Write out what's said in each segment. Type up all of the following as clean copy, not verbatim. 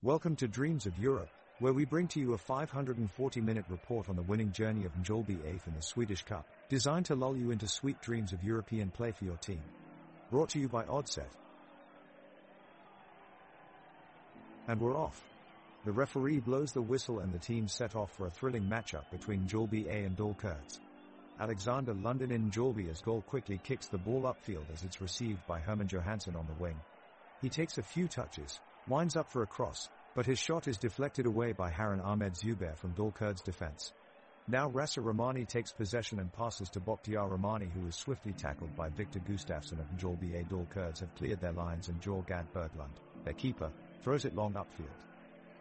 Welcome to Dreams of Europe, where we bring to you a 540-minute report on the winning journey of Mjällby AIF in the Swedish Cup, designed to lull you into sweet dreams of European play for your team. Brought to you by Oddset. And we're off. The referee blows the whistle and the team set off for a thrilling matchup between Mjällby A and Drömmar. Alexander Lundin in Mjällby's goal quickly kicks the ball upfield as it's received by Herman Johansson on the wing. He takes a few touches, winds up for a cross, but his shot is deflected away by Harun Ahmed Zubair from Drömmar's defense. Now Rasa Rahmani takes possession and passes to Bakhtiar Rahmani, who is swiftly tackled by Victor Gustafsson of Mjällby A. Drömmar have cleared their lines and Jörgen Berglund, their keeper, throws it long upfield.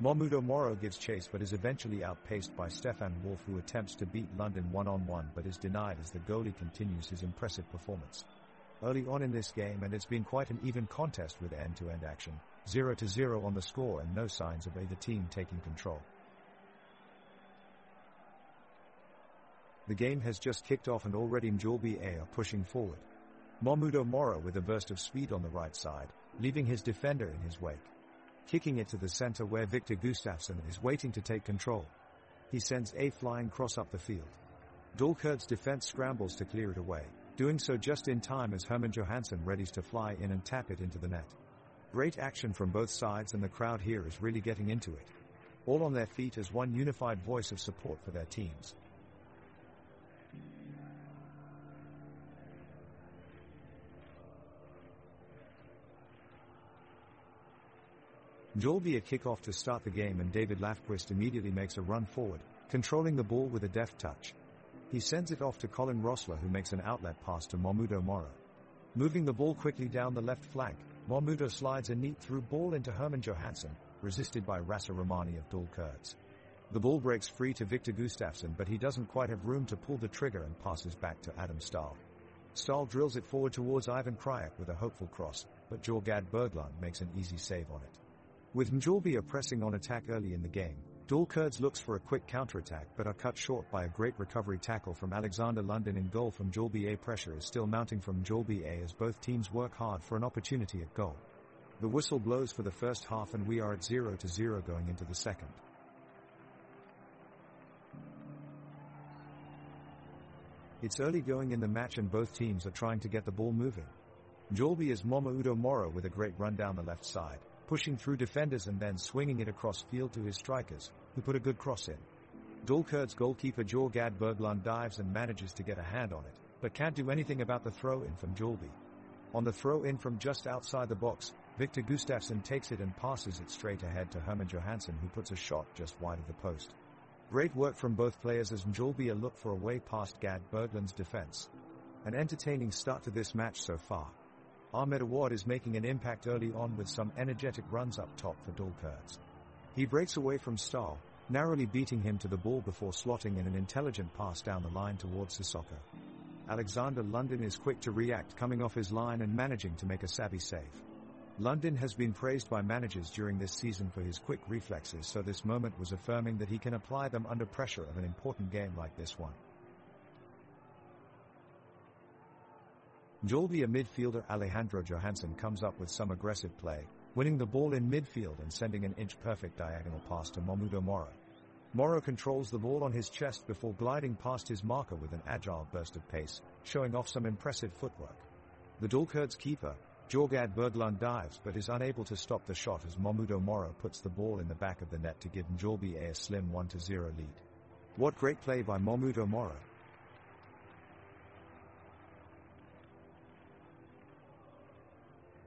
Mahmudo Moro gives chase but is eventually outpaced by Stefan Wolf, who attempts to beat Lundin one-on-one but is denied as the goalie continues his impressive performance. Early on in this game, and it's been quite an even contest with end-to-end action, 0-0 on the score and no signs of either team taking control. The game has just kicked off and already Mjällby A are pushing forward. Mahmudo Moro with a burst of speed on the right side, leaving his defender in his wake. Kicking it to the center where Victor Gustafsson is waiting to take control. He sends a flying cross up the field. Drömmar's defense scrambles to clear it away, doing so just in time as Herman Johansson readies to fly in and tap it into the net. Great action from both sides, and the crowd here is really getting into it. All on their feet as one unified voice of support for their teams. Mjällby a kick-off to start the game, and David Lafquist immediately makes a run forward, controlling the ball with a deft touch. He sends it off to Colin Rossler, who makes an outlet pass to Mahmudo Moro. Moving the ball quickly down the left flank, Mahmudo slides a neat through ball into Herman Johansson, resisted by Rasa Rahmani of Drömmar. The ball breaks free to Victor Gustafsson, but he doesn't quite have room to pull the trigger and passes back to Adam Stahl. Stahl drills it forward towards Ivan Krajek with a hopeful cross, but Jörgen Berglund makes an easy save on it. With Mjällby pressing on attack early in the game, Drömmar looks for a quick counterattack but are cut short by a great recovery tackle from Alexander Lundin in goal from Mjällby A. Pressure is still mounting from Mjällby A as both teams work hard for an opportunity at goal. The whistle blows for the first half and we are at 0-0 going into the second. It's early going in the match and both teams are trying to get the ball moving. Mjällby is Mahmudo Moro with a great run down the left side, pushing through defenders and then swinging it across field to his strikers, who put a good cross in. Drömmar's goalkeeper Jörgen Berglund dives and manages to get a hand on it, but can't do anything about the throw-in from Mjällby. On the throw-in from just outside the box, Victor Gustafsson takes it and passes it straight ahead to Herman Johansson, who puts a shot just wide of the post. Great work from both players as Mjällby look for a way past Gad Berglund's defense. An entertaining start to this match so far. Ahmed Awad is making an impact early on with some energetic runs up top for Drömmar. He breaks away from Stahl, narrowly beating him to the ball before slotting in an intelligent pass down the line towards Sissoko. Alexander Lundin is quick to react, coming off his line and managing to make a savvy save. Lundin has been praised by managers during this season for his quick reflexes, so this moment was affirming that he can apply them under pressure of an important game like this one. Mjällby midfielder Alejandro Johansson comes up with some aggressive play, winning the ball in midfield and sending an inch-perfect diagonal pass to Mahmudo Moro. Moro controls the ball on his chest before gliding past his marker with an agile burst of pace, showing off some impressive footwork. The Drömmar's keeper, Jörgen Berglund, dives but is unable to stop the shot as Mahmudo Moro puts the ball in the back of the net to give Mjällby a slim 1-0 lead. What great play by Mahmudo Moro!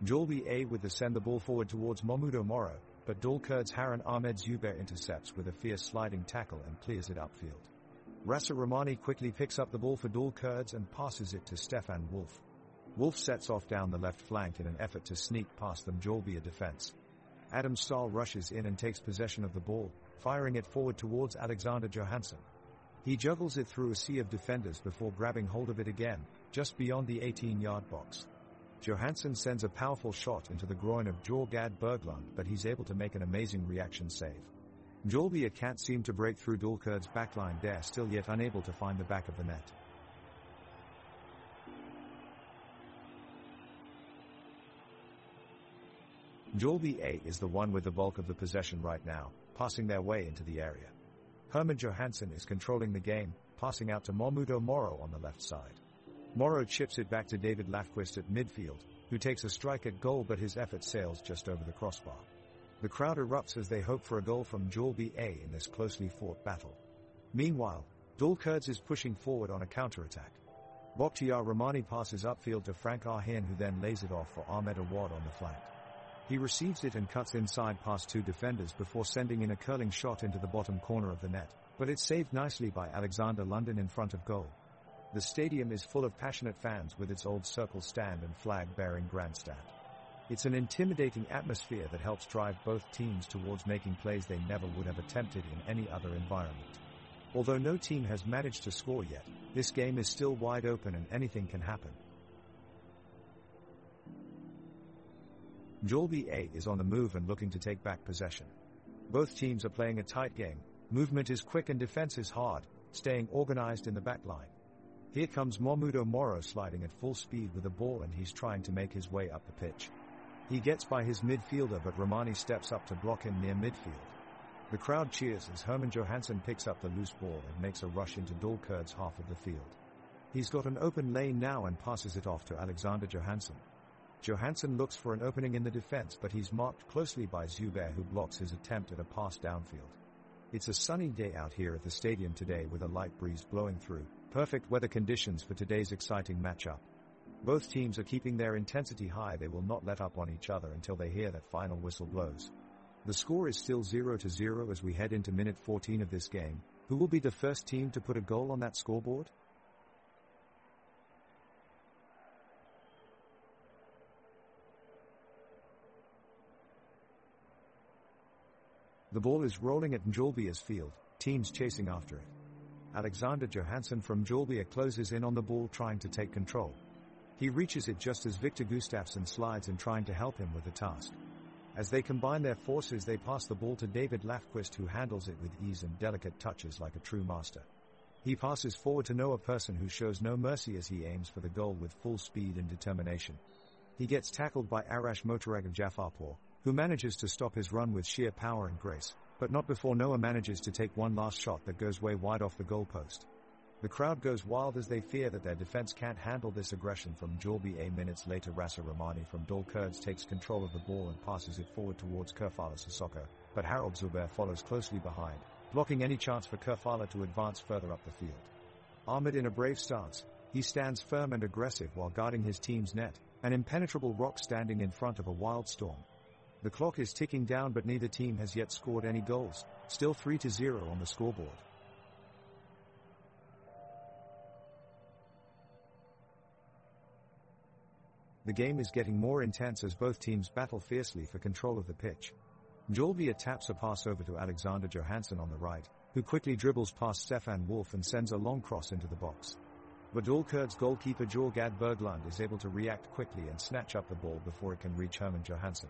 Mjällby A with the send the ball forward towards Mahmudo Moro, but Drömmar's Harun Ahmed Zubair intercepts with a fierce sliding tackle and clears it upfield. Rasa Rahmani quickly picks up the ball for Drömmar and passes it to Stefan Wolf. Wolf sets off down the left flank in an effort to sneak past the Mjällby defense. Adam Stahl rushes in and takes possession of the ball, firing it forward towards Alexander Johansson. He juggles it through a sea of defenders before grabbing hold of it again, just beyond the 18-yard box. Johansson sends a powerful shot into the groin of Jörgen Berglund, but he's able to make an amazing reaction save. Mjällby can't seem to break through Drömmar's backline there, still yet unable to find the back of the net. Mjällby A is the one with the bulk of the possession right now, passing their way into the area. Herman Johansson is controlling the game, passing out to Mahmudo Moro on the left side. Moro chips it back to David Lafquist at midfield, who takes a strike at goal, but his effort sails just over the crossbar. The crowd erupts as they hope for a goal from Mjällby A in this closely fought battle. Meanwhile, Dulkurds is pushing forward on a counter-attack. Bakhtiar Rahmani passes upfield to Frank Arhin, who then lays it off for Ahmed Awad on the flank. He receives it and cuts inside past two defenders before sending in a curling shot into the bottom corner of the net, but it's saved nicely by Alexander London in front of goal. The stadium is full of passionate fans with its old circle stand and flag-bearing grandstand. It's an intimidating atmosphere that helps drive both teams towards making plays they never would have attempted in any other environment. Although no team has managed to score yet, this game is still wide open and anything can happen. Mjällby A is on the move and looking to take back possession. Both teams are playing a tight game, movement is quick and defense is hard, staying organized in the back line. Here comes Mahmudo Moro sliding at full speed with the ball, and he's trying to make his way up the pitch. He gets by his midfielder, but Rahmani steps up to block him near midfield. The crowd cheers as Herman Johansson picks up the loose ball and makes a rush into Dulkurds' half of the field. He's got an open lane now and passes it off to Alexander Johansson. Johansson looks for an opening in the defense, but he's marked closely by Zubair, who blocks his attempt at a pass downfield. It's a sunny day out here at the stadium today with a light breeze blowing through, perfect weather conditions for today's exciting matchup. Both teams are keeping their intensity high. They will not let up on each other until they hear that final whistle blows. The score is still 0-0 as we head into minute 14 of this game. Who will be the first team to put a goal on that scoreboard? The ball is rolling at Mjällby's field, teams chasing after it. Alexander Johansson from Mjällby closes in on the ball, trying to take control. He reaches it just as Victor Gustafsson slides in, trying to help him with the task. As they combine their forces, they pass the ball to David Lafquist, who handles it with ease and delicate touches like a true master. He passes forward to Noah Persson, who shows no mercy as he aims for the goal with full speed and determination. He gets tackled by Arash Motorag of Jafarpur, who manages to stop his run with sheer power and grace, but not before Noah manages to take one last shot that goes way wide off the goalpost. The crowd goes wild as they fear that their defense can't handle this aggression from Mjällby A. Minutes later, Rasa Rahmani from Dulkurds takes control of the ball and passes it forward towards Kerfala Sissoko, but Harold Zubair follows closely behind, blocking any chance for Kerfala to advance further up the field. Ahmed in a brave stance, he stands firm and aggressive while guarding his team's net, an impenetrable rock standing in front of a wild storm. The clock is ticking down, but neither team has yet scored any goals, still 3-0 on the scoreboard. The game is getting more intense as both teams battle fiercely for control of the pitch. Mjällby taps a pass over to Alexander Johansson on the right, who quickly dribbles past Stefan Wolf and sends a long cross into the box. But Dulkurds goalkeeper Jorgad Berglund is able to react quickly and snatch up the ball before it can reach Herman Johansson.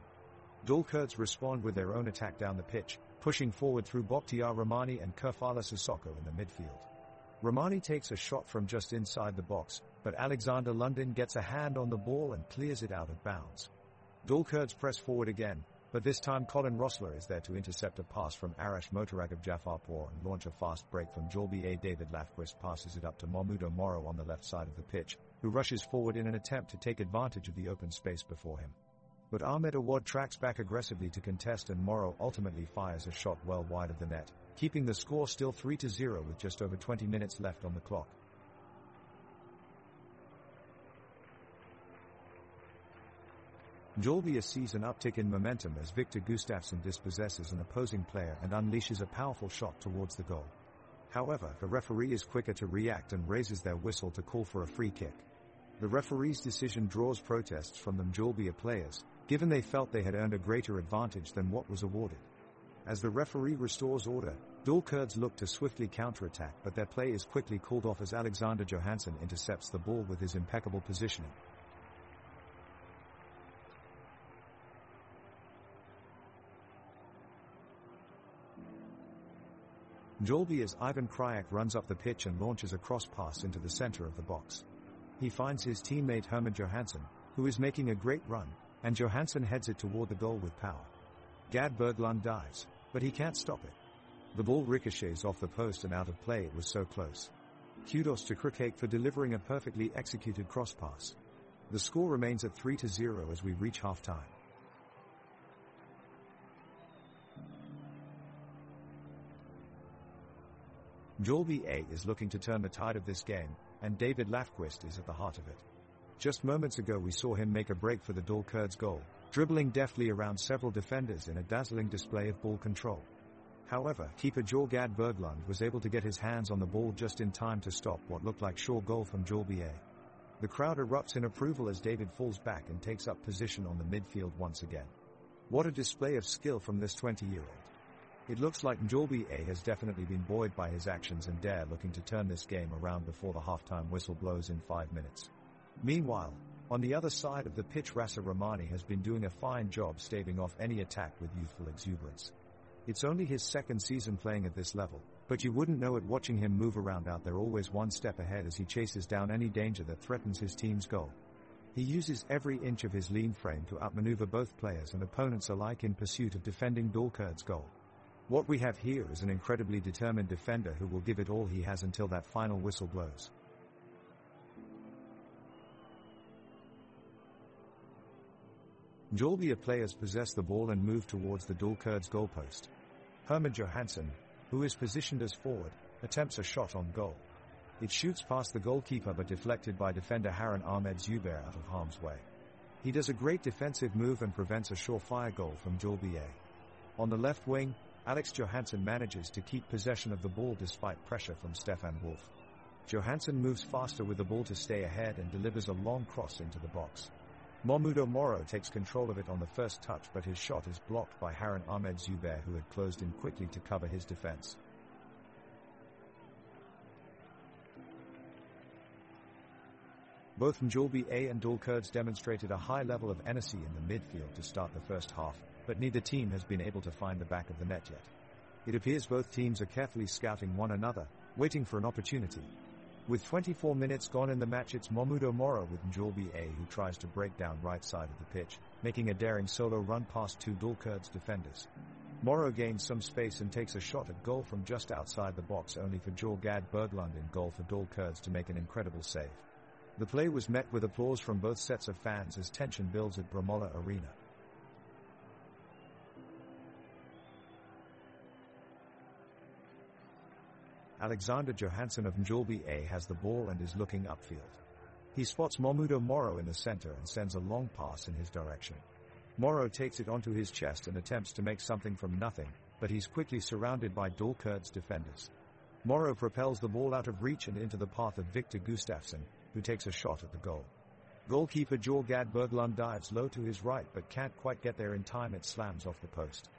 Dulkurds respond with their own attack down the pitch, pushing forward through Bakhtiar Rahmani and Kerfala Sissoko in the midfield. Rahmani takes a shot from just inside the box, but Alexander London gets a hand on the ball and clears it out of bounds. Dulkurds press forward again, but this time Colin Rossler is there to intercept a pass from Arash Motorag of Jafarpur and launch a fast break from Mjällby A. David Lafquist passes it up to Mahmudo Moro on the left side of the pitch, who rushes forward in an attempt to take advantage of the open space before him. But Ahmed Awad tracks back aggressively to contest, and Moro ultimately fires a shot well wide of the net, keeping the score still 3-0 with just over 20 minutes left on the clock. Mjällby sees an uptick in momentum as Victor Gustafsson dispossesses an opposing player and unleashes a powerful shot towards the goal. However, the referee is quicker to react and raises their whistle to call for a free kick. The referee's decision draws protests from the Mjällby players, given they felt they had earned a greater advantage than what was awarded. As the referee restores order, Dulkurds look to swiftly counterattack, but their play is quickly called off as Alexander Johansson intercepts the ball with his impeccable positioning. Mjällby's Ivan Krajak runs up the pitch and launches a cross pass into the center of the box. He finds his teammate Herman Johansson, who is making a great run, and Johansson heads it toward the goal with power. Gad Berglund dives, but he can't stop it. The ball ricochets off the post and out of play. It was so close. Kudos to Krukake for delivering a perfectly executed cross pass. The score remains at 3-0 as we reach half-time. Mjällby A is looking to turn the tide of this game, and David Lafquist is at the heart of it. Just moments ago we saw him make a break for the Dalkurds goal, dribbling deftly around several defenders in a dazzling display of ball control. However, keeper Gad Berglund was able to get his hands on the ball just in time to stop what looked like sure goal from Mjällby A. The crowd erupts in approval as David falls back and takes up position on the midfield once again. What a display of skill from this 20-year-old. It looks like Mjällby A has definitely been buoyed by his actions and dare looking to turn this game around before the halftime whistle blows in 5 minutes. Meanwhile, on the other side of the pitch, Rasa Romani has been doing a fine job staving off any attack with youthful exuberance. It's only his second season playing at this level, but you wouldn't know it watching him move around out there, always one step ahead as he chases down any danger that threatens his team's goal. He uses every inch of his lean frame to outmaneuver both players and opponents alike in pursuit of defending Dalkurds' goal. What we have here is an incredibly determined defender who will give it all he has until that final whistle blows. Mjällby players possess the ball and move towards the Dalkurds' goalpost. Herman Johansson, who is positioned as forward, attempts a shot on goal. It shoots past the goalkeeper but deflected by defender Harun Ahmed Zubair out of harm's way. He does a great defensive move and prevents a surefire goal from Mjällby A. On the left wing, Alex Johansson manages to keep possession of the ball despite pressure from Stefan Wolf. Johansson moves faster with the ball to stay ahead and delivers a long cross into the box. Momudo Moro takes control of it on the first touch, but his shot is blocked by Harun Ahmed Zubair, who had closed in quickly to cover his defense. Both Mjällby A and Dalkurds demonstrated a high level of energy in the midfield to start the first half, but neither team has been able to find the back of the net yet. It appears both teams are carefully scouting one another, waiting for an opportunity. With 24 minutes gone in the match, it's Momudo Moro with Mjällby A who tries to break down right side of the pitch, making a daring solo run past two Dalkurds defenders. Moro gains some space and takes a shot at goal from just outside the box, only for Gad Berglund in goal for Dalkurds to make an incredible save. The play was met with applause from both sets of fans as tension builds at Bramola Arena. Alexander Johansson of Mjällby A has the ball and is looking upfield. He spots Momudo Moro in the center and sends a long pass in his direction. Moro takes it onto his chest and attempts to make something from nothing, but he's quickly surrounded by Dalkurds defenders. Moro propels the ball out of reach and into the path of Victor Gustafsson, who takes a shot at the goal. Goalkeeper Gad Berglund dives low to his right but can't quite get there in time. It slams off the post.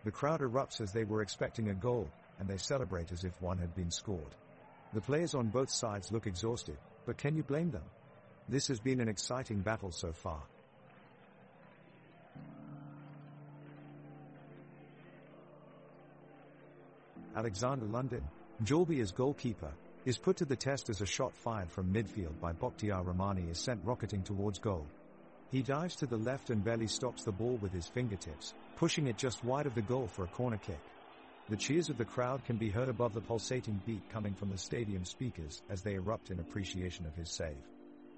The crowd erupts as they were expecting a goal, and they celebrate as if one had been scored. The players on both sides look exhausted, but can you blame them? This has been an exciting battle so far. Alexander Lundin, Mjällby's goalkeeper, is put to the test as a shot fired from midfield by Bakhtiar Rahmani is sent rocketing towards goal. He dives to the left and barely stops the ball with his fingertips, pushing it just wide of the goal for a corner kick. The cheers of the crowd can be heard above the pulsating beat coming from the stadium speakers as they erupt in appreciation of his save.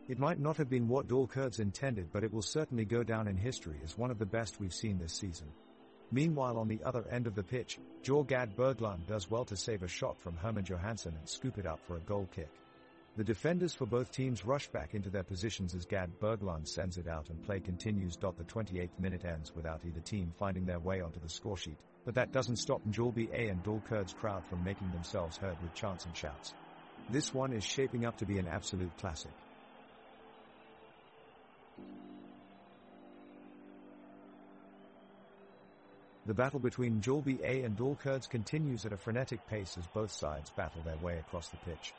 It might not have been what Dalkurds intended, but it will certainly go down in history as one of the best we've seen this season. Meanwhile, on the other end of the pitch, Gad Berglund does well to save a shot from Herman Johansson and scoop it up for a goal kick. The defenders for both teams rush back into their positions as Gad Berglund sends it out and play continues. The 28th minute ends without either team finding their way onto the scoresheet, but that doesn't stop Mjällby A and Dalkurds crowd from making themselves heard with chants and shouts. This one is shaping up to be an absolute classic. The battle between Mjällby A and Dalkurds continues at a frenetic pace as both sides battle their way across the pitch.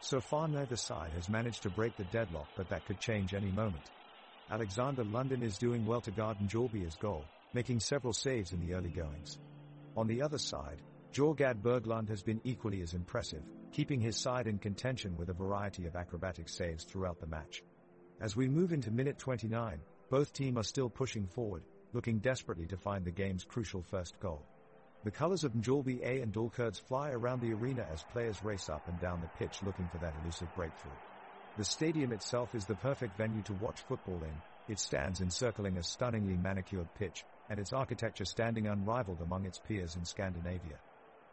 So far neither side has managed to break the deadlock, but that could change any moment. Alexander Lundin is doing well to guard Mjällby's goal, making several saves in the early goings. On the other side, Gad Berglund has been equally as impressive, keeping his side in contention with a variety of acrobatic saves throughout the match. As we move into minute 29, Both teams are still pushing forward, looking desperately to find the game's crucial first goal. The colors of Mjällby and Dalkurd fly around the arena as players race up and down the pitch looking for that elusive breakthrough. The stadium itself is the perfect venue to watch football in. It stands encircling a stunningly manicured pitch, and its architecture standing unrivaled among its peers in Scandinavia.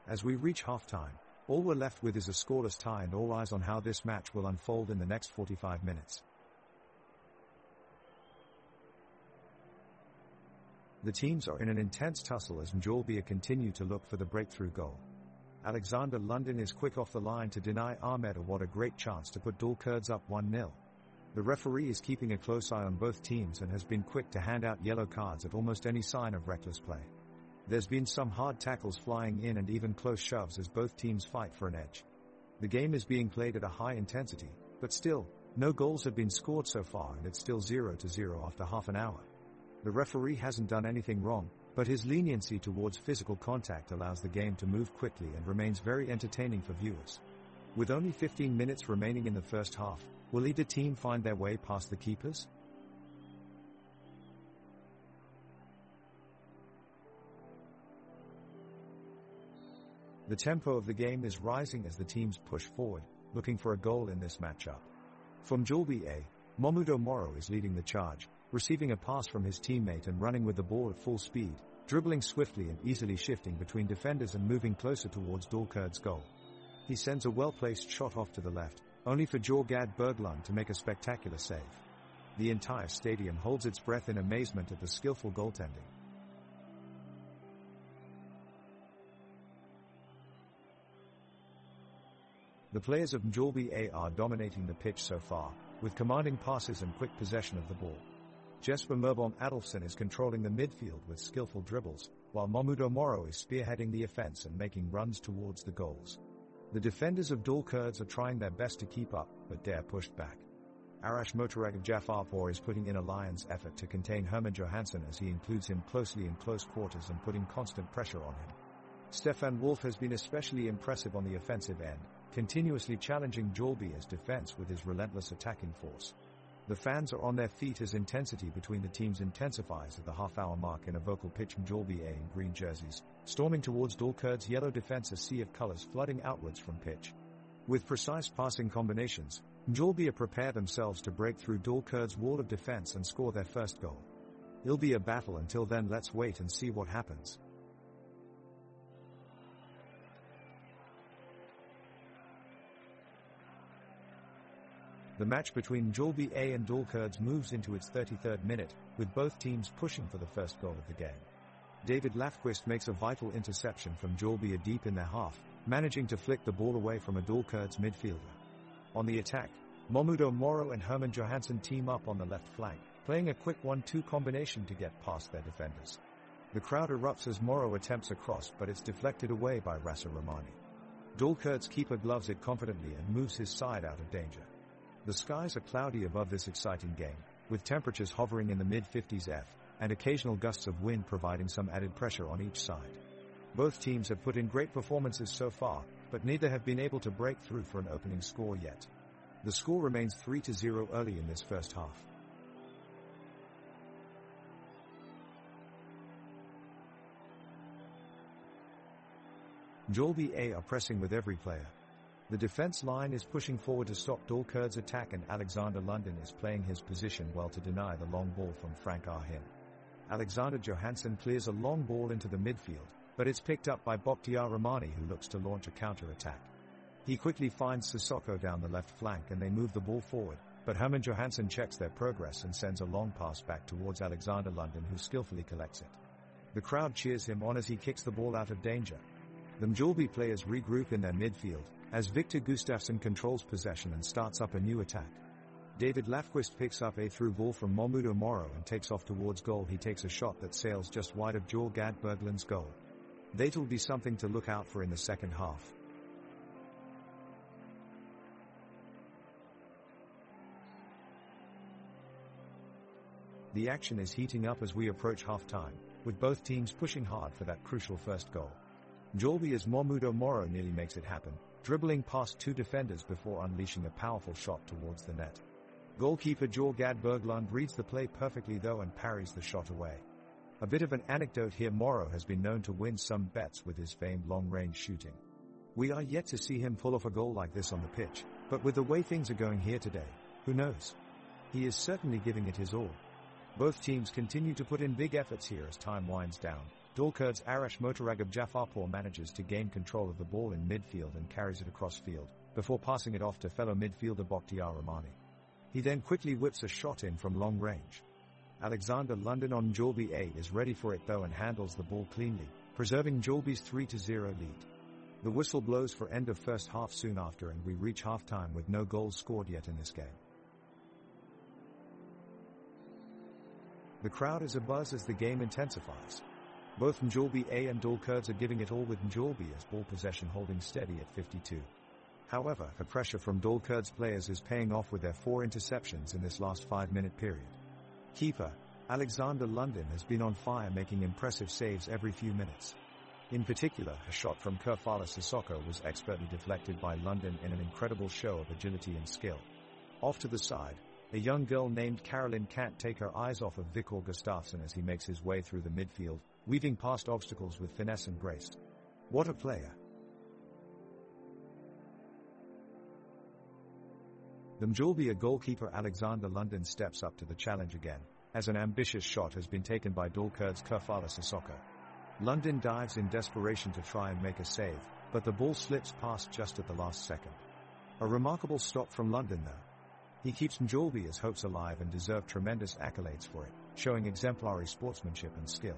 As we reach halftime, all we're left with is a scoreless tie and all eyes on how this match will unfold in the next 45 minutes. The teams are in an intense tussle as Mjällby continue to look for the breakthrough goal. Alexander Lundin is quick off the line to deny Ahmed what a great chance to put Dalkurd up 1-0. The referee is keeping a close eye on both teams and has been quick to hand out yellow cards at almost any sign of reckless play. There's been some hard tackles flying in and even close shoves as both teams fight for an edge. The game is being played at a high intensity, but still, no goals have been scored so far and it's still 0-0 after half an hour. The referee hasn't done anything wrong, but his leniency towards physical contact allows the game to move quickly and remains very entertaining for viewers. With only 15 minutes remaining in the first half, will either team find their way past the keepers? The tempo of the game is rising as the teams push forward, looking for a goal in this matchup. From Mjällby, Momudo Moro is leading the charge, receiving a pass from his teammate and running with the ball at full speed, dribbling swiftly and easily shifting between defenders and moving closer towards Dalkurd's goal. He sends a well-placed shot off to the left, only for Jorgad Berglund to make a spectacular save. The entire stadium holds its breath in amazement at the skillful goaltending. The players of Mjällby are dominating the pitch so far, with commanding passes and quick possession of the ball. Jesper Merbohm Adolfsson is controlling the midfield with skillful dribbles, while Momudo Moro is spearheading the offense and making runs towards the goals. The defenders of Dalkurd are trying their best to keep up, but they're pushed back. Arash Motoreg Jafarpour is putting in a lion's effort to contain Herman Johansson as he includes him closely in close quarters and putting constant pressure on him. Stefan Wolf has been especially impressive on the offensive end, continuously challenging Mjällby's defense with his relentless attacking force. The fans are on their feet as intensity between the teams intensifies at the half-hour mark in a vocal pitch. Mjällby in green jerseys, storming towards Dalkurd's yellow defense, a sea of colors flooding outwards from pitch. With precise passing combinations, Mjällby prepare themselves to break through Dalkurd's wall of defense and score their first goal. It'll be a battle. Until then, let's wait and see what happens. The match between Mjällby and Dalkurd moves into its 33rd minute, with both teams pushing for the first goal of the game. David Lafquist makes a vital interception from Mjällby deep in their half, managing to flick the ball away from a Dalkurd midfielder. On the attack, Momudo Moro and Herman Johansson team up on the left flank, playing a quick 1-2 combination to get past their defenders. The crowd erupts as Moro attempts a cross, but it's deflected away by Rasa Romani. Dalkurd's keeper gloves it confidently and moves his side out of danger. The skies are cloudy above this exciting game, with temperatures hovering in the mid-50s and occasional gusts of wind providing some added pressure on each side. Both teams have put in great performances so far, but neither have been able to break through for an opening score yet. The score remains 3-0 early in this first half. Mjällby are pressing with every player. The defense line is pushing forward to stop Dalkurd's attack, and Alexander Lundin is playing his position well to deny the long ball from Frank Arhin. Alexander Johansson clears a long ball into the midfield, but it's picked up by Bakhtiar Rahmani, who looks to launch a counter-attack. He quickly finds Sissoko down the left flank and they move the ball forward, but Herman Johansson checks their progress and sends a long pass back towards Alexander Lundin, who skillfully collects it. The crowd cheers him on as he kicks the ball out of danger. The Mjällby players regroup in their midfield, as Victor Gustafsson controls possession and starts up a new attack. David Lafquist picks up a through ball from Momudo Moro and takes off towards goal. He takes a shot that sails just wide of Jorgad Berglund's goal. That'll be something to look out for in the second half. The action is heating up as we approach half-time, with both teams pushing hard for that crucial first goal. Mjällby's Momudo Moro nearly makes it happen, dribbling past two defenders before unleashing a powerful shot towards the net. Goalkeeper Jorgad Berglund reads the play perfectly though and parries the shot away. A bit of an anecdote here: Morrow has been known to win some bets with his famed long-range shooting. We are yet to see him pull off a goal like this on the pitch, but with the way things are going here today, who knows? He is certainly giving it his all. Both teams continue to put in big efforts here as time winds down. Dalkurds Arash Motoragab Jafarpour manages to gain control of the ball in midfield and carries it across field, before passing it off to fellow midfielder Bakhtiar Rahmani. He then quickly whips a shot in from long range. Alexander London on Mjällby A is ready for it though and handles the ball cleanly, preserving Mjällby's 3-0 lead. The whistle blows for end of first half soon after, and we reach halftime with no goals scored yet in this game. The crowd is abuzz as the game intensifies. Both Mjällby A and Dalkurds are giving it all, with Mjällby as ball possession holding steady at 52. However, the pressure from Dalkurds players is paying off with their 4 interceptions in this last 5-minute period. Keeper Alexander London has been on fire, making impressive saves every few minutes. In particular, a shot from Kerfala Sissoko was expertly deflected by London in an incredible show of agility and skill. Off to the side, a young girl named Caroline can't take her eyes off of Viktor Gustafsson as he makes his way through the midfield, weaving past obstacles with finesse and grace. What a player! The Mjällby goalkeeper Alexander London steps up to the challenge again, as an ambitious shot has been taken by Dalkurds Kerfala Sissoko. London dives in desperation to try and make a save, but the ball slips past just at the last second. A remarkable stop from London though. He keeps Mjällby's hopes alive and deserved tremendous accolades for it, showing exemplary sportsmanship and skill.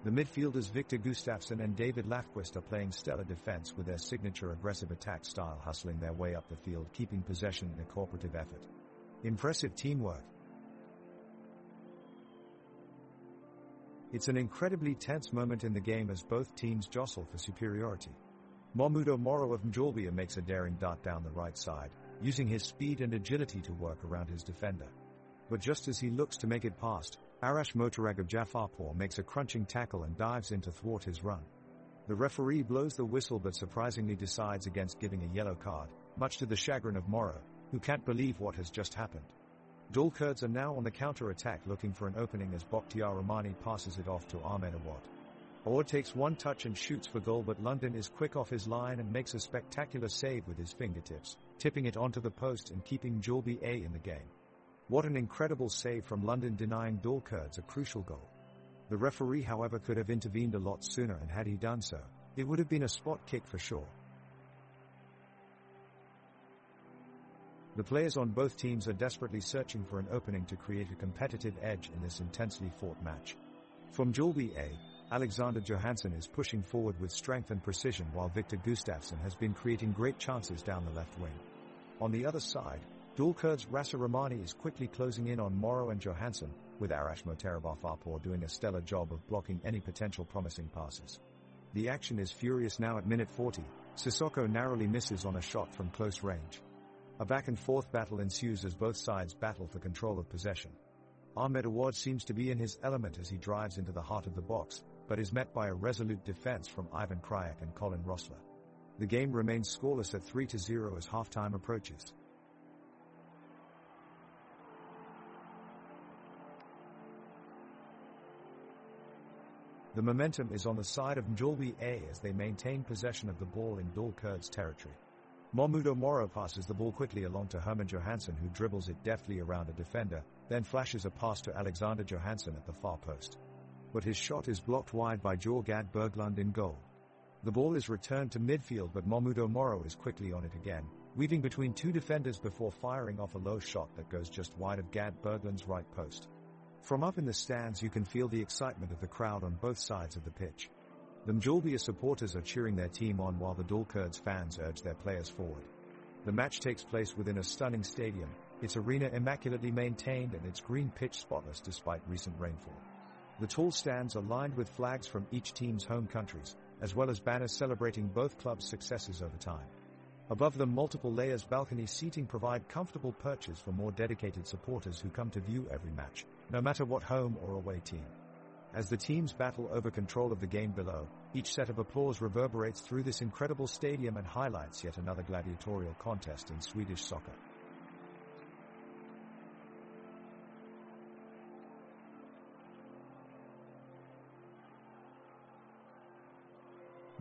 The midfielders Viktor Gustafsson and David Lafquist are playing stellar defense with their signature aggressive attack style, hustling their way up the field, keeping possession in a cooperative effort. Impressive teamwork. It's an incredibly tense moment in the game as both teams jostle for superiority. Momudo Moro of Mjällby makes a daring dart down the right side, using his speed and agility to work around his defender. But just as he looks to make it past, Arash Motoragab Jafarpour makes a crunching tackle and dives in to thwart his run. The referee blows the whistle but surprisingly decides against giving a yellow card, much to the chagrin of Moro, who can't believe what has just happened. Dalkurds are now on the counter-attack, looking for an opening as Bakhtiar Rahmani passes it off to Ahmed Awad. Awad takes one touch and shoots for goal, but London is quick off his line and makes a spectacular save with his fingertips, tipping it onto the post and keeping Mjällby A in the game. What an incredible save from London, denying Dalkurds a crucial goal. The referee, however, could have intervened a lot sooner, and had he done so, it would have been a spot kick for sure. The players on both teams are desperately searching for an opening to create a competitive edge in this intensely fought match. From Mjällby A, Alexander Johansson is pushing forward with strength and precision, while Viktor Gustafsson has been creating great chances down the left wing. On the other side, Dalkurds Rasa Rahmani is quickly closing in on Moro and Johansson, with Arash Motoragab doing a stellar job of blocking any potential promising passes. The action is furious now at minute 40. Sissoko narrowly misses on a shot from close range. A back-and-forth battle ensues as both sides battle for control of possession. Ahmed Awad seems to be in his element as he drives into the heart of the box, but is met by a resolute defense from Ivan Krajak and Colin Rossler. The game remains scoreless at 3-0 as halftime approaches. The momentum is on the side of Mjällby A as they maintain possession of the ball in Dalkurds territory. Momudo Moro passes the ball quickly along to Herman Johansson, who dribbles it deftly around a defender, then flashes a pass to Alexander Johansson at the far post. But his shot is blocked wide by Jorgad Berglund in goal. The ball is returned to midfield, but Momudo Moro is quickly on it again, weaving between two defenders before firing off a low shot that goes just wide of Gad Berglund's right post. From up in the stands you can feel the excitement of the crowd on both sides of the pitch. The Mjällby supporters are cheering their team on while the Dalkurds fans urge their players forward. The match takes place within a stunning stadium, its arena immaculately maintained and its green pitch spotless despite recent rainfall. The tall stands are lined with flags from each team's home countries, as well as banners celebrating both clubs' successes over time. Above them, multiple layers balcony seating provide comfortable perches for more dedicated supporters who come to view every match, no matter what home or away team. As the teams battle over control of the game below, each set of applause reverberates through this incredible stadium and highlights yet another gladiatorial contest in Swedish soccer.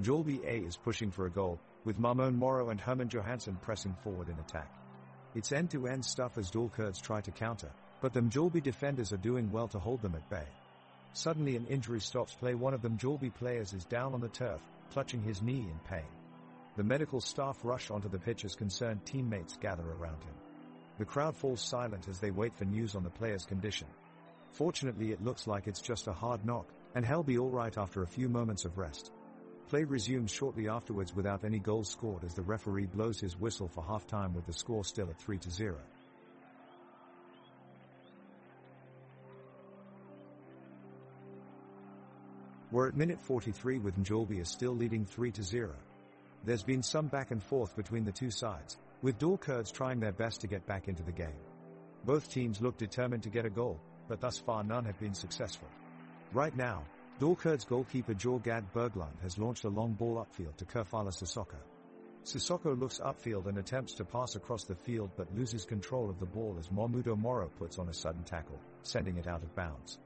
Mjällby A is pushing for a goal, with Marmon Morrow and Herman Johansson pressing forward in attack. It's end-to-end stuff as Dalkurds try to counter, but the Mjällby defenders are doing well to hold them at bay. Suddenly an injury stops play. One of the Mjällby players is down on the turf, clutching his knee in pain. The medical staff rush onto the pitch as concerned teammates gather around him. The crowd falls silent as they wait for news on the player's condition. Fortunately, it looks like it's just a hard knock, and he'll be alright after a few moments of rest. Play resumes shortly afterwards without any goals scored as the referee blows his whistle for half-time with the score still at 3-0. We're at minute 43 with Mjällby is still leading 3-0. There's been some back and forth between the two sides, with Dalkurds trying their best to get back into the game. Both teams look determined to get a goal, but thus far none have been successful. Right now, Dalkurds goalkeeper Jorgad Berglund has launched a long ball upfield to Kerfala Sissoko. Sissoko looks upfield and attempts to pass across the field but loses control of the ball as Mahmoud Moro puts on a sudden tackle, sending it out of bounds.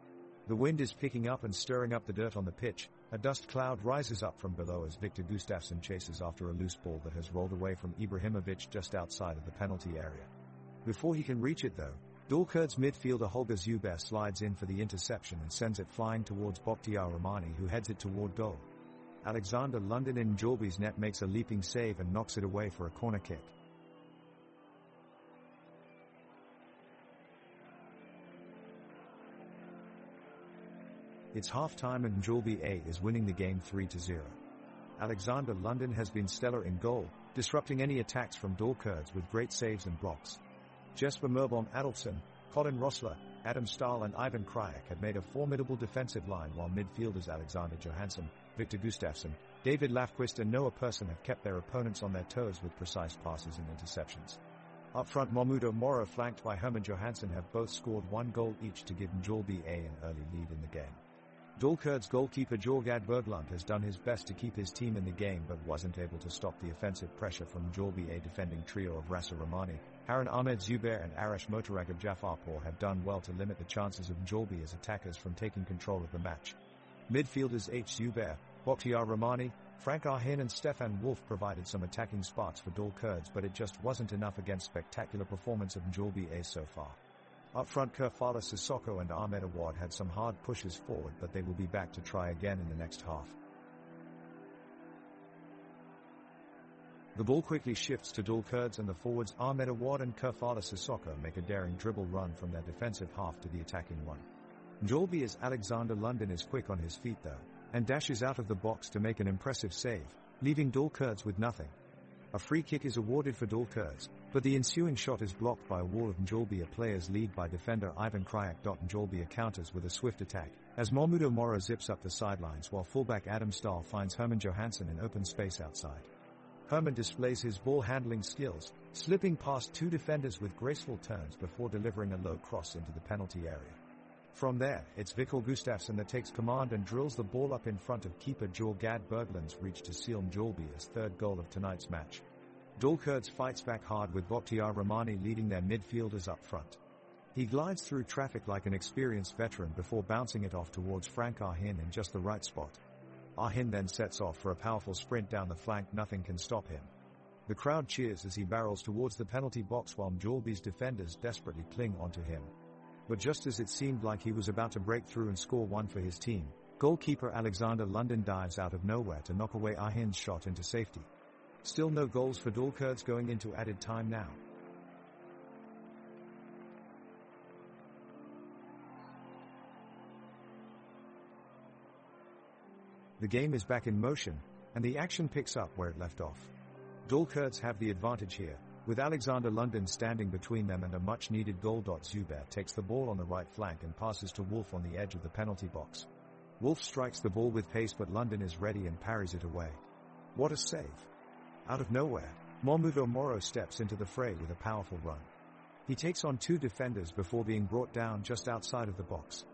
The wind is picking up and stirring up the dirt on the pitch. A dust cloud rises up from below as Victor Gustafsson chases after a loose ball that has rolled away from Ibrahimovic just outside of the penalty area. Before he can reach it though, Dalkurds midfielder Holger Zuber slides in for the interception and sends it flying towards Bakhtiar Rahmani, who heads it toward goal. Alexander London in Mjällby's net makes a leaping save and knocks it away for a corner kick. It's half-time and Mjällby A is winning the game 3-0. Alexander London has been stellar in goal, disrupting any attacks from Dalkurds with great saves and blocks. Jesper Merbohm Adolfsson, Colin Rossler, Adam Stahl and Ivan Krajek had made a formidable defensive line, while midfielders Alexander Johansson, Victor Gustafsson, David Lafquist and Noah Persson have kept their opponents on their toes with precise passes and interceptions. Up front, Mahmoud Moro flanked by Herman Johansson have both scored one goal each to give Mjällby A an early lead in the game. Dalkurds goalkeeper Jorgad Berglund has done his best to keep his team in the game but wasn't able to stop the offensive pressure from Mjällby A defending trio of Rasa Rahmani, Harun Ahmed Zubair and Arash Motoragab Jafarpour have done well to limit the chances of Mjällby as attackers from taking control of the match. Midfielders H. Zubair, Bakhtiar Rahmani, Frank Arhin and Stefan Wolf provided some attacking spots for Dalkurds, but it just wasn't enough against spectacular performance of Mjällby A so far. Up front, Kerfala Sissoko and Ahmed Awad had some hard pushes forward, but they will be back to try again in the next half. The ball quickly shifts to Dalkurds and the forwards Ahmed Awad and Kerfala Sissoko make a daring dribble run from their defensive half to the attacking one. Mjällby's Alexander London is quick on his feet though, and dashes out of the box to make an impressive save, leaving Dalkurds with nothing. A free kick is awarded for Dalkurds, but the ensuing shot is blocked by a wall of Mjällby players led by defender Ivan Krajek. Mjällby counters with a swift attack, as Mahmoud Moro zips up the sidelines while fullback Adam Stahl finds Herman Johansson in open space outside. Herman displays his ball-handling skills, slipping past two defenders with graceful turns before delivering a low cross into the penalty area. From there, it's Victor Gustafsson that takes command and drills the ball up in front of keeper Jorgad Berglund's reach to seal Mjällby's third goal of tonight's match. Dalkurds fights back hard with Bakhtiar Rahmani leading their midfielders up front. He glides through traffic like an experienced veteran before bouncing it off towards Frank Arhin in just the right spot. Arhin then sets off for a powerful sprint down the flank. Nothing can stop him. The crowd cheers as he barrels towards the penalty box while Mjällby's defenders desperately cling onto him. But just as it seemed like he was about to break through and score one for his team, goalkeeper Alexander London dives out of nowhere to knock away Arhin's shot into safety. Still no goals for Dalkurds going into added time now. The game is back in motion, and the action picks up where it left off. Dalkurds have the advantage here, with Alexander London standing between them and a much-needed goal. Zubair takes the ball on the right flank and passes to Wolf on the edge of the penalty box. Wolf strikes the ball with pace, but London is ready and parries it away. What a save! Out of nowhere, Mahmoud Moro steps into the fray with a powerful run. He takes on two defenders before being brought down just outside of the box.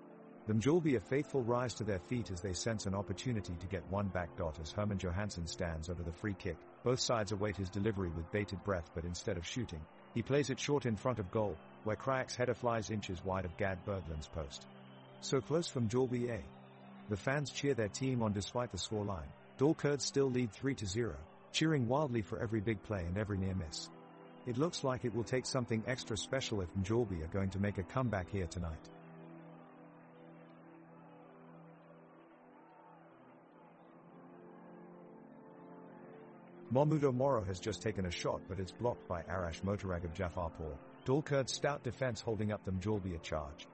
The Mjällby faithful rise to their feet as they sense an opportunity to get one back. As Herman Johansson stands over the free kick, both sides await his delivery with bated breath, but instead of shooting, he plays it short in front of goal, where Krajek's header flies inches wide of Gad Berglund's post. So close from Mjällby A. The fans cheer their team on despite the scoreline. Kurds still lead 3-0, cheering wildly for every big play and every near miss. It looks like it will take something extra special if Mjällby are going to make a comeback here tonight. Mahmudo Moro has just taken a shot, but it's blocked by Arash Motoragov Jafarpour. Kurds' stout defense holding up the Mjällby charge.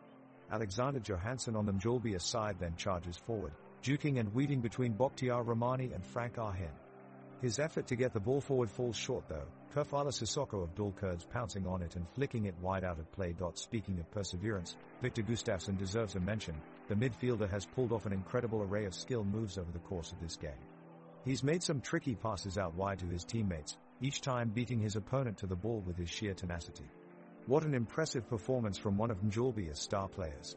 Alexander Johansson on the Mjällby side then charges forward, juking and weaving between Bakhtiar Rahmani and Frank Arhin. His effort to get the ball forward falls short though, Kefala Sissoko of Kurds pouncing on it and flicking it wide out of play. Speaking of perseverance, Victor Gustafsson deserves a mention. The midfielder has pulled off an incredible array of skill moves over the course of this game. He's made some tricky passes out wide to his teammates, each time beating his opponent to the ball with his sheer tenacity. What an impressive performance from one of Mjällby's star players.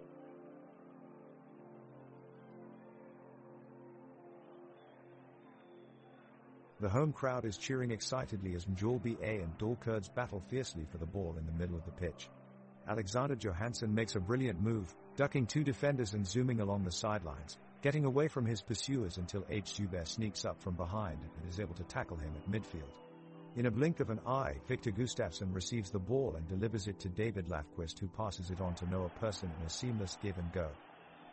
The home crowd is cheering excitedly as Mjällby and Kurds battle fiercely for the ball in the middle of the pitch. Alexander Johansson makes a brilliant move, ducking two defenders and zooming along the sidelines, getting away from his pursuers until Zubair sneaks up from behind and is able to tackle him at midfield. In a blink of an eye, Victor Gustafsson receives the ball and delivers it to David Lafquist, who passes it on to Noah Persson in a seamless give and go.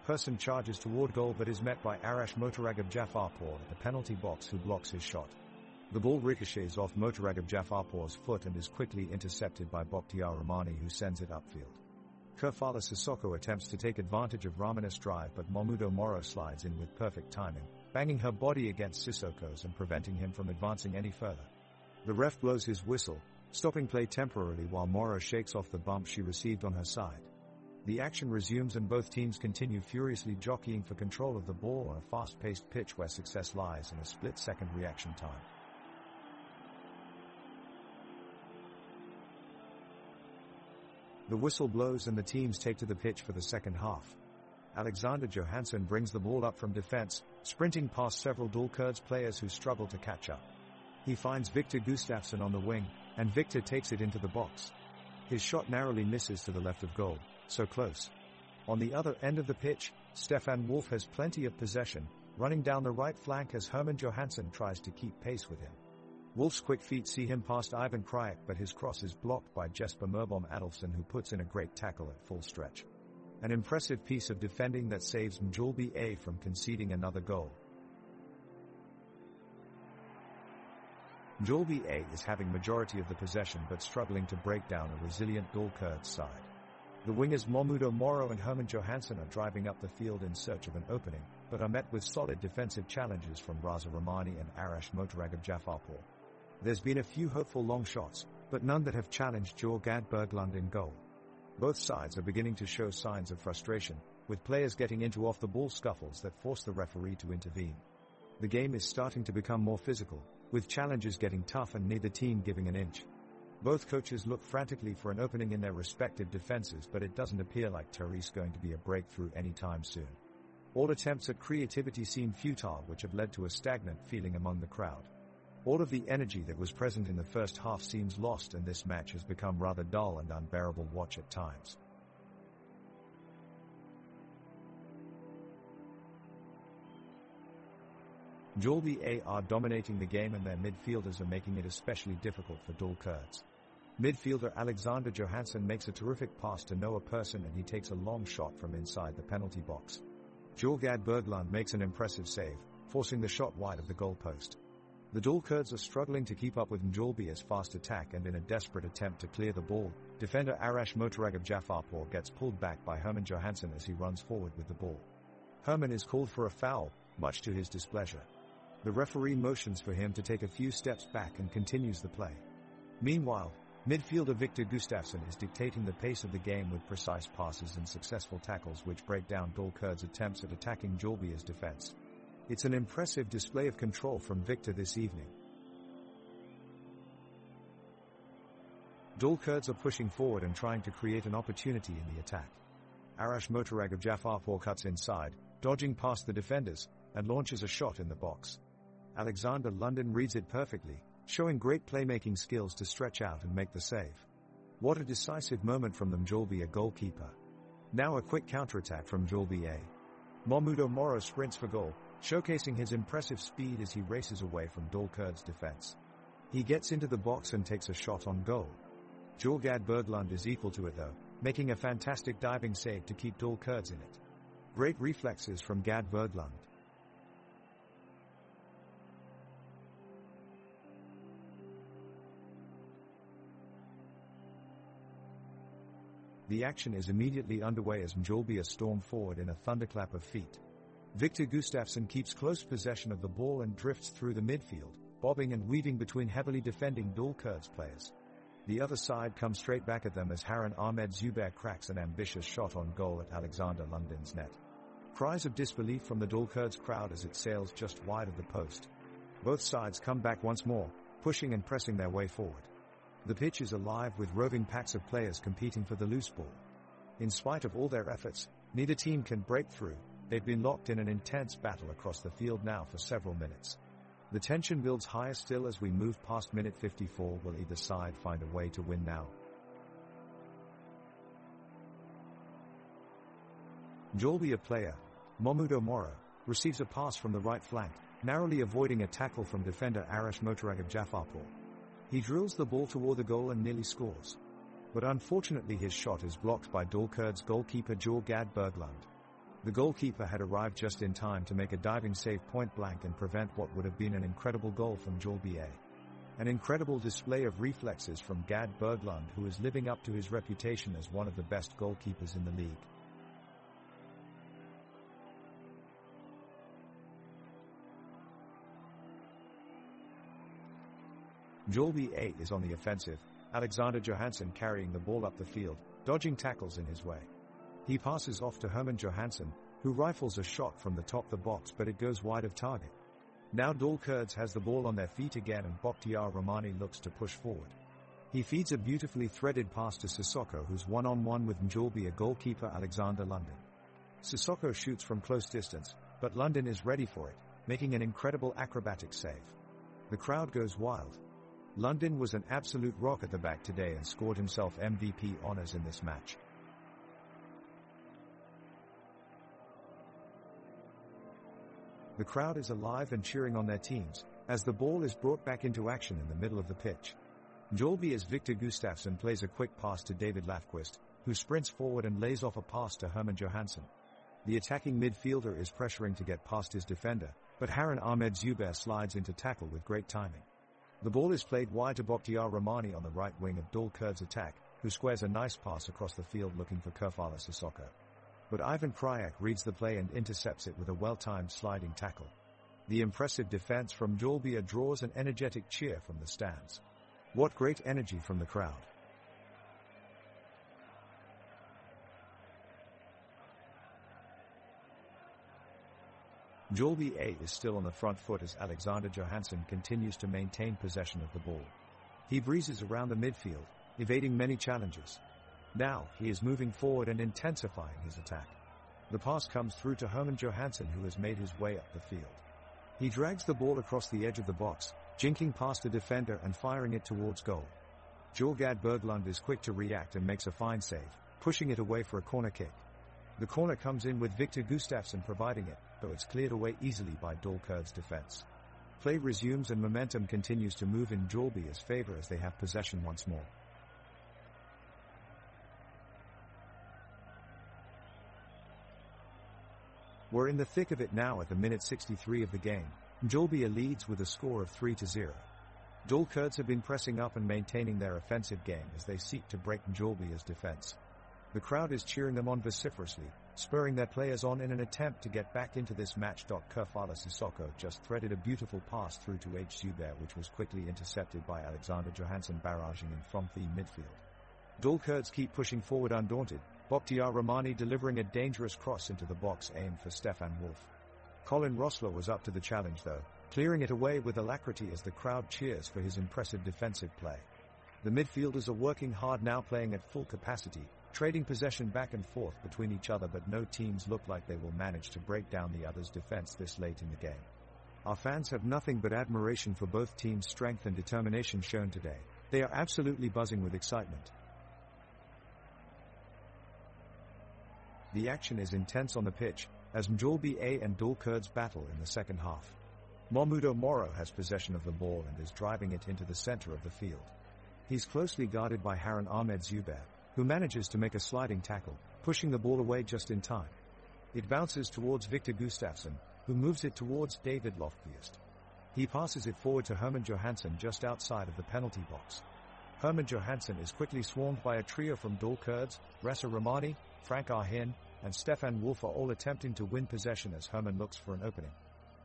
Persson charges toward goal but is met by Arash Motoragov Jafarpour at the penalty box, who blocks his shot. The ball ricochets off Motoragov Jafarpour's foot and is quickly intercepted by Bakhtiar Rahmani, who sends it upfield. Kefala Sissoko attempts to take advantage of Rahmani's drive, but Mahmudo Moro slides in with perfect timing, banging her body against Sissoko's and preventing him from advancing any further. The ref blows his whistle, stopping play temporarily while Moro shakes off the bump she received on her side. The action resumes and both teams continue furiously jockeying for control of the ball on a fast-paced pitch where success lies in a split-second reaction time. The whistle blows and the teams take to the pitch for the second half. Alexander Johansson brings the ball up from defense, sprinting past several Kurds players who struggle to catch up. He finds Victor Gustafsson on the wing, and Victor takes it into the box. His shot narrowly misses to the left of goal, so close. On the other end of the pitch, Stefan Wolf has plenty of possession, running down the right flank as Herman Johansson tries to keep pace with him. Wolf's quick feet see him past Ivan Krajek, but his cross is blocked by Jesper Merbom Adolfsson, who puts in a great tackle at full stretch. An impressive piece of defending that saves Mjällby from conceding another goal. Mjällby is having majority of the possession but struggling to break down a resilient Kurds side. The wingers Mahmudo Moro and Herman Johansson are driving up the field in search of an opening, but are met with solid defensive challenges from Raza Rahmani and Arash Motoragov Jafarpour. There's been a few hopeful long shots, but none that have challenged Jorgad Berglund in goal. Both sides are beginning to show signs of frustration, with players getting into off-the-ball scuffles that force the referee to intervene. The game is starting to become more physical, with challenges getting tough and neither team giving an inch. Both coaches look frantically for an opening in their respective defenses, but it doesn't appear like there's going to be a breakthrough anytime soon. All attempts at creativity seem futile, which have led to a stagnant feeling among the crowd. All of the energy that was present in the first half seems lost, and this match has become rather dull and unbearable watch at times. Mjällby are dominating the game and their midfielders are making it especially difficult for Kurds. Midfielder Alexander Johansson makes a terrific pass to Noah Persson and he takes a long shot from inside the penalty box. Jorgad Berglund makes an impressive save, forcing the shot wide of the goalpost. The Kurds are struggling to keep up with Mjällby's fast attack, and in a desperate attempt to clear the ball, defender Arash Motoragov Jafarpour gets pulled back by Herman Johansson as he runs forward with the ball. Herman is called for a foul, much to his displeasure. The referee motions for him to take a few steps back and continues the play. Meanwhile, midfielder Victor Gustafsson is dictating the pace of the game with precise passes and successful tackles which break down Kurds' attempts at attacking Mjällby's defense. It's an impressive display of control from Victor this evening. Kurds are pushing forward and trying to create an opportunity in the attack. Arash Motoragov Jafarpour cuts inside, dodging past the defenders, and launches a shot in the box. Alexander London reads it perfectly, showing great playmaking skills to stretch out and make the save. What a decisive moment from the Mjällby goalkeeper. Now a quick counterattack from Mjällby. Mahmudo Moro sprints for goal, showcasing his impressive speed as he races away from Dolkurd's defense. He gets into the box and takes a shot on goal. Jorgad Berglund is equal to it though, making a fantastic diving save to keep Dolkurds in it. Great reflexes from Gad Berglund. The action is immediately underway as Mjällby storm forward in a thunderclap of feet. Victor Gustafsson keeps close possession of the ball and drifts through the midfield, bobbing and weaving between heavily defending Dolkurds players. The other side comes straight back at them as Harun Ahmed Zubair cracks an ambitious shot on goal at Alexander Lundin's net. Cries of disbelief from the Dolkurds crowd as it sails just wide of the post. Both sides come back once more, pushing and pressing their way forward. The pitch is alive with roving packs of players competing for the loose ball. In spite of all their efforts, neither team can break through. They've been locked in an intense battle across the field now for several minutes. The tension builds higher still as we move past minute 54. Will either side find a way to win now? Mjällby player, Momudo Moro, receives a pass from the right flank, narrowly avoiding a tackle from defender Arash Motoragab Jafarpour. He drills the ball toward the goal and nearly scores. But unfortunately his shot is blocked by Dolkurd's goalkeeper Jorgad Berglund. The goalkeeper had arrived just in time to make a diving save point blank and prevent what would have been an incredible goal from Mjällby. An incredible display of reflexes from Gad Berglund, who is living up to his reputation as one of the best goalkeepers in the league. Mjällby is on the offensive, Alexander Johansson carrying the ball up the field, dodging tackles in his way. He passes off to Herman Johansson, who rifles a shot from the top the box but it goes wide of target. Now Dolkurds has the ball on their feet again and Bakhtiar Rahmani looks to push forward. He feeds a beautifully threaded pass to Sissoko, who's one-on-one with Mjällby goalkeeper Alexander Lundin. Sissoko shoots from close distance, but Lundin is ready for it, making an incredible acrobatic save. The crowd goes wild. Lundin was an absolute rock at the back today and scored himself MVP honors in this match. The crowd is alive and cheering on their teams, as the ball is brought back into action in the middle of the pitch. Mjällby's Victor Gustafsson plays a quick pass to David Lafquist, who sprints forward and lays off a pass to Herman Johansson. The attacking midfielder is pressuring to get past his defender, but Harun Ahmed Zubair slides into tackle with great timing. The ball is played wide to Bakhtiar Rahmani on the right wing of Dolkurd's attack, who squares a nice pass across the field looking for Kerfala Sissoko. But Ivan Kryak reads the play and intercepts it with a well-timed sliding tackle. The impressive defense from Mjällby draws an energetic cheer from the stands. What great energy from the crowd. Mjällby is still on the front foot as Alexander Johansson continues to maintain possession of the ball. He breezes around the midfield, evading many challenges. Now, he is moving forward and intensifying his attack. The pass comes through to Herman Johansson, who has made his way up the field. He drags the ball across the edge of the box, jinking past a defender and firing it towards goal. Jorgad Berglund is quick to react and makes a fine save, pushing it away for a corner kick. The corner comes in with Victor Gustafsson providing it, though it's cleared away easily by Dolkurd's defense. Play resumes and momentum continues to move in Mjällby's favor as they have possession once more. We're in the thick of it now at the minute 63 of the game. Mjällby leads with a score of 3-0. Dolkurds have been pressing up and maintaining their offensive game as they seek to break Mjällby's defense. The crowd is cheering them on vociferously, spurring their players on in an attempt to get back into this match. Kerfala Sissoko just threaded a beautiful pass through to H. Zubair, which was quickly intercepted by Alexander Johansson barraging in from the midfield. Dolkurds keep pushing forward undaunted, Bakhtiar Rahmani delivering a dangerous cross into the box aimed for Stefan Wolf. Colin Rossler was up to the challenge though, clearing it away with alacrity as the crowd cheers for his impressive defensive play. The midfielders are working hard now, playing at full capacity, trading possession back and forth between each other, but no teams look like they will manage to break down the other's defense this late in the game. Our fans have nothing but admiration for both teams' strength and determination shown today. They are absolutely buzzing with excitement. The action is intense on the pitch, as Mjällby A and Dalkurds battle in the second half. Mahmudo Moro has possession of the ball and is driving it into the center of the field. He's closely guarded by Harun Ahmed Zubair, who manages to make a sliding tackle, pushing the ball away just in time. It bounces towards Victor Gustafsson, who moves it towards David Lofqvist. He passes it forward to Herman Johansson just outside of the penalty box. Herman Johansson is quickly swarmed by a trio from Dalkurds, Ressa Ramani, Frank Arhin, and Stefan Wolf are all attempting to win possession as Herman looks for an opening.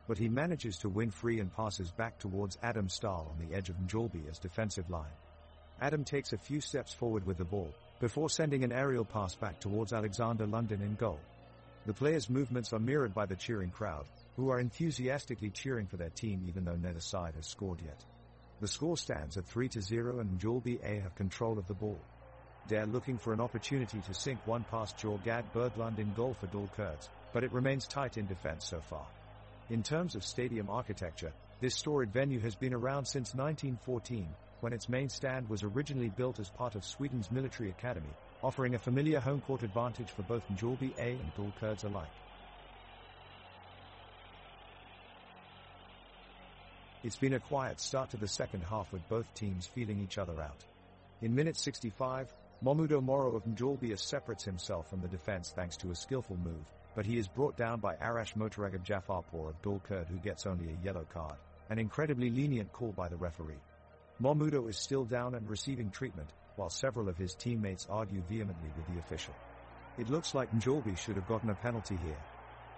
But he manages to win free and passes back towards Adam Stahl on the edge of Mjällby's defensive line. Adam takes a few steps forward with the ball, before sending an aerial pass back towards Alexander London in goal. The players' movements are mirrored by the cheering crowd, who are enthusiastically cheering for their team even though neither side has scored yet. The score stands at 3-0 and Mjällby A have control of the ball. They're looking for an opportunity to sink one past Jorgad Berglund in goal for Dalkurds, but it remains tight in defense so far. In terms of stadium architecture, this storied venue has been around since 1914, when its main stand was originally built as part of Sweden's military academy, offering a familiar home court advantage for both Mjällby A and Dalkurds alike. It's been a quiet start to the second half with both teams feeling each other out. In minute 65, Mahmudo Moro of Mjällby separates himself from the defense thanks to a skillful move, but he is brought down by Arash Motoragab Jafarpour of Dalkurd, who gets only a yellow card, an incredibly lenient call by the referee. Mahmudo is still down and receiving treatment, while several of his teammates argue vehemently with the official. It looks like Mjällby should have gotten a penalty here.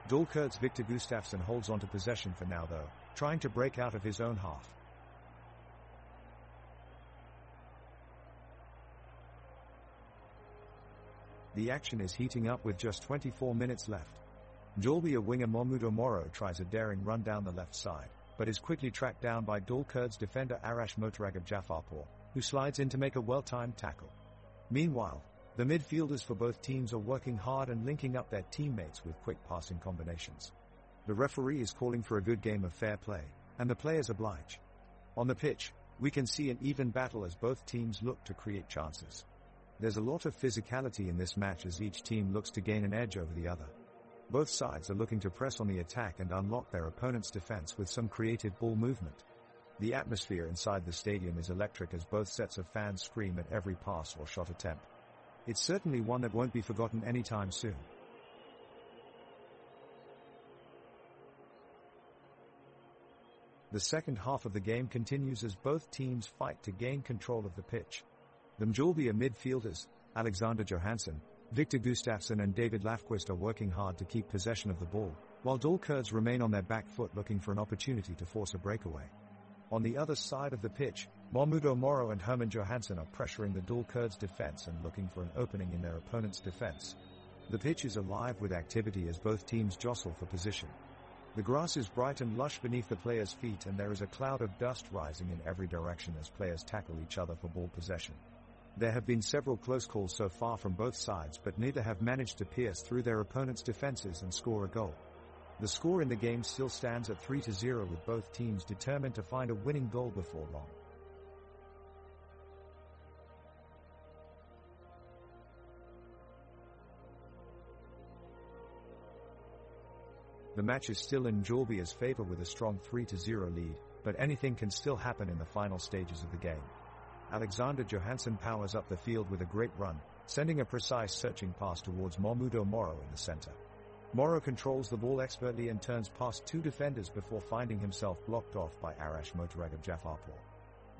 Dalkurds' Victor Gustafsson holds on to possession for now though, trying to break out of his own half. The action is heating up with just 24 minutes left. Mjällby winger Mahmudo Moro tries a daring run down the left side, but is quickly tracked down by Dalkurds defender Arash Motoragab Jafarpour, who slides in to make a well-timed tackle. Meanwhile, the midfielders for both teams are working hard and linking up their teammates with quick passing combinations. The referee is calling for a good game of fair play, and the players oblige. On the pitch, we can see an even battle as both teams look to create chances. There's a lot of physicality in this match as each team looks to gain an edge over the other. Both sides are looking to press on the attack and unlock their opponent's defense with some creative ball movement. The atmosphere inside the stadium is electric as both sets of fans scream at every pass or shot attempt. It's certainly one that won't be forgotten anytime soon. The second half of the game continues as both teams fight to gain control of the pitch. The Mjällby midfielders, Alexander Johansson, Victor Gustafsson and David Lofqvist are working hard to keep possession of the ball, while Dalkurds remain on their back foot looking for an opportunity to force a breakaway. On the other side of the pitch, Mahmudo Moro and Herman Johansson are pressuring the Dalkurds defense and looking for an opening in their opponent's defense. The pitch is alive with activity as both teams jostle for position. The grass is bright and lush beneath the players' feet and there is a cloud of dust rising in every direction as players tackle each other for ball possession. There have been several close calls so far from both sides, but neither have managed to pierce through their opponent's defenses and score a goal. The score in the game still stands at 3-0 with both teams determined to find a winning goal before long. The match is still in Mjällby's favor with a strong 3-0 lead, but anything can still happen in the final stages of the game. Alexander Johansson powers up the field with a great run, sending a precise searching pass towards Mahmudo Moro in the center. Moro controls the ball expertly and turns past two defenders before finding himself blocked off by Arash Motoragab Jafarpour.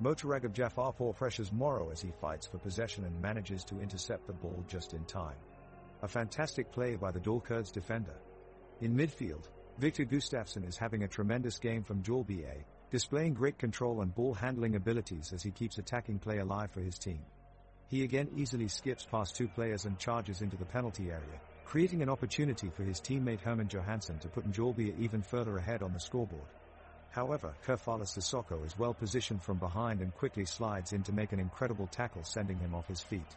Motoragab Jafarpour pressures Moro as he fights for possession and manages to intercept the ball just in time. A fantastic play by the Dalkurds defender. In midfield, Victor Gustafsson is having a tremendous game from Mjällby A, displaying great control and ball handling abilities as he keeps attacking play alive for his team. He again easily skips past two players and charges into the penalty area, creating an opportunity for his teammate Herman Johansson to put Mjällby even further ahead on the scoreboard. However, Kerfala Sissoko is well positioned from behind and quickly slides in to make an incredible tackle, sending him off his feet.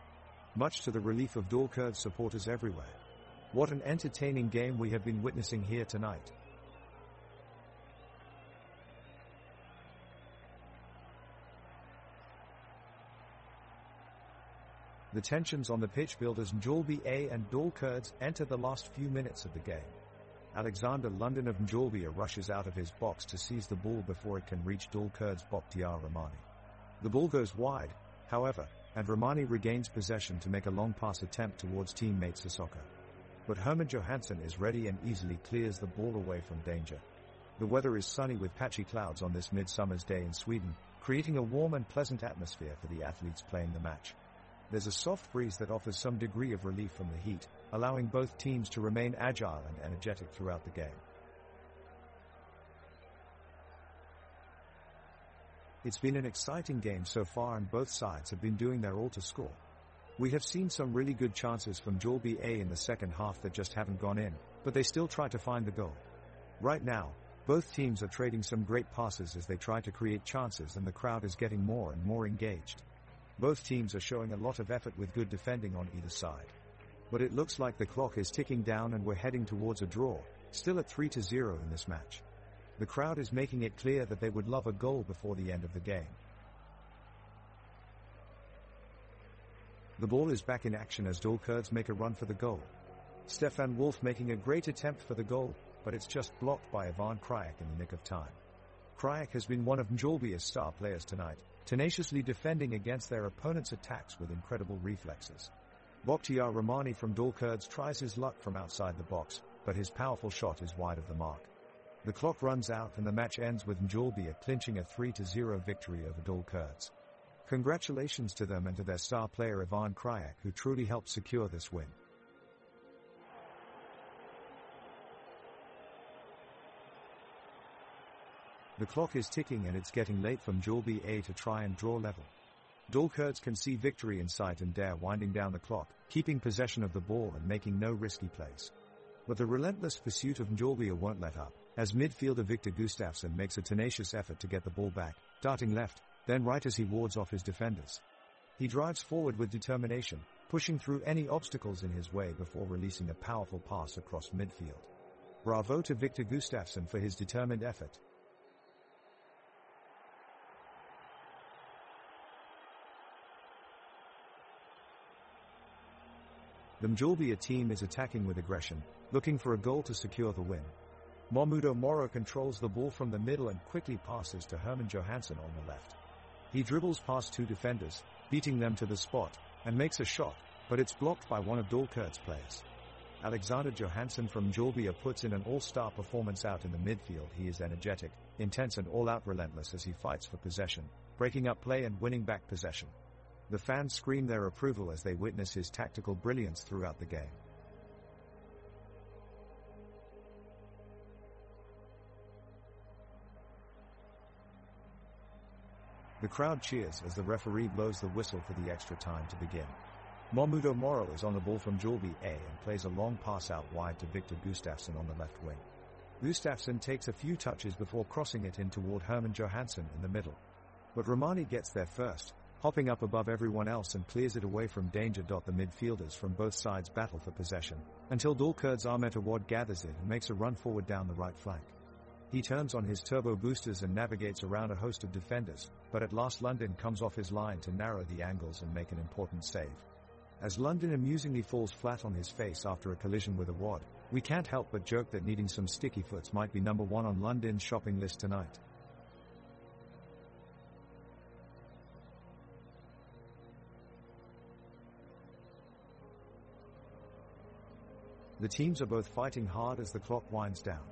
Much to the relief of Dalkurd supporters everywhere. What an entertaining game we have been witnessing here tonight. The tensions on the pitch build as Mjällby A and Dalkurds enter the last few minutes of the game. Alexander London of Mjällby rushes out of his box to seize the ball before it can reach Dalkurds Bakhtiar Rahmani. The ball goes wide, however, and Rahmani regains possession to make a long pass attempt towards teammate Sissoko. But Herman Johansson is ready and easily clears the ball away from danger. The weather is sunny with patchy clouds on this midsummer's day in Sweden, creating a warm and pleasant atmosphere for the athletes playing the match. There's a soft breeze that offers some degree of relief from the heat, allowing both teams to remain agile and energetic throughout the game. It's been an exciting game so far and both sides have been doing their all to score. We have seen some really good chances from Mjällby in the second half that just haven't gone in, but they still try to find the goal. Right now, both teams are trading some great passes as they try to create chances and the crowd is getting more and more engaged. Both teams are showing a lot of effort with good defending on either side. But it looks like the clock is ticking down and we're heading towards a draw, still at 3-0 in this match. The crowd is making it clear that they would love a goal before the end of the game. The ball is back in action as Dalkurds make a run for the goal. Stefan Wolf making a great attempt for the goal, but it's just blocked by Ivan Krajek in the nick of time. Krajek has been one of Mjällby's star players tonight, tenaciously defending against their opponent's attacks with incredible reflexes. Bakhtiar Rahmani from Dalkurds tries his luck from outside the box, but his powerful shot is wide of the mark. The clock runs out and the match ends with Mjällby clinching a 3-0 victory over Dalkurds. Congratulations to them and to their star player Ivan Krajek, who truly helped secure this win. The clock is ticking and it's getting late for Mjällby to try and draw level. Dalkurds can see victory in sight and dare winding down the clock, keeping possession of the ball and making no risky plays. But the relentless pursuit of Mjällby won't let up, as midfielder Victor Gustafsson makes a tenacious effort to get the ball back, darting left, then right as he wards off his defenders. He drives forward with determination, pushing through any obstacles in his way before releasing a powerful pass across midfield. Bravo to Victor Gustafsson for his determined effort. The Mjällby team is attacking with aggression, looking for a goal to secure the win. Mahmudo Moro controls the ball from the middle and quickly passes to Herman Johansson on the left. He dribbles past two defenders, beating them to the spot, and makes a shot, but it's blocked by one of Dalkurds' players. Alexander Johansson from Mjällby puts in an all-star performance out in the midfield. He is energetic, intense and all-out relentless as he fights for possession, breaking up play and winning back possession. The fans scream their approval as they witness his tactical brilliance throughout the game. The crowd cheers as the referee blows the whistle for the extra time to begin. Mahmudo Moro is on the ball from Mjällby and plays a long pass out wide to Victor Gustafsson on the left wing. Gustafsson takes a few touches before crossing it in toward Herman Johansson in the middle. But Rahmani gets there first, hopping up above everyone else and clears it away from danger. The midfielders from both sides battle for possession, until Dalkurds Ahmet Awad gathers it and makes a run forward down the right flank. He turns on his turbo boosters and navigates around a host of defenders, but at last London comes off his line to narrow the angles and make an important save. As London amusingly falls flat on his face after a collision with Awad, we can't help but joke that needing some sticky foots might be number one on London's shopping list tonight. The teams are both fighting hard as the clock winds down.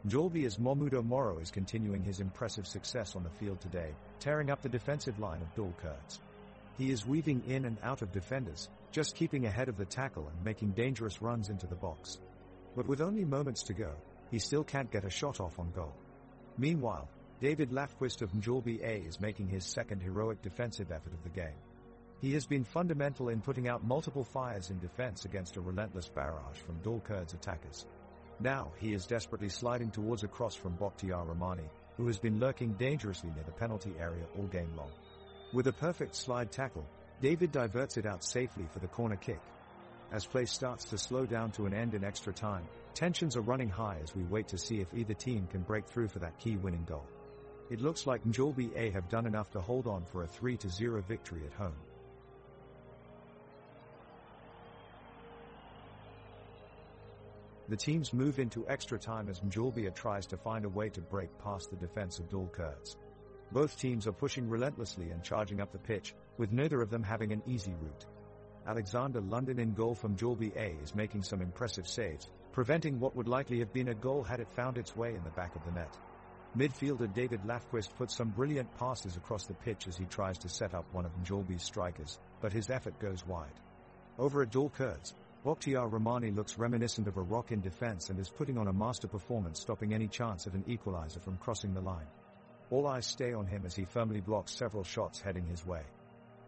Mjällby's Mahmudo Moro is continuing his impressive success on the field today, tearing up the defensive line of Dalkurds. He is weaving in and out of defenders, just keeping ahead of the tackle and making dangerous runs into the box. But with only moments to go, he still can't get a shot off on goal. Meanwhile, David Lafquist of Mjällby is making his second heroic defensive effort of the game. He has been fundamental in putting out multiple fires in defense against a relentless barrage from Dalkurds attackers. Now he is desperately sliding towards a cross from Bakhtiar Rahmani, who has been lurking dangerously near the penalty area all game long. With a perfect slide tackle, David diverts it out safely for the corner kick. As play starts to slow down to an end in extra time, tensions are running high as we wait to see if either team can break through for that key winning goal. It looks like Mjällby have done enough to hold on for a 3-0 victory at home. The teams move into extra time as Mjällby tries to find a way to break past the defense of Kurds. Both teams are pushing relentlessly and charging up the pitch, with neither of them having an easy route. Alexander London in goal from Mjällby is making some impressive saves, preventing what would likely have been a goal had it found its way in the back of the net. Midfielder David Lafquist puts some brilliant passes across the pitch as he tries to set up one of Mjällby's strikers, but his effort goes wide. Over at Kurds, Bakhtiar Rahmani looks reminiscent of a rock in defense and is putting on a master performance, stopping any chance of an equalizer from crossing the line. All eyes stay on him as he firmly blocks several shots heading his way.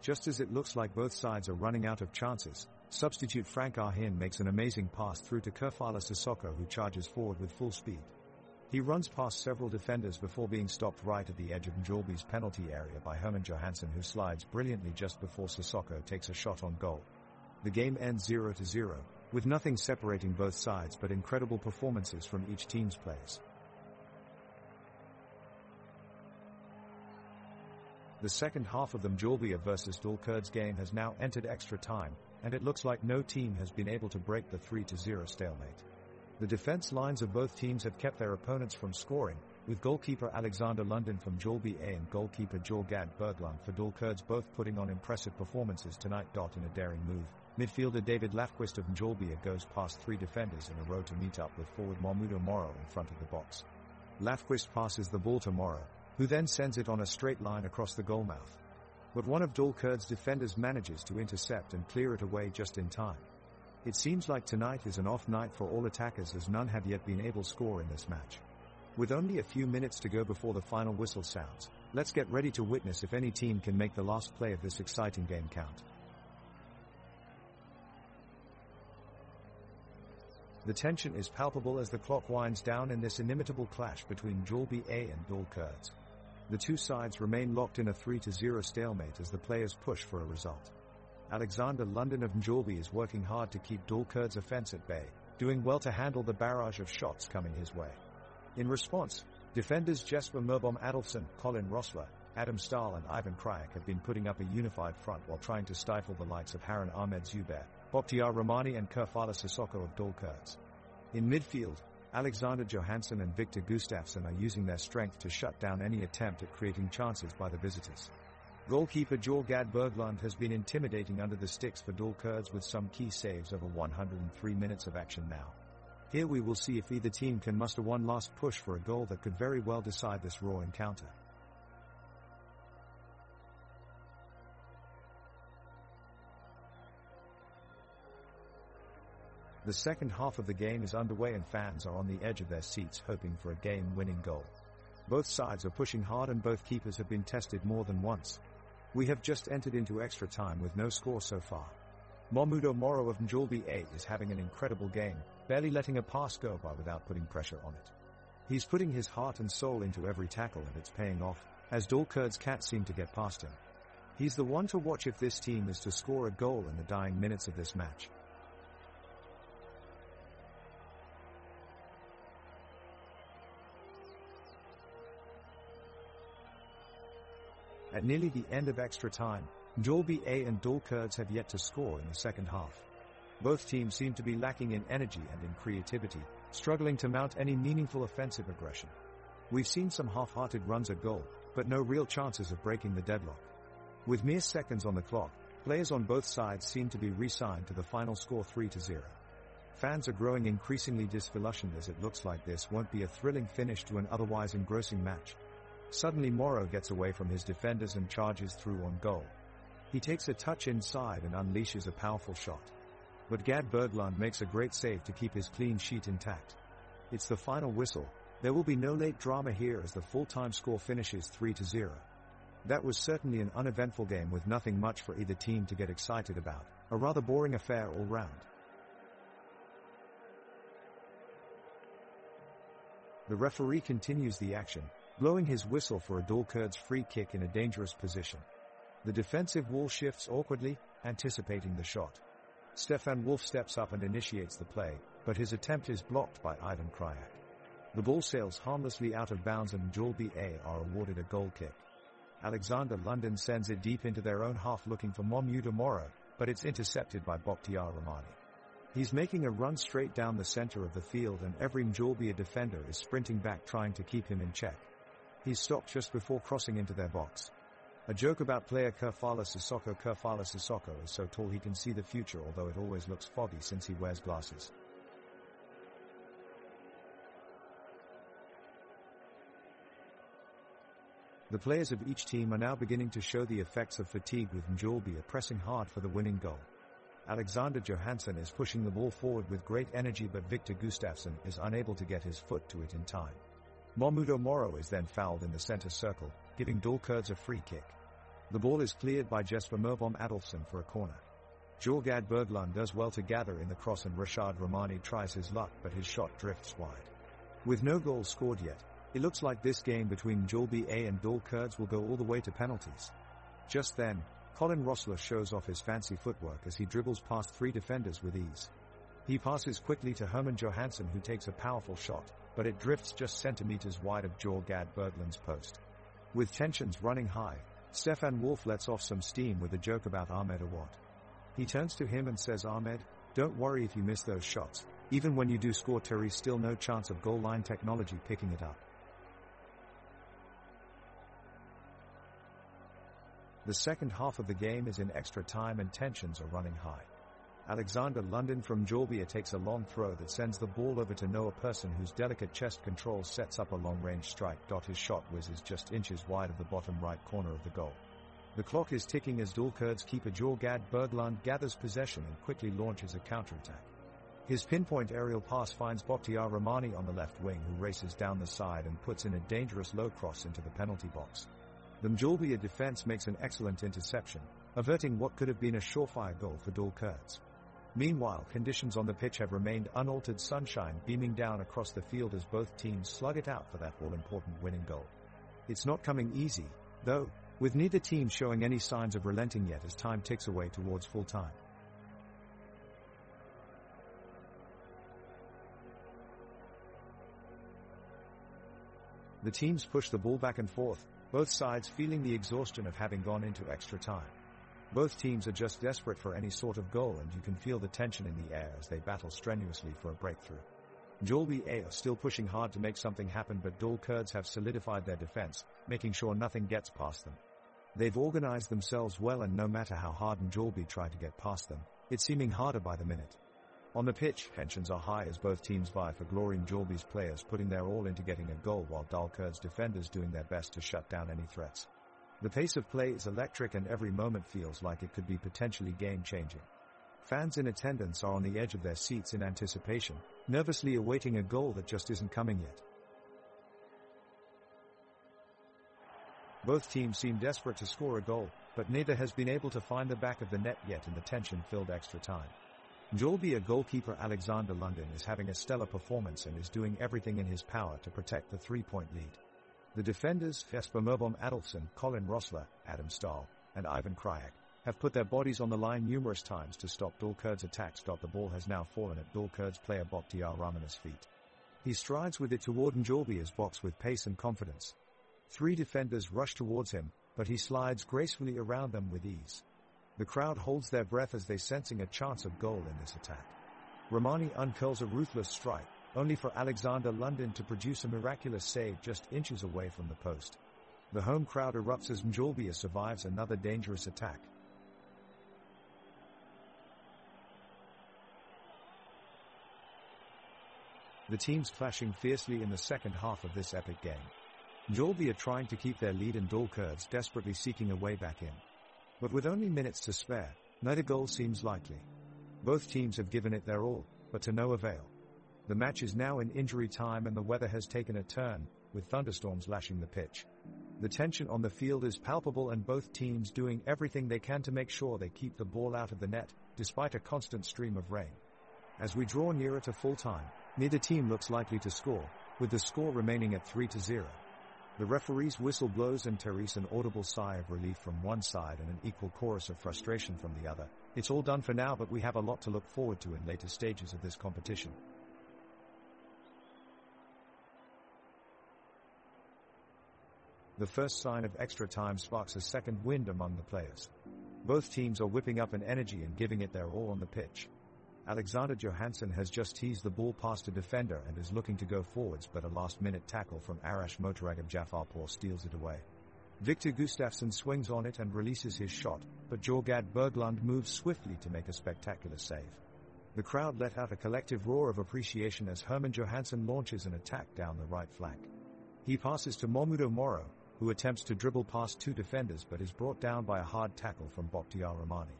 Just as it looks like both sides are running out of chances, substitute Frank Arhin makes an amazing pass through to Kerfala Sissoko, who charges forward with full speed. He runs past several defenders before being stopped right at the edge of Mjällby's penalty area by Herman Johansson, who slides brilliantly just before Sissoko takes a shot on goal. The game ends 0-0, with nothing separating both sides but incredible performances from each team's players. The second half of the Mjällby vs Kurds game has now entered extra time, and it looks like no team has been able to break the 3-0 stalemate. The defense lines of both teams have kept their opponents from scoring, with goalkeeper Alexander London from Mjällby and goalkeeper Jorgad Berglund for Kurds both putting on impressive performances tonight. In a daring move, midfielder David Lafquist of Mjällby goes past three defenders in a row to meet up with forward Mjällby Moro in front of the box. Lafquist passes the ball to Moro, who then sends it on a straight line across the goal mouth. But one of Kurds' defenders manages to intercept and clear it away just in time. It seems like tonight is an off night for all attackers, as none have yet been able to score in this match. With only a few minutes to go before the final whistle sounds, let's get ready to witness if any team can make the last play of this exciting game count. The tension is palpable as the clock winds down in this inimitable clash between Mjällby and Kurds. The two sides remain locked in a 3-0 stalemate as the players push for a result. Alexander London of Mjällby is working hard to keep Kurds' offense at bay, doing well to handle the barrage of shots coming his way. In response, defenders Jesper Merbom Adolfsson, Colin Rossler, Adam Stahl and Ivan Krajek have been putting up a unified front while trying to stifle the likes of Harun Ahmed Zubair, Bakhtiar Rahmani and Kerfala Sissoko of Kurds. In midfield, Alexander Johansson and Victor Gustafsson are using their strength to shut down any attempt at creating chances by the visitors. Goalkeeper Jorgad Berglund has been intimidating under the sticks for Kurds with some key saves over 103 minutes of action now. Here we will see if either team can muster one last push for a goal that could very well decide this raw encounter. The second half of the game is underway and fans are on the edge of their seats hoping for a game-winning goal. Both sides are pushing hard and both keepers have been tested more than once. We have just entered into extra time with no score so far. Mjällby Moro of Mjällby is having an incredible game, barely letting a pass go by without putting pressure on it. He's putting his heart and soul into every tackle and it's paying off, as Kurds can't seem to get past him. He's the one to watch if this team is to score a goal in the dying minutes of this match. At nearly the end of extra time, Mjällby and Kurds have yet to score in the second half. Both teams seem to be lacking in energy and in creativity, struggling to mount any meaningful offensive aggression. We've seen some half-hearted runs at goal, but no real chances of breaking the deadlock. With mere seconds on the clock, players on both sides seem to be re-signed to the final score 3-0. Fans are growing increasingly disillusioned as it looks like this won't be a thrilling finish to an otherwise engrossing match. Suddenly Moro gets away from his defenders and charges through on goal. He takes a touch inside and unleashes a powerful shot. But Gad Berglund makes a great save to keep his clean sheet intact. It's the final whistle. There will be no late drama here as the full-time score finishes 3-0. That was certainly an uneventful game with nothing much for either team to get excited about, a rather boring affair all round. The referee continues the action, blowing his whistle for a Kurds free kick in a dangerous position. The defensive wall shifts awkwardly, anticipating the shot. Stefan Wolf steps up and initiates the play, but his attempt is blocked by Ivan Krajek. The ball sails harmlessly out of bounds and Mjällby are awarded a goal kick. Alexander London sends it deep into their own half looking for Mjällby Moro, but it's intercepted by Bakhtiar Rahmani. He's making a run straight down the center of the field and every Mjällby defender is sprinting back trying to keep him in check. He's stopped just before crossing into their box. A joke about player Kurfala Sissoko is so tall he can see the future, although it always looks foggy since he wears glasses. The players of each team are now beginning to show the effects of fatigue, with Mjällby pressing hard for the winning goal. Alexander Johansson is pushing the ball forward with great energy, but Victor Gustafsson is unable to get his foot to it in time. Mjällby Moro is then fouled in the center circle, giving Dalkurd a free kick. The ball is cleared by Jesper Mörbom Adolfsson for a corner. Jorgad Berglund does well to gather in the cross and Rashad Romani tries his luck, but his shot drifts wide. With no goals scored yet, it looks like this game between Mjällby and Dalkurd will go all the way to penalties. Just then, Colin Rossler shows off his fancy footwork as he dribbles past 3 defenders with ease. He passes quickly to Herman Johansson, who takes a powerful shot, but it drifts just centimeters wide of Jorgad Berglund's post. With tensions running high, Stefan Wolf lets off some steam with a joke about Ahmed Awad. He turns to him and says, "Ahmed, don't worry if you miss those shots. Even when you do score, there's still no chance of goal line technology picking it up." The second half of the game is in extra time and tensions are running high. Alexander London from Mjällby takes a long throw that sends the ball over to Noah Persson, whose delicate chest control sets up a long-range strike. His shot whizzes just inches wide of the bottom right corner of the goal. The clock is ticking as Dalkurd keeper Jorgad Berglund gathers possession and quickly launches a counterattack. His pinpoint aerial pass finds Bakhtiar Rahmani on the left wing, who races down the side and puts in a dangerous low cross into the penalty box. The Mjällby defense makes an excellent interception, averting what could have been a surefire goal for Dalkurd. Meanwhile, conditions on the pitch have remained unaltered, sunshine beaming down across the field as both teams slug it out for that all-important winning goal. It's not coming easy, though, with neither team showing any signs of relenting yet as time ticks away towards full time. The teams push the ball back and forth, both sides feeling the exhaustion of having gone into extra time. Both teams are just desperate for any sort of goal, and you can feel the tension in the air as they battle strenuously for a breakthrough. Mjällby are still pushing hard to make something happen, but Dalkurd have solidified their defense, making sure nothing gets past them. They've organized themselves well, and no matter how hard Mjällby try to get past them, it's seeming harder by the minute. On the pitch, tensions are high as both teams vie for glory, Mjällby's players putting their all into getting a goal while Dalkurd's defenders doing their best to shut down any threats. The pace of play is electric and every moment feels like it could be potentially game-changing. Fans in attendance are on the edge of their seats in anticipation, nervously awaiting a goal that just isn't coming yet. Both teams seem desperate to score a goal, but neither has been able to find the back of the net yet in the tension-filled extra time. Mjällby goalkeeper Alexander London is having a stellar performance and is doing everything in his power to protect the 3-point lead. The defenders, Jesper Mörbom Adolfsson, Colin Rossler, Adam Stahl, and Ivan Krajak, have put their bodies on the line numerous times to stop Dalkurd's attacks. The ball has now fallen at Dalkurd's player Bakhtiar Rahmani's feet. He strides with it toward Mjällby's box with pace and confidence. 3 defenders rush towards him, but he slides gracefully around them with ease. The crowd holds their breath as they sensing a chance of goal in this attack. Rahmani uncurls a ruthless strike, only for Alexander London to produce a miraculous save just inches away from the post. The home crowd erupts as Mjällby survives another dangerous attack. The teams clashing fiercely in the second half of this epic game. Mjällby are trying to keep their lead and Dalkurd desperately seeking a way back in. But with only minutes to spare, neither goal seems likely. Both teams have given it their all, but to no avail. The match is now in injury time and the weather has taken a turn, with thunderstorms lashing the pitch. The tension on the field is palpable and both teams doing everything they can to make sure they keep the ball out of the net, despite a constant stream of rain. As we draw nearer to full time, neither team looks likely to score, with the score remaining at 3-0. The referee's whistle blows and there's an audible sigh of relief from one side and an equal chorus of frustration from the other. It's all done for now, but we have a lot to look forward to in later stages of this competition. The first sign of extra time sparks a second wind among the players. Both teams are whipping up an energy and giving it their all on the pitch. Alexander Johansson has just teased the ball past a defender and is looking to go forwards, but a last-minute tackle from Arash Motoragab Jafarpour steals it away. Victor Gustafsson swings on it and releases his shot, but Jorgad Berglund moves swiftly to make a spectacular save. The crowd let out a collective roar of appreciation as Herman Johansson launches an attack down the right flank. He passes to Momudo Moro, who attempts to dribble past two defenders but is brought down by a hard tackle from Bakhtiar Rahmani.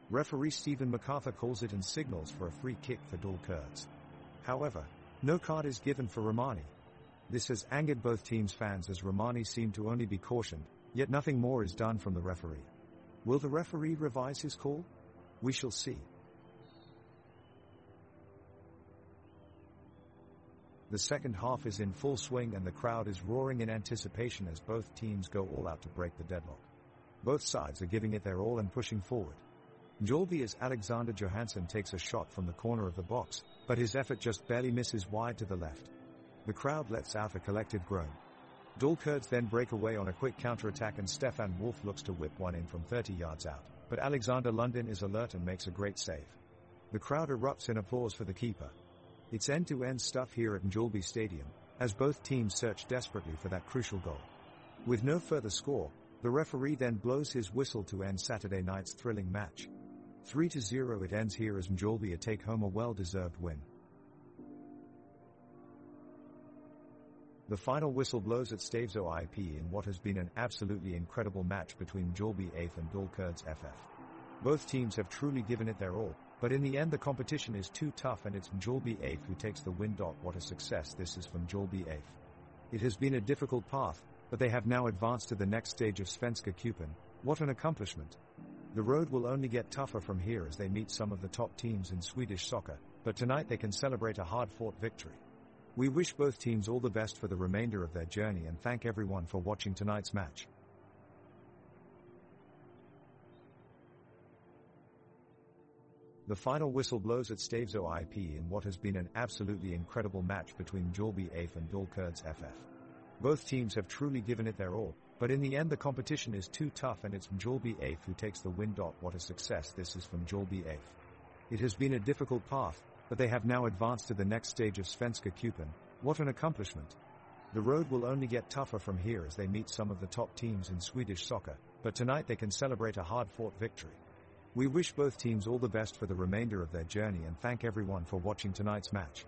Referee Stephen MacArthur calls it and signals for a free kick for Dul Kurds. However, no card is given for Rahmani. This has angered both teams' fans as Rahmani seemed to only be cautioned, yet nothing more is done from the referee. Will the referee revise his call? We shall see. The second half is in full swing and the crowd is roaring in anticipation as both teams go all out to break the deadlock. Both sides are giving it their all and pushing forward. Mjällby as Alexander Johansson takes a shot from the corner of the box, but his effort just barely misses wide to the left. The crowd lets out a collective groan. Dul Kurds then break away on a quick counter-attack and Stefan Wolf looks to whip one in from 30 yards out, but Alexander Lundin is alert and makes a great save. The crowd erupts in applause for the keeper. It's end-to-end stuff here at Mjällby Stadium, as both teams search desperately for that crucial goal. With no further score, the referee then blows his whistle to end Saturday night's thrilling match. 3-0 it ends here as Mjällby take home a well-deserved win. The final whistle blows at Stavezo IP in what has been an absolutely incredible match between Mjällby AIF and Dul Kurds FF. Both teams have truly given it their all, but in the end the competition is too tough and it's Mjällby AIF who takes the win. What a success this is from Mjällby AIF. It has been a difficult path, but they have now advanced to the next stage of Svenska Cupen. What an accomplishment. The road will only get tougher from here as they meet some of the top teams in Swedish soccer, but tonight they can celebrate a hard-fought victory. We wish both teams all the best for the remainder of their journey and thank everyone for watching tonight's match. The final whistle blows at Stavezo IP in what has been an absolutely incredible match between Mjällby AIF and Dul Kurds FF. Both teams have truly given it their all, but in the end the competition is too tough and it's Mjällby AIF who takes the win. What a success this is from Mjällby AIF. It has been a difficult path, but they have now advanced to the next stage of Svenska Cupen. What an accomplishment. The road will only get tougher from here as they meet some of the top teams in Swedish soccer, but tonight they can celebrate a hard-fought victory. We wish both teams all the best for the remainder of their journey and thank everyone for watching tonight's match.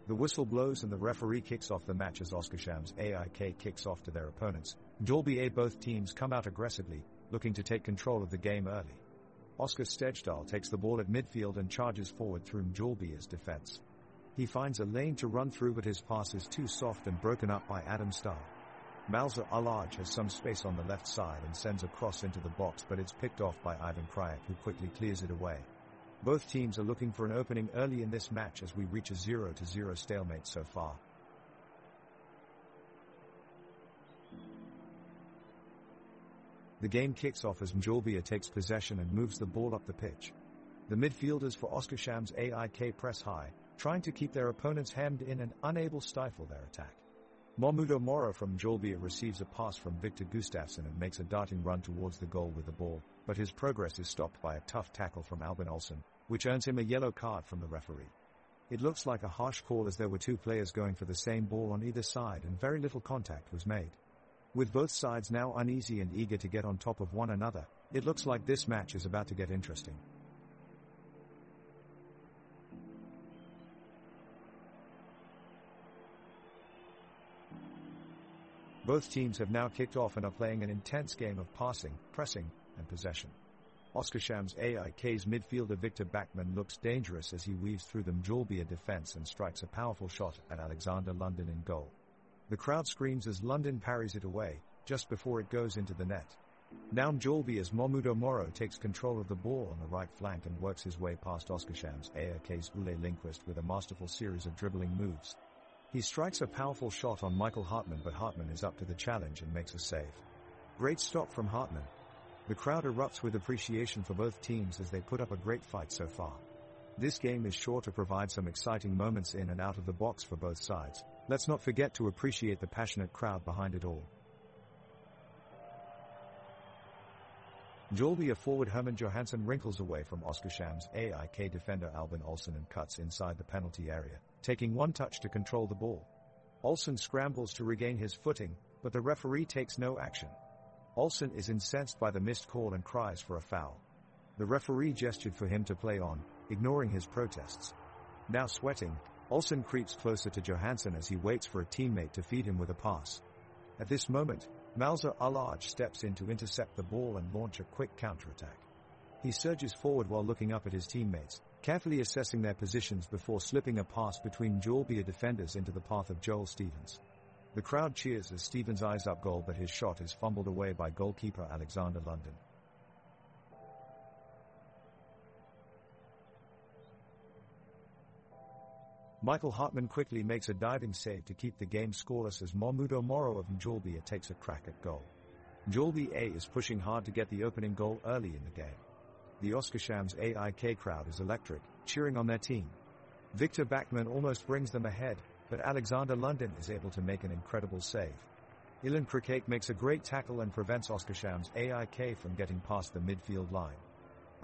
The whistle blows and the referee kicks off the match as Oskarshamns AIK kicks off to their opponents. Mjällby. Both teams come out aggressively, looking to take control of the game early. Oskar Stejdal takes the ball at midfield and charges forward through Mjällby's defense. He finds a lane to run through, but his pass is too soft and broken up by Adam Starr. Malzer Alaj has some space on the left side and sends a cross into the box, but it's picked off by Ivan Krajek, who quickly clears it away. Both teams are looking for an opening early in this match as we reach a 0-0 stalemate so far. The game kicks off as Mjällby takes possession and moves the ball up the pitch. The midfielders for Oskarshamns AIK press high, trying to keep their opponents hemmed in and unable to stifle their attack. Momudo Moro from Mjällby receives a pass from Victor Gustafsson and makes a darting run towards the goal with the ball, but his progress is stopped by a tough tackle from Albin Olsson, which earns him a yellow card from the referee. It looks like a harsh call as there were two players going for the same ball on either side and very little contact was made. With both sides now uneasy and eager to get on top of one another, it looks like this match is about to get interesting. Both teams have now kicked off and are playing an intense game of passing, pressing, and possession. Oskarshamns AIK's midfielder Victor Backman looks dangerous as he weaves through the Mjällby defense and strikes a powerful shot at Alexander Lundin in goal. The crowd screams as Lundin parries it away, just before it goes into the net. Now Mjällby as Momudo Moro takes control of the ball on the right flank and works his way past Oskarshamns AIK's Ule Lindqvist with a masterful series of dribbling moves. He strikes a powerful shot on Michael Hartman, but Hartman is up to the challenge and makes a save. Great stop from Hartman. The crowd erupts with appreciation for both teams as they put up a great fight so far. This game is sure to provide some exciting moments in and out of the box for both sides. Let's not forget to appreciate the passionate crowd behind it all. Mjällby forward Herman Johansson wrinkles away from Oskarshamns AIK defender Albin Olsson and cuts inside the penalty area, taking one touch to control the ball. Olsson scrambles to regain his footing, but the referee takes no action. Olsson is incensed by the missed call and cries for a foul. The referee gestured for him to play on, ignoring his protests. Now sweating, Olsson creeps closer to Johansson as he waits for a teammate to feed him with a pass. At this moment, Malzer Alaj steps in to intercept the ball and launch a quick counterattack. He surges forward while looking up at his teammates, carefully assessing their positions before slipping a pass between Mjällby defenders into the path of Joel Stevens. The crowd cheers as Stevens eyes up goal, but his shot is fumbled away by goalkeeper Alexander Lundin. Michael Hartman quickly makes a diving save to keep the game scoreless as Momudo Moro of Mjällby takes a crack at goal. Mjällby is pushing hard to get the opening goal early in the game. The Oskarshamns AIK crowd is electric, cheering on their team. Victor Backman almost brings them ahead, but Alexander Lundin is able to make an incredible save. Ilan Krajek makes a great tackle and prevents Oskarshamns AIK from getting past the midfield line.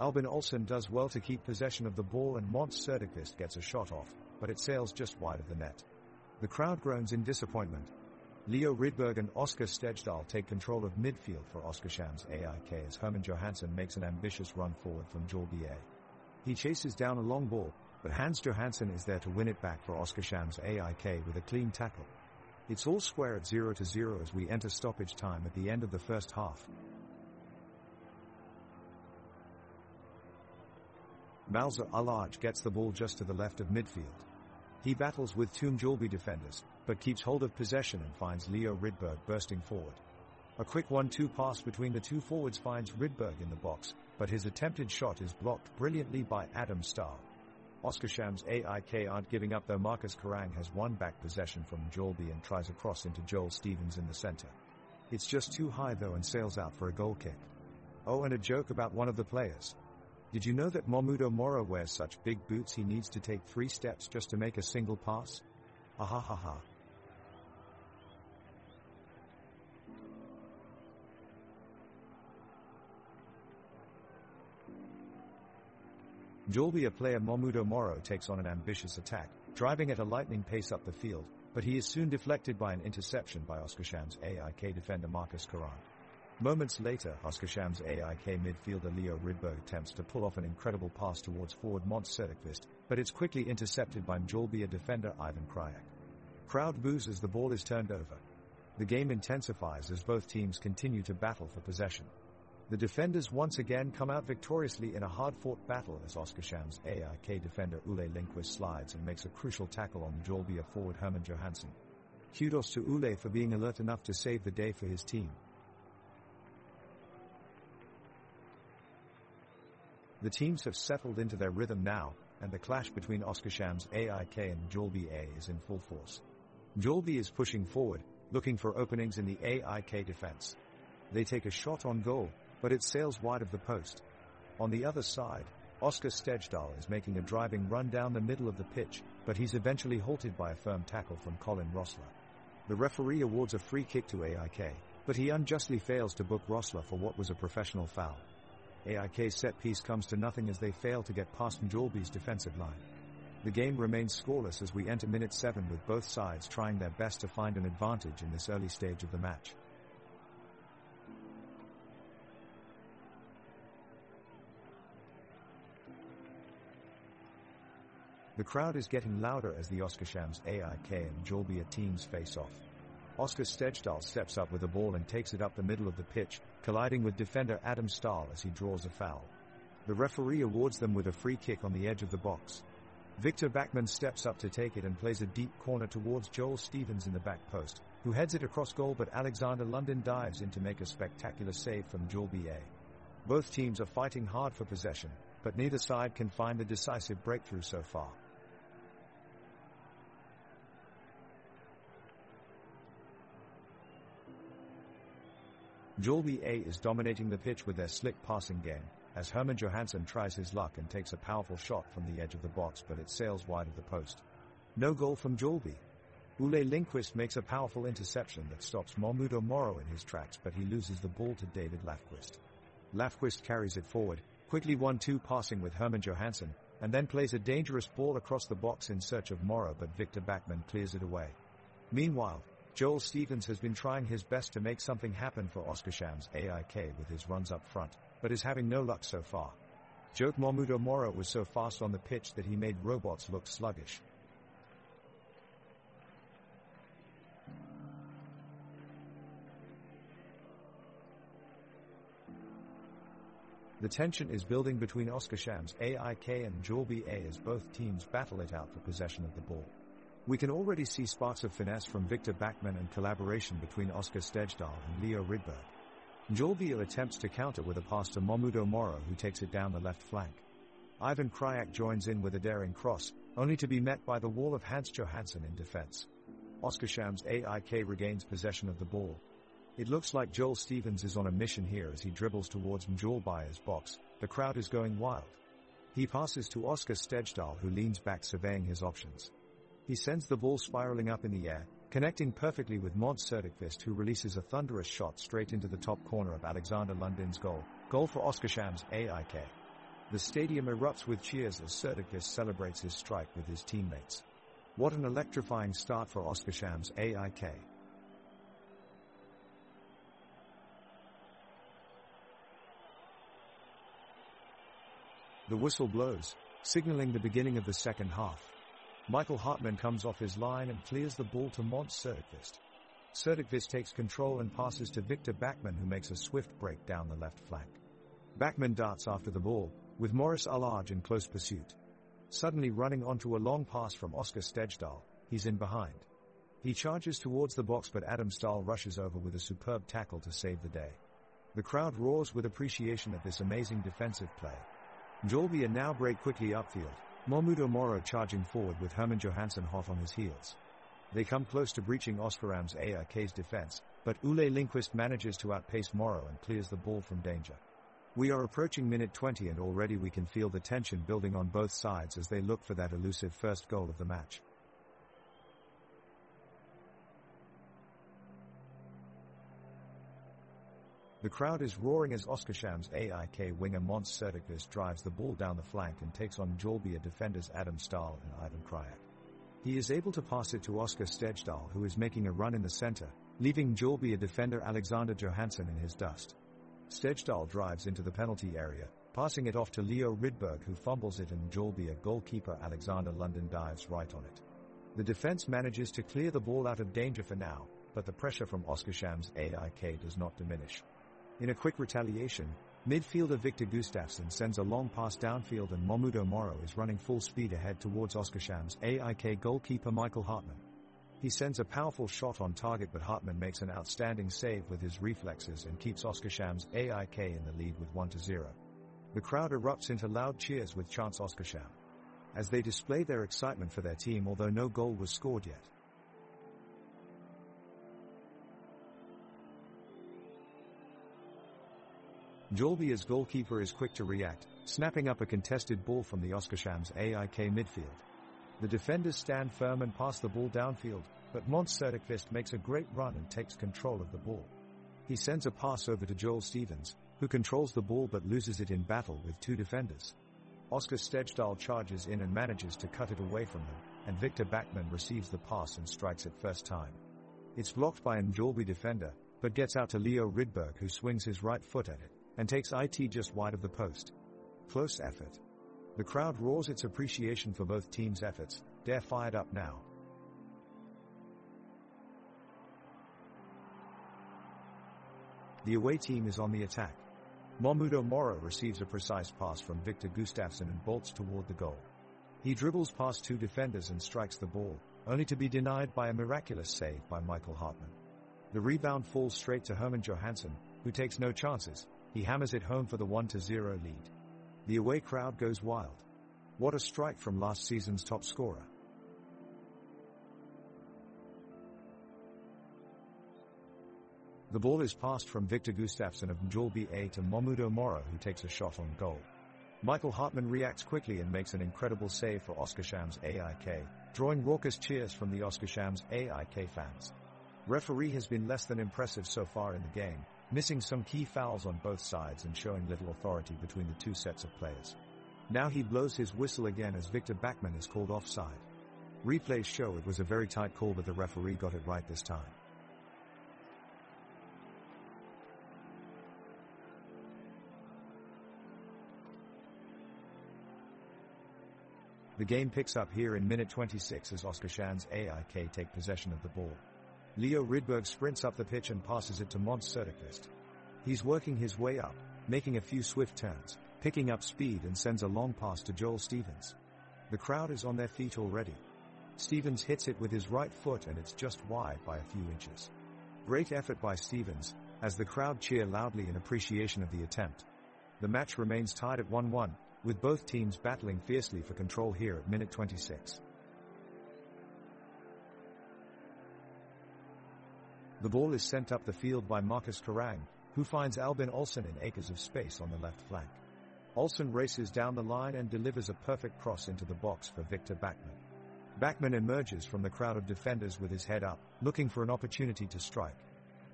Albin Olsson does well to keep possession of the ball and Måns Söderqvist gets a shot off, but it sails just wide of the net. The crowd groans in disappointment. Leo Rydberg and Oskar Stejdal take control of midfield for Oskarshamns AIK as Herman Johansson makes an ambitious run forward from Mjällby. He chases down a long ball, but Hans Johansson is there to win it back for Oskarshamns AIK with a clean tackle. It's all square at 0-0 as we enter stoppage time at the end of the first half. Malzer Alaj gets the ball just to the left of midfield. He battles with two Mjällby defenders, but keeps hold of possession and finds Leo Rydberg bursting forward. A quick 1-2 pass between the two forwards finds Rydberg in the box, but his attempted shot is blocked brilliantly by Adam Starr. Oskarshamns AIK aren't giving up though. Marcus Karang has won back possession from Mjällby and tries a cross into Joel Stevens in the center. It's just too high though and sails out for a goal kick. Oh, and a joke about one of the players. Did you know that Momudo Moro wears such big boots he needs to take 3 steps just to make a single pass? Ha ha ha ha. Mjällby player Momudo Moro takes on an ambitious attack, driving at a lightning pace up the field, but he is soon deflected by an interception by Oskarshamns AIK defender Marcus Karang. Moments later, Oskarshamns AIK midfielder Leo Rydberg attempts to pull off an incredible pass towards forward Måns Söderqvist, but it's quickly intercepted by Mjällby defender Ivan Krajak. Crowd boos as the ball is turned over. The game intensifies as both teams continue to battle for possession. The defenders once again come out victoriously in a hard-fought battle as Oskarshamns AIK defender Ole Lindqvist slides and makes a crucial tackle on Mjällby forward Herman Johansson. Kudos to Ole for being alert enough to save the day for his team. The teams have settled into their rhythm now, and the clash between Oskarshamns AIK and Mjällby is in full force. Mjällby is pushing forward, looking for openings in the AIK defense. They take a shot on goal, but it sails wide of the post. On the other side, Oskar Stejdal is making a driving run down the middle of the pitch, but he's eventually halted by a firm tackle from Colin Rossler. The referee awards a free kick to AIK, but he unjustly fails to book Rossler for what was a professional foul. AIK's set piece comes to nothing as they fail to get past Mjällby's defensive line. The game remains scoreless as we enter minute 7 with both sides trying their best to find an advantage in this early stage of the match. The crowd is getting louder as the Oskarshamns AIK and Mjällby teams face off. Oskar Stejdal steps up with the ball and takes it up the middle of the pitch, colliding with defender Adam Stahl as he draws a foul. The referee awards them with a free kick on the edge of the box. Victor Backman steps up to take it and plays a deep corner towards Joel Stevens in the back post, who heads it across goal, but Alexander Lundin dives in to make a spectacular save from Mjällby. Both teams are fighting hard for possession, but neither side can find the decisive breakthrough so far. Mjällby is dominating the pitch with their slick passing game, as Herman Johansson tries his luck and takes a powerful shot from the edge of the box, but it sails wide of the post. No goal from Mjällby. Ole Lindqvist makes a powerful interception that stops Mjällby Moro in his tracks, but he loses the ball to David Lafquist. Lafquist carries it forward, quickly 1-2 passing with Herman Johansson, and then plays a dangerous ball across the box in search of Moro, but Victor Backman clears it away. Meanwhile, Joel Stevens has been trying his best to make something happen for Oskarshamns AIK with his runs up front, but is having no luck so far. Joke Mjällby Moro was so fast on the pitch that he made robots look sluggish. The tension is building between Oskarshamns AIK and Mjällby as both teams battle it out for possession of the ball. We can already see sparks of finesse from Victor Backman and collaboration between Oskar Stejdal and Leo Rydberg. Mjällby attempts to counter with a pass to Mjällby Moro, who takes it down the left flank. Ivan Krajak joins in with a daring cross, only to be met by the wall of Hans Johansson in defense. Oskarshamns AIK regains possession of the ball. It looks like Joel Stevens is on a mission here as he dribbles towards Mjällby's box. The crowd is going wild. He passes to Oskar Stejdal, who leans back surveying his options. He sends the ball spiraling up in the air, connecting perfectly with Måns Söderqvist, who releases a thunderous shot straight into the top corner of Alexander Lundin's goal. Goal for Oskarshamns AIK. The stadium erupts with cheers as Söderqvist celebrates his strike with his teammates. What an electrifying start for Oskarshamns AIK. The whistle blows, signaling the beginning of the second half. Michael Hartman comes off his line and clears the ball to Måns Söderqvist. Söderqvist takes control and passes to Victor Backman, who makes a swift break down the left flank. Backman darts after the ball, with Maurice Allard in close pursuit. Suddenly running onto a long pass from Oskar Stejdal, he's in behind. He charges towards the box, but Adam Stahl rushes over with a superb tackle to save the day. The crowd roars with appreciation at this amazing defensive play. Mjällby now break quickly upfield, Mjällby Moro charging forward with Herman Johansson hot on his heels. They come close to breaching Oskarshamns AIK's defense, but Ole Lindqvist manages to outpace Moro and clears the ball from danger. We are approaching minute 20 and already we can feel the tension building on both sides as they look for that elusive first goal of the match. The crowd is roaring as Oskarshamns AIK winger Måns Söderqvist drives the ball down the flank and takes on Mjällby defenders Adam Stahl and Ivan Krajak. He is able to pass it to Oskar Stejdal, who is making a run in the center, leaving Mjällby defender Alexander Johansson in his dust. Stejdal drives into the penalty area, passing it off to Leo Rydberg, who fumbles it, and Mjällby goalkeeper Alexander London dives right on it. The defense manages to clear the ball out of danger for now, but the pressure from Oskarshamns AIK does not diminish. In a quick retaliation, midfielder Victor Gustafsson sends a long pass downfield, and Mjällby Moro is running full speed ahead towards Oskarshamns AIK goalkeeper Michael Hartman. He sends a powerful shot on target, but Hartman makes an outstanding save with his reflexes and keeps Oskarshamns AIK in the lead with 1-0. The crowd erupts into loud cheers with chants Oskarshamn as they display their excitement for their team, although no goal was scored yet. Mjällby's goalkeeper is quick to react, snapping up a contested ball from the Oskarshamns AIK midfield. The defenders stand firm and pass the ball downfield, but Måns Söderqvist makes a great run and takes control of the ball. He sends a pass over to Joel Stevens, who controls the ball but loses it in battle with two defenders. Oskar Stejdal charges in and manages to cut it away from him, and Victor Backman receives the pass and strikes it first time. It's blocked by a Mjällby defender, but gets out to Leo Rydberg, who swings his right foot at it and takes it just wide of the post. Close effort. The crowd roars its appreciation for both teams' efforts. They're fired up now. The away team is on the attack. Mjällby Moro receives a precise pass from Victor Gustafsson and bolts toward the goal. He dribbles past two defenders and strikes the ball, only to be denied by a miraculous save by Michael Hartman. The rebound falls straight to Herman Johansson, who takes no chances. He hammers it home for the 1-0 lead. The away crowd goes wild. What a strike from last season's top scorer. The ball is passed from Victor Gustafsson of Mjällby to Mjällby Moro, who takes a shot on goal. Michael Hartman reacts quickly and makes an incredible save for Oskarshamns AIK, drawing raucous cheers from the Oskarshamns AIK fans. Referee has been less than impressive so far in the game, missing some key fouls on both sides and showing little authority between the two sets of players. Now he blows his whistle again as Victor Backman is called offside. Replays show it was a very tight call, but the referee got it right this time. The game picks up here in minute 26 as Oskarshamns AIK take possession of the ball. Leo Rydberg sprints up the pitch and passes it to Måns Söderqvist. He's working his way up, making a few swift turns, picking up speed, and sends a long pass to Joel Stevens. The crowd is on their feet already. Stevens hits it with his right foot and it's just wide by a few inches. Great effort by Stevens, as the crowd cheer loudly in appreciation of the attempt. The match remains tied at 1-1, with both teams battling fiercely for control here at minute 26. The ball is sent up the field by Marcus Karang, who finds Albin Olsen in acres of space on the left flank. Olsen races down the line and delivers a perfect cross into the box for Victor Backman. Backman emerges from the crowd of defenders with his head up, looking for an opportunity to strike.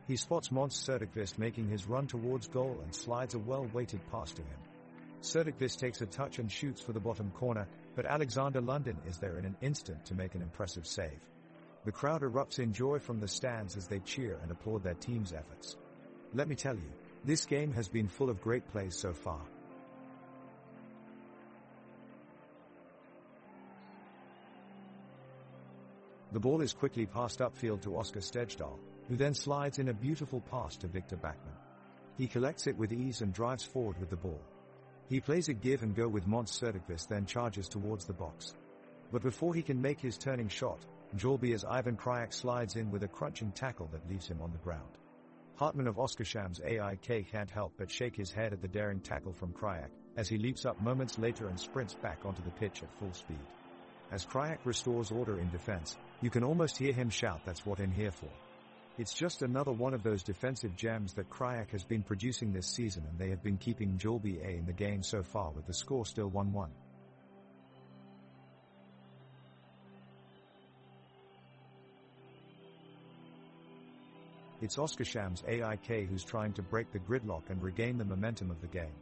He spots Måns Söderqvist making his run towards goal and slides a well-weighted pass to him. Söderqvist takes a touch and shoots for the bottom corner, but Alexander London is there in an instant to make an impressive save. The crowd erupts in joy from the stands as they cheer and applaud their team's efforts. Let me tell you, this game has been full of great plays so far. The ball is quickly passed upfield to Oskar Stejdal, who then slides in a beautiful pass to Victor Backman. He collects it with ease and drives forward with the ball. He plays a give and go with Måns Söderqvist, then charges towards the box. But before he can make his turning shot, Mjällby's Ivan Krajak slides in with a crunching tackle that leaves him on the ground. Hartman of Oskarshamns AIK can't help but shake his head at the daring tackle from Krajak, as he leaps up moments later and sprints back onto the pitch at full speed. As Krajak restores order in defense, you can almost hear him shout, "That's what I'm here for." It's just another one of those defensive gems that Krajak has been producing this season, and they have been keeping Mjällby in the game so far, with the score still 1-1. It's Oskarshamns AIK who's trying to break the gridlock and regain the momentum of the game.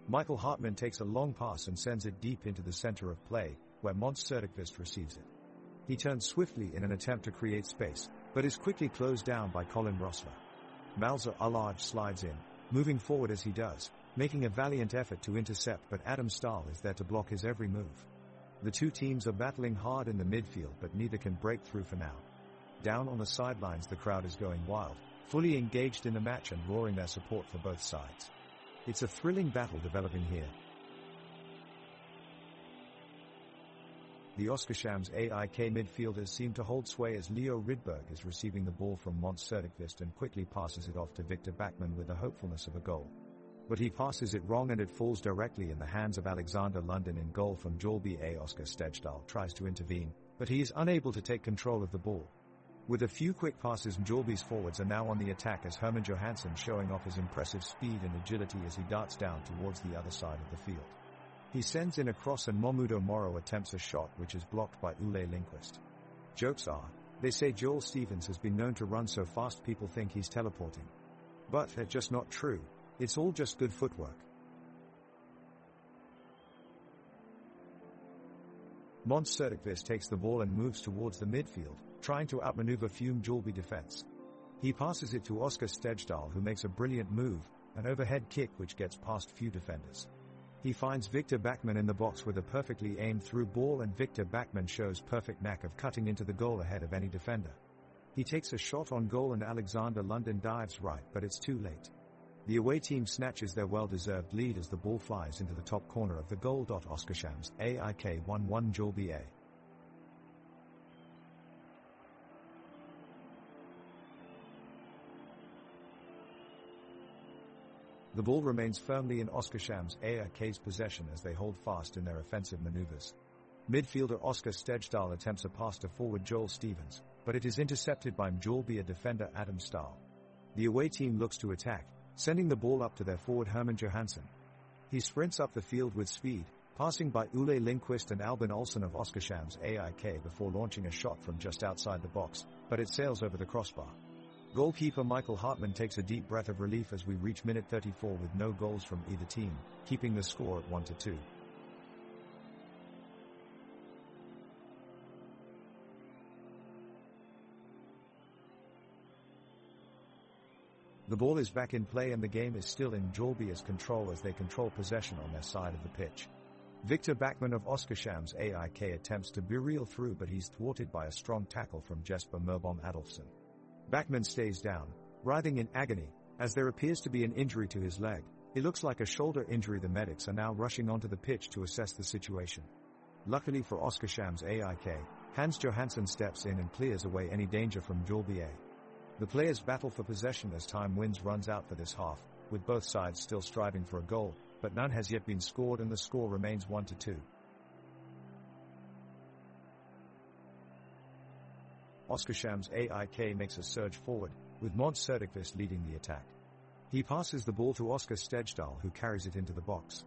Michael Hartman takes a long pass and sends it deep into the center of play, where Måns Söderqvist receives it. He turns swiftly in an attempt to create space, but is quickly closed down by Colin Rossler. Malzer Ullage slides in, moving forward as he does, making a valiant effort to intercept, but Adam Stahl is there to block his every move. The two teams are battling hard in the midfield, but neither can break through for now. Down on the sidelines, the crowd is going wild, fully engaged in the match and roaring their support for both sides. It's a thrilling battle developing here. The Oskarshamns AIK midfielders seem to hold sway as Leo Rydberg is receiving the ball from Måns Söderqvist and quickly passes it off to Victor Backman with the hopefulness of a goal. But he passes it wrong and it falls directly in the hands of Alexander Lundin in goal from Mjällby. Oskar Stejdal tries to intervene, but he is unable to take control of the ball. With a few quick passes, Mjällby's forwards are now on the attack as Herman Johansson showing off his impressive speed and agility as he darts down towards the other side of the field. He sends in a cross and Momudo Moro attempts a shot which is blocked by Ule Lindqvist. Jokes are, they say Joel Stevens has been known to run so fast people think he's teleporting. But that's just not true. It's all just good footwork. Måns Söderqvist takes the ball and moves towards the midfield, trying to outmaneuver Mjällby defense. He passes it to Oskar Stejdal, who makes a brilliant move, an overhead kick which gets past few defenders. He finds Victor Backman in the box with a perfectly aimed through ball, and Victor Backman shows perfect knack of cutting into the goal ahead of any defender. He takes a shot on goal and Alexander Lundin dives right, but it's too late. The away team snatches their well-deserved lead as the ball flies into the top corner of the goal. Oskarshamns AIK 1-1 Mjällby A. The ball remains firmly in Oskarshamns AIK's possession as they hold fast in their offensive maneuvers. Midfielder Oskar Stejdal attempts a pass to forward Joel Stevens, but it is intercepted by Mjällby defender Adam Stahl. The away team looks to attack, sending the ball up to their forward Herman Johansson. He sprints up the field with speed, passing by Ule Lindqvist and Albin Olsson of Oskarshamns AIK before launching a shot from just outside the box, but it sails over the crossbar. Goalkeeper Michael Hartman takes a deep breath of relief as we reach minute 34 with no goals from either team, keeping the score at 1-2. The ball is back in play and the game is still in Mjällby's control as they control possession on their side of the pitch. Victor Backman of Oskarshamns AIK attempts to reel through, but he's thwarted by a strong tackle from Jesper Mörbom Adolfsson. Backman stays down, writhing in agony, as there appears to be an injury to his leg. It looks like a shoulder injury. The medics are now rushing onto the pitch to assess the situation. Luckily for Oskarshamns AIK, Hans Johansson steps in and clears away any danger from Mjällby A. The players battle for possession as time runs out for this half, with both sides still striving for a goal, but none has yet been scored and the score remains 1-2. Oskarshamns AIK makes a surge forward, with Måns Söderqvist leading the attack. He passes the ball to Oskar Stejdal, who carries it into the box.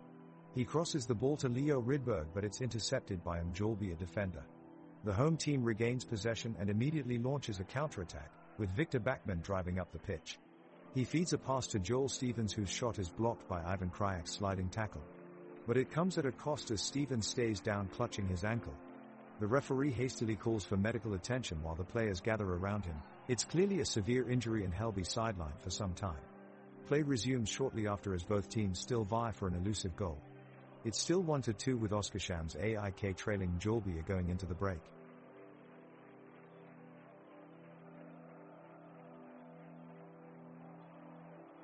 He crosses the ball to Leo Rydberg, but it's intercepted by Mjällby defender. The home team regains possession and immediately launches a counterattack, with Victor Backman driving up the pitch. He feeds a pass to Joel Stevens, whose shot is blocked by Ivan Kryak's sliding tackle. But it comes at a cost as Stevens stays down clutching his ankle. The referee hastily calls for medical attention while the players gather around him. It's clearly a severe injury and he'll be sidelined for some time. Play resumes shortly after as both teams still vie for an elusive goal. It's still 1-2 with Oskarshamns AIK trailing Mjällby going into the break.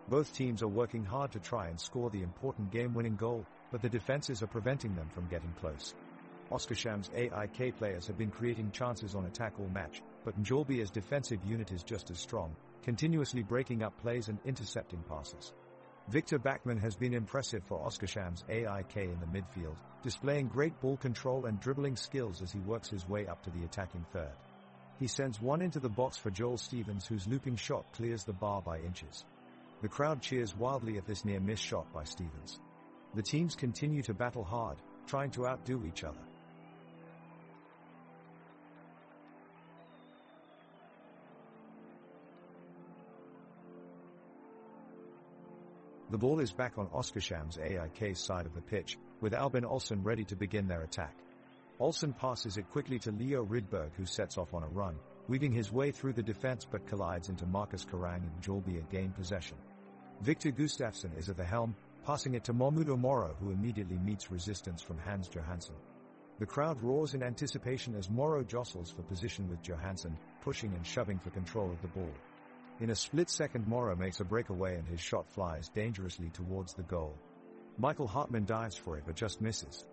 Both teams are working hard to try and score the important game-winning goal, but the defenses are preventing them from getting close. Oskarshamns AIK players have been creating chances on attack all match, but Mjällby's defensive unit is just as strong, continuously breaking up plays and intercepting passes. Victor Backman has been impressive for Oskarshamns AIK in the midfield, displaying great ball control and dribbling skills as he works his way up to the attacking third. He sends one into the box for Joel Stevens, whose looping shot clears the bar by inches. The crowd cheers wildly at this near-miss shot by Stevens. The teams continue to battle hard, trying to outdo each other. The ball is back on Oskarshamns AIK's side of the pitch, with Albin Olsson ready to begin their attack. Olsson passes it quickly to Leo Rydberg, who sets off on a run, weaving his way through the defense but collides into Marcus Karang and Mjällby gain possession. Victor Gustafsson is at the helm, passing it to Mahmudo Moro, who immediately meets resistance from Hans Johansson. The crowd roars in anticipation as Moro jostles for position with Johansson, pushing and shoving for control of the ball. In a split second, Moro makes a breakaway and his shot flies dangerously towards the goal. Michael Hartmann dives for it but just misses.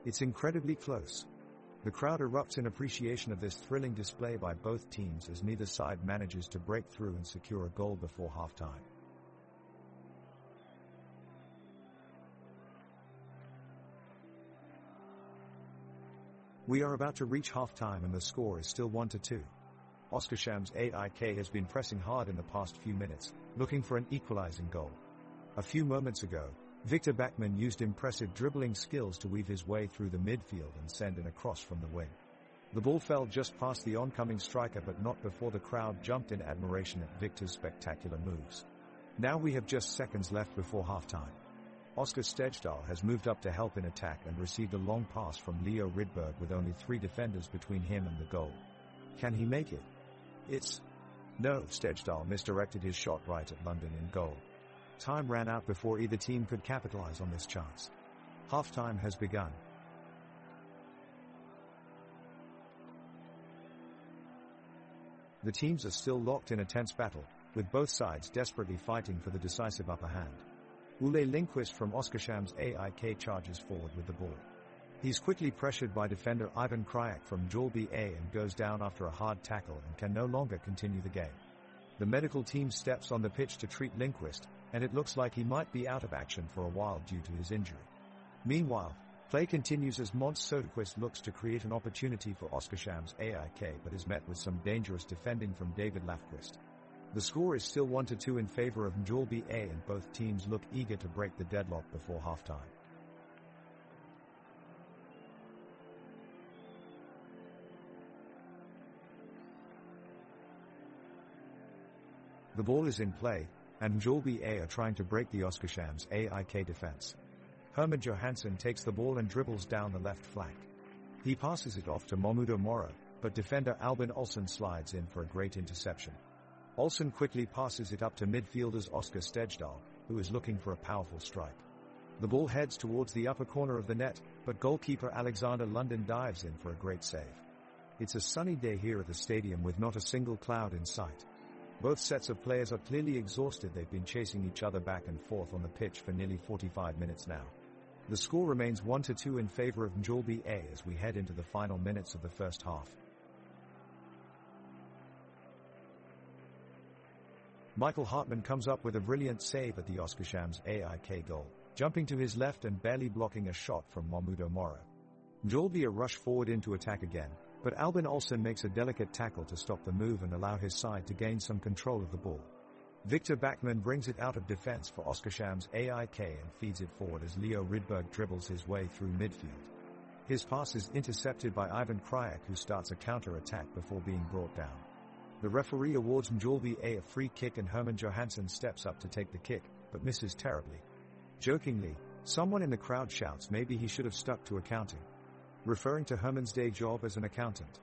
It's incredibly close. The crowd erupts in appreciation of this thrilling display by both teams as neither side manages to break through and secure a goal before halftime. We are about to reach halftime and the score is still 1-2. Oskarshamns AIK has been pressing hard in the past few minutes, looking for an equalizing goal. A few moments ago, Victor Backman used impressive dribbling skills to weave his way through the midfield and send in a cross from the wing. The ball fell just past the oncoming striker but not before the crowd jumped in admiration at Victor's spectacular moves. Now we have just seconds left before halftime. Oskar Stejdal has moved up to help in attack and received a long pass from Leo Rydberg with only 3 defenders between him and the goal. Can he make it? No, Stejdal misdirected his shot right at London in goal. Time ran out before either team could capitalize on this chance. Halftime has begun. The teams are still locked in a tense battle, with both sides desperately fighting for the decisive upper hand. Ule Lindqvist from Oskarshamns AIK charges forward with the ball. He's quickly pressured by defender Ivan Krajak from Mjällby and goes down after a hard tackle and can no longer continue the game. The medical team steps on the pitch to treat Lindqvist, and it looks like he might be out of action for a while due to his injury. Meanwhile, play continues as Måns Söderqvist looks to create an opportunity for Oskarshamns AIK but is met with some dangerous defending from David Lafquist. The score is still 1-2 in favor of Mjällby and both teams look eager to break the deadlock before halftime. The ball is in play, and Mjällby are trying to break the Oskarshamns AIK defense. Herman Johansson takes the ball and dribbles down the left flank. He passes it off to Mahmudo Moro, but defender Albin Olsson slides in for a great interception. Olsson quickly passes it up to midfielders Oskar Stejdal, who is looking for a powerful strike. The ball heads towards the upper corner of the net, but goalkeeper Alexander Lundin dives in for a great save. It's a sunny day here at the stadium with not a single cloud in sight. Both sets of players are clearly exhausted. They've been chasing each other back and forth on the pitch for nearly 45 minutes now. The score remains 1-2 in favor of Mjällby as we head into the final minutes of the first half. Michael Hartmann comes up with a brilliant save at the Oskarshamns AIK goal, jumping to his left and barely blocking a shot from Mahmudo Moro. Mjällby rush forward into attack again, but Albin Olsson makes a delicate tackle to stop the move and allow his side to gain some control of the ball. Victor Backman brings it out of defense for Oskarshamns AIK and feeds it forward as Leo Rydberg dribbles his way through midfield. His pass is intercepted by Ivan Krajak, who starts a counter-attack before being brought down. The referee awards Mjällby a free kick and Herman Johansson steps up to take the kick, but misses terribly. Jokingly, someone in the crowd shouts maybe he should have stuck to accounting, referring to Herman's day job as an accountant.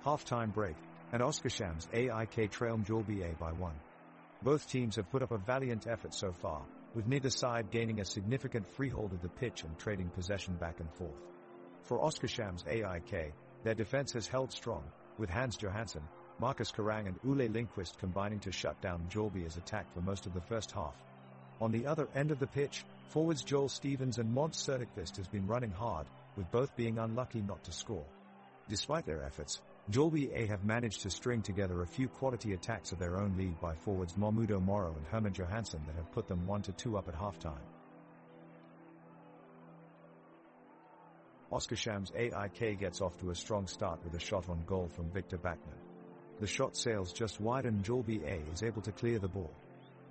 Halftime break, and Oskarshamns AIK trail Mjällby by 1. Both teams have put up a valiant effort so far, with neither side gaining a significant freehold of the pitch and trading possession back and forth. For Oskarshamns AIK, their defense has held strong, with Hans Johansson, Marcus Karang and Ule Lindqvist combining to shut down Mjällby's attack for most of the first half. On the other end of the pitch, forwards Joel Stevens and Måns Söderqvist has been running hard, with both being unlucky not to score. Despite their efforts, Mjällby have managed to string together a few quality attacks of their own lead by forwards Mahmudo Moro and Herman Johansson that have put them 1-2 up at halftime. Oskarshamns AIK gets off to a strong start with a shot on goal from Victor Backman. The shot sails just wide and Mjällby is able to clear the ball.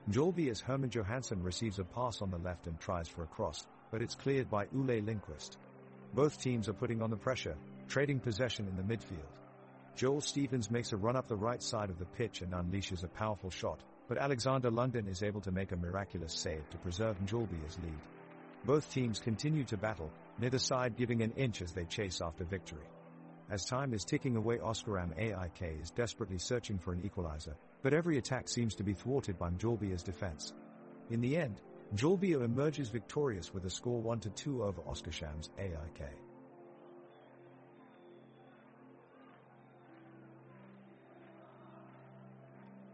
Mjällby as Herman Johansson receives a pass on the left and tries for a cross, but it's cleared by Ule Lindqvist. Both teams are putting on the pressure, trading possession in the midfield. Joel Stevens makes a run up the right side of the pitch and unleashes a powerful shot, but Alexander London is able to make a miraculous save to preserve Mjällby's lead. Both teams continue to battle, neither side giving an inch as they chase after victory. As time is ticking away, Oskaram AIK is desperately searching for an equalizer, but every attack seems to be thwarted by Mjällby's defense. In the end, Mjällby emerges victorious with a score 1-2 over Oskarshamns AIK.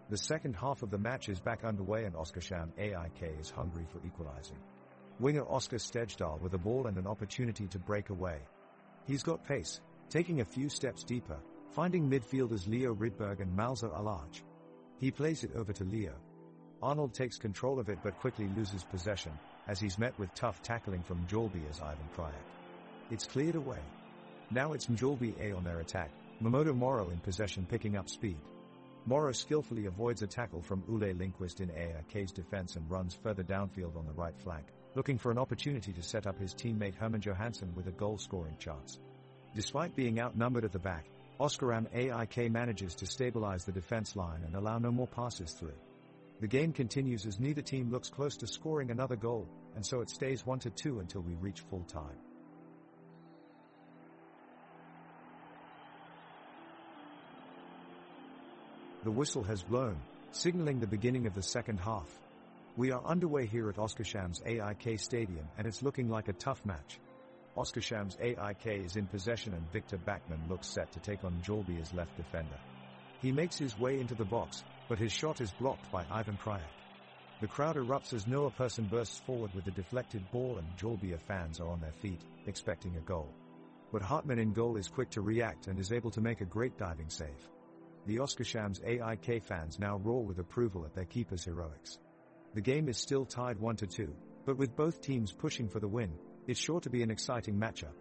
The second half of the match is back underway and Oskarshamn AIK is hungry for equalizing. Winger Oskar Stejdal with a ball and an opportunity to break away. He's got pace, taking a few steps deeper, finding midfielders Leo Rydberg and Malzo Alaj. He plays it over to Leo. Arnold takes control of it but quickly loses possession, as he's met with tough tackling from Mjällby's Ivan Krajek. It's cleared away. Now it's Mjällby A on their attack, Mamodo Moro in possession picking up speed. Moro skillfully avoids a tackle from Ule Lindqvist in AIK's defense and runs further downfield on the right flank, looking for an opportunity to set up his teammate Herman Johansson with a goal-scoring chance. Despite being outnumbered at the back, Oskaram AIK manages to stabilize the defense line and allow no more passes through. The game continues as neither team looks close to scoring another goal, and so it stays 1-2 until we reach full time. The whistle has blown, signaling the beginning of the second half. We are underway here at Oskarshamns AIK Stadium and it's looking like a tough match. Oskarshamns AIK is in possession and Victor Backman looks set to take on Mjällby's left defender. He makes his way into the box, but his shot is blocked by Ivan Krajek. The crowd erupts as Noah Persson bursts forward with the deflected ball and Mjällby fans are on their feet, expecting a goal. But Hartman in goal is quick to react and is able to make a great diving save. The Oskarshamns AIK fans now roar with approval at their keeper's heroics. The game is still tied 1-2, but with both teams pushing for the win, it's sure to be an exciting matchup.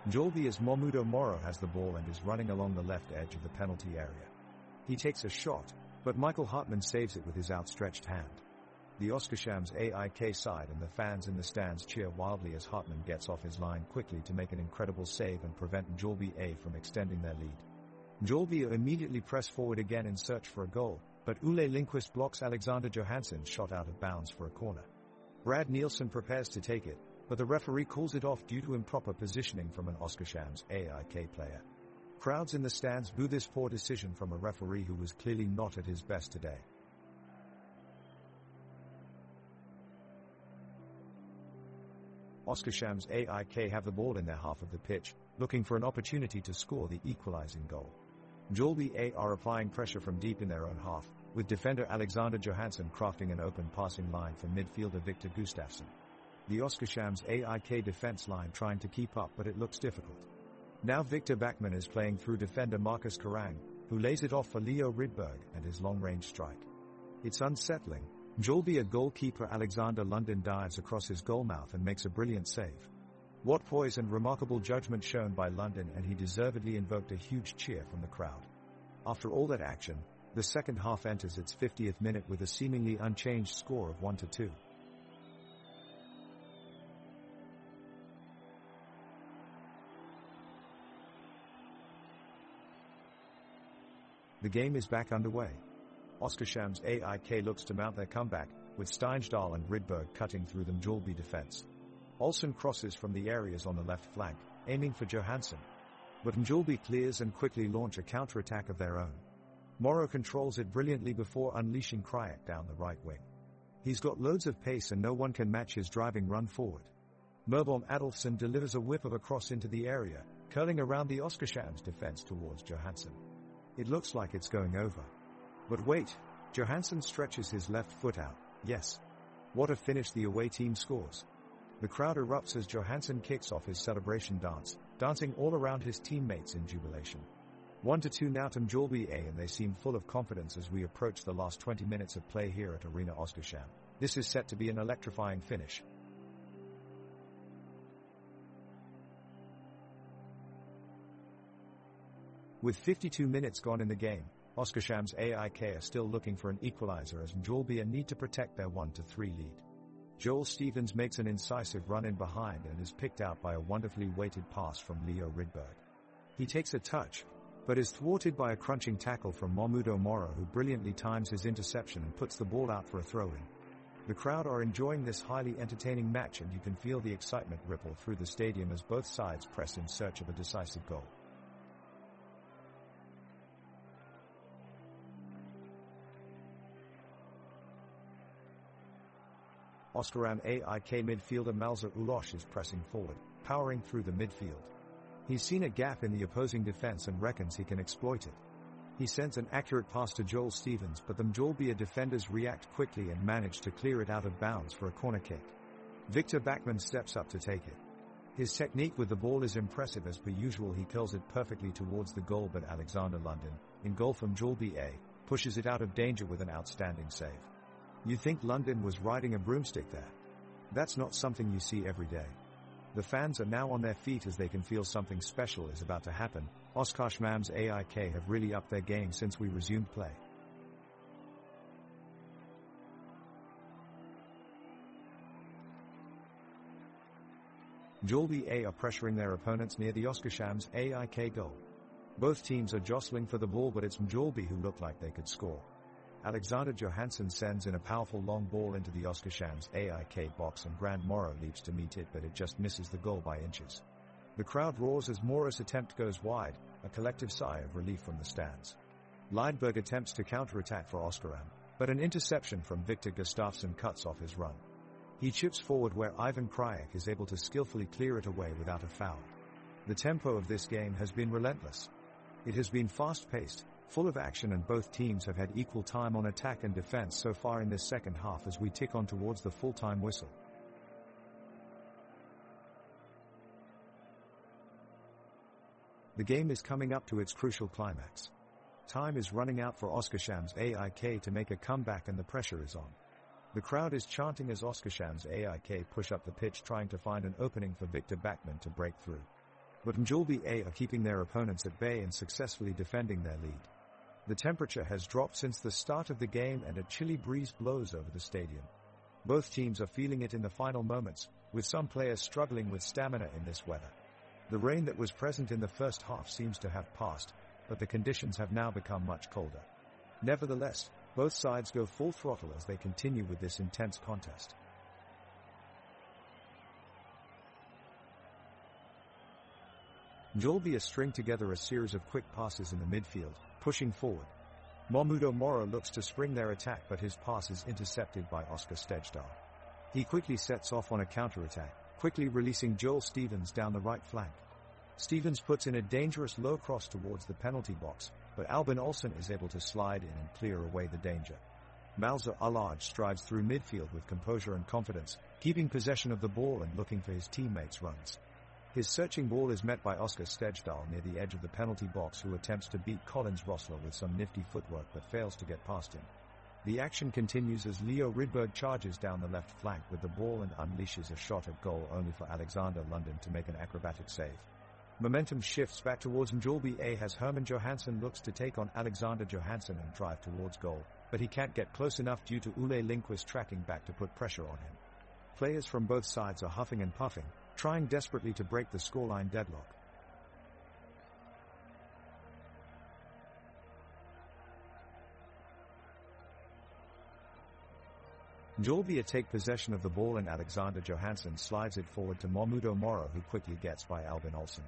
Mjällby's Mamodo Moro has the ball and is running along the left edge of the penalty area. He takes a shot, but Michael Hartman saves it with his outstretched hand. The Oskarshamns AIK side and the fans in the stands cheer wildly as Hartman gets off his line quickly to make an incredible save and prevent Mjällby A from extending their lead. Mjällby immediately press forward again in search for a goal, but Ule Lindqvist blocks Alexander Johansson's shot out of bounds for a corner. Brad Nielsen prepares to take it, but the referee calls it off due to improper positioning from an Oskarshamns AIK player. Crowds in the stands boo this poor decision from a referee who was clearly not at his best today. Oskarshamns AIK have the ball in their half of the pitch, looking for an opportunity to score the equalizing goal. Mjällby A are applying pressure from deep in their own half, with defender Alexander Johansson crafting an open passing line for midfielder Victor Gustafsson. The Oskarshamns AIK defense line trying to keep up, but it looks difficult. Now Victor Backman is playing through defender Marcus Karang, who lays it off for Leo Rydberg and his long-range strike. It's unsettling. Mjällby goalkeeper Alexander London dives across his goalmouth and makes a brilliant save. What poise and remarkable judgment shown by London, and he deservedly invoked a huge cheer from the crowd. After all that action, the second half enters its 50th minute with a seemingly unchanged score of 1-2. The game is back underway. Oskarshamns AIK looks to mount their comeback, with Steindal and Rydberg cutting through the Mjällby defense. Olsen crosses from the areas on the left flank, aiming for Johansson. But Mjällby clears and quickly launch a counter-attack of their own. Moro controls it brilliantly before unleashing Krajek down the right wing. He's got loads of pace and no one can match his driving run forward. Merbolm Adolfsson delivers a whip of a cross into the area, curling around the Oskarshamns defense towards Johansson. It looks like it's going over. But wait, Johansson stretches his left foot out. Yes. What a finish the away team scores. The crowd erupts as Johansson kicks off his celebration dance, dancing all around his teammates in jubilation. 1-2 now to Mjällby A, and they seem full of confidence as we approach the last 20 minutes of play here at Arena Oskarshamn. This is set to be an electrifying finish. With 52 minutes gone in the game, Oskarshamns AIK are still looking for an equalizer as Mjällby need to protect their 1-3 lead. Joel Stevens makes an incisive run in behind and is picked out by a wonderfully weighted pass from Leo Rydberg. He takes a touch, but is thwarted by a crunching tackle from Mahmoud Moro, who brilliantly times his interception and puts the ball out for a throw-in. The crowd are enjoying this highly entertaining match, and you can feel the excitement ripple through the stadium as both sides press in search of a decisive goal. Oskaram AIK midfielder Malza Ulosh is pressing forward, powering through the midfield. He's seen a gap in the opposing defense and reckons he can exploit it. He sends an accurate pass to Joel Stevens, but the Mjällby defenders react quickly and manage to clear it out of bounds for a corner kick. Victor Backman steps up to take it. His technique with the ball is impressive. As per usual, he curls it perfectly towards the goal, but Alexander London, in goal from Mjällby A, pushes it out of danger with an outstanding save. You'd think London was riding a broomstick there. That's not something you see every day. The fans are now on their feet as they can feel something special is about to happen. Oskarshamns AIK have really upped their game since we resumed play. Mjällby A are pressuring their opponents near the Oskarshamns AIK goal. Both teams are jostling for the ball, but it's Mjällby who look like they could score. Alexander Johansson sends in a powerful long ball into the Oskarshamns AIK box, and Grand Moro leaps to meet it, but it just misses the goal by inches. The crowd roars as Moro's attempt goes wide, a collective sigh of relief from the stands. Lydberg attempts to counterattack for Oskaram, but an interception from Victor Gustafsson cuts off his run. He chips forward where Ivan Krajek is able to skillfully clear it away without a foul. The tempo of this game has been relentless. It has been fast-paced, full of action, and both teams have had equal time on attack and defense so far in this second half as we tick on towards the full-time whistle. The game is coming up to its crucial climax. Time is running out for Oskarshamns AIK to make a comeback, and the pressure is on. The crowd is chanting as Oskarshamns AIK push up the pitch, trying to find an opening for Victor Backman to break through. But Mjällby A are keeping their opponents at bay and successfully defending their lead. The temperature has dropped since the start of the game, and a chilly breeze blows over the stadium. Both teams are feeling it in the final moments, with some players struggling with stamina in this weather. The rain that was present in the first half seems to have passed, but the conditions have now become much colder. Nevertheless, both sides go full throttle as they continue with this intense contest. Mjällby string together a series of quick passes in the midfield, pushing forward. Mahmoud Moro looks to spring their attack, but his pass is intercepted by Oskar Stejdal. He quickly sets off on a counter-attack, quickly releasing Joel Stevens down the right flank. Stevens puts in a dangerous low cross towards the penalty box, but Albin Olsen is able to slide in and clear away the danger. Malza Ulosh strides through midfield with composure and confidence, keeping possession of the ball and looking for his teammates' runs. His searching ball is met by Oskar Stejdal near the edge of the penalty box, who attempts to beat Collins Rossler with some nifty footwork but fails to get past him. The action continues as Leo Rydberg charges down the left flank with the ball and unleashes a shot at goal, only for Alexander London to make an acrobatic save. Momentum shifts back towards Mjällby A as Herman Johansson looks to take on Alexander Johansson and drive towards goal, but he can't get close enough due to Ole Lindqvist tracking back to put pressure on him. Players from both sides are huffing and puffing, trying desperately to break the scoreline deadlock. Mjällby take possession of the ball, and Alexander Johansson slides it forward to Mahmoud Moro, who quickly gets by Albin Olsen.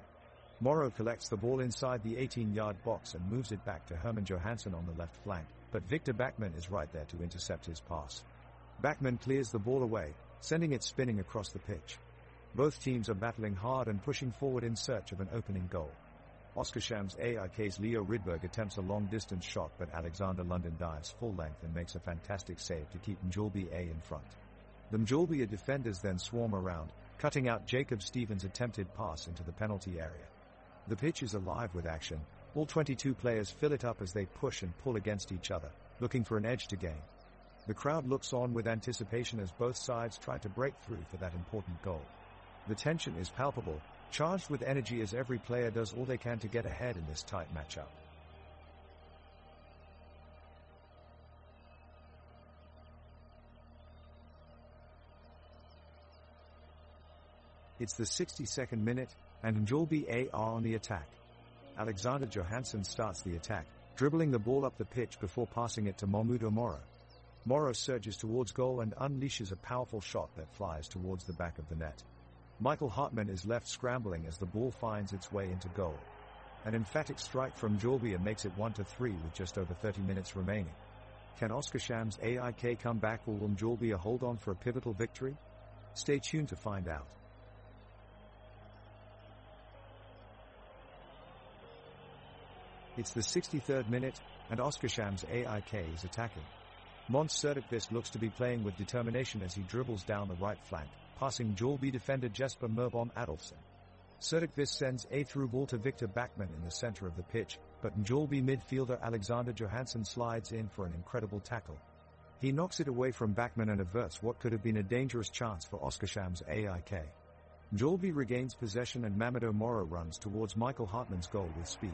Moro collects the ball inside the 18-yard box and moves it back to Herman Johansson on the left flank, but Victor Backman is right there to intercept his pass. Backman clears the ball away, sending it spinning across the pitch. Both teams are battling hard and pushing forward in search of an opening goal. Oskarshamns AIK's Leo Rydberg attempts a long-distance shot, but Alexander London dives full length and makes a fantastic save to keep Mjällby A in front. The Mjällby defenders then swarm around, cutting out Jacob Stevens' attempted pass into the penalty area. The pitch is alive with action. All 22 players fill it up as they push and pull against each other, looking for an edge to gain. The crowd looks on with anticipation as both sides try to break through for that important goal. The tension is palpable, charged with energy as every player does all they can to get ahead in this tight matchup. It's the 62nd minute, and Mjällby are on the attack. Alexander Johansson starts the attack, dribbling the ball up the pitch before passing it to Mjällby Moro. Moro surges towards goal and unleashes a powerful shot that flies towards the back of the net. Michael Hartman is left scrambling as the ball finds its way into goal. An emphatic strike from Mjällby makes it 1-3 with just over 30 minutes remaining. Can Oskarshamns AIK come back, or will Mjällby hold on for a pivotal victory? Stay tuned to find out. It's the 63rd minute, and Oskarshamns AIK is attacking. Måns Söderqvist looks to be playing with determination as he dribbles down the right flank, passing Mjällby defender Jesper Mörbom Adolfsson. Söderqvist sends a through ball to Victor Backman in the center of the pitch, but Mjällby midfielder Alexander Johansson slides in for an incredible tackle. He knocks it away from Backman and averts what could have been a dangerous chance for Oskarshamns AIK. Mjällby regains possession and Mamadou Moro runs towards Michael Hartman's goal with speed.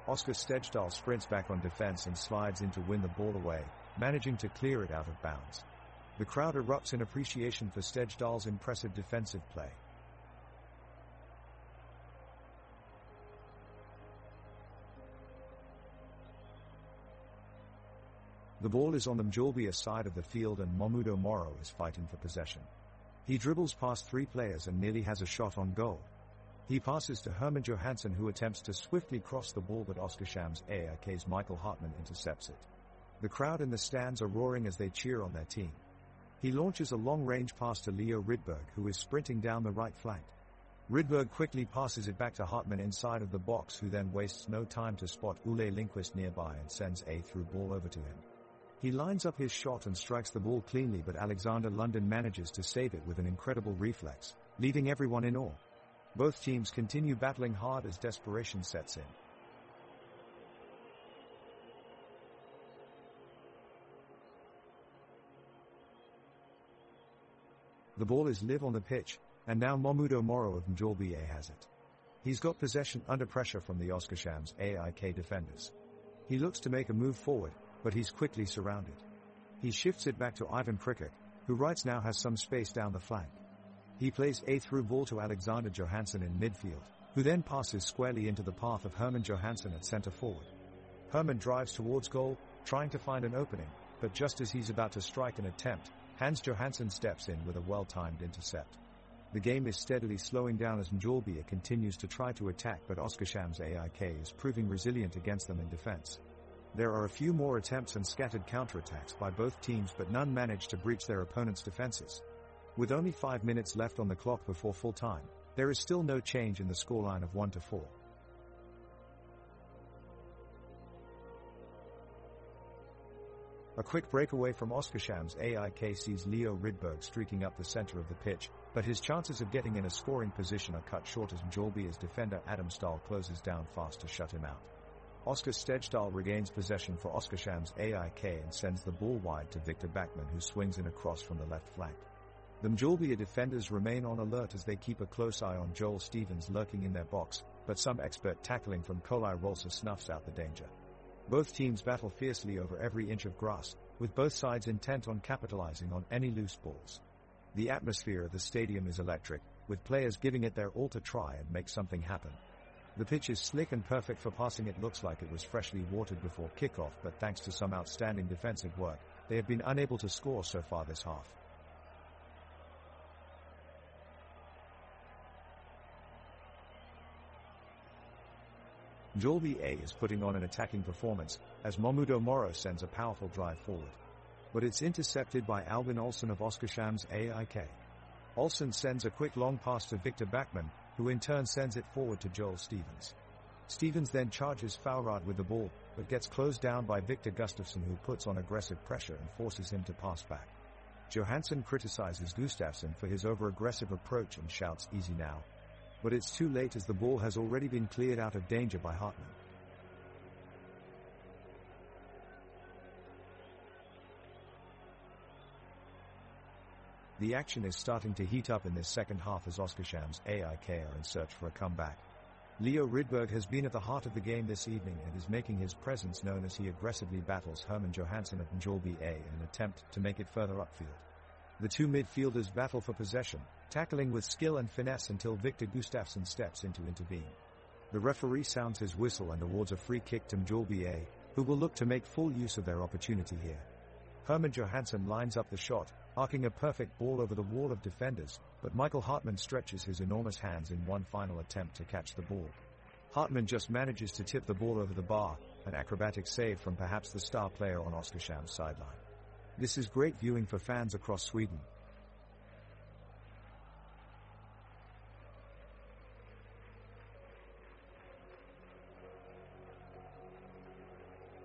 Oskar Stejdal sprints back on defense and slides in to win the ball away, managing to clear it out of bounds. The crowd erupts in appreciation for Stejdal's impressive defensive play. The ball is on the Mjällby side of the field and Mamadou Moro is fighting for possession. He dribbles past 3 players and nearly has a shot on goal. He passes to Herman Johansson, who attempts to swiftly cross the ball, but Oskarshamns AIK's Michael Hartman intercepts it. The crowd in the stands are roaring as they cheer on their team. He launches a long-range pass to Leo Rydberg, who is sprinting down the right flank. Rydberg quickly passes it back to Hartman inside of the box, who then wastes no time to spot Ole Lindqvist nearby and sends a through ball over to him. He lines up his shot and strikes the ball cleanly, but Alexander Lundin manages to save it with an incredible reflex, leaving everyone in awe. Both teams continue battling hard as desperation sets in. The ball is live on the pitch, and now Mamadou Moro of Mjällby has it. He's got possession under pressure from the Oskarshamns AIK defenders. He looks to make a move forward, but he's quickly surrounded. He shifts it back to Ivan Krikic, who right now has some space down the flank. He plays a through ball to Alexander Johansson in midfield, who then passes squarely into the path of Herman Johansson at centre forward. Herman drives towards goal, trying to find an opening, but just as he's about to strike an attempt, Hans Johansson steps in with a well-timed intercept. The game is steadily slowing down as Mjällby continues to try to attack, but Oskarshamns AIK is proving resilient against them in defense. There are a few more attempts and scattered counterattacks by both teams, but none manage to breach their opponent's defenses. With only 5 minutes left on the clock before full time, there is still no change in the scoreline of 1-4. A quick breakaway from Oskarshamns AIK sees Leo Rydberg streaking up the center of the pitch, but his chances of getting in a scoring position are cut short as Mjällby's defender Adam Stahl closes down fast to shut him out. Oskar Stejdal regains possession for Oskarshamns AIK and sends the ball wide to Victor Backman, who swings in a cross from the left flank. The Mjällby defenders remain on alert as they keep a close eye on Joel Stevens lurking in their box, but some expert tackling from Kolai Rolsa snuffs out the danger. Both teams battle fiercely over every inch of grass, with both sides intent on capitalizing on any loose balls. The atmosphere of the stadium is electric, with players giving it their all to try and make something happen. The pitch is slick and perfect for passing. It looks like it was freshly watered before kickoff, but thanks to some outstanding defensive work, they have been unable to score so far this half. Mjällby is putting on an attacking performance, as Mamadou Moro sends a powerful drive forward. But it's intercepted by Albin Olsen of Oskarshamns AIK. Olsen sends a quick long pass to Victor Backman, who in turn sends it forward to Joel Stevens. Stevens then charges Faurad with the ball, but gets closed down by Victor Gustafsson, who puts on aggressive pressure and forces him to pass back. Johansson criticizes Gustafsson for his over-aggressive approach and shouts, "Easy now." But it's too late as the ball has already been cleared out of danger by Hartman. The action is starting to heat up in this second half as Oskarshamns AIK are in search for a comeback. Leo Rydberg has been at the heart of the game this evening and is making his presence known as he aggressively battles Herman Johansson of Mjällby in an attempt to make it further upfield. The two midfielders battle for possession, tackling with skill and finesse until Victor Gustafsson steps in to intervene. The referee sounds his whistle and awards a free kick to Mjällby, who will look to make full use of their opportunity here. Herman Johansson lines up the shot, arcing a perfect ball over the wall of defenders, but Michael Hartman stretches his enormous hands in one final attempt to catch the ball. Hartman just manages to tip the ball over the bar, an acrobatic save from perhaps the star player on Oskarshamn's sideline. This is great viewing for fans across Sweden.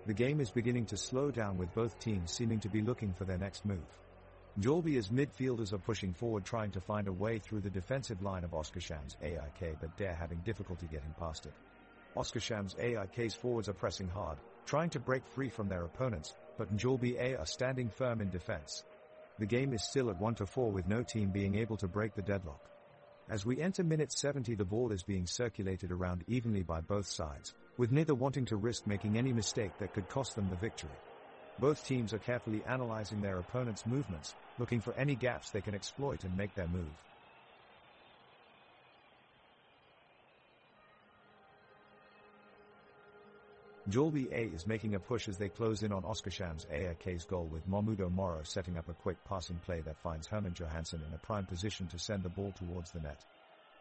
The game is beginning to slow down with both teams seeming to be looking for their next move. Mjällby's midfielders are pushing forward trying to find a way through the defensive line of Oskarshamn's AIK, but they're having difficulty getting past it. Oskarshamn's AIK's forwards are pressing hard, trying to break free from their opponents, but Mjällby are standing firm in defense. The game is still at 1-4 with no team being able to break the deadlock. As we enter minute 70, the ball is being circulated around evenly by both sides, with neither wanting to risk making any mistake that could cost them the victory. Both teams are carefully analyzing their opponent's movements, looking for any gaps they can exploit and make their move. Mjällby is making a push as they close in on Oskarshamn's AIK's goal, with Mahmudo Moro setting up a quick passing play that finds Herman Johansson in a prime position to send the ball towards the net.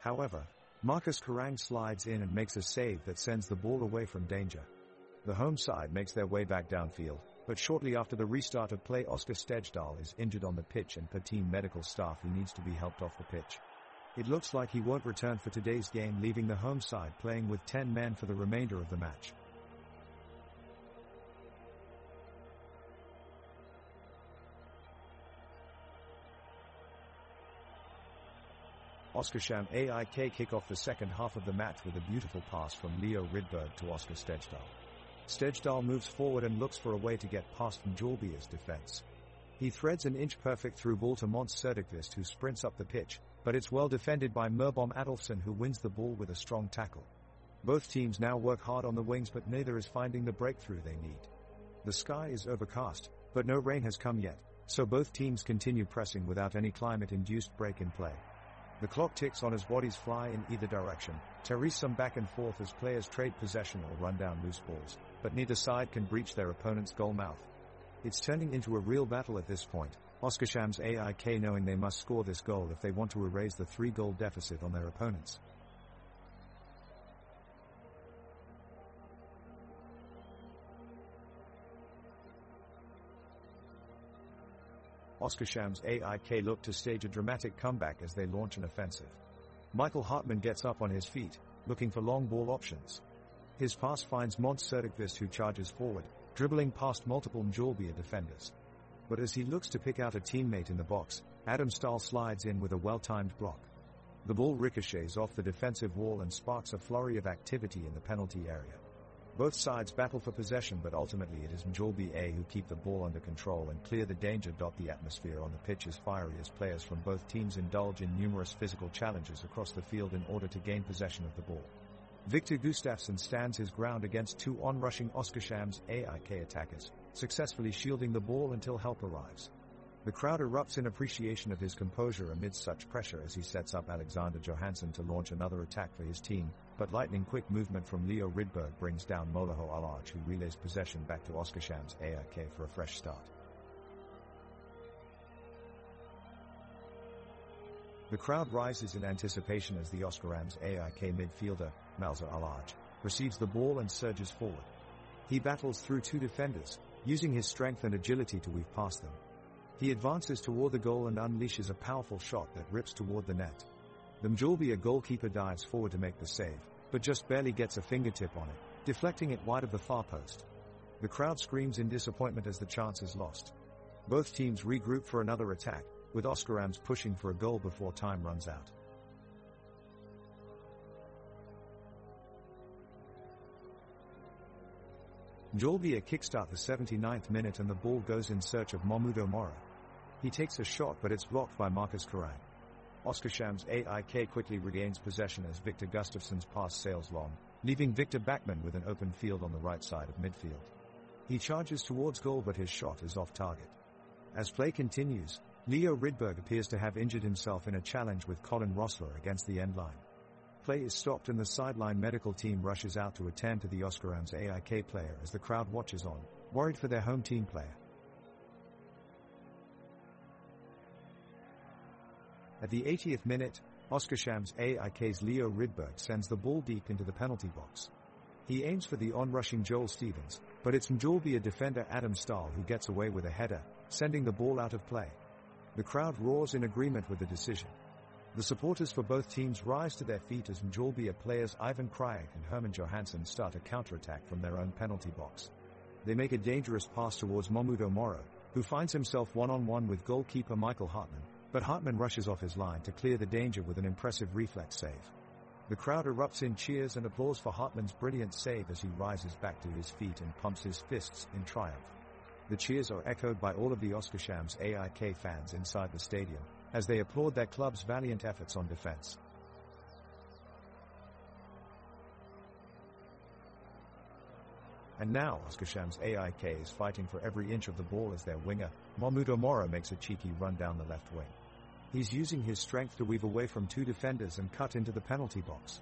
However, Marcus Karang slides in and makes a save that sends the ball away from danger. The home side makes their way back downfield, but shortly after the restart of play, Oskar Stejdal is injured on the pitch and per team medical staff who needs to be helped off the pitch. It looks like he won't return for today's game, leaving the home side playing with 10 men for the remainder of the match. Oskarshamn AIK kick off the second half of the match with a beautiful pass from Leo Rydberg to Oskar Stejdal. Stejdal moves forward and looks for a way to get past Mjällby's defense. He threads an inch-perfect through ball to Måns Söderqvist, who sprints up the pitch, but it's well defended by Merbom Adolfsson, who wins the ball with a strong tackle. Both teams now work hard on the wings, but neither is finding the breakthrough they need. The sky is overcast, but no rain has come yet, so both teams continue pressing without any climate-induced break in play. The clock ticks on as bodies fly in either direction, tearing some back and forth as players trade possession or run down loose balls, but neither side can breach their opponent's goal mouth. It's turning into a real battle at this point, Oskarshamn's AIK knowing they must score this goal if they want to erase the 3-goal deficit on their opponents. Oskarshamn's AIK look to stage a dramatic comeback as they launch an offensive. Michael Hartman gets up on his feet, looking for long ball options. His pass finds Måns Söderqvist, who charges forward, dribbling past multiple Mjällby defenders. But as he looks to pick out a teammate in the box, Adam Stahl slides in with a well-timed block. The ball ricochets off the defensive wall and sparks a flurry of activity in the penalty area. Both sides battle for possession, but ultimately it is Mjällby who keep the ball under control and clear the danger. The atmosphere on the pitch is fiery as players from both teams indulge in numerous physical challenges across the field in order to gain possession of the ball. Victor Gustafsson stands his ground against two onrushing Oskarshamn's AIK attackers, successfully shielding the ball until help arrives. The crowd erupts in appreciation of his composure amidst such pressure as he sets up Alexander Johansson to launch another attack for his team, but lightning-quick movement from Leo Rydberg brings down Moloho Alaj, who relays possession back to Oskarshamn's AIK for a fresh start. The crowd rises in anticipation as the Oskarshamn's AIK midfielder, Malzer Alaj, receives the ball and surges forward. He battles through two defenders, using his strength and agility to weave past them. He advances toward the goal and unleashes a powerful shot that rips toward the net. The Mjällby goalkeeper dives forward to make the save, but just barely gets a fingertip on it, deflecting it wide of the far post. The crowd screams in disappointment as the chance is lost. Both teams regroup for another attack, with Oskarshamn pushing for a goal before time runs out. Mjällby kickstart the 79th minute and the ball goes in search of Mahmudo Moro. He takes a shot, but it's blocked by Marcus Karang. Oskarshamn's AIK quickly regains possession as Victor Gustafsson's pass sails long, leaving Victor Backman with an open field on the right side of midfield. He charges towards goal, but his shot is off target. As play continues, Leo Rydberg appears to have injured himself in a challenge with Colin Rossler against the end line. Play is stopped and the sideline medical team rushes out to attend to the Oskarshamns AIK player as the crowd watches on, worried for their home team player. At the 80th minute, Oskarshamns AIK's Leo Rydberg sends the ball deep into the penalty box. He aims for the on-rushing Joel Stevens, but it's Mjällby defender Adam Stahl who gets away with a header, sending the ball out of play. The crowd roars in agreement with the decision. The supporters for both teams rise to their feet as Mjällby players Ivan Krajek and Herman Johansson start a counterattack from their own penalty box. They make a dangerous pass towards Mjällby Moro, who finds himself one-on-one with goalkeeper Michael Hartman, but Hartman rushes off his line to clear the danger with an impressive reflex save. The crowd erupts in cheers and applause for Hartman's brilliant save as he rises back to his feet and pumps his fists in triumph. The cheers are echoed by all of the Oskarshamns AIK fans inside the stadium, as they applaud their club's valiant efforts on defense. And now Oskarshamns AIK is fighting for every inch of the ball as their winger, Mjällby Moro, makes a cheeky run down the left wing. He's using his strength to weave away from two defenders and cut into the penalty box.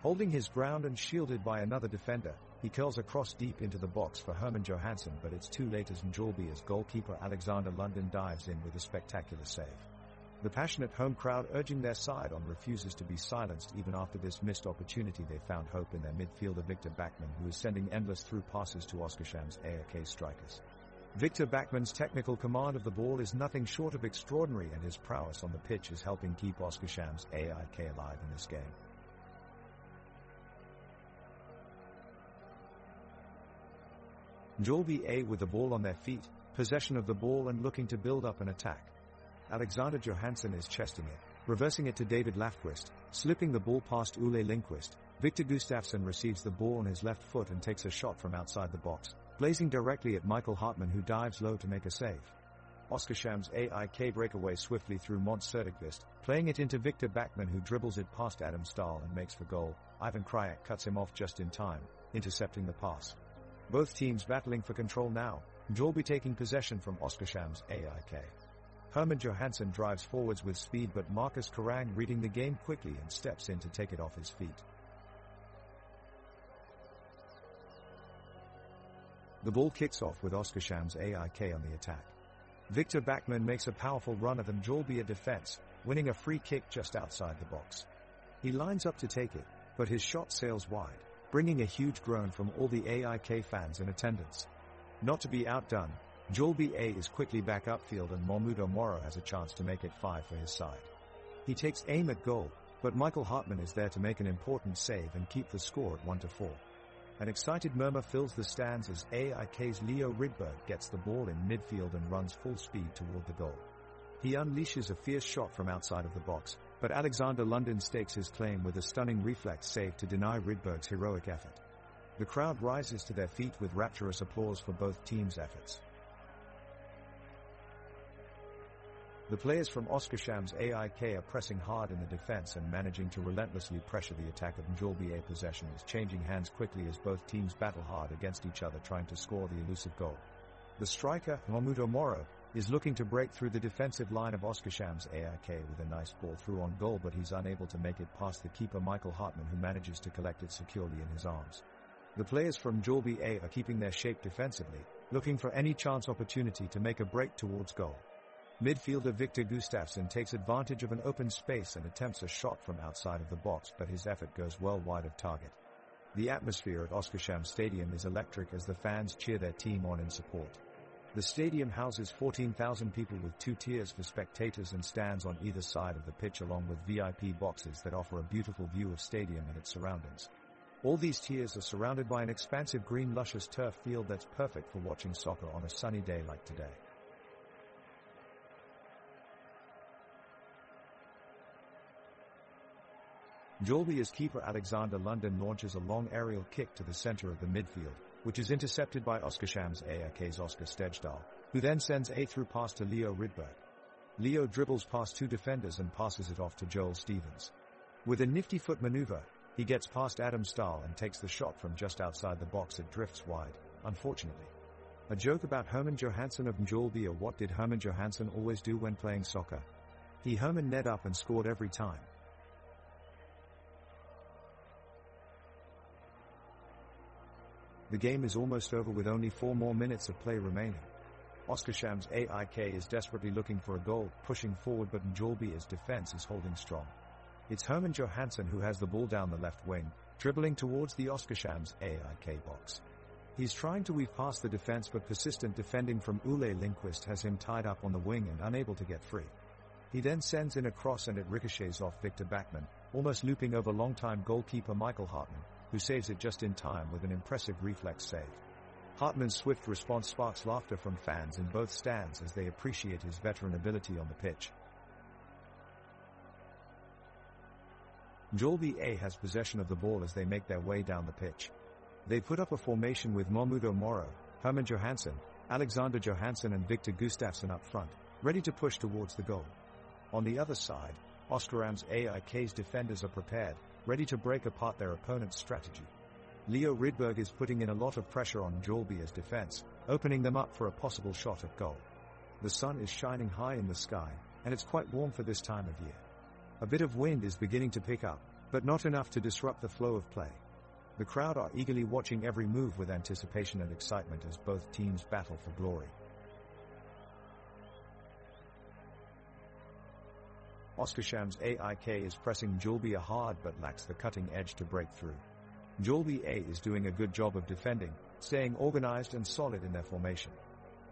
Holding his ground and shielded by another defender, he curls across deep into the box for Herman Johansson, but it's too late as Mjällby's goalkeeper Alexander Lundin dives in with a spectacular save. The passionate home crowd urging their side on refuses to be silenced even after this missed opportunity. They found hope in their midfielder Victor Backman, who is sending endless through passes to Oskarshamns AIK strikers. Victor Backman's technical command of the ball is nothing short of extraordinary, and his prowess on the pitch is helping keep Oskarshamns AIK alive in this game. Mjällby with the ball on their feet, possession of the ball and looking to build up an attack. Alexander Johansson is chesting it, reversing it to David Lafquist, slipping the ball past Ole Lindqvist. Victor Gustafsson receives the ball on his left foot and takes a shot from outside the box, blazing directly at Michael Hartman, who dives low to make a save. Oskarshamns AIK breakaway swiftly through Måns Söderqvist, playing it into Victor Backman, who dribbles it past Adam Stahl and makes for goal. Ivan Krajek cuts him off just in time, intercepting the pass. Both teams battling for control now, Mjällby taking possession from Oskarshamns AIK. Herman Johansson drives forwards with speed, but Marcus Karang reading the game quickly and steps in to take it off his feet. The ball kicks off with Oskarshamns AIK on the attack. Victor Backman makes a powerful run at the Mjällby defense, winning a free kick just outside the box. He lines up to take it, but his shot sails wide, bringing a huge groan from all the AIK fans in attendance. Not to be outdone, Mjällby is quickly back upfield and Mjällby Moro has a chance to make it 5 for his side. He takes aim at goal, but Michael Hartman is there to make an important save and keep the score at 1-4. An excited murmur fills the stands as AIK's Leo Rydberg gets the ball in midfield and runs full speed toward the goal. He unleashes a fierce shot from outside of the box, but Alexander Lundin stakes his claim with a stunning reflex save to deny Rydberg's heroic effort. The crowd rises to their feet with rapturous applause for both teams' efforts. The players from Oskarshamns AIK are pressing hard in the defense and managing to relentlessly pressure the attack of Mjällby. Possession is changing hands quickly as both teams battle hard against each other trying to score the elusive goal. The striker, Mjällby Moro, is looking to break through the defensive line of Oskarshamns AIK with a nice ball through on goal, but he's unable to make it past the keeper Michael Hartman, who manages to collect it securely in his arms. The players from Mjällby are keeping their shape defensively, looking for any chance opportunity to make a break towards goal. Midfielder Victor Gustafsson takes advantage of an open space and attempts a shot from outside of the box, but his effort goes well wide of target. The atmosphere at Oskarshamns Stadium is electric as the fans cheer their team on in support. The stadium houses 14,000 people with 2 tiers for spectators and stands on either side of the pitch, along with VIP boxes that offer a beautiful view of stadium and its surroundings. All these tiers are surrounded by an expansive green luscious turf field that's perfect for watching soccer on a sunny day like today. Mjällby's keeper Alexander Lundin launches a long aerial kick to the center of the midfield, which is intercepted by Oskarshamns AIK's Oskar Stejdal, who then sends a through pass to Leo Rydberg. Leo dribbles past 2 defenders and passes it off to Joel Stevens. With a nifty foot maneuver, he gets past Adam Stahl and takes the shot from just outside the box. It drifts wide, unfortunately. A joke about Herman Johansson of Mjällby. What did Herman Johansson always do when playing soccer? He Herman net up and scored every time. The game is almost over with only 4 more minutes of play remaining. Oskarshamns AIK is desperately looking for a goal, pushing forward, but Mjällby's defense is holding strong. It's Herman Johansson who has the ball down the left wing, dribbling towards the Oskarshamns AIK box. He's trying to weave past the defense, but persistent defending from Ole Lindqvist has him tied up on the wing and unable to get free. He then sends in a cross and it ricochets off Victor Backman, almost looping over longtime goalkeeper Michael Hartman, who saves it just in time with an impressive reflex save. Hartman's swift response sparks laughter from fans in both stands as they appreciate his veteran ability on the pitch. Mjällby A has possession of the ball as they make their way down the pitch. They put up a formation with Momudo Moro, Herman Johansson, Alexander Johansson and Victor Gustafsson up front, ready to push towards the goal. On the other side, Oskarshamns AIK's defenders are prepared, ready to break apart their opponent's strategy. Leo Rydberg is putting in a lot of pressure on Mjällby's defense, opening them up for a possible shot at goal. The sun is shining high in the sky, and it's quite warm for this time of year. A bit of wind is beginning to pick up, but not enough to disrupt the flow of play. The crowd are eagerly watching every move with anticipation and excitement as both teams battle for glory. Oskarshamns AIK is pressing Mjällby hard but lacks the cutting edge to break through. Mjällby A is doing a good job of defending, staying organized and solid in their formation.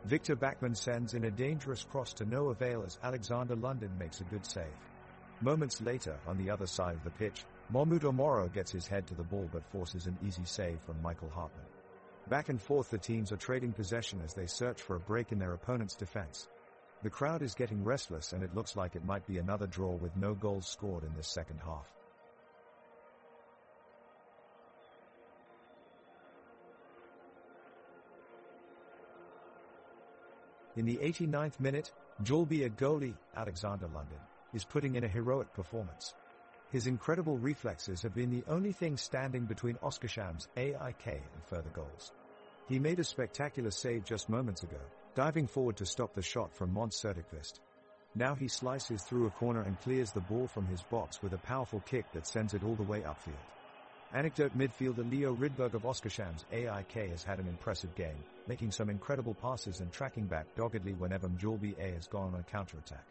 Victor Backman sends in a dangerous cross to no avail as Alexander London makes a good save. Moments later, on the other side of the pitch, Momudo Moro gets his head to the ball but forces an easy save from Michael Hartman. Back and forth the teams are trading possession as they search for a break in their opponent's defense. The crowd is getting restless and it looks like it might be another draw with no goals scored in this second half. In the 89th minute, Mjällby goalie, Alexander London, is putting in a heroic performance. His incredible reflexes have been the only thing standing between Oskarshamns AIK and further goals. He made a spectacular save just moments ago, diving forward to stop the shot from Måns Söderqvist. Now he slices through a corner and clears the ball from his box with a powerful kick that sends it all the way upfield. Anecdote midfielder Leo Rydberg of Oskarshamns AIK has had an impressive game, making some incredible passes and tracking back doggedly whenever Mjällby A has gone on a counter-attack.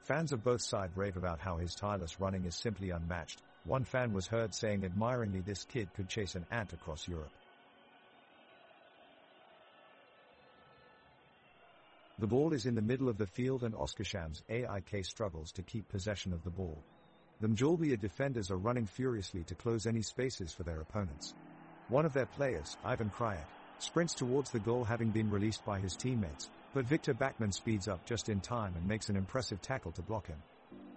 Fans of both sides rave about how his tireless running is simply unmatched. One fan was heard saying admiringly this kid could chase an ant across Europe. The ball is in the middle of the field and Oskarshamns AIK struggles to keep possession of the ball. The Mjällby defenders are running furiously to close any spaces for their opponents. One of their players, Ivan Krajek, sprints towards the goal having been released by his teammates, but Victor Backman speeds up just in time and makes an impressive tackle to block him.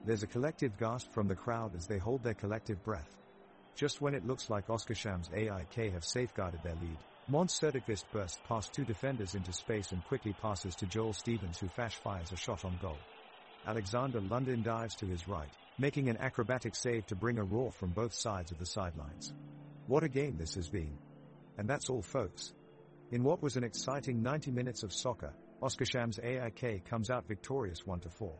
There's a collective gasp from the crowd as they hold their collective breath. Just when it looks like Oskarshamns AIK have safeguarded their lead, Måns Söderqvist bursts past 2 defenders into space and quickly passes to Joel Stevens, who fires a shot on goal. Alexander London dives to his right, making an acrobatic save to bring a roar from both sides of the sidelines. What a game this has been. And that's all, folks. In what was an exciting 90 minutes of soccer, Oskarshamns AIK comes out victorious 1-4.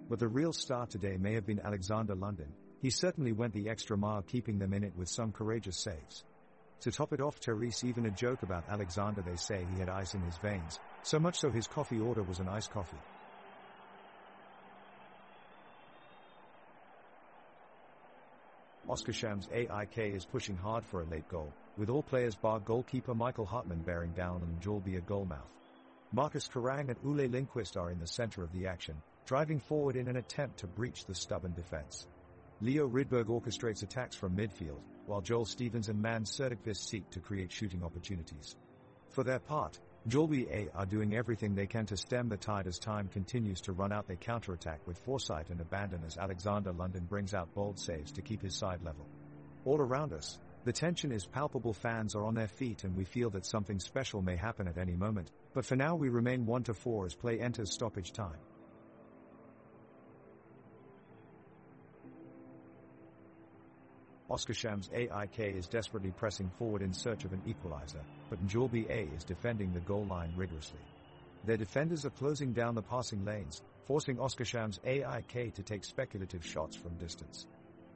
But the real star today may have been Alexander London. He certainly went the extra mile, keeping them in it with some courageous saves. To top it off, Therese even a joke about Alexander. They say he had ice in his veins, so much so his coffee order was an iced coffee. Oskarshamns AIK is pushing hard for a late goal, with all players bar goalkeeper Michael Hartman bearing down on Mjällby goalmouth. Marcus Karang and Ole Lindqvist are in the center of the action, driving forward in an attempt to breach the stubborn defense. Leo Rydberg orchestrates attacks from midfield, while Joel Stevens and Måns Söderqvist seek to create shooting opportunities. For their part, Mjällby A are doing everything they can to stem the tide as time continues to run out. They counterattack with foresight and abandon as Alexander London brings out bold saves to keep his side level. All around us, the tension is palpable. Fans are on their feet and we feel that something special may happen at any moment, but for now we remain 1-4 as play enters stoppage time. Oskarshamns AIK is desperately pressing forward in search of an equalizer, but Mjällby A is defending the goal line rigorously. Their defenders are closing down the passing lanes, forcing Oskarshamns AIK to take speculative shots from distance.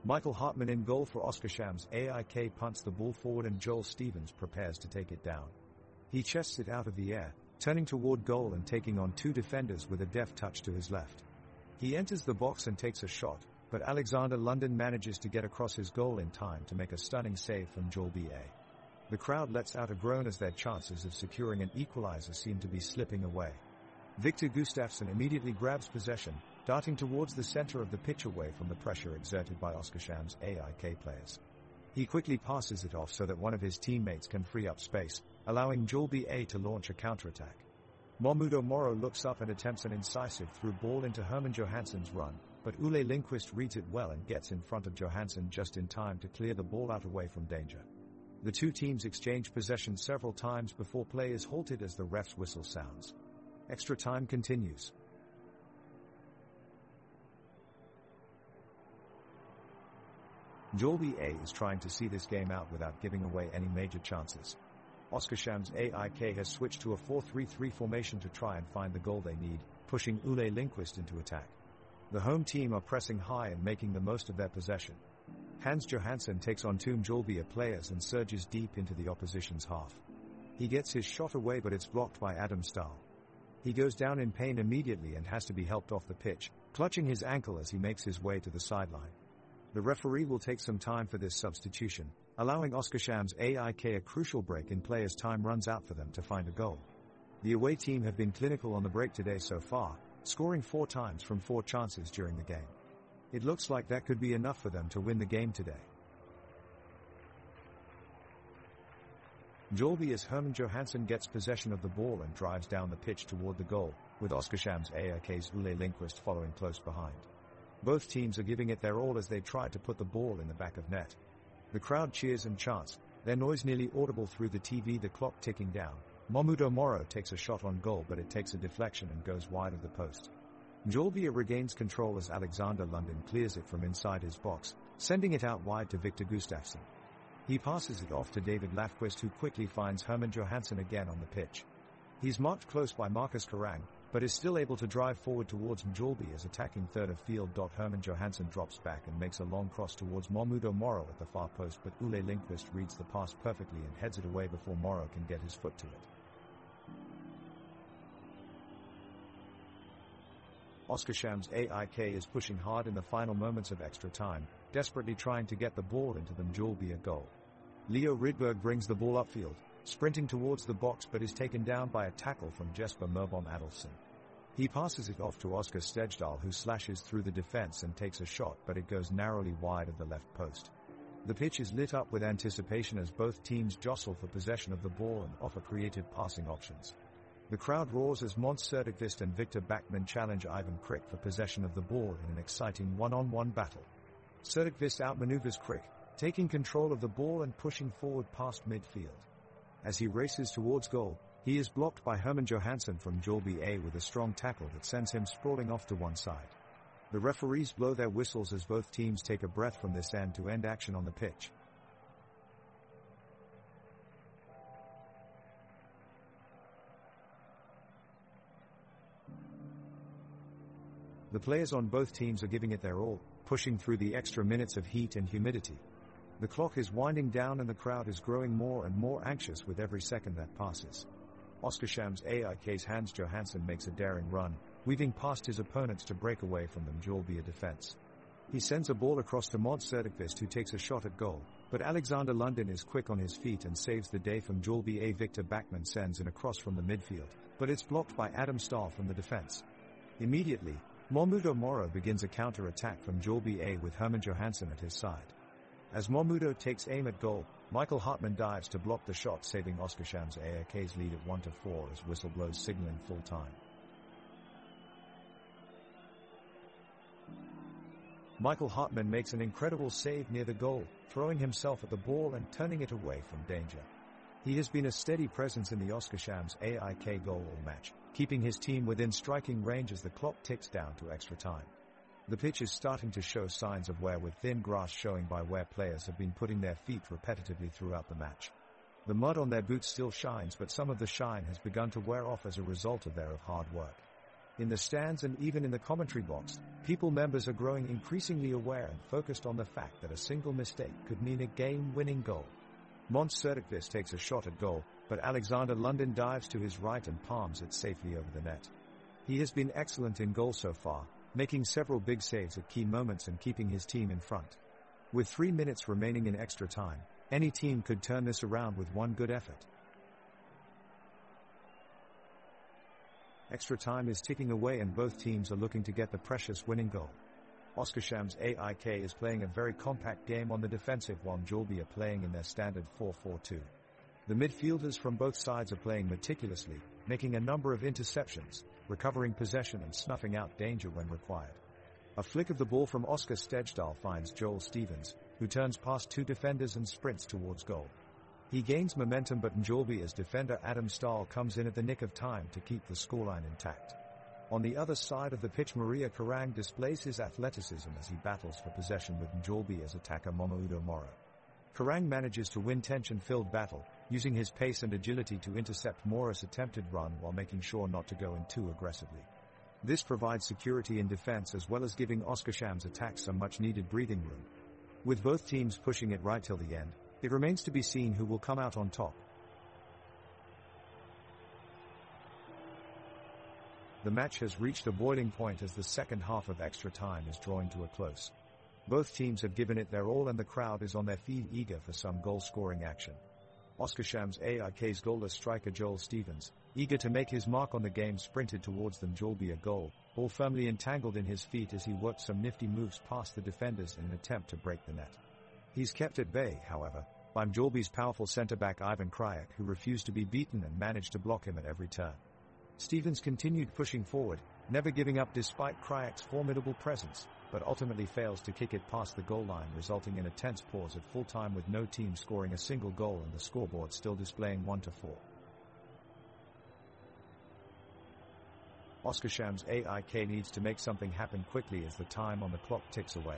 Michael Hartman in goal for Oskarshamns AIK punts the ball forward and Joel Stevens prepares to take it down. He chests it out of the air, turning toward goal and taking on two defenders with a deft touch to his left. He enters the box and takes a shot, but Alexander London manages to get across his goal in time to make a stunning save from Mjällby A. The crowd lets out a groan as their chances of securing an equalizer seem to be slipping away. Victor Gustafsson immediately grabs possession, darting towards the center of the pitch away from the pressure exerted by Oskarshamns AIK players. He quickly passes it off so that one of his teammates can free up space, allowing Mjällby A to launch a counterattack. Mahmudo Moro looks up and attempts an incisive through ball into Herman Johansson's run, but Ole Lindqvist reads it well and gets in front of Johansson just in time to clear the ball out away from danger. The two teams exchange possession several times before play is halted as the ref's whistle sounds. Extra time continues. Mjällby A is trying to see this game out without giving away any major chances. Oskarshamns AIK has switched to a 4-3-3 formation to try and find the goal they need, pushing Ole Lindqvist into attack. The home team are pressing high and making the most of their possession. Hans Johansson takes on two Mjällby players and surges deep into the opposition's half. He gets his shot away but it's blocked by Adam Stahl. He goes down in pain immediately and has to be helped off the pitch, clutching his ankle as he makes his way to the sideline. The referee will take some time for this substitution, allowing Oskarshamns AIK a crucial break in play as time runs out for them to find a goal. The away team have been clinical on the break today so far, scoring 4 times from 4 chances during the game. It looks like that could be enough for them to win the game today. Mjällby Herman Johansson gets possession of the ball and drives down the pitch toward the goal, with Oskarshamns AIK's Ole Lindqvist following close behind. Both teams are giving it their all as they try to put the ball in the back of net. The crowd cheers and chants, their noise nearly audible through the TV, the clock ticking down. Mahmudo Moro takes a shot on goal but it takes a deflection and goes wide of the post. Mjällby regains control as Alexander London clears it from inside his box, sending it out wide to Victor Gustafsson. He passes it off to David Lafquist, who quickly finds Herman Johansson again on the pitch. He's marked close by Marcus Karang, but is still able to drive forward towards Mjällby as attacking third of field. Herman Johansson drops back and makes a long cross towards Mahmudo Moro at the far post, but Ole Lindqvist reads the pass perfectly and heads it away before Moro can get his foot to it. Oskarshamns AIK is pushing hard in the final moments of extra time, desperately trying to get the ball into the Mjällby goal. Leo Rydberg brings the ball upfield, sprinting towards the box but is taken down by a tackle from Jesper Mörbom Adolfsson. He passes it off to Oskar Stejdal, who slashes through the defense and takes a shot, but it goes narrowly wide of the left post. The pitch is lit up with anticipation as both teams jostle for possession of the ball and offer creative passing options. The crowd roars as Måns Söderqvist and Victor Backman challenge Ivan Crick for possession of the ball in an exciting one-on-one battle. Söderqvist outmaneuvers Crick, taking control of the ball and pushing forward past midfield. As he races towards goal, he is blocked by Herman Johansson from Mjällby A with a strong tackle that sends him sprawling off to one side. The referees blow their whistles as both teams take a breath from this end-to-end action on the pitch. The players on both teams are giving it their all, pushing through the extra minutes of heat and humidity. The clock is winding down and the crowd is growing more and more anxious with every second that passes. Oskarshamns AIK's Hans Johansson makes a daring run, weaving past his opponents to break away from the Mjällby defense. He sends a ball across to Måns Söderqvist, who takes a shot at goal, but Alexander London is quick on his feet and saves the day from Mjällby A. Victor Backman sends in a cross from the midfield, but it's blocked by Adam Stahl from the defense. Immediately, Mahmudo Moro begins a counter-attack from Mjällby A with Herman Johansson at his side. As Mahmudo takes aim at goal, Michael Hartman dives to block the shot, saving Oskarshamns AIK's lead at 1-4 as whistle blows signaling full time. Michael Hartman makes an incredible save near the goal, throwing himself at the ball and turning it away from danger. He has been a steady presence in the Oskarshamns AIK goal all match, keeping his team within striking range as the clock ticks down to extra time. The pitch is starting to show signs of wear, with thin grass showing by where players have been putting their feet repetitively throughout the match. The mud on their boots still shines, but some of the shine has begun to wear off as a result of their hard work. In the stands and even in the commentary box, people members are growing increasingly aware and focused on the fact that a single mistake could mean a game-winning goal. Mons Sertikvis takes a shot at goal, but Alexander London dives to his right and palms it safely over the net. He has been excellent in goal so far, making several big saves at key moments and keeping his team in front. With 3 minutes remaining in extra time, any team could turn this around with one good effort. Extra time is ticking away and both teams are looking to get the precious winning goal. Oskarshamns AIK is playing a very compact game on the defensive, while Mjällby are playing in their standard 4-4-2. The midfielders from both sides are playing meticulously, making a number of interceptions, recovering possession and snuffing out danger when required. A flick of the ball from Oscar Stejdal finds Joel Stevens, who turns past 2 defenders and sprints towards goal. He gains momentum, but Mjällby's defender Adam Stahl comes in at the nick of time to keep the scoreline intact. On the other side of the pitch, Maria Karang displays his athleticism as he battles for possession with Mjällby's attacker Momoudo Moro. Karang manages to win tension-filled battle, using his pace and agility to intercept Moro's attempted run while making sure not to go in too aggressively. This provides security in defense as well as giving Oskarshamns' attacks some much-needed breathing room. With both teams pushing it right till the end, it remains to be seen who will come out on top. The match has reached a boiling point as the second half of extra time is drawing to a close. Both teams have given it their all and the crowd is on their feet eager for some goal-scoring action. Oskarshamns AIK's goalless striker Joel Stevens, eager to make his mark on the game, sprinted towards the Mjällby goal, ball firmly entangled in his feet as he worked some nifty moves past the defenders in an attempt to break the net. He's kept at bay, however, by Mjällby's powerful centre-back Ivan Krajek, who refused to be beaten and managed to block him at every turn. Stevens continued pushing forward, never giving up despite Krajek's formidable presence, but ultimately fails to kick it past the goal line, resulting in a tense pause at full time with no team scoring a single goal and the scoreboard still displaying 1-4. Oskarshamns AIK needs to make something happen quickly as the time on the clock ticks away.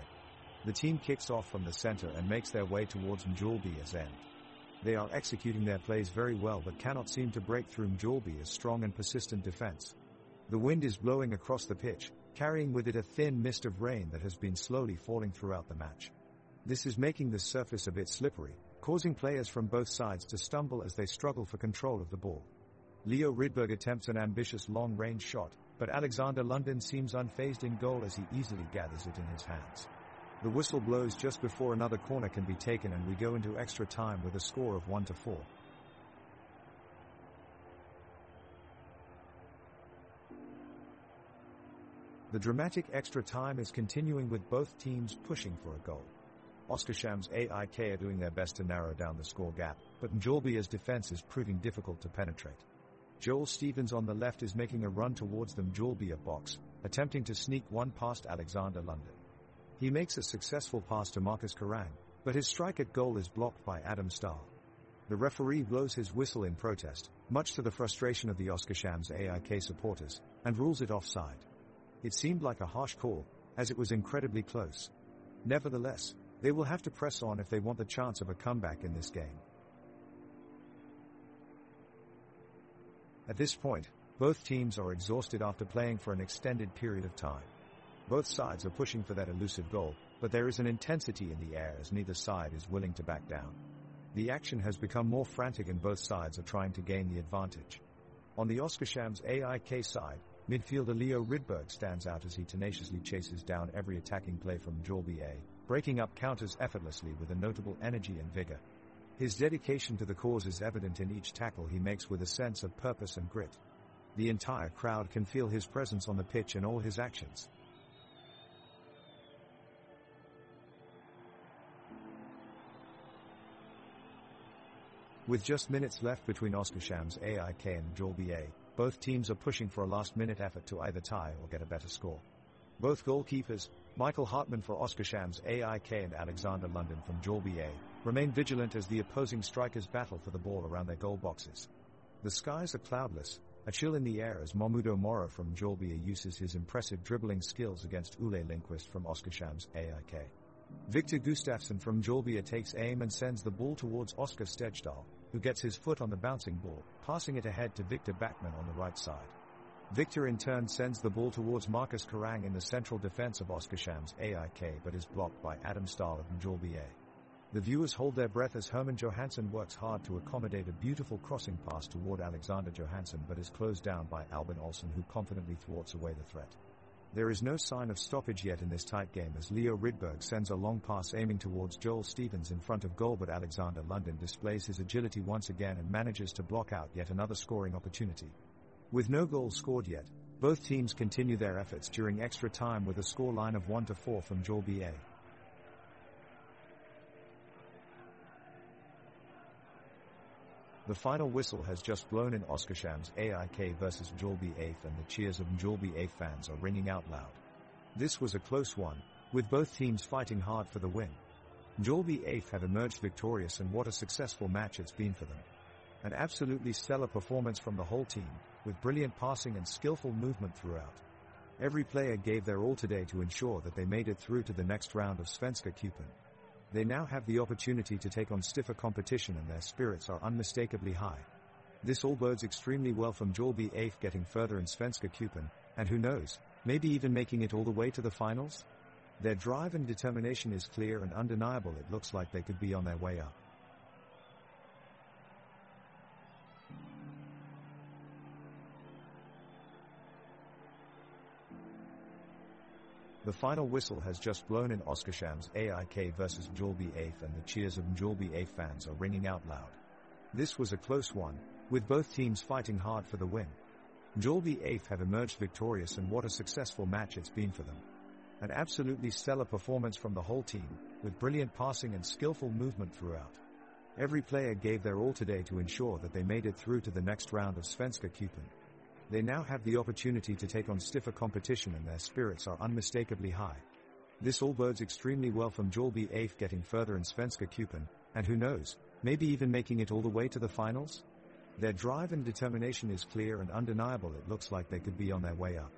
The team kicks off from the center and makes their way towards Mjällby's end. They are executing their plays very well but cannot seem to break through Mjällby's strong and persistent defense. The wind is blowing across the pitch, carrying with it a thin mist of rain that has been slowly falling throughout the match. This is making the surface a bit slippery, causing players from both sides to stumble as they struggle for control of the ball. Leo Rydberg attempts an ambitious long-range shot, but Alexander London seems unfazed in goal as he easily gathers it in his hands. The whistle blows just before another corner can be taken and we go into extra time with a score of 1-4. The dramatic extra time is continuing with both teams pushing for a goal. Oskarshamns AIK are doing their best to narrow down the score gap, but Mjällby's defense is proving difficult to penetrate. Joel Stevens on the left is making a run towards the Mjällby box, attempting to sneak one past Alexander London. He makes a successful pass to Marcus Karang, but his strike at goal is blocked by Adam Stahl. The referee blows his whistle in protest, much to the frustration of the Oskarshamns AIK supporters, and rules it offside. It seemed like a harsh call, as it was incredibly close. Nevertheless, they will have to press on if they want the chance of a comeback in this game. At this point, both teams are exhausted after playing for an extended period of time. Both sides are pushing for that elusive goal, but there is an intensity in the air as neither side is willing to back down. The action has become more frantic and both sides are trying to gain the advantage. On the Oskarshamns AIK side, midfielder Leo Rydberg stands out as he tenaciously chases down every attacking play from Mjällby, breaking up counters effortlessly with a notable energy and vigor. His dedication to the cause is evident in each tackle he makes with a sense of purpose and grit. The entire crowd can feel his presence on the pitch in all his actions. With just minutes left between Oskarshamns AIK and Mjällby, both teams are pushing for a last-minute effort to either tie or get a better score. Both goalkeepers, Michael Hartman for Oskarshamns AIK and Alexander London from Mjällby, remain vigilant as the opposing strikers battle for the ball around their goal boxes. The skies are cloudless, A chill in the air as Momudo Moro from Mjällby uses his impressive dribbling skills against Ule Lindqvist from Oskarshamns AIK. Victor Gustafsson from Mjällby takes aim and sends the ball towards Oskar Stejdal, who gets his foot on the bouncing ball, passing it ahead to Victor Backman on the right side. Victor in turn sends the ball towards Marcus Karang in the central defense of Oskarshamns AIK but is blocked by Adam Stahl of Mjällby A. The viewers hold their breath as Herman Johansson works hard to accommodate a beautiful crossing pass toward Alexander Johansson but is closed down by Albin Olsen, who confidently thwarts away the threat. There is no sign of stoppage yet in this tight game as Leo Rydberg sends a long pass aiming towards Joel Stevens in front of goal, but Alexander London displays his agility once again and manages to block out yet another scoring opportunity. With no goals scored yet, both teams continue their efforts during extra time with a scoreline of 1-4 from Mjällby A. The final whistle has just blown in Oskarshamns AIK vs Mjällby AIF, and the cheers of Mjällby AIF fans are ringing out loud. This was a close one, with both teams fighting hard for the win. Mjällby AIF have emerged victorious, and what a successful match it's been for them. An absolutely stellar performance from the whole team, with brilliant passing and skillful movement throughout. Every player gave their all today to ensure that they made it through to the next round of Svenska Cupen. They now have the opportunity to take on stiffer competition, and their spirits are unmistakably high. This all bodes extremely well for Mjällby AIF getting further in Svenska Cupen, and who knows, maybe even making it all the way to the finals? Their drive and determination is clear and undeniable. It looks like they could be on their way up. The final whistle has just blown in Oskarshamns AIK vs Mjällby AIF, and the cheers of Mjällby AIF fans are ringing out loud. This was a close one, with both teams fighting hard for the win. Mjällby AIF have emerged victorious, and what a successful match it's been for them. An absolutely stellar performance from the whole team, with brilliant passing and skillful movement throughout. Every player gave their all today to ensure that they made it through to the next round of Svenska Cupen. They now have the opportunity to take on stiffer competition, and their spirits are unmistakably high. This all bodes extremely well for Mjällby AIF getting further in Svenska Cupen, and who knows, maybe even making it all the way to the finals? Their drive and determination is clear and undeniable. It looks like they could be on their way up.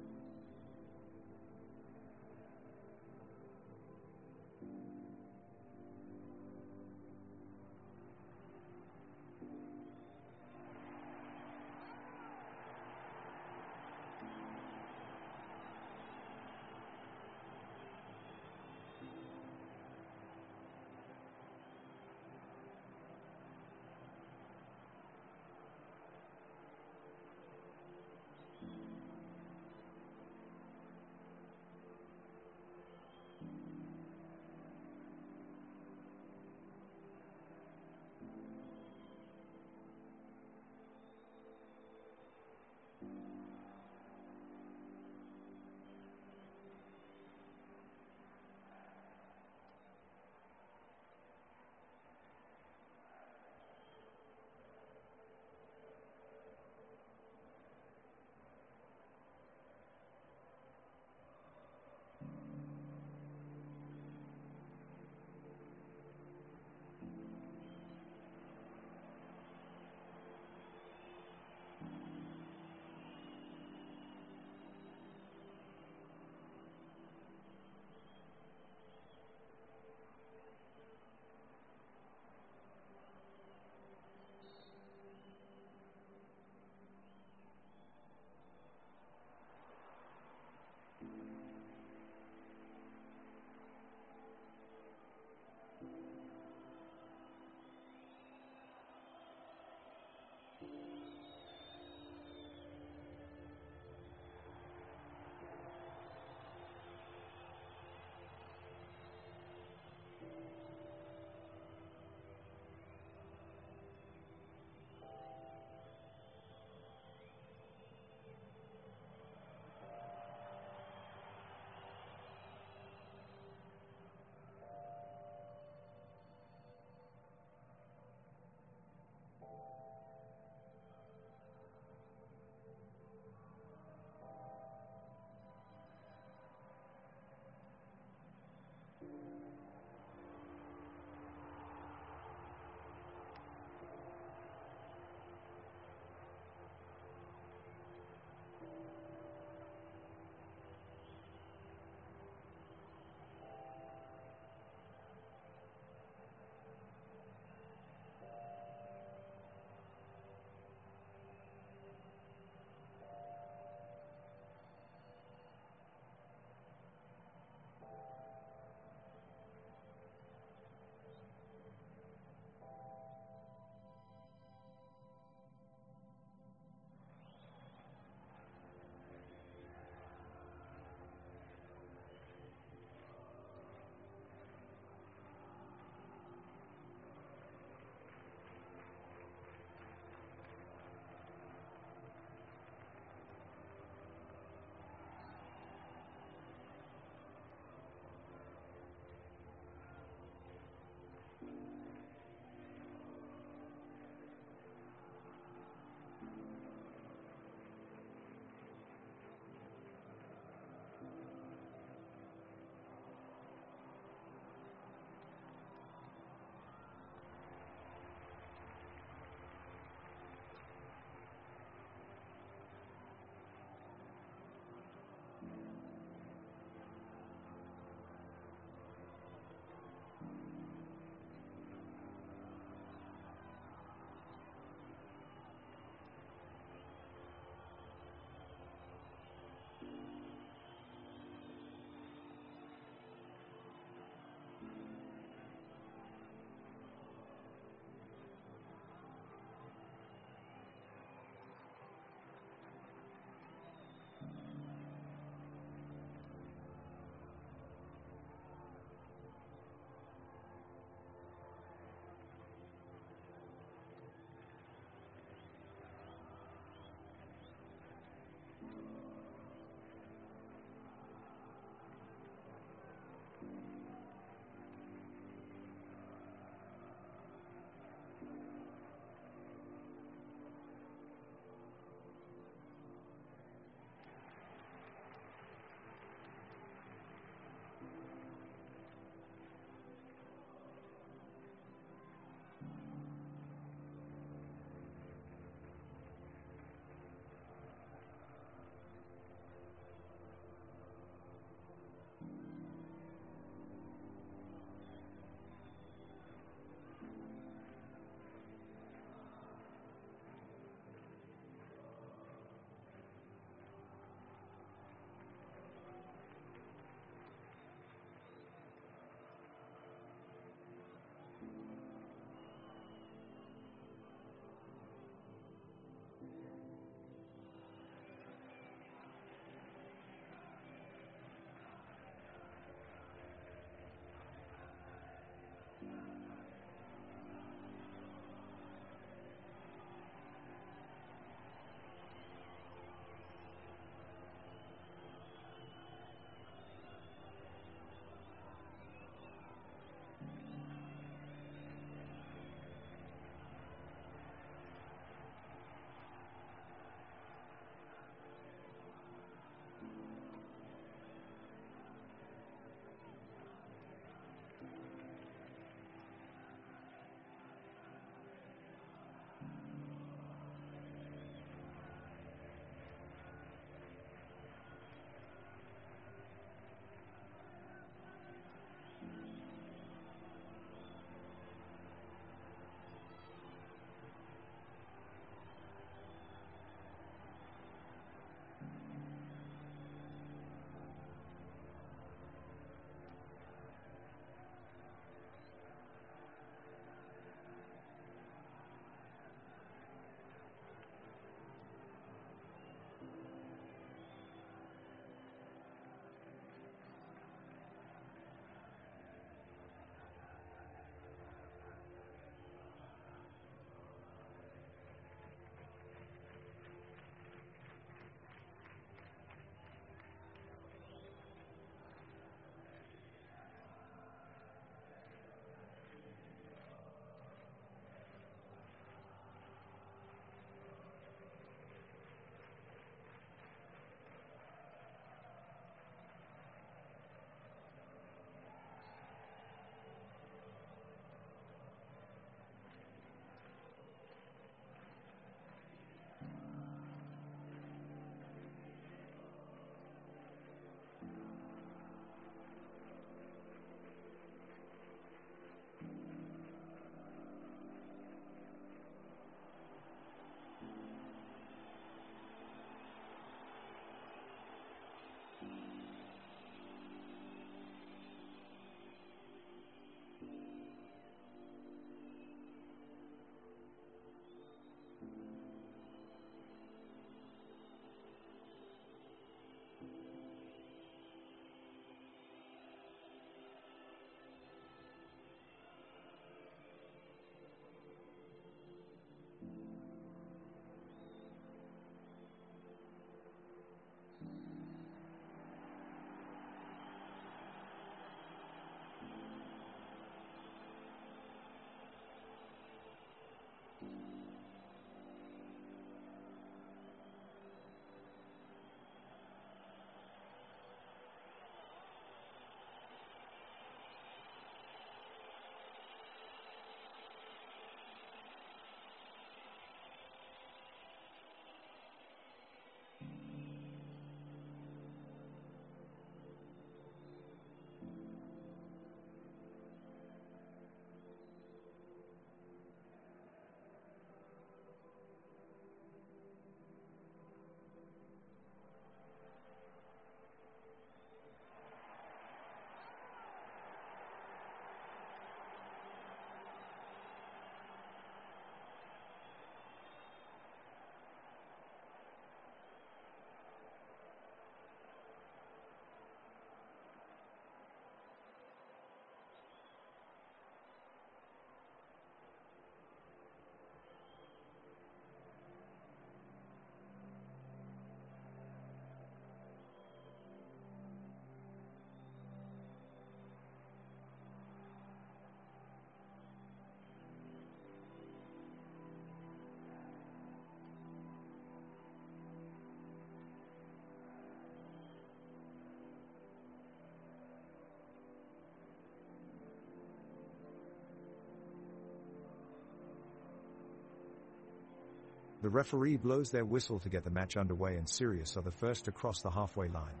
The referee blows their whistle to get the match underway, and Sirius are the first to cross the halfway line.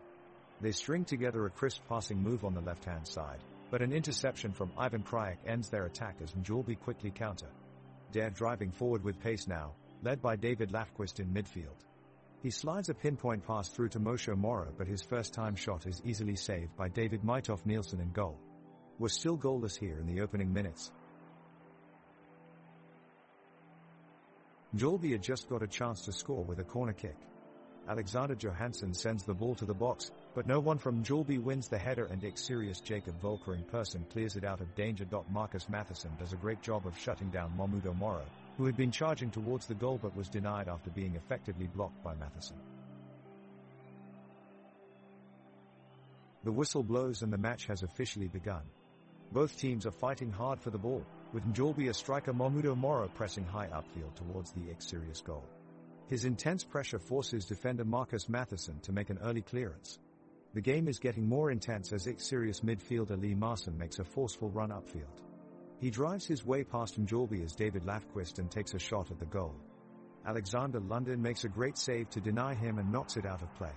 They string together a crisp passing move on the left-hand side, but an interception from Ivan Krajek ends their attack as Mjällby quickly counter. They're driving forward with pace now, led by David Lafquist in midfield. He slides a pinpoint pass through to Moshe Mora, but his first-time shot is easily saved by David Mitov Nielsen in goal. We're still goalless here in the opening minutes. Mjällby had just got a chance to score with a corner kick. Alexander Johansson sends the ball to the box, but no one from Mjällby wins the header, and ex-Sirius Jacob Volker in person clears it out of danger. Marcus Matheson does a great job of shutting down Momudo Moro, who had been charging towards the goal but was denied after being effectively blocked by Matheson. The whistle blows and the match has officially begun. Both teams are fighting hard for the ball, with Mjällby striker Momudo Moro pressing high upfield towards the ex-Sirius goal. His intense pressure forces defender Marcus Matheson to make an early clearance. The game is getting more intense as ex-Sirius midfielder Lee Marson makes a forceful run upfield. He drives his way past Mjällby as David Lafquist and takes a shot at the goal. Alexander London makes a great save to deny him and knocks it out of play.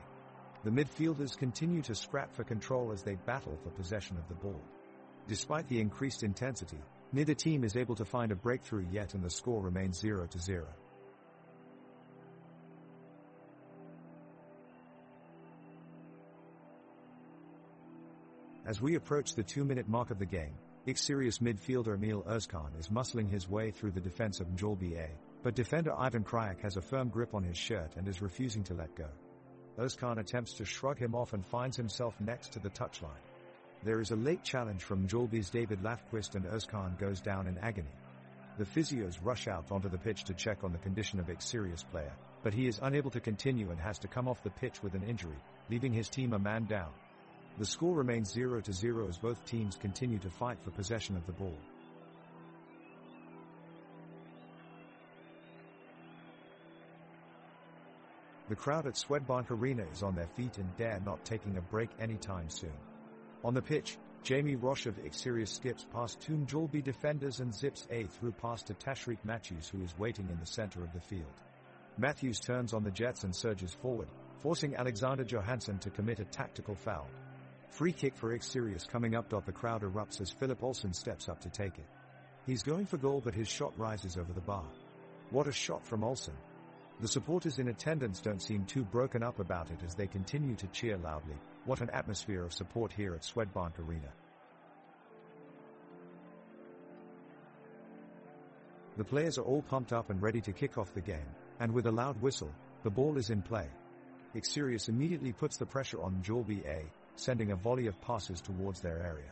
The midfielders continue to scrap for control as they battle for possession of the ball. Despite the increased intensity, neither team is able to find a breakthrough yet, and the score remains 0-0. As we approach the 2-minute mark of the game, ex-Sirius midfielder Emil Özkan is muscling his way through the defense of Mjällby A, but defender Ivan Krajek has a firm grip on his shirt and is refusing to let go. Özkan attempts to shrug him off and finds himself next to the touchline. There is a late challenge from Mjällby's David Lafquist, and Özkan goes down in agony. The physios rush out onto the pitch to check on the condition of ex-Sirius player, but he is unable to continue and has to come off the pitch with an injury, leaving his team a man down. The score remains 0-0 as both teams continue to fight for possession of the ball. The crowd at Swedbank Arena is on their feet and dare not taking a break anytime soon. On the pitch, Jamie Roche of ex-Sirius skips past two Mjällby defenders and zips a through pass to Tashreeq Matthews, who is waiting in the center of the field. Matthews turns on the jets and surges forward, forcing Alexander Johansson to commit a tactical foul. Free kick for ex-Sirius coming up. The crowd erupts as Philip Olsen steps up to take it. He's going for goal, but his shot rises over the bar. What a shot from Olsen! The supporters in attendance don't seem too broken up about it as they continue to cheer loudly. What an atmosphere of support here at Swedbank Arena. The players are all pumped up and ready to kick off the game, and with a loud whistle, the ball is in play. ex-Sirius immediately puts the pressure on Mjällby A, sending a volley of passes towards their area.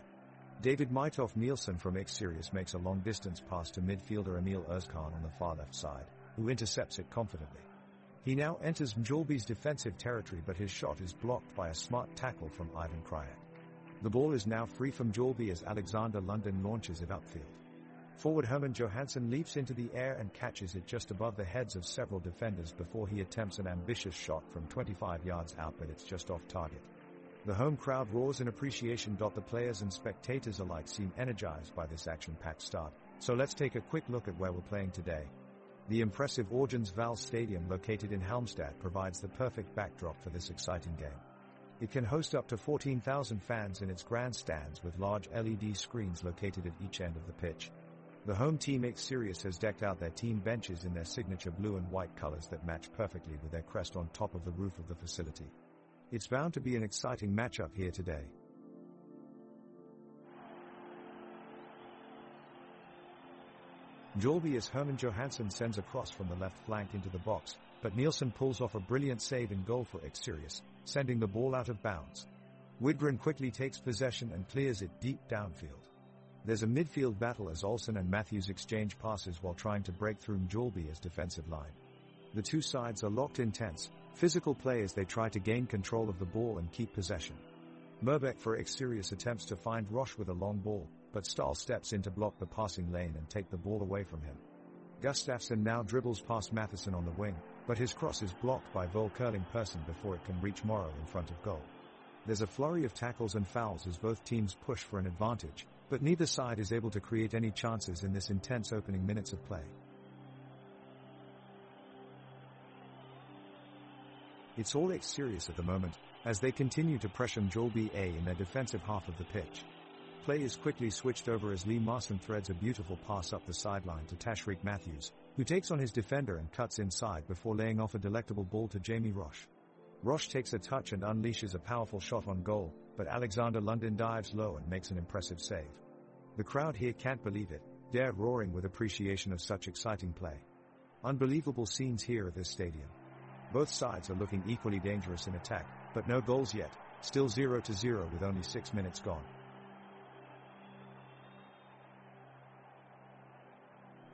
David Mitov Nielsen from ex-Sirius makes a long-distance pass to midfielder Emil Özkan on the far left side, who intercepts it confidently. He now enters Mjällby's defensive territory, but his shot is blocked by a smart tackle from Ivan Krajek. The ball is now free from Mjällby as Alexander London launches it upfield. Forward Herman Johansson leaps into the air and catches it just above the heads of several defenders before he attempts an ambitious shot from 25 yards out, but it's just off target. The home crowd roars in appreciation. The players and spectators alike seem energized by this action-packed start, so let's take a quick look at where we're playing today. The impressive Orgens-Val Stadium located in Halmstad provides the perfect backdrop for this exciting game. It can host up to 14,000 fans in its grandstands with large LED screens located at each end of the pitch. The home team ex-Sirius has decked out their team benches in their signature blue and white colors that match perfectly with their crest on top of the roof of the facility. It's bound to be an exciting matchup here today. Mjällby as Herman Johansson sends a cross from the left flank into the box, but Nielsen pulls off a brilliant save in goal for ex-Sirius, sending the ball out of bounds. Widgren quickly takes possession and clears it deep downfield. There's a midfield battle as Olsen and Matthews exchange passes while trying to break through Mjällby's defensive line. The two sides are locked in tense, physical play as they try to gain control of the ball and keep possession. Merbeck for ex-Sirius attempts to find Roche with a long ball, but Stahl steps in to block the passing lane and take the ball away from him. Gustafsson now dribbles past Matheson on the wing, but his cross is blocked by Volker in person before it can reach Morrow in front of goal. There's a flurry of tackles and fouls as both teams push for an advantage, but neither side is able to create any chances in this intense opening minutes of play. It's all serious at the moment, as they continue to pressure Mjällby in their defensive half of the pitch. Play is quickly switched over as Lee Marson threads a beautiful pass up the sideline to Tashreeq Matthews, who takes on his defender and cuts inside before laying off a delectable ball to Jamie Roche. Roche takes a touch and unleashes a powerful shot on goal, but Alexander London dives low and makes an impressive save. The crowd here can't believe it, they're roaring with appreciation of such exciting play. Unbelievable scenes here at this stadium. Both sides are looking equally dangerous in attack, but no goals yet, still 0-0 with only 6 minutes gone.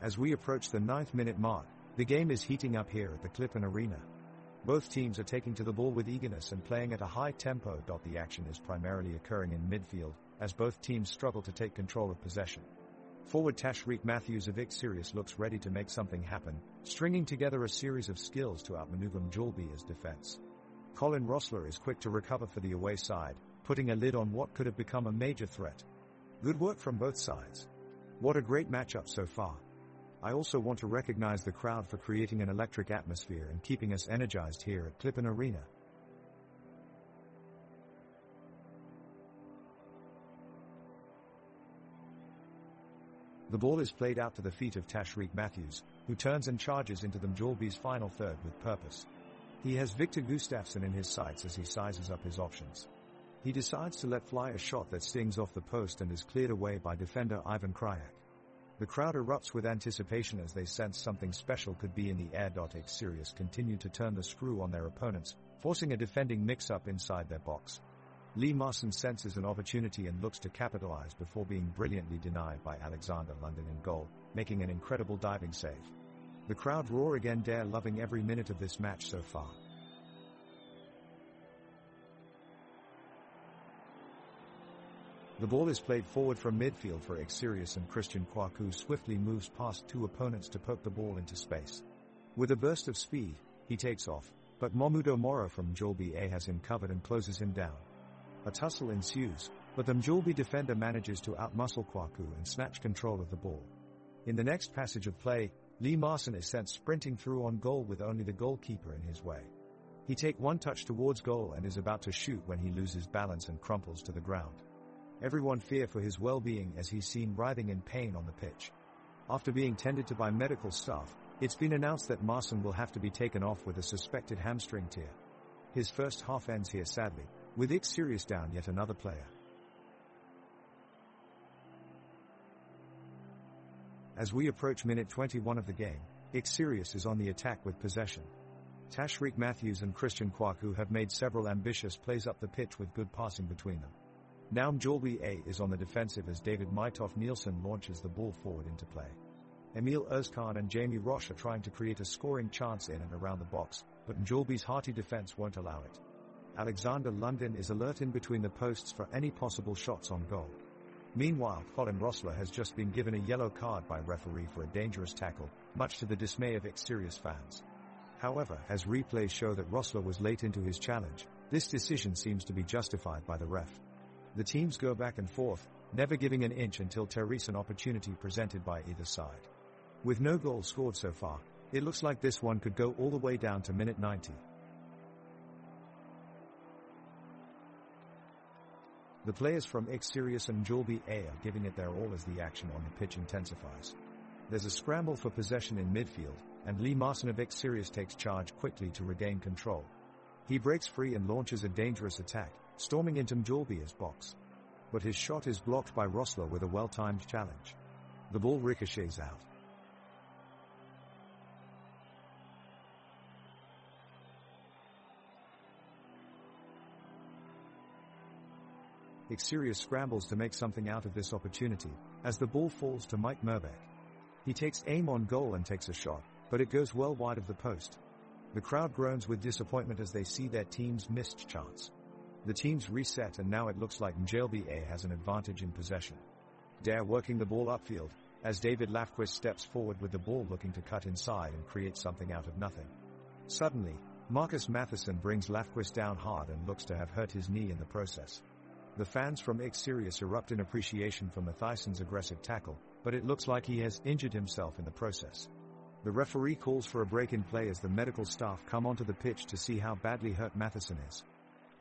As we approach the 9th minute mark, the game is heating up here at the Klippen Arena. Both teams are taking to the ball with eagerness and playing at a high tempo. The action is primarily occurring in midfield, as both teams struggle to take control of possession. Forward Tashreeq Matthews of Sirius looks ready to make something happen, stringing together a series of skills to outmaneuver Mjällby's defense. Colin Rossler is quick to recover for the away side, putting a lid on what could have become a major threat. Good work from both sides. What a great matchup so far. I also want to recognize the crowd for creating an electric atmosphere and keeping us energized here at Klippen Arena. The ball is played out to the feet of Tashreeq Matthews, who turns and charges into the Mjällby's final third with purpose. He has Victor Gustafsson in his sights as he sizes up his options. He decides to let fly a shot that stings off the post and is cleared away by defender Ivan Krajak. The crowd erupts with anticipation as they sense something special could be in the air. Sirius continue to turn the screw on their opponents, forcing a defending mix-up inside their box. Lee Marson senses an opportunity and looks to capitalize before being brilliantly denied by Alexander London in goal, making an incredible diving save. The crowd roar again, loving every minute of this match so far. The ball is played forward from midfield for Sirius and Christian Kwaku swiftly moves past two opponents to poke the ball into space. With a burst of speed, he takes off, but Mjällby Moro from Mjällby has him covered and closes him down. A tussle ensues, but the Mjällby defender manages to outmuscle Kwaku and snatch control of the ball. In the next passage of play, Lee Marson is sent sprinting through on goal with only the goalkeeper in his way. He takes one touch towards goal and is about to shoot when he loses balance and crumples to the ground. Everyone fear for his well-being as he's seen writhing in pain on the pitch. After being tended to by medical staff, it's been announced that Marson will have to be taken off with a suspected hamstring tear. His first half ends here sadly, with Sirius down yet another player. As we approach minute 21 of the game, Sirius is on the attack with possession. Tashreeq Matthews and Christian Kwaku have made several ambitious plays up the pitch with good passing between them. Now Mjällby is on the defensive as David Mytoff Nielsen launches the ball forward into play. Emil Özkan and Jamie Roche are trying to create a scoring chance in and around the box, but Mjällby's hearty defense won't allow it. Alexander London is alert in between the posts for any possible shots on goal. Meanwhile, Colin Rossler has just been given a yellow card by referee for a dangerous tackle, much to the dismay of Sirius fans. However, as replays show that Rossler was late into his challenge, this decision seems to be justified by the ref. The teams go back and forth, never giving an inch until there is an opportunity presented by either side. With no goals scored so far, it looks like this one could go all the way down to minute 90. The players from Sirius and Mjällby are giving it their all as the action on the pitch intensifies. There's a scramble for possession in midfield, and Lee Marson of Sirius takes charge quickly to regain control. He breaks free and launches a dangerous attack, storming into Mjällby's box. But his shot is blocked by Rossler with a well-timed challenge. The ball ricochets out. Sirius scrambles to make something out of this opportunity, as the ball falls to Mike Merbeck. He takes aim on goal and takes a shot, but it goes well wide of the post. The crowd groans with disappointment as they see their team's missed chance. The teams reset and now it looks like Mjällby has an advantage in possession. They're working the ball upfield, as David Lafquist steps forward with the ball looking to cut inside and create something out of nothing. Suddenly, Marcus Matheson brings Lafquist down hard and looks to have hurt his knee in the process. The fans from Sirius erupt in appreciation for Mathyson's aggressive tackle, but it looks like he has injured himself in the process. The referee calls for a break in play as the medical staff come onto the pitch to see how badly hurt Matheson is.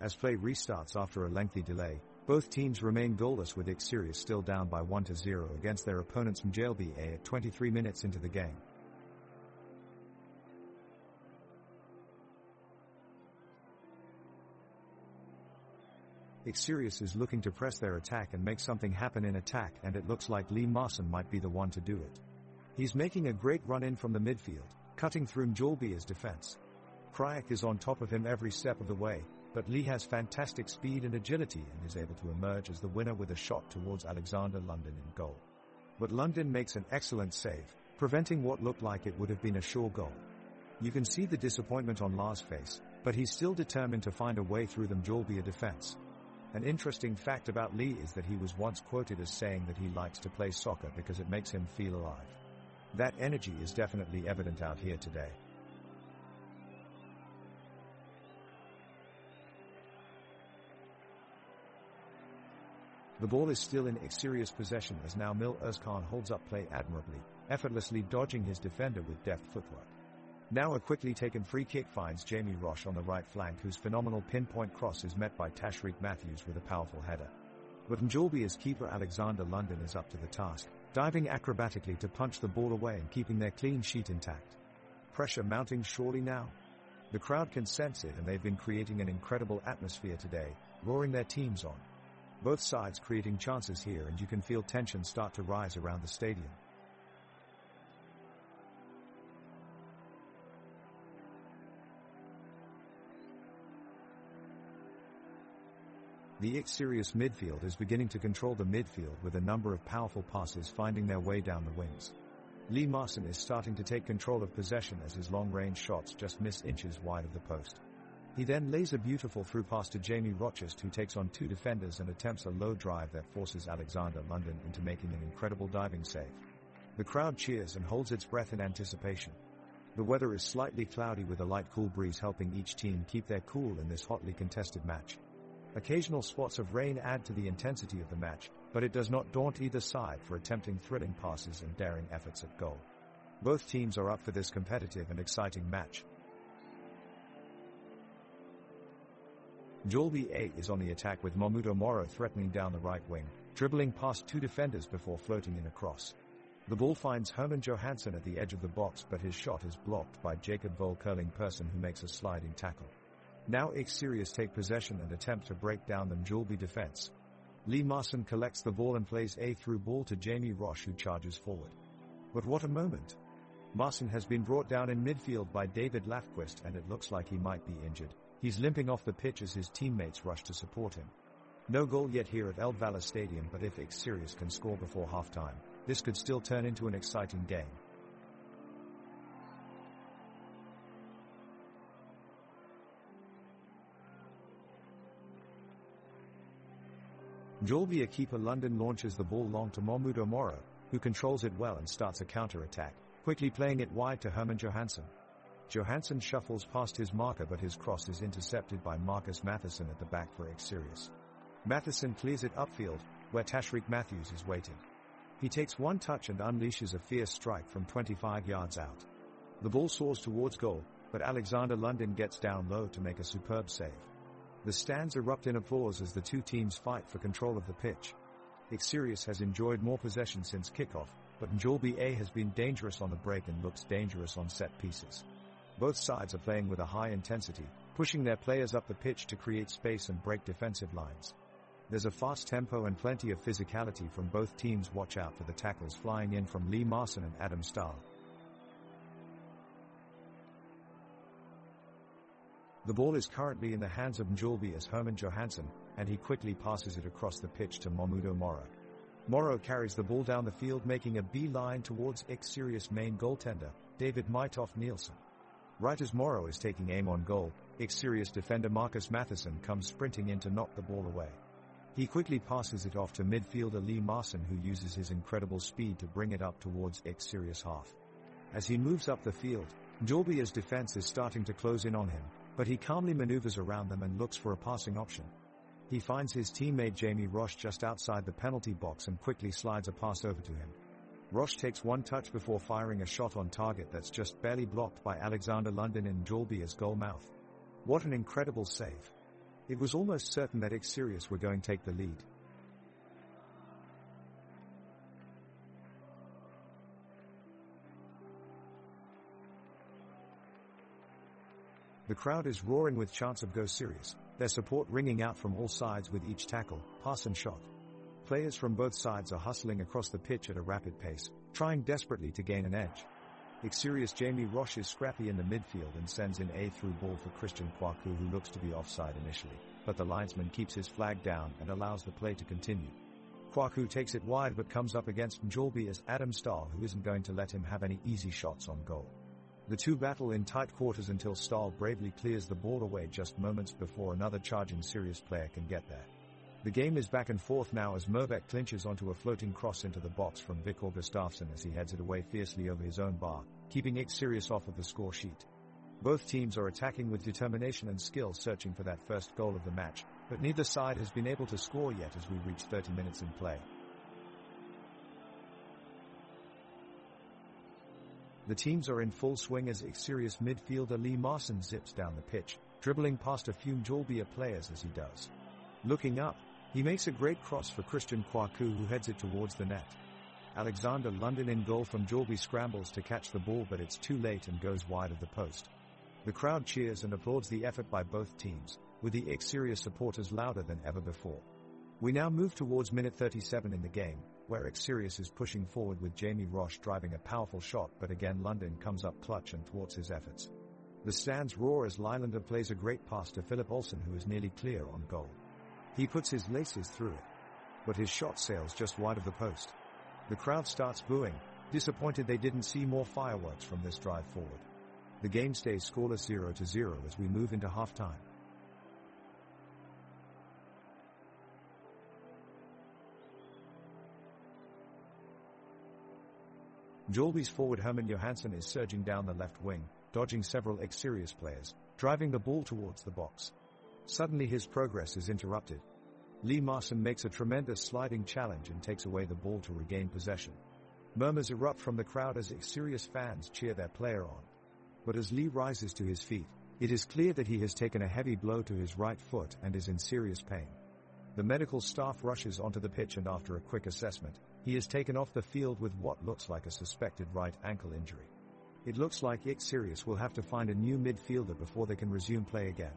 As play restarts after a lengthy delay, both teams remain goalless with Sirius still down by 1-0 against their opponents Mjällby at 23 minutes into the game. Sirius is looking to press their attack and make something happen in attack, and it looks like Lee Marson might be the one to do it. He's making a great run in from the midfield, cutting through Mjällby's defense. Krajek is on top of him every step of the way, but Lee has fantastic speed and agility and is able to emerge as the winner with a shot towards Alexander London in goal. But London makes an excellent save, preventing what looked like it would have been a sure goal. You can see the disappointment on Lars' face, but he's still determined to find a way through the Mjällby defense. An interesting fact about Lee is that he was once quoted as saying that he likes to play soccer because it makes him feel alive. That energy is definitely evident out here today. The ball is still in Sirius possession as now Mil Özkan holds up play admirably, effortlessly dodging his defender with deft footwork. Now a quickly taken free kick finds Jamie Roche on the right flank, whose phenomenal pinpoint cross is met by Tashreeq Matthews with a powerful header. But Mjällby's keeper Alexander London is up to the task, diving acrobatically to punch the ball away and keeping their clean sheet intact. Pressure mounting surely now? The crowd can sense it, and they've been creating an incredible atmosphere today, roaring their teams on. Both sides creating chances here, and you can feel tension start to rise around the stadium. The Sirius midfield is beginning to control the midfield with a number of powerful passes finding their way down the wings. Lee Marson is starting to take control of possession as his long-range shots just miss inches wide of the post. He then lays a beautiful through pass to Jamie Rochest, who takes on two defenders and attempts a low drive that forces Alexander London into making an incredible diving save. The crowd cheers and holds its breath in anticipation. The weather is slightly cloudy with a light cool breeze helping each team keep their cool in this hotly contested match. Occasional spots of rain add to the intensity of the match, but it does not daunt either side for attempting thrilling passes and daring efforts at goal. Both teams are up for this competitive and exciting match. Mjällby A is on the attack with Mahmoud Moro threatening down the right wing, dribbling past two defenders before floating in a cross. The ball finds Herman Johansson at the edge of the box, but his shot is blocked by Jacob Volkerling-Persson, who makes a sliding tackle. Now Sirius take possession and attempt to break down the Mjällby defense. Lee Marson collects the ball and plays a through ball to Jamie Roche, who charges forward. But what a moment! Marson has been brought down in midfield by David Lafquist, and it looks like he might be injured. He's limping off the pitch as his teammates rush to support him. No goal yet here at El Valle Stadium, but if Sirius can score before halftime, this could still turn into an exciting game. Mjällby keeper London launches the ball long to Mahmoud Moro, who controls it well and starts a counter-attack, quickly playing it wide to Herman Johansson. Johansson shuffles past his marker, but his cross is intercepted by Marcus Matheson at the back for Sirius. Matheson clears it upfield, where Tashreeq Matthews is waiting. He takes one touch and unleashes a fierce strike from 25 yards out. The ball soars towards goal, but Alexander London gets down low to make a superb save. The stands erupt in applause as the two teams fight for control of the pitch. Sirius has enjoyed more possession since kickoff, but Mjällby A has been dangerous on the break and looks dangerous on set pieces. Both sides are playing with a high intensity, pushing their players up the pitch to create space and break defensive lines. There's a fast tempo and plenty of physicality from both teams. Watch out for the tackles flying in from Lee Marson and Adam Stahl. The ball is currently in the hands of Mjällby as Herman Johansson, and he quickly passes it across the pitch to Mahmoud Moro. Moro carries the ball down the field, making a beeline towards Sirius main goaltender, David Mitov Nielsen. Right as Moro is taking aim on goal, Sirius defender Marcus Matheson comes sprinting in to knock the ball away. He quickly passes it off to midfielder Lee Marson, who uses his incredible speed to bring it up towards Sirius half. As he moves up the field, Mjällby's defense is starting to close in on him, but he calmly maneuvers around them and looks for a passing option. He finds his teammate Jamie Roche just outside the penalty box and quickly slides a pass over to him. Roche takes one touch before firing a shot on target that's just barely blocked by Alexander London in Mjällby's goal mouth. What an incredible save. It was almost certain that Sirius were going to take the lead. The crowd is roaring with chants of Go Sirius, their support ringing out from all sides with each tackle, pass and shot. Players from both sides are hustling across the pitch at a rapid pace, trying desperately to gain an edge. Sirius Jamie Roche is scrappy in the midfield and sends in a through ball for Christian Kwaku, who looks to be offside initially, but the linesman keeps his flag down and allows the play to continue. Kwaku takes it wide but comes up against Mjällby's Adam Stahl, who isn't going to let him have any easy shots on goal. The two battle in tight quarters until Stahl bravely clears the ball away just moments before another charging Sirius player can get there. The game is back and forth now as Mjällby clinches onto a floating cross into the box from Viktor Gustafsson as he heads it away fiercely over his own bar, keeping Sirius off of the score sheet. Both teams are attacking with determination and skill, searching for that first goal of the match, but neither side has been able to score yet as we reach 30 minutes in play. The teams are in full swing as Sirius midfielder Lee Marson zips down the pitch, dribbling past a few Mjällby players as he does. Looking up, he makes a great cross for Christian Kwaku, who heads it towards the net. Alexander London in goal from Mjällby scrambles to catch the ball, but it's too late and goes wide of the post. The crowd cheers and applauds the effort by both teams, with the Sirius supporters louder than ever before. We now move towards minute 37 in the game, where Sirius is pushing forward with Jamie Roche driving a powerful shot, but again London comes up clutch and thwarts his efforts. The stands roar as Lylander plays a great pass to Philip Olsen, who is nearly clear on goal. He puts his laces through it, but his shot sails just wide of the post. The crowd starts booing, disappointed they didn't see more fireworks from this drive forward. The game stays scoreless 0-0 as we move into halftime. Mjällby's forward Herman Johansson is surging down the left wing, dodging several Sirius players, driving the ball towards the box. Suddenly his progress is interrupted. Lee Marson makes a tremendous sliding challenge and takes away the ball to regain possession. Murmurs erupt from the crowd as Sirius fans cheer their player on. But as Lee rises to his feet, it is clear that he has taken a heavy blow to his right foot and is in serious pain. The medical staff rushes onto the pitch, and after a quick assessment, he is taken off the field with what looks like a suspected right ankle injury. It looks like Sirius will have to find a new midfielder before they can resume play again.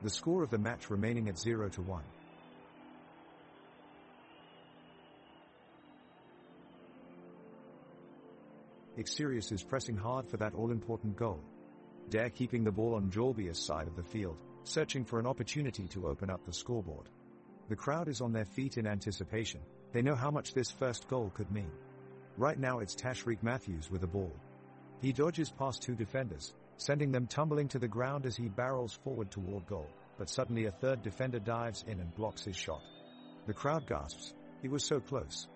The score of the match remaining at 0-1. Sirius is pressing hard for that all-important goal. Dare keeping the ball on Mjällby's side of the field, searching for an opportunity to open up the scoreboard. The crowd is on their feet in anticipation. They know how much this first goal could mean. Right now it's Tashreeq Matthews with the ball. He dodges past two defenders, sending them tumbling to the ground as he barrels forward toward goal, but suddenly a third defender dives in and blocks his shot. The crowd gasps. It was so close.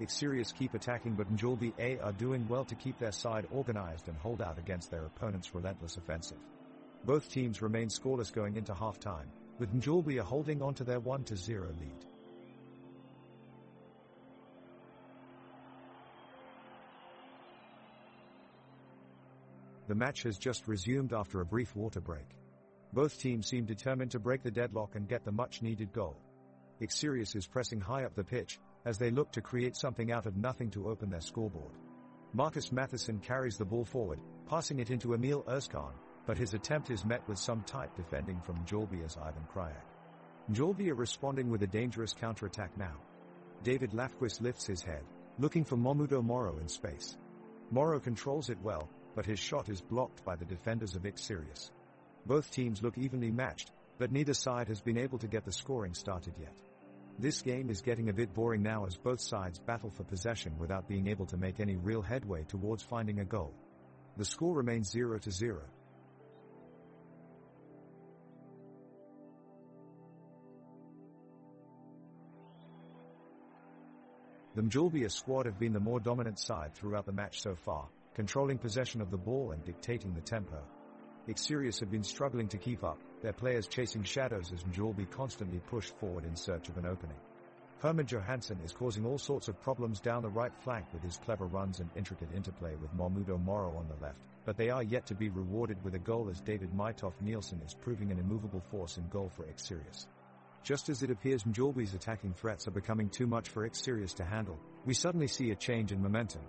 Sirius keep attacking, but Mjällby are doing well to keep their side organized and hold out against their opponent's relentless offensive. Both teams remain scoreless going into halftime, with Mjällby holding on to their 1-0 lead. The match has just resumed after a brief water break. Both teams seem determined to break the deadlock and get the much-needed goal. Sirius is pressing high up the pitch, as they look to create something out of nothing to open their scoreboard. Marcus Matheson carries the ball forward, passing it into Emil Özkan, but his attempt is met with some tight defending from Mjällby's Ivan Krajak. Mjällby are responding with a dangerous counter-attack now. David Lafquist lifts his head, looking for Momudo Moro in space. Moro controls it well, but his shot is blocked by the defenders of Sirius. Both teams look evenly matched, but neither side has been able to get the scoring started yet. This game is getting a bit boring now as both sides battle for possession without being able to make any real headway towards finding a goal. The score remains 0-0. The Mjällby squad have been the more dominant side throughout the match so far, controlling possession of the ball and dictating the tempo. Sirius have been struggling to keep up, their players chasing shadows as Mjällby constantly push forward in search of an opening. Herman Johansson is causing all sorts of problems down the right flank with his clever runs and intricate interplay with Mahmudo Moro on the left, but they are yet to be rewarded with a goal as David Mytov Nielsen is proving an immovable force in goal for X-Sirius. Just as it appears Mjällby's attacking threats are becoming too much for X-Sirius to handle, we suddenly see a change in momentum.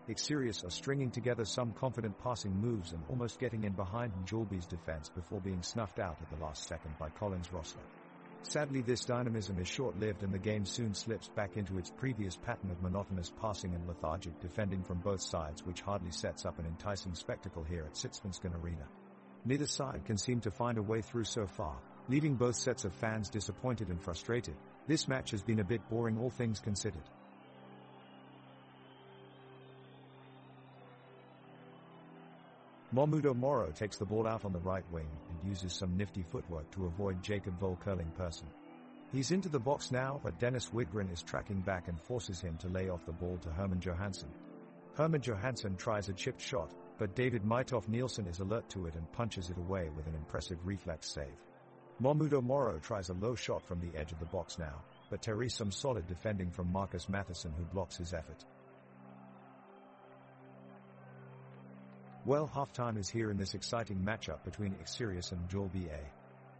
X-Sirius are stringing together some confident passing moves and almost getting in behind Mjällby's defense before being snuffed out at the last second by Collins Rossler. Sadly, this dynamism is short-lived and the game soon slips back into its previous pattern of monotonous passing and lethargic defending from both sides, which hardly sets up an enticing spectacle here at Sitsvenskan Arena. Neither side can seem to find a way through so far, leaving both sets of fans disappointed and frustrated. This match has been a bit boring, all things considered. Mahmudo Moro takes the ball out on the right wing and uses some nifty footwork to avoid Jacob Vol curling person. He's into the box now, but Dennis Widgren is tracking back and forces him to lay off the ball to Herman Johansson. Herman Johansson tries a chipped shot, but David Mytov Nielsen is alert to it and punches it away with an impressive reflex save. Mahmudo Moro tries a low shot from the edge of the box now, but there is some solid defending from Marcus Matheson who blocks his effort. Well, halftime is here in this exciting matchup between X-Sirius and Mjällby A.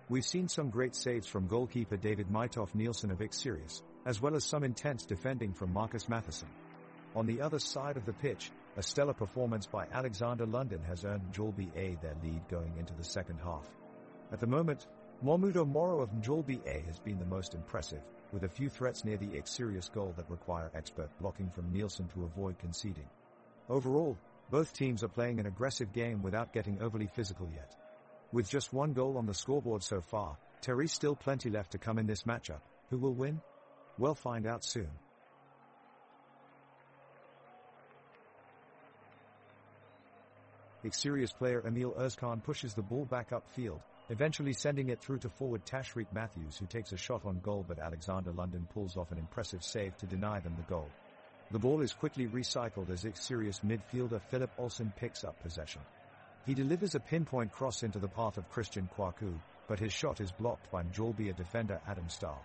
We've seen some great saves from goalkeeper David Mytov Nielsen of X-Sirius, as well as some intense defending from Marcus Matheson. On the other side of the pitch, a stellar performance by Alexander London has earned Mjällby A their lead going into the second half. At the moment, Mahmudo Moro of Mjällby A has been the most impressive, with a few threats near the X-Sirius goal that require expert blocking from Nielsen to avoid conceding. Overall, both teams are playing an aggressive game without getting overly physical yet. With just one goal on the scoreboard so far, there is still plenty left to come in this matchup. Who will win? We'll find out soon. X-Sirius player Emil Özkan pushes the ball back upfield, eventually sending it through to forward Tashreeq Matthews, who takes a shot on goal, but Alexander London pulls off an impressive save to deny them the goal. The ball is quickly recycled as X-Sirius midfielder Philip Olsen picks up possession. He delivers a pinpoint cross into the path of Christian Kwaku, but his shot is blocked by Mjällby defender Adam Stahl.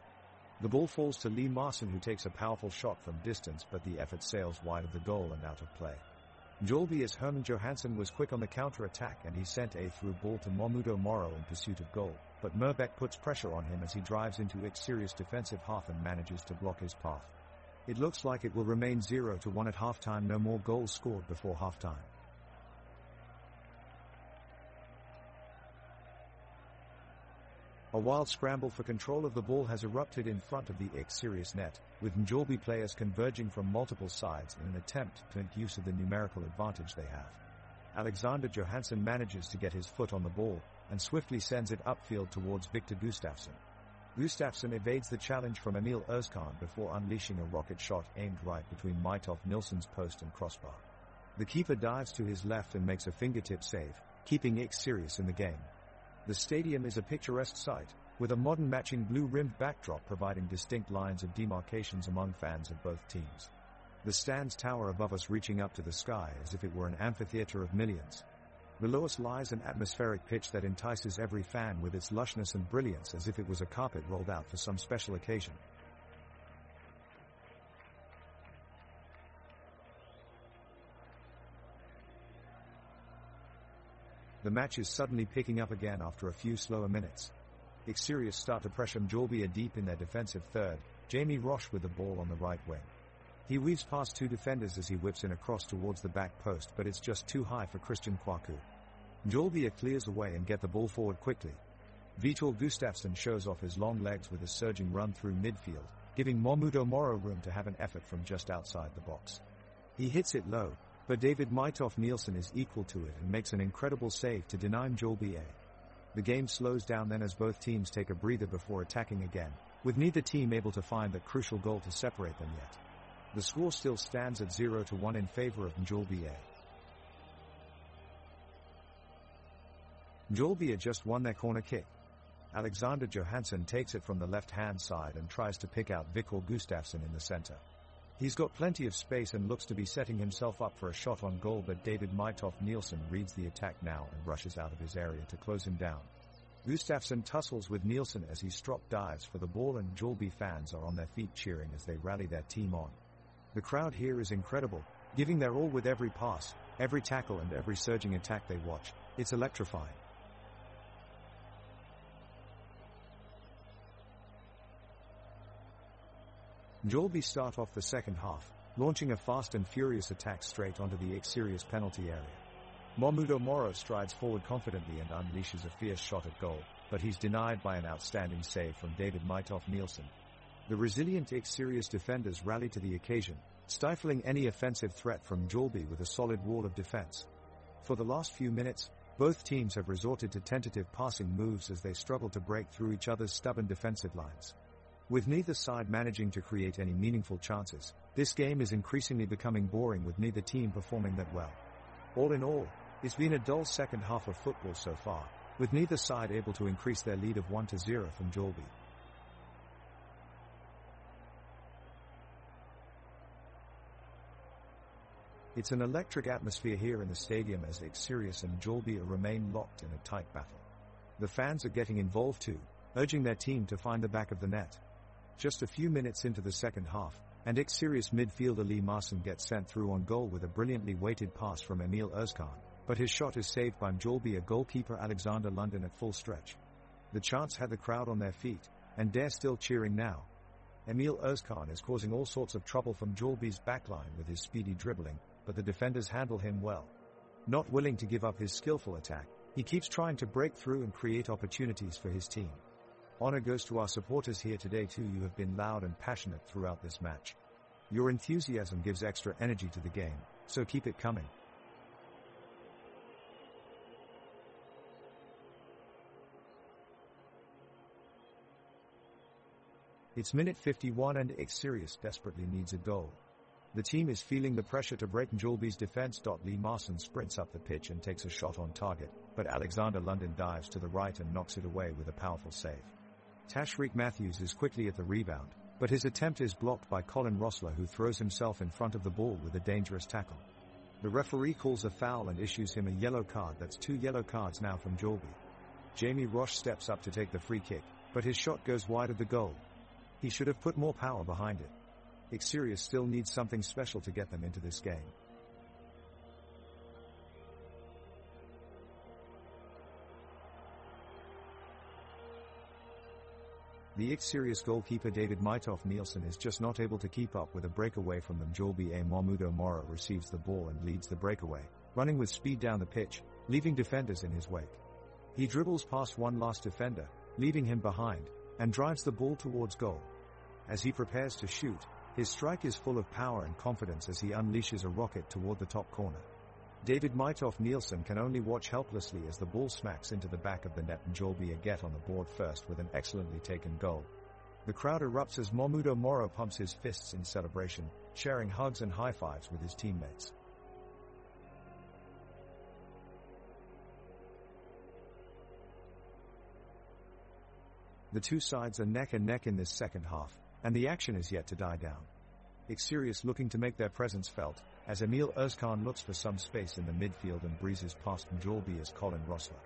The ball falls to Lee Marson, who takes a powerful shot from distance, but the effort sails wide of the goal and out of play. Mjällby's Herman Johansson was quick on the counter-attack and he sent a through ball to Mahmudo Moro in pursuit of goal, but Murbeck puts pressure on him as he drives into X-Sirius defensive half and manages to block his path. It looks like it will remain 0-1 at halftime, no more goals scored before halftime. A wild scramble for control of the ball has erupted in front of the X-Sirius net, with Mjällby players converging from multiple sides in an attempt to make use of the numerical advantage they have. Alexander Johansson manages to get his foot on the ball, and swiftly sends it upfield towards Victor Gustafsson. Gustafsson evades the challenge from Emil Özkan before unleashing a rocket shot aimed right between Mytov Nielsen's post and crossbar. The keeper dives to his left and makes a fingertip save, keeping X-Sirius in the game. The stadium is a picturesque sight, with a modern matching blue-rimmed backdrop providing distinct lines of demarcations among fans of both teams. The stands tower above us, reaching up to the sky as if it were an amphitheater of millions. Below us lies an atmospheric pitch that entices every fan with its lushness and brilliance, as if it was a carpet rolled out for some special occasion. The match is suddenly picking up again after a few slower minutes. X-Sirius start to pressure Mjällby deep in their defensive third, Jamie Roche with the ball on the right wing. He weaves past two defenders as he whips in a cross towards the back post, but it's just too high for Christian Kwaku. Mjällby clears away and get the ball forward quickly. Vitor Gustafsson shows off his long legs with a surging run through midfield, giving Mahmudo Moro room to have an effort from just outside the box. He hits it low, but David Mytov Nielsen is equal to it and makes an incredible save to deny Mjällby. The game slows down then as both teams take a breather before attacking again, with neither team able to find that crucial goal to separate them yet. The score still stands at 0-1 in favor of Mjällby. Mjällby just won their corner kick. Alexander Johansson takes it from the left-hand side and tries to pick out Victor Gustafsson in the center. He's got plenty of space and looks to be setting himself up for a shot on goal, but David Mytov Nielsen reads the attack now and rushes out of his area to close him down. Gustafsson tussles with Nielsen as he strop dives for the ball, and Mjällby fans are on their feet cheering as they rally their team on. The crowd here is incredible, giving their all with every pass, every tackle and every surging attack they watch. It's electrifying. Mjällby start off the second half, launching a fast and furious attack straight onto the Xerius penalty area. Mjällby Moro strides forward confidently and unleashes a fierce shot at goal, but he's denied by an outstanding save from David Nielsen. The resilient Xerius defenders rally to the occasion, stifling any offensive threat from Mjällby with a solid wall of defense. For the last few minutes, both teams have resorted to tentative passing moves as they struggle to break through each other's stubborn defensive lines. With neither side managing to create any meaningful chances, this game is increasingly becoming boring with neither team performing that well. All in all, it's been a dull second half of football so far, with neither side able to increase their lead of 1-0 from Mjällby. It's an electric atmosphere here in the stadium as Xerius and Mjällby remain locked in a tight battle. The fans are getting involved too, urging their team to find the back of the net. Just a few minutes into the second half, and Xerius midfielder Lee Marson gets sent through on goal with a brilliantly weighted pass from Emil Özcan, but his shot is saved by Mjällby goalkeeper Alexander London at full stretch. The chance had the crowd on their feet, and they're still cheering now. Emil Özcan is causing all sorts of trouble from Mjällby's backline with his speedy dribbling, but the defenders handle him well. Not willing to give up his skillful attack, he keeps trying to break through and create opportunities for his team. Honor goes to our supporters here today too. You have been loud and passionate throughout this match. Your enthusiasm gives extra energy to the game, so keep it coming. It's minute 51 and Xerius desperately needs a goal. The team is feeling the pressure to break Mjällby's defense. Lee Marson sprints up the pitch and takes a shot on target, but Alexander London dives to the right and knocks it away with a powerful save. Tashreeq Matthews is quickly at the rebound, but his attempt is blocked by Colin Rossler, who throws himself in front of the ball with a dangerous tackle. The referee calls a foul and issues him a yellow card. That's 2 yellow cards now from Mjällby. Jamie Roche steps up to take the free kick, but his shot goes wide of the goal. He should have put more power behind it. Xerius still needs something special to get them into this game. The Xerius goalkeeper David Nielsen is just not able to keep up with a breakaway from them. Mjällby Mjällby Moro receives the ball and leads the breakaway, running with speed down the pitch, leaving defenders in his wake. He dribbles past one last defender, leaving him behind, and drives the ball towards goal. As he prepares to shoot, his strike is full of power and confidence as he unleashes a rocket toward the top corner. David Nielsen can only watch helplessly as the ball smacks into the back of the net. Mjällby get on the board first with an excellently taken goal. The crowd erupts as Mjällby Moro pumps his fists in celebration, sharing hugs and high fives with his teammates. The two sides are neck and neck in this second half, and the action is yet to die down. Xerius looking to make their presence felt, as Emil Özcan looks for some space in the midfield and breezes past Mjällby as Colin Rossler.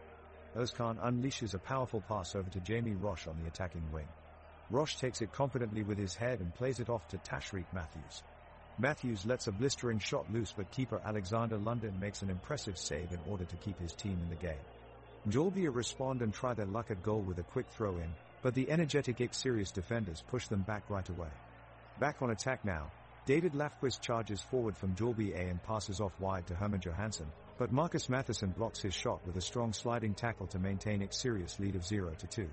Özcan unleashes a powerful pass over to Jamie Roche on the attacking wing. Roche takes it confidently with his head and plays it off to Tashreeq Matthews. Matthews lets a blistering shot loose, but keeper Alexander London makes an impressive save in order to keep his team in the game. Mjällby respond and try their luck at goal with a quick throw-in, but the energetic Xerius defenders push them back right away. Back on attack now, David Lafquist charges forward from Mjällby and passes off wide to Herman Johansson, but Marcus Matheson blocks his shot with a strong sliding tackle to maintain Xerius lead of 0-2.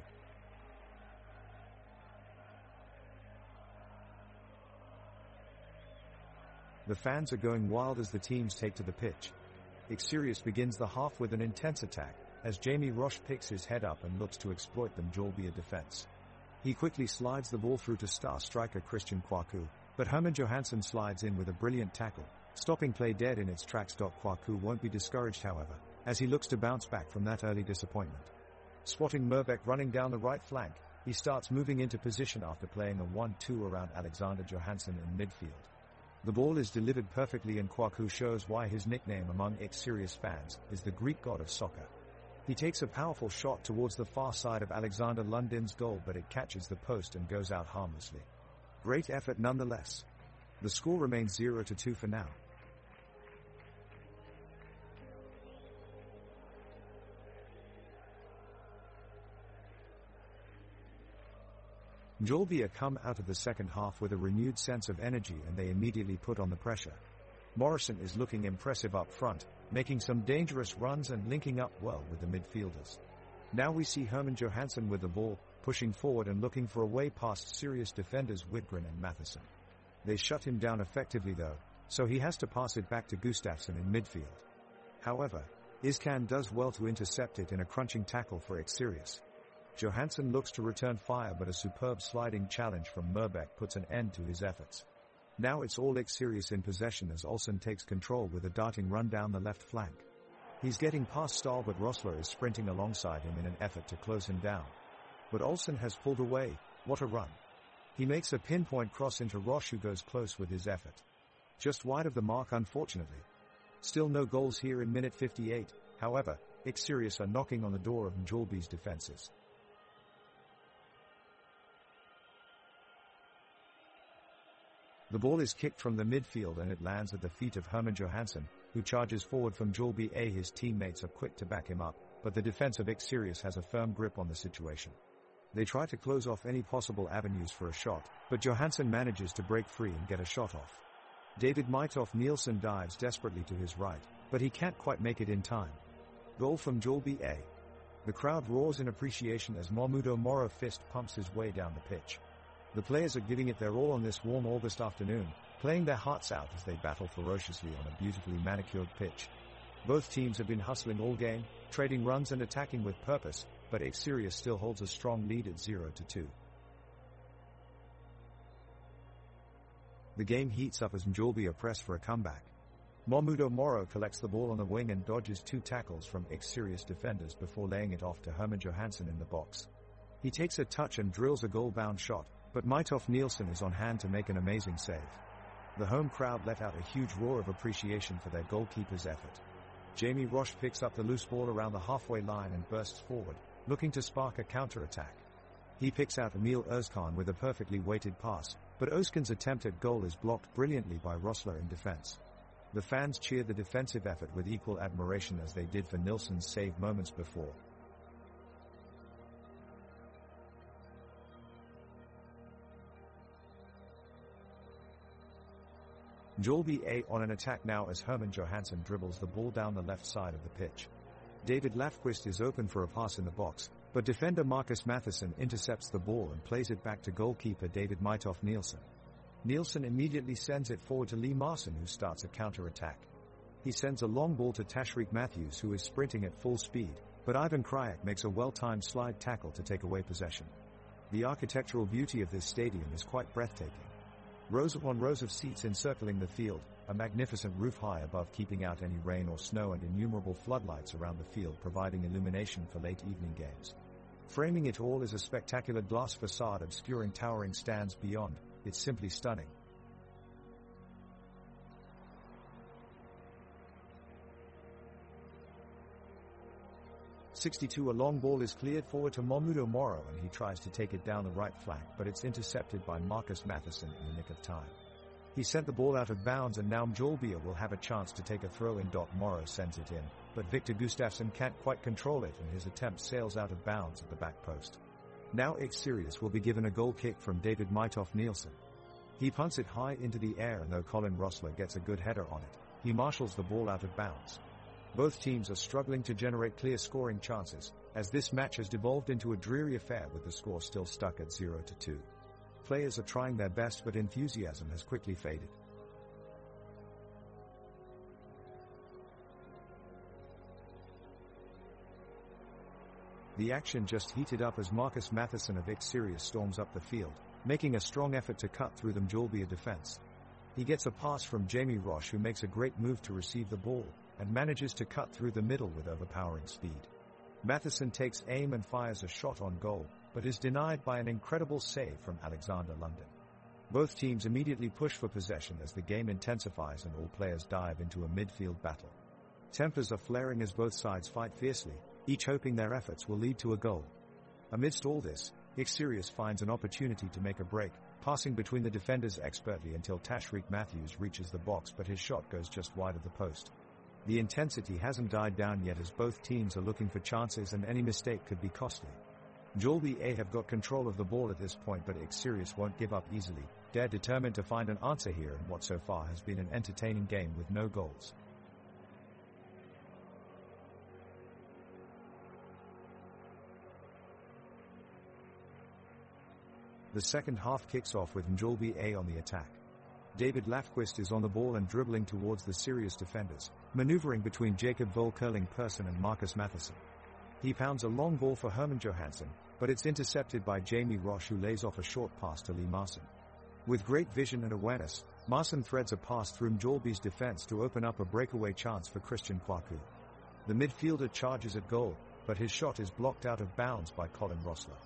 The fans are going wild as the teams take to the pitch. Xerius begins the half with an intense attack, as Jamie Roche picks his head up and looks to exploit the Mjällby defense. He quickly slides the ball through to star striker Christian Kwaku, but Herman Johansson slides in with a brilliant tackle, stopping play dead in its tracks. Kwaku won't be discouraged, however, as he looks to bounce back from that early disappointment. Spotting Merbeck running down the right flank, he starts moving into position after playing a 1-2 around Alexander Johansson in midfield. The ball is delivered perfectly and Kwaku shows why his nickname among Xerius fans is the Greek god of soccer. He takes a powerful shot towards the far side of Alexander Lundin's goal, but it catches the post and goes out harmlessly. Great effort nonetheless. The score remains 0-2 for now. Mjällby come out of the second half with a renewed sense of energy, and they immediately put on the pressure. Morrison is looking impressive up front, making some dangerous runs and linking up well with the midfielders. Now we see Herman Johansson with the ball, pushing forward and looking for a way past serious defenders Widgren and Matheson. They shut him down effectively though, so he has to pass it back to Gustafsson in midfield. However, Iskan does well to intercept it in a crunching tackle for Sirius. Johansson looks to return fire, but a superb sliding challenge from Murbeck puts an end to his efforts. Now it's all Sirius in possession as Olsen takes control with a darting run down the left flank. He's getting past Stahl, but Rossler is sprinting alongside him in an effort to close him down. But Olsen has pulled away. What a run. He makes a pinpoint cross into Roche, who goes close with his effort. Just wide of the mark, unfortunately. Still no goals here in minute 58, however, Sirius are knocking on the door of Mjällby's defenses. The ball is kicked from the midfield and it lands at the feet of Herman Johansson, who charges forward from Mjällby. His teammates are quick to back him up, but the defense of Sirius has a firm grip on the situation. They try to close off any possible avenues for a shot, but Johansson manages to break free and get a shot off. David Mitov Nielsen dives desperately to his right, but he can't quite make it in time. Goal from Mjällby. The crowd roars in appreciation as Mahmudo Moro fist pumps his way down the pitch. The players are giving it their all on this warm August afternoon, playing their hearts out as they battle ferociously on a beautifully manicured pitch. Both teams have been hustling all game, trading runs and attacking with purpose, but Sirius still holds a strong lead at 0-2. The game heats up as Mjällby are pressed for a comeback. Mahmudo Moro collects the ball on the wing and dodges 2 tackles from Sirius defenders before laying it off to Herman Johansson in the box. He takes a touch and drills a goal-bound shot, but Mitov Nielsen is on hand to make an amazing save. The home crowd let out a huge roar of appreciation for their goalkeeper's effort. Jamie Roche picks up the loose ball around the halfway line and bursts forward, looking to spark a counter-attack. He picks out Emil Özkan with a perfectly weighted pass, but Özkan's attempt at goal is blocked brilliantly by Rossler in defense. The fans cheer the defensive effort with equal admiration as they did for Nilsson's save moments before. Mjällby on an attack now as Herman Johansson dribbles the ball down the left side of the pitch. David Lafquist is open for a pass in the box, but defender Marcus Matheson intercepts the ball and plays it back to goalkeeper David Mitov Nielsen. Nielsen immediately sends it forward to Lee Marson, who starts a counter-attack. He sends a long ball to Tashreeq Matthews, who is sprinting at full speed, but Ivan Krajek makes a well-timed slide tackle to take away possession. The architectural beauty of this stadium is quite breathtaking. Rows upon rows of seats encircling the field, a magnificent roof high above keeping out any rain or snow, and innumerable floodlights around the field providing illumination for late evening games. Framing it all is a spectacular glass facade obscuring towering stands beyond. It's simply stunning. A long ball is cleared forward to Mahmudo Moro and he tries to take it down the right flank, but it's intercepted by Marcus Matheson in the nick of time. He sent the ball out of bounds and now Mjällby will have a chance to take a throw in. Moro sends it in, but Victor Gustafsson can't quite control it and his attempt sails out of bounds at the back post. Now Sirius will be given a goal kick from David Mitov Nielsen. He punts it high into the air and though Colin Rossler gets a good header on it, he marshals the ball out of bounds. Both teams are struggling to generate clear scoring chances, as this match has devolved into a dreary affair with the score still stuck at 0-2. Players are trying their best but enthusiasm has quickly faded. The action just heated up as Marcus Matheson of Sirius storms up the field, making a strong effort to cut through the Mjällby defense. He gets a pass from Jamie Roche, who makes a great move to receive the ball, and manages to cut through the middle with overpowering speed. Matheson takes aim and fires a shot on goal, but is denied by an incredible save from Alexander Lundin. Both teams immediately push for possession as the game intensifies and all players dive into a midfield battle. Tempers are flaring as both sides fight fiercely, each hoping their efforts will lead to a goal. Amidst all this, Xerius finds an opportunity to make a break, passing between the defenders expertly until Tashreeq Matthews reaches the box, but his shot goes just wide of the post. The intensity hasn't died down yet as both teams are looking for chances and any mistake could be costly. Mjällby A have got control of the ball at this point, but Xerius won't give up easily. They're determined to find an answer here in what so far has been an entertaining game with no goals. The second half kicks off with Mjällby A on the attack. David Lafquist is on the ball and dribbling towards the serious defenders, maneuvering between Jacob Volkerling-Persson and Marcus Matheson. He pounds a long ball for Herman Johansson, but it's intercepted by Jamie Roche, who lays off a short pass to Lee Marson. With great vision and awareness, Marson threads a pass through Mjällby's defense to open up a breakaway chance for Christian Kwaku. The midfielder charges at goal, but his shot is blocked out of bounds by Colin Rossler.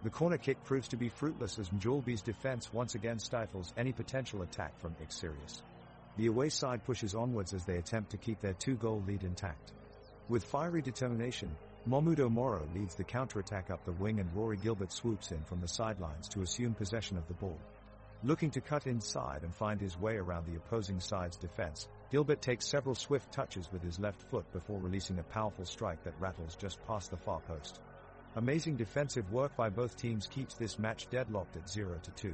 The corner kick proves to be fruitless as Mjällby's defense once again stifles any potential attack from Xerius. The away side pushes onwards as they attempt to keep their 2-goal lead intact. With fiery determination, Momudo Moro leads the counter-attack up the wing and Rory Gilbert swoops in from the sidelines to assume possession of the ball. Looking to cut inside and find his way around the opposing side's defense, Gilbert takes several swift touches with his left foot before releasing a powerful strike that rattles just past the far post. Amazing defensive work by both teams keeps this match deadlocked at 0-2.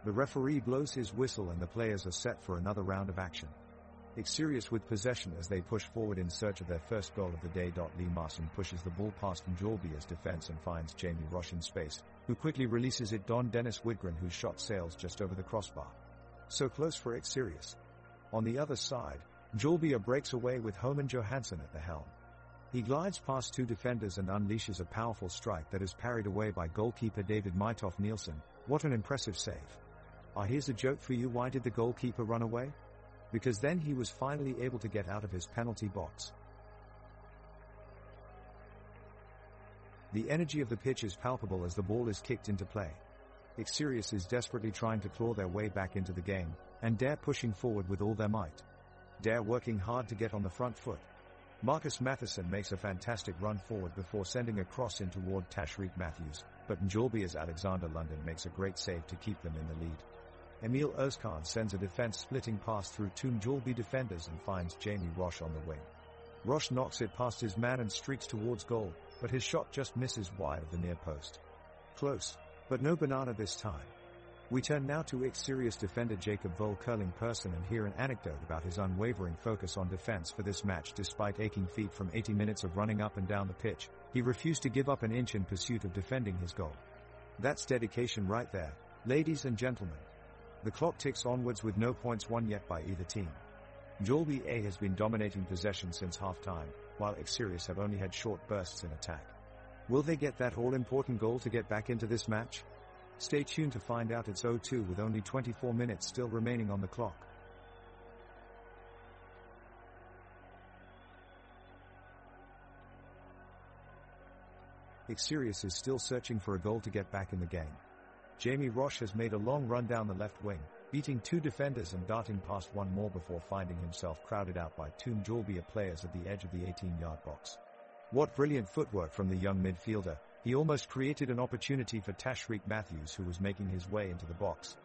The referee blows his whistle and the players are set for another round of action. Xerius with possession as they push forward in search of their first goal of the day. Lee Marson pushes the ball past Mjällby's defense and finds Jamie Roche in space, who quickly releases it Don Dennis Widgren, whose shot sails just over the crossbar. So close for Xerius. On the other side, Mjällby breaks away with Herman Johansson at the helm. He glides past 2 defenders and unleashes a powerful strike that is parried away by goalkeeper David Mytoff Nielsen. What an impressive save. Here's a joke for you. Why did the goalkeeper run away? Because then he was finally able to get out of his penalty box. The energy of the pitch is palpable as the ball is kicked into play. Xerius is desperately trying to claw their way back into the game, and Dare pushing forward with all their might. Dare working hard to get on the front foot. Marcus Matheson makes a fantastic run forward before sending a cross in toward Tashreeq Matthews, but Mjällby's Alexander London makes a great save to keep them in the lead. Emil Özkan sends a defense-splitting pass through 2 Mjällby defenders and finds Jamie Roche on the wing. Roche knocks it past his man and streaks towards goal, but his shot just misses wide of the near post. Close, but no banana this time. We turn now to Xerius defender Jacob Volkerling-Persson and hear an anecdote about his unwavering focus on defense for this match. Despite aching feet from 80 minutes of running up and down the pitch, he refused to give up an inch in pursuit of defending his goal. That's dedication right there, ladies and gentlemen. The clock ticks onwards with no points won yet by either team. Mjällby A has been dominating possession since half-time, while Xerius have only had short bursts in attack. Will they get that all-important goal to get back into this match? Stay tuned to find out. It's 0-2 with only 24 minutes still remaining on the clock. Xerius is still searching for a goal to get back in the game. Jamie Roche has made a long run down the left wing, beating 2 defenders and darting past 1 more before finding himself crowded out by 2 Mjällby players at the edge of the 18-yard box. What brilliant footwork from the young midfielder. He almost created an opportunity for Tashreeq Matthews, who was making his way into the box.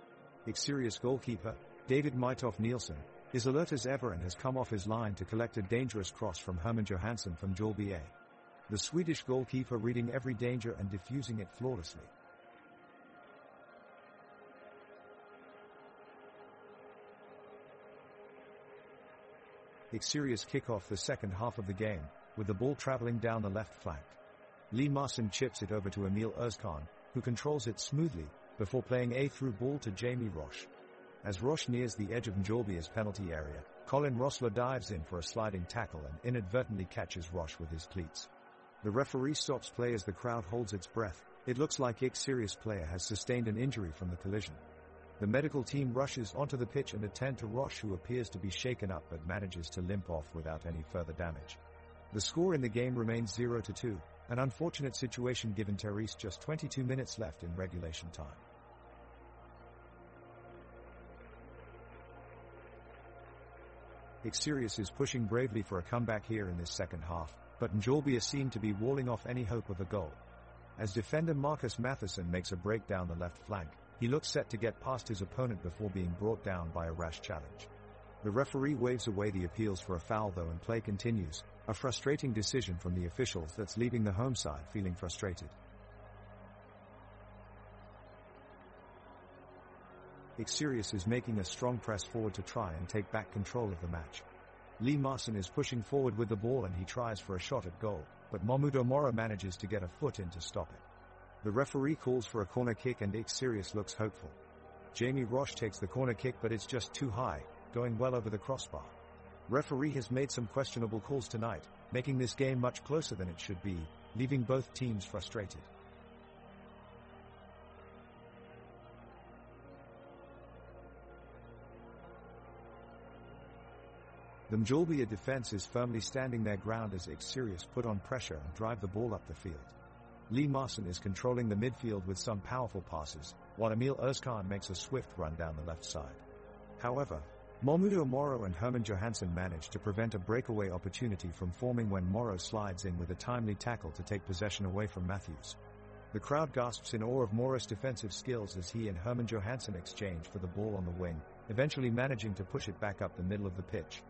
Xerius goalkeeper, David Mytoff Nielsen, is alert as ever and has come off his line to collect a dangerous cross from Herman Johansson from Mjällby A. The Swedish goalkeeper reading every danger and diffusing it flawlessly. Xerius kick off the second half of the game, with the ball traveling down the left flank. Lee Marson chips it over to Emil Özkan, who controls it smoothly, before playing a through ball to Jamie Roche. As Roche nears the edge of Mjällby's penalty area, Colin Rossler dives in for a sliding tackle and inadvertently catches Roche with his cleats. The referee stops play as the crowd holds its breath. It looks like Xerius player has sustained an injury from the collision. The medical team rushes onto the pitch and attend to Roche, who appears to be shaken up but manages to limp off without any further damage. The score in the game remains 0-2, an unfortunate situation given Therese just 22 minutes left in regulation time. Xerius is pushing bravely for a comeback here in this second half, but Njolby is seen to be walling off any hope of a goal. As defender Marcus Matheson makes a break down the left flank, he looks set to get past his opponent before being brought down by a rash challenge. The referee waves away the appeals for a foul though and play continues, a frustrating decision from the officials that's leaving the home side feeling frustrated. Xerius is making a strong press forward to try and take back control of the match. Lee Marson is pushing forward with the ball and he tries for a shot at goal, but Mamudo Moro manages to get a foot in to stop it. The referee calls for a corner kick and Xerius looks hopeful. Jamie Roche takes the corner kick but it's just too high, going well over the crossbar. Referee has made some questionable calls tonight, making this game much closer than it should be, leaving both teams frustrated. The Mjolby defense is firmly standing their ground as Xerius put on pressure and drive the ball up the field. Lee Marson is controlling the midfield with some powerful passes, while Emil Özkan makes a swift run down the left side. However, Mamudo Moro and Herman Johansson manage to prevent a breakaway opportunity from forming when Moro slides in with a timely tackle to take possession away from Matthews. The crowd gasps in awe of Moro's defensive skills as he and Herman Johansson exchange for the ball on the wing, eventually managing to push it back up the middle of the pitch.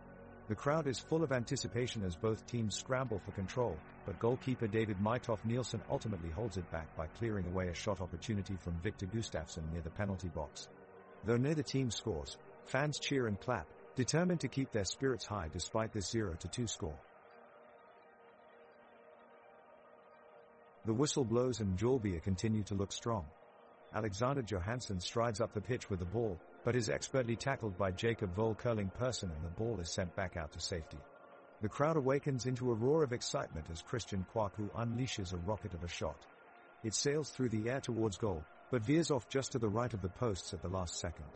The crowd is full of anticipation as both teams scramble for control, but goalkeeper David Mytoff Nielsen ultimately holds it back by clearing away a shot opportunity from Victor Gustafsson near the penalty box. Though neither team scores, fans cheer and clap, determined to keep their spirits high despite this 0-2 score. The whistle blows and Mjolby continue to look strong. Alexander Johansson strides up the pitch with the ball, but is expertly tackled by Jacob Vole curling person and the ball is sent back out to safety. The crowd awakens into a roar of excitement as Christian Kwaku unleashes a rocket of a shot. It sails through the air towards goal, but veers off just to the right of the posts at the last second.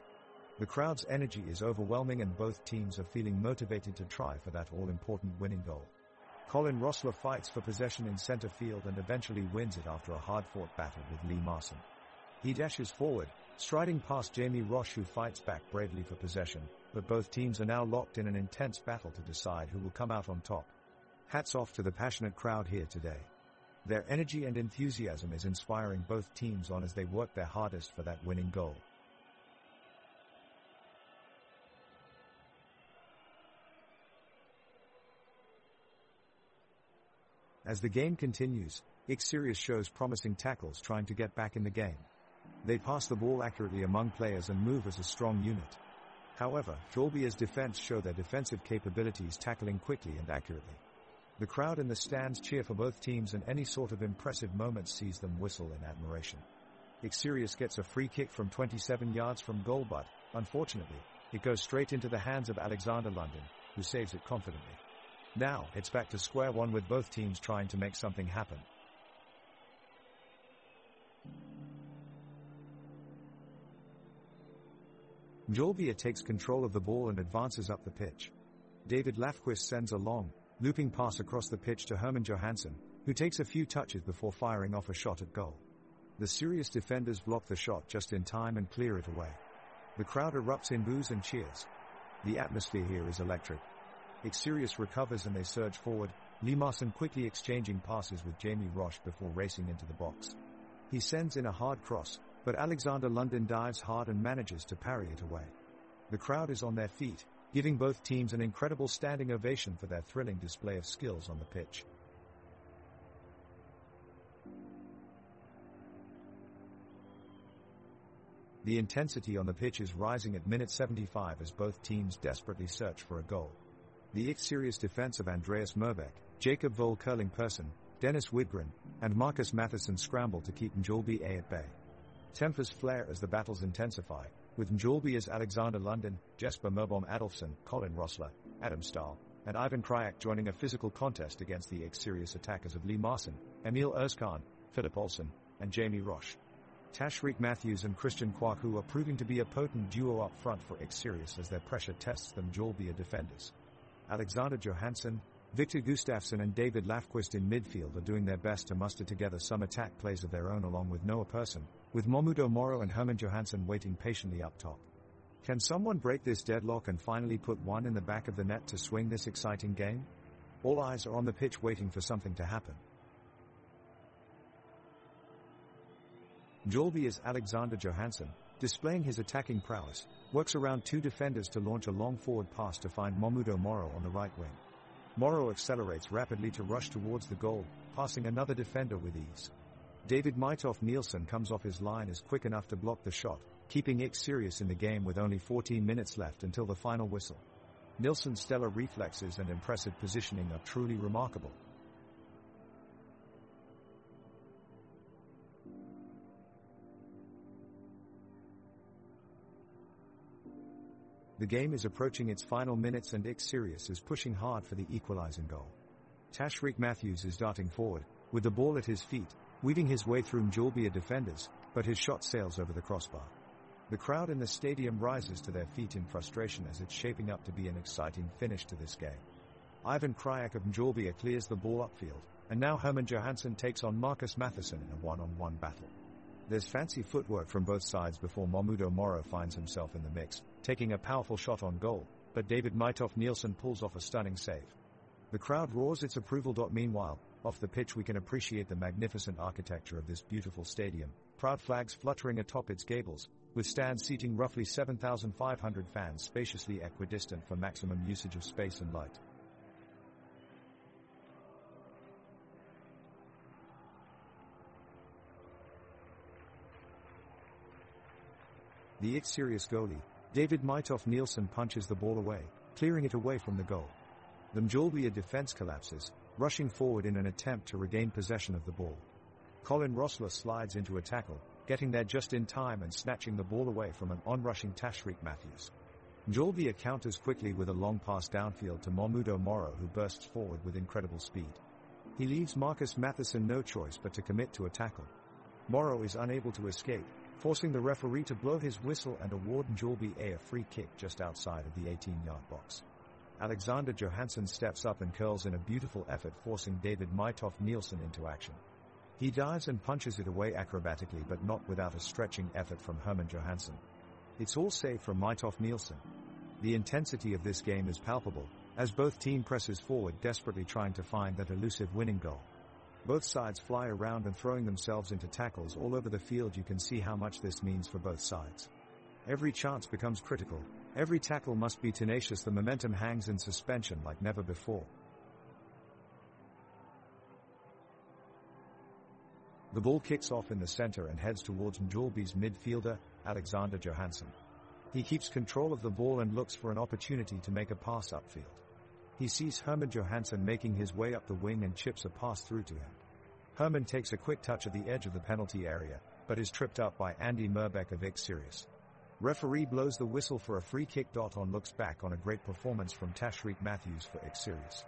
The crowd's energy is overwhelming and both teams are feeling motivated to try for that all-important winning goal. Colin Rossler fights for possession in center field and eventually wins it after a hard-fought battle with Lee Marson. He dashes forward, striding past Jamie Roche who fights back bravely for possession, but both teams are now locked in an intense battle to decide who will come out on top. Hats off to the passionate crowd here today. Their energy and enthusiasm is inspiring both teams on as they work their hardest for that winning goal. As the game continues, Xerius shows promising tackles trying to get back in the game. They pass the ball accurately among players and move as a strong unit. However, Mjolby's defense show their defensive capabilities tackling quickly and accurately. The crowd in the stands cheer for both teams and any sort of impressive moment sees them whistle in admiration. Xerius gets a free kick from 27 yards from goal but, unfortunately, it goes straight into the hands of Alexander London, who saves it confidently. Now, it's back to square one with both teams trying to make something happen. Mjolby takes control of the ball and advances up the pitch. David Lafquist sends a long, looping pass across the pitch to Herman Johansson, who takes a few touches before firing off a shot at goal. The serious defenders block the shot just in time and clear it away. The crowd erupts in boos and cheers. The atmosphere here is electric. Xerius recovers and they surge forward, Lee Marson quickly exchanging passes with Jamie Roche before racing into the box. He sends in a hard cross, but Alexander London dives hard and manages to parry it away. The crowd is on their feet, giving both teams an incredible standing ovation for their thrilling display of skills on the pitch. The intensity on the pitch is rising at minute 75 as both teams desperately search for a goal. The Xerius defense of Andreas Merbeck, Jacob Vole curling person, Dennis Widgren, and Marcus Matheson scramble to keep Mjolby at bay. Tempers flare as the battles intensify, with Mjolby as Alexander London, Jesper Merbom Adolfsson, Colin Rossler, Adam Stahl, and Ivan Krajak joining a physical contest against the Xerius attackers of Lee Marson, Emil Özkan, Philip Olsen, and Jamie Roche. Tashreeq Matthews and Christian Kwaku are proving to be a potent duo up front for Xerius as their pressure tests the Mjolby defenders. Alexander Johansson, Victor Gustafsson and David Lafquist in midfield are doing their best to muster together some attack plays of their own along with Noah Persson, with Mamudo Moro and Herman Johansson waiting patiently up top. Can someone break this deadlock and finally put one in the back of the net to swing this exciting game? All eyes are on the pitch waiting for something to happen. Mjällby is Alexander Johansson, displaying his attacking prowess, works around two defenders to launch a long forward pass to find Mjällby Moro on the right wing. Moro accelerates rapidly to rush towards the goal, passing another defender with ease. David Mitov Nielsen comes off his line as quick enough to block the shot, keeping X serious in the game with only 14 minutes left until the final whistle. Nielsen's stellar reflexes and impressive positioning are truly remarkable. The game is approaching its final minutes and X Sirius is pushing hard for the equalizing goal. Tashreeq Matthews is darting forward, with the ball at his feet, weaving his way through Mjällby defenders, but his shot sails over the crossbar. The crowd in the stadium rises to their feet in frustration as it's shaping up to be an exciting finish to this game. Ivan Krajak of Mjällby clears the ball upfield, and now Herman Johansson takes on Marcus Matheson in a one-on-one battle. There's fancy footwork from both sides before Mjällby Moro finds himself in the mix, taking a powerful shot on goal, but David Mitov Nielsen pulls off a stunning save. The crowd roars its approval. Meanwhile, off the pitch we can appreciate the magnificent architecture of this beautiful stadium, proud flags fluttering atop its gables, with stands seating roughly 7,500 fans spaciously equidistant for maximum usage of space and light. The X Sirius goalie, David Mitov Nielsen punches the ball away, clearing it away from the goal. The Mjällby defense collapses, rushing forward in an attempt to regain possession of the ball. Colin Rossler slides into a tackle, getting there just in time and snatching the ball away from an onrushing Tashreeq Matthews. Mjällby counters quickly with a long pass downfield to Mjällby Moro, who bursts forward with incredible speed. He leaves Marcus Matheson no choice but to commit to a tackle. Moro is unable to escape, forcing the referee to blow his whistle and award Mjällby a free kick just outside of the 18-yard box. Alexander Johansson steps up and curls in a beautiful effort, forcing David Mitov Nielsen into action. He dives and punches it away acrobatically, but not without a stretching effort from Herman Johansson. It's all saved from Mitov Nielsen. The intensity of this game is palpable, as both team presses forward desperately trying to find that elusive winning goal. Both sides fly around and throwing themselves into tackles all over the field. You can see how much this means for both sides. Every chance becomes critical. Every tackle must be tenacious. The momentum hangs in suspension like never before. The ball kicks off in the center and heads towards Mjällby's midfielder, Alexander Johansson. He keeps control of the ball and looks for an opportunity to make a pass upfield. He sees Herman Johansson making his way up the wing and chips a pass through to him. Herman takes a quick touch at the edge of the penalty area, but is tripped up by Andy Murbeck of X Sirius. Referee blows the whistle for a free kick. On looks back on a great performance from Tashreeq Matthews for X Sirius.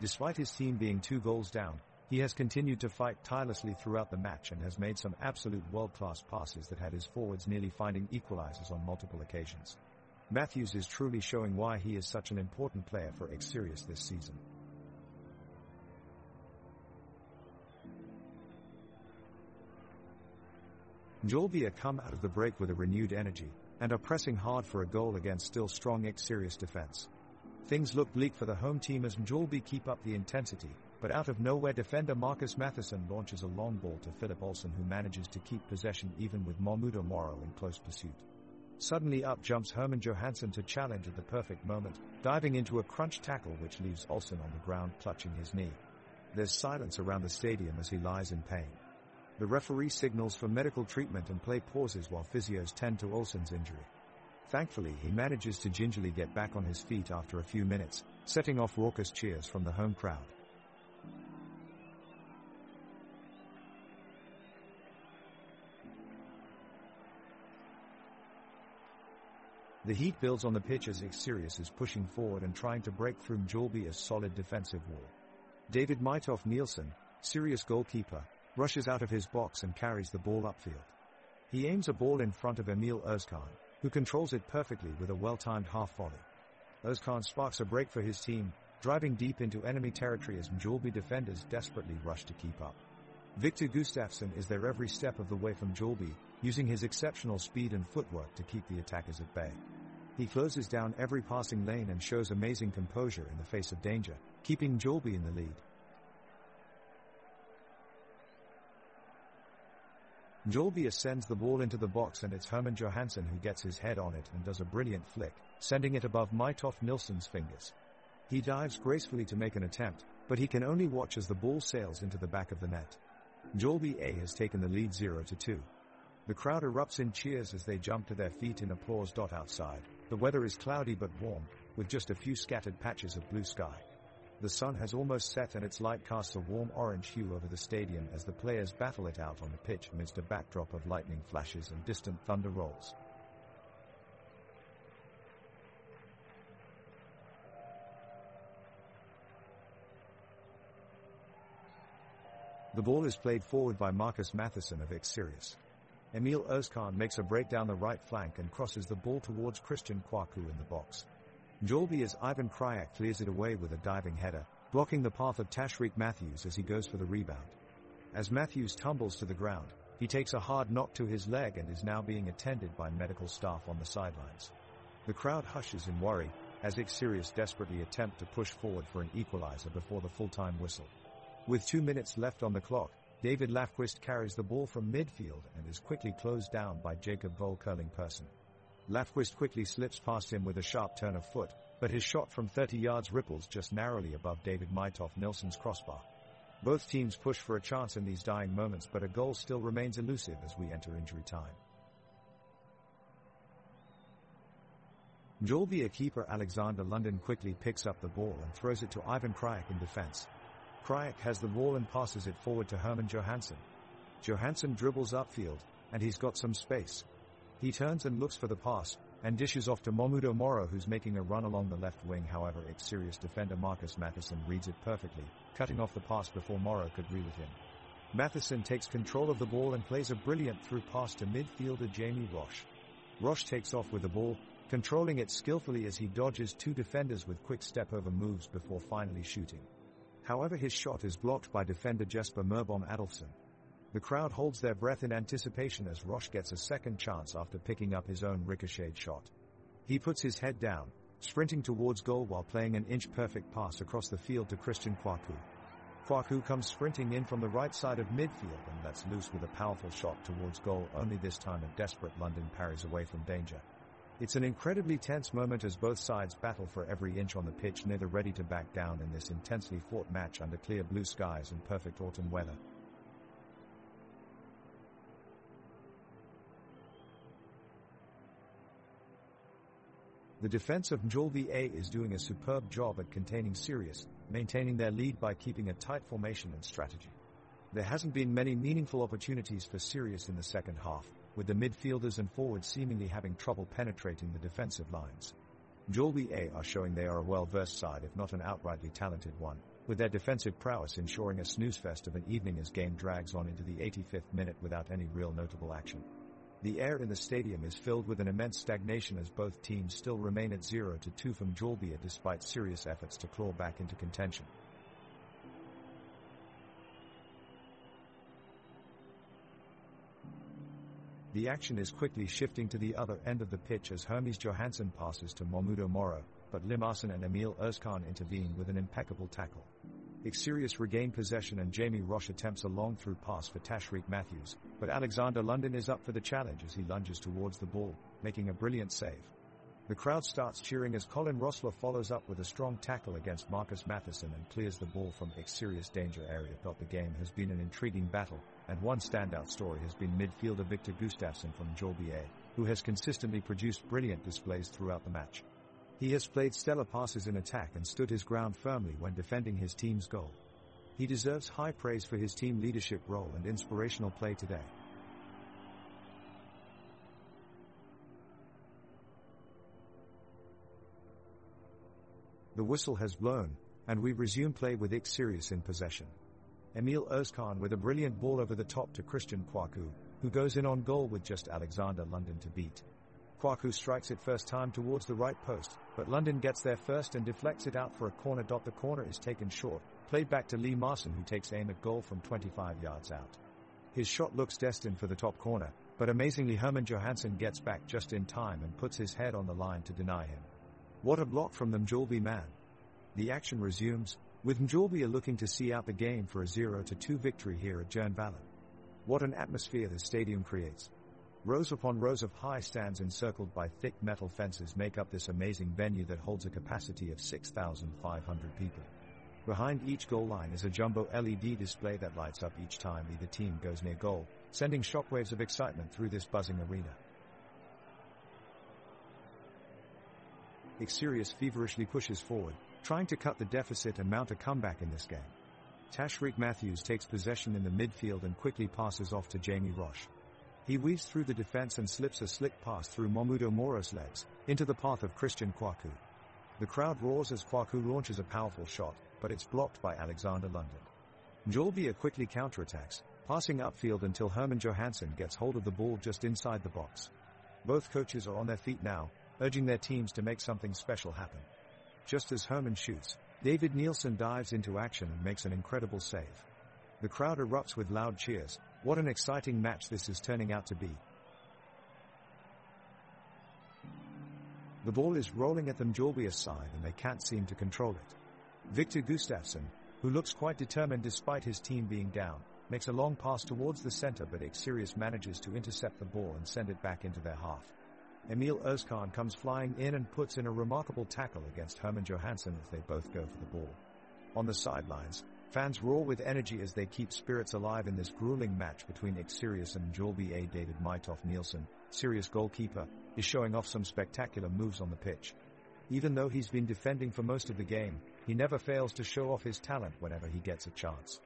Despite his team being 2 goals down, he has continued to fight tirelessly throughout the match and has made some absolute world-class passes that had his forwards nearly finding equalizers on multiple occasions. Matthews is truly showing why he is such an important player for X Sirius this season. Mjällby come out of the break with a renewed energy, and are pressing hard for a goal against still strong X Sirius defense. Things look bleak for the home team as Mjällby keep up the intensity, but out of nowhere defender Marcus Matheson launches a long ball to Philip Olsen, who manages to keep possession even with Mjällby Moro in close pursuit. Suddenly up jumps Herman Johansson to challenge at the perfect moment, diving into a crunch tackle which leaves Olsen on the ground clutching his knee. There's silence around the stadium as he lies in pain. The referee signals for medical treatment and play pauses while physios tend to Olsen's injury. Thankfully, he manages to gingerly get back on his feet after a few minutes, setting off raucous cheers from the home crowd. The heat builds on the pitch as X Sirius is pushing forward and trying to break through Mjällby's solid defensive wall. David Mitov Nielsen, Sirius goalkeeper, rushes out of his box and carries the ball upfield. He aims a ball in front of Emil Özkan, who controls it perfectly with a well-timed half volley. Özkan sparks a break for his team, driving deep into enemy territory as Mjällby defenders desperately rush to keep up. Victor Gustafsson is there every step of the way from Mjällby, using his exceptional speed and footwork to keep the attackers at bay. He closes down every passing lane and shows amazing composure in the face of danger, keeping Mjällby in the lead. Mjällby sends the ball into the box and it's Herman Johansson who gets his head on it and does a brilliant flick, sending it above Mytof Nilsson's fingers. He dives gracefully to make an attempt, but he can only watch as the ball sails into the back of the net. Mjällby A has taken the lead 0-2. The crowd erupts in cheers as they jump to their feet in applause. Outside, the weather is cloudy but warm, with just a few scattered patches of blue sky. The sun has almost set and its light casts a warm orange hue over the stadium as the players battle it out on the pitch amidst a backdrop of lightning flashes and distant thunder rolls. The ball is played forward by Marcus Matheson of Sirius. Emil Özkan makes a break down the right flank and crosses the ball towards Christian Kwaku in the box. Mjällby's Ivan Krajak clears it away with a diving header, blocking the path of Tashreeq Matthews as he goes for the rebound. As Matthews tumbles to the ground, he takes a hard knock to his leg and is now being attended by medical staff on the sidelines. The crowd hushes in worry, as Sirius desperately attempt to push forward for an equalizer before the full-time whistle. With 2 minutes left on the clock, David Lafquist carries the ball from midfield and is quickly closed down by Jacob Vol curling person. Lafquist quickly slips past him with a sharp turn of foot, but his shot from 30 yards ripples just narrowly above David Mytof Nilsson's crossbar. Both teams push for a chance in these dying moments, but a goal still remains elusive as we enter injury time. Mjällby keeper Alexander London quickly picks up the ball and throws it to Ivan Krajak in defense. Krajak has the ball and passes it forward to Herman Johansson. Johansson dribbles upfield, and he's got some space. He turns and looks for the pass, and dishes off to Momudo Moro, who's making a run along the left wing. However, Sirius defender Marcus Matheson reads it perfectly, cutting off the pass before Moro could reel it in. Matheson takes control of the ball and plays a brilliant through pass to midfielder Jamie Roche. Roche takes off with the ball, controlling it skillfully as he dodges two defenders with quick step-over moves before finally shooting. However, his shot is blocked by defender Jesper Merbom Adolfsson. The crowd holds their breath in anticipation as Roche gets a second chance after picking up his own ricocheted shot. He puts his head down, sprinting towards goal while playing an inch-perfect pass across the field to Christian Kwaku. Kwaku comes sprinting in from the right side of midfield and lets loose with a powerful shot towards goal, only this time a desperate London parries away from danger. It's an incredibly tense moment as both sides battle for every inch on the pitch, neither ready to back down in this intensely fought match under clear blue skies and perfect autumn weather. The defense of Mjällby A is doing a superb job at containing Sirius, maintaining their lead by keeping a tight formation and strategy. There hasn't been many meaningful opportunities for Sirius in the second half, with the midfielders and forwards seemingly having trouble penetrating the defensive lines. Mjällby A are showing they are a well-versed side, if not an outrightly talented one, with their defensive prowess ensuring a snooze-fest of an evening as game drags on into the 85th minute without any real notable action. The air in the stadium is filled with an immense stagnation as both teams still remain at 0-2 from Mjällby despite serious efforts to claw back into contention. The action is quickly shifting to the other end of the pitch as Hermes Johansson passes to Momudo Moro, but Limarsson and Emil Özkan intervene with an impeccable tackle. Sirius regain possession and Jamie Roche attempts a long through pass for Tashreeq Matthews, but Alexander London is up for the challenge as he lunges towards the ball, making a brilliant save. The crowd starts cheering as Colin Rosler follows up with a strong tackle against Marcus Matheson and clears the ball from Sirius danger area. The game has been an intriguing battle, and one standout story has been midfielder Victor Gustafsson from Mjällby A, who has consistently produced brilliant displays throughout the match. He has played stellar passes in attack and stood his ground firmly when defending his team's goal. He deserves high praise for his team leadership role and inspirational play today. The whistle has blown, and we resume play with Sirius in possession. Emil Özkan with a brilliant ball over the top to Christian Kwaku, who goes in on goal with just Alexander London to beat. Kwaku strikes it first time towards the right post, but London gets there first and deflects it out for a corner. The corner is taken short, played back to Limarsson, who takes aim at goal from 25 yards out. His shot looks destined for the top corner, But amazingly Herman Johansson gets back just in time and puts his head on the line to deny him. What a block from the Mjällby man. The action resumes, with Mjällby looking to see out the game for a 0-2 victory here at Drömmar. What an atmosphere this stadium creates. Rows upon rows of high stands encircled by thick metal fences make up this amazing venue that holds a capacity of 6,500 people. Behind each goal line is a jumbo LED display that lights up each time either team goes near goal, sending shockwaves of excitement through this buzzing arena. Xerius feverishly pushes forward, trying to cut the deficit and mount a comeback in this game. Tashreeq Matthews takes possession in the midfield and quickly passes off to Jamie Roche. He weaves through the defense and slips a slick pass through Mjällby Moro's legs, into the path of Christian Kwaku. The crowd roars as Kwaku launches a powerful shot, but it's blocked by Alexander London. Mjällby quickly counterattacks, passing upfield until Herman Johansson gets hold of the ball just inside the box. Both coaches are on their feet now, urging their teams to make something special happen. Just as Herman shoots, David Nielsen dives into action and makes an incredible save. The crowd erupts with loud cheers. What an exciting match this is turning out to be. The ball is rolling at the Mjällby side and they can't seem to control it. Victor Gustafsson, who looks quite determined despite his team being down, makes a long pass towards the center but Xerius manages to intercept the ball and send it back into their half. Emil Özkan comes flying in and puts in a remarkable tackle against Herman Johansson as they both go for the ball. On the sidelines, fans roar with energy as they keep spirits alive in this grueling match between Xerius and Mjällby. David Mitov Nielsen, Sirius goalkeeper, is showing off some spectacular moves on the pitch. Even though he's been defending for most of the game, he never fails to show off his talent whenever he gets a chance.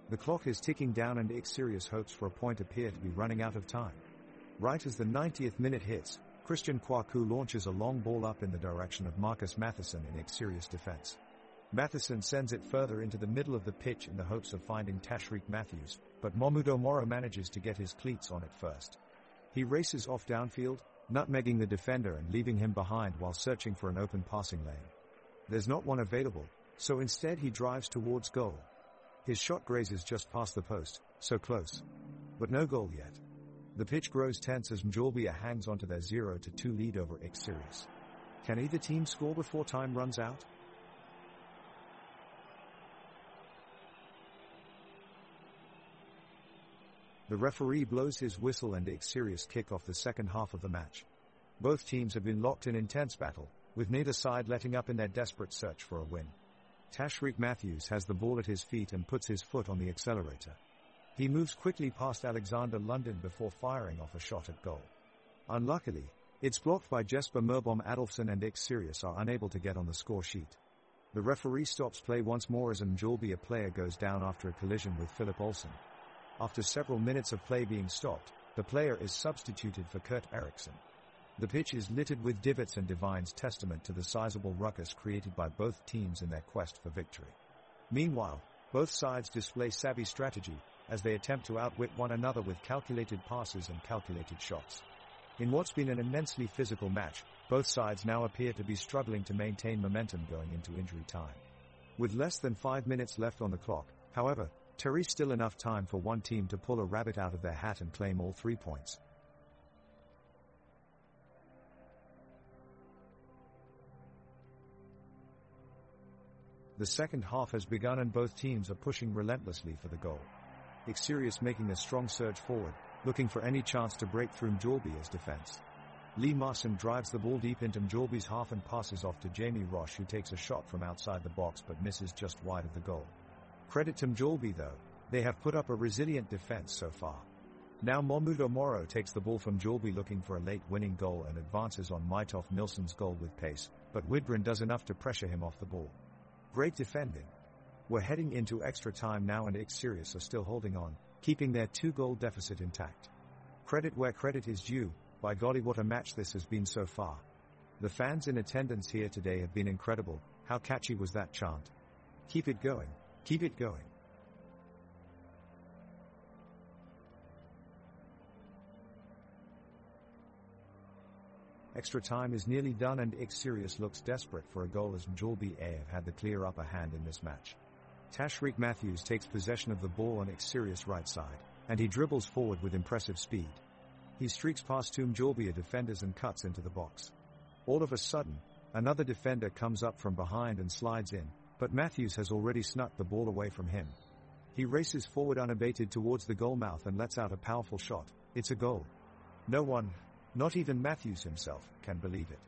The clock is ticking down and Xerius hopes for a point appear to be running out of time. Right as the 90th minute hits, Christian Kwaku launches a long ball up in the direction of Marcus Matheson in Xerius defense. Matheson sends it further into the middle of the pitch in the hopes of finding Tashreeq Matthews, but Mjällby Moro manages to get his cleats on it first. He races off downfield, nutmegging the defender and leaving him behind while searching for an open passing lane. There's not one available, so instead he drives towards goal. His shot grazes just past the post, so close. But no goal yet. The pitch grows tense as Mjällby hangs onto their 0-2 lead over Xerius. Can either team score before time runs out? The referee blows his whistle and Xerius kick off the second half of the match. Both teams have been locked in intense battle, with neither side letting up in their desperate search for a win. Tashreeq Matthews has the ball at his feet and puts his foot on the accelerator. He moves quickly past Alexander London before firing off a shot at goal. Unluckily, it's blocked by Jesper Merbom Adolfsson and Xerius are unable to get on the score sheet. The referee stops play once more as a Mjällby player goes down after a collision with Philip Olsson. After several minutes of play being stopped, the player is substituted for Kurt Eriksson. The pitch is littered with divots and divines testament to the sizable ruckus created by both teams in their quest for victory. Meanwhile, both sides display savvy strategy as they attempt to outwit one another with calculated passes and calculated shots. In what's been an immensely physical match, both sides now appear to be struggling to maintain momentum going into injury time. With less than 5 minutes left on the clock, however, there is still enough time for one team to pull a rabbit out of their hat and claim all 3 points. The second half has begun and both teams are pushing relentlessly for the goal. Xerius making a strong surge forward, looking for any chance to break through Mjällby's defense. Lee Marson drives the ball deep into Mjällby's half and passes off to Jamie Roche, who takes a shot from outside the box but misses just wide of the goal. Credit to Mjällby though, they have put up a resilient defense so far. Now Mjällby Moro takes the ball from Mjällby looking for a late winning goal and advances on Mitov Nilsson's goal with pace, but Widgren does enough to pressure him off the ball. Great defending. We're heading into extra time now and Xerius are still holding on, keeping their 2-goal deficit intact. Credit where credit is due. By golly, what a match this has been so far. The fans in attendance here today have been incredible. How catchy was that chant? Keep it going. Keep it going. Extra time is nearly done and Sirius looks desperate for a goal as Mjällby have had the clear upper hand in this match. Tashreeq Matthews takes possession of the ball on Sirius' right side, and he dribbles forward with impressive speed. He streaks past two Mjällby defenders and cuts into the box. All of a sudden, another defender comes up from behind and slides in, but Matthews has already snuck the ball away from him. He races forward unabated towards the goal mouth and lets out a powerful shot. It's a goal. No one, not even Matthews himself, can believe it.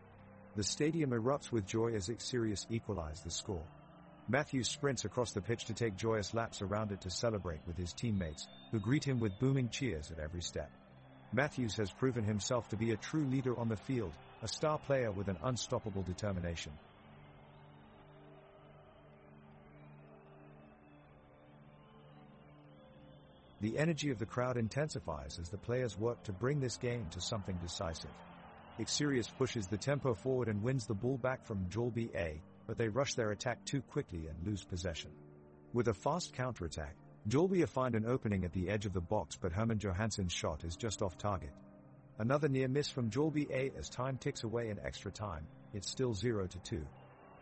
The stadium erupts with joy as Sirius equalize the score. Matthews sprints across the pitch to take joyous laps around it to celebrate with his teammates, who greet him with booming cheers at every step. Matthews has proven himself to be a true leader on the field, a star player with an unstoppable determination. The energy of the crowd intensifies as the players work to bring this game to something decisive. Sirius pushes the tempo forward and wins the ball back from Mjällby, but they rush their attack too quickly and lose possession. With a fast counterattack, Mjällby find an opening at the edge of the box, but Herman Johansson's shot is just off target. Another near miss from Mjällby as time ticks away in extra time. It's still 0-2.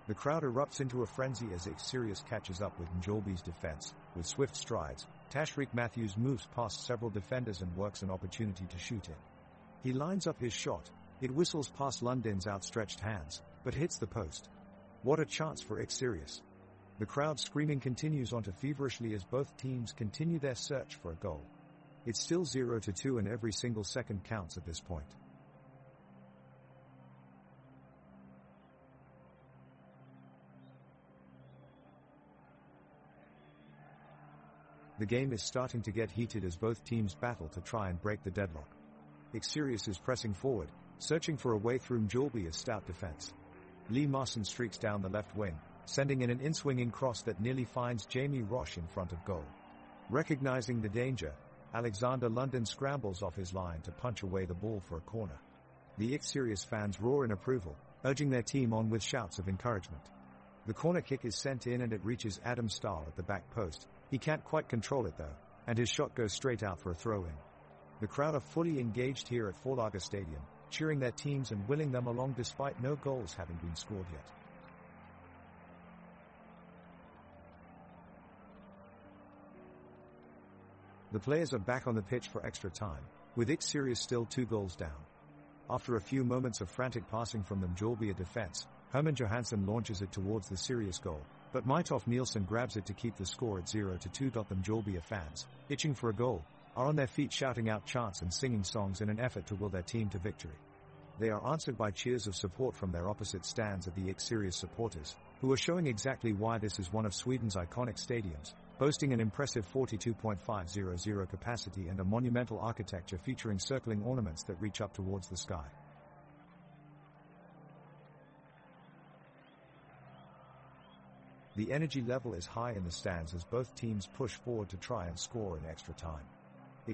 The crowd erupts into a frenzy as Sirius catches up with Mjällby's defense. With swift strides, Tashreeq Matthews moves past several defenders and works an opportunity to shoot in. He lines up his shot. It whistles past London's outstretched hands, but hits the post. What a chance for Sirius. The crowd screaming continues on feverishly as both teams continue their search for a goal. It's still 0-2 and every single second counts at this point. The game is starting to get heated as both teams battle to try and break the deadlock. Sirius is pressing forward, searching for a way through Mjällby's stout defense. Lee Marson streaks down the left wing, sending in an in-swinging cross that nearly finds Jamie Roche in front of goal. Recognizing the danger, Alexander London scrambles off his line to punch away the ball for a corner. The Sirius fans roar in approval, urging their team on with shouts of encouragement. The corner kick is sent in and it reaches Adam Stahl at the back post. He can't quite control it though, and his shot goes straight out for a throw-in. The crowd are fully engaged here at Forlaga Stadium, cheering their teams and willing them along despite no goals having been scored yet. The players are back on the pitch for extra time, with Sirius still 2 goals down. After a few moments of frantic passing from the Mjällby defense, Herman Johansson launches it towards the Sirius goal, but Mitolf Nielsen grabs it to keep the score at 0-2. The Mjällby fans, itching for a goal, are on their feet shouting out chants and singing songs in an effort to will their team to victory. They are answered by cheers of support from their opposite stands at the Sirius supporters, who are showing exactly why this is one of Sweden's iconic stadiums, boasting an impressive 42,500 capacity and a monumental architecture featuring circling ornaments that reach up towards the sky. The energy level is high in the stands as both teams push forward to try and score in extra time.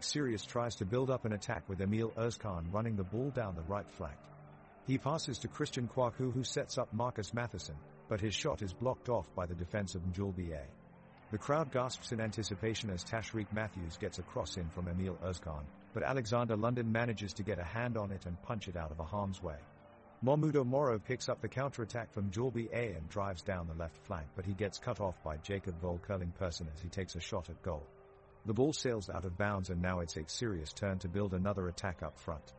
Sirius tries to build up an attack with Emil Özkan running the ball down the right flank. He passes to Christian Kwaku who sets up Marcus Matheson, but his shot is blocked off by the defense of Mjällby. The crowd gasps in anticipation as Tashreeq Matthews gets a cross in from Emil Özkan, but Alexander London manages to get a hand on it and punch it out of a harm's way. Mahmudo Moro picks up the counter-attack from Mjällby and drives down the left flank, but he gets cut off by Jacob Vol curling person as he takes a shot at goal. The ball sails out of bounds and now it's Sirius' turn to build another attack up front.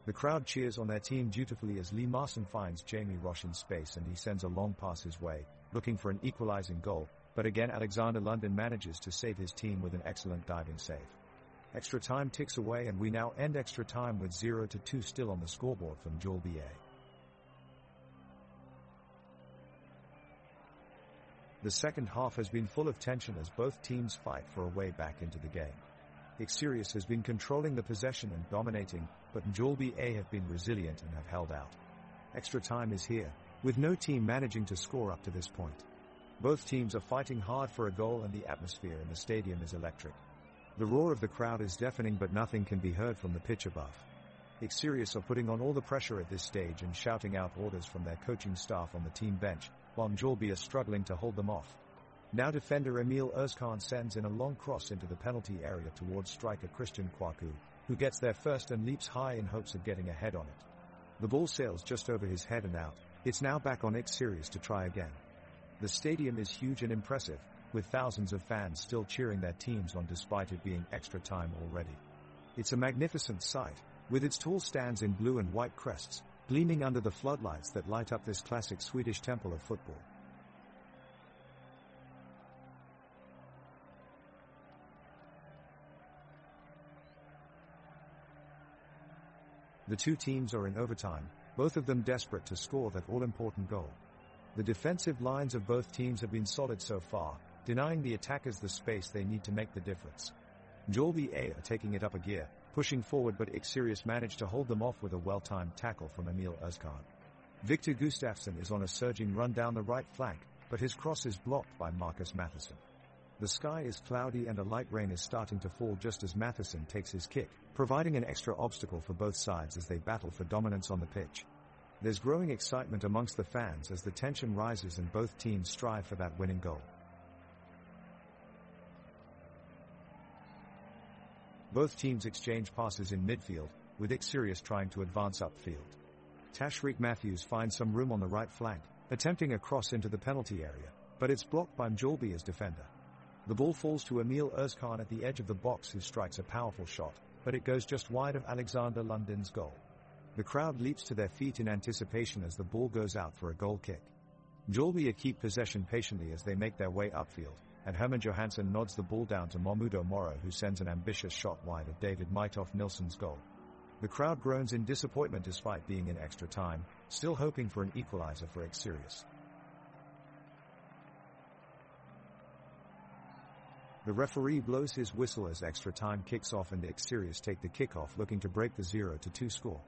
The crowd cheers on their team dutifully as Lee Marson finds Jamie Roche in space and he sends a long pass his way, looking for an equalizing goal, but again Alexander London manages to save his team with an excellent diving save. Extra time ticks away and we now end extra time with 0-2 still on the scoreboard from Mjällby. The second half has been full of tension as both teams fight for a way back into the game. Sirius has been controlling the possession and dominating, but Mjällby have been resilient and have held out. Extra time is here, with no team managing to score up to this point. Both teams are fighting hard for a goal and the atmosphere in the stadium is electric. The roar of the crowd is deafening but nothing can be heard from the pitch above. Sirius are putting on all the pressure at this stage and shouting out orders from their coaching staff on the team bench, while Mjällby are struggling to hold them off. Now defender Emil Özkan sends in a long cross into the penalty area towards striker Christian Kwaku, who gets there first and leaps high in hopes of getting ahead on it. The ball sails just over his head and out. It's now back on Sirius to try again. The stadium is huge and impressive, with thousands of fans still cheering their teams on despite it being extra time already. It's a magnificent sight, with its tall stands in blue and white crests, gleaming under the floodlights that light up this classic Swedish temple of football. The two teams are in overtime, both of them desperate to score that all-important goal. The defensive lines of both teams have been solid so far, denying the attackers the space they need to make the difference. Mjällby are taking it up a gear, pushing forward, but Sirius managed to hold them off with a well-timed tackle from Emil Özkan. Victor Gustafsson is on a surging run down the right flank, but his cross is blocked by Marcus Matheson. The sky is cloudy and a light rain is starting to fall just as Matheson takes his kick, providing an extra obstacle for both sides as they battle for dominance on the pitch. There's growing excitement amongst the fans as the tension rises and both teams strive for that winning goal. Both teams exchange passes in midfield, with Sirius trying to advance upfield. Tashreeq Matthews finds some room on the right flank, attempting a cross into the penalty area, but it's blocked by Mjällby's defender. The ball falls to Emil Özkan at the edge of the box, who strikes a powerful shot, but it goes just wide of Alexander Lundin's goal. The crowd leaps to their feet in anticipation as the ball goes out for a goal kick. Mjällby keep possession patiently as they make their way upfield, and Herman Johansson nods the ball down to Momudo Moro, who sends an ambitious shot wide of David Mitov Nilsson's goal. The crowd groans in disappointment despite being in extra time, still hoping for an equalizer for Sirius. The referee blows his whistle as extra time kicks off and Sirius take the kickoff, looking to break the 0-2 score.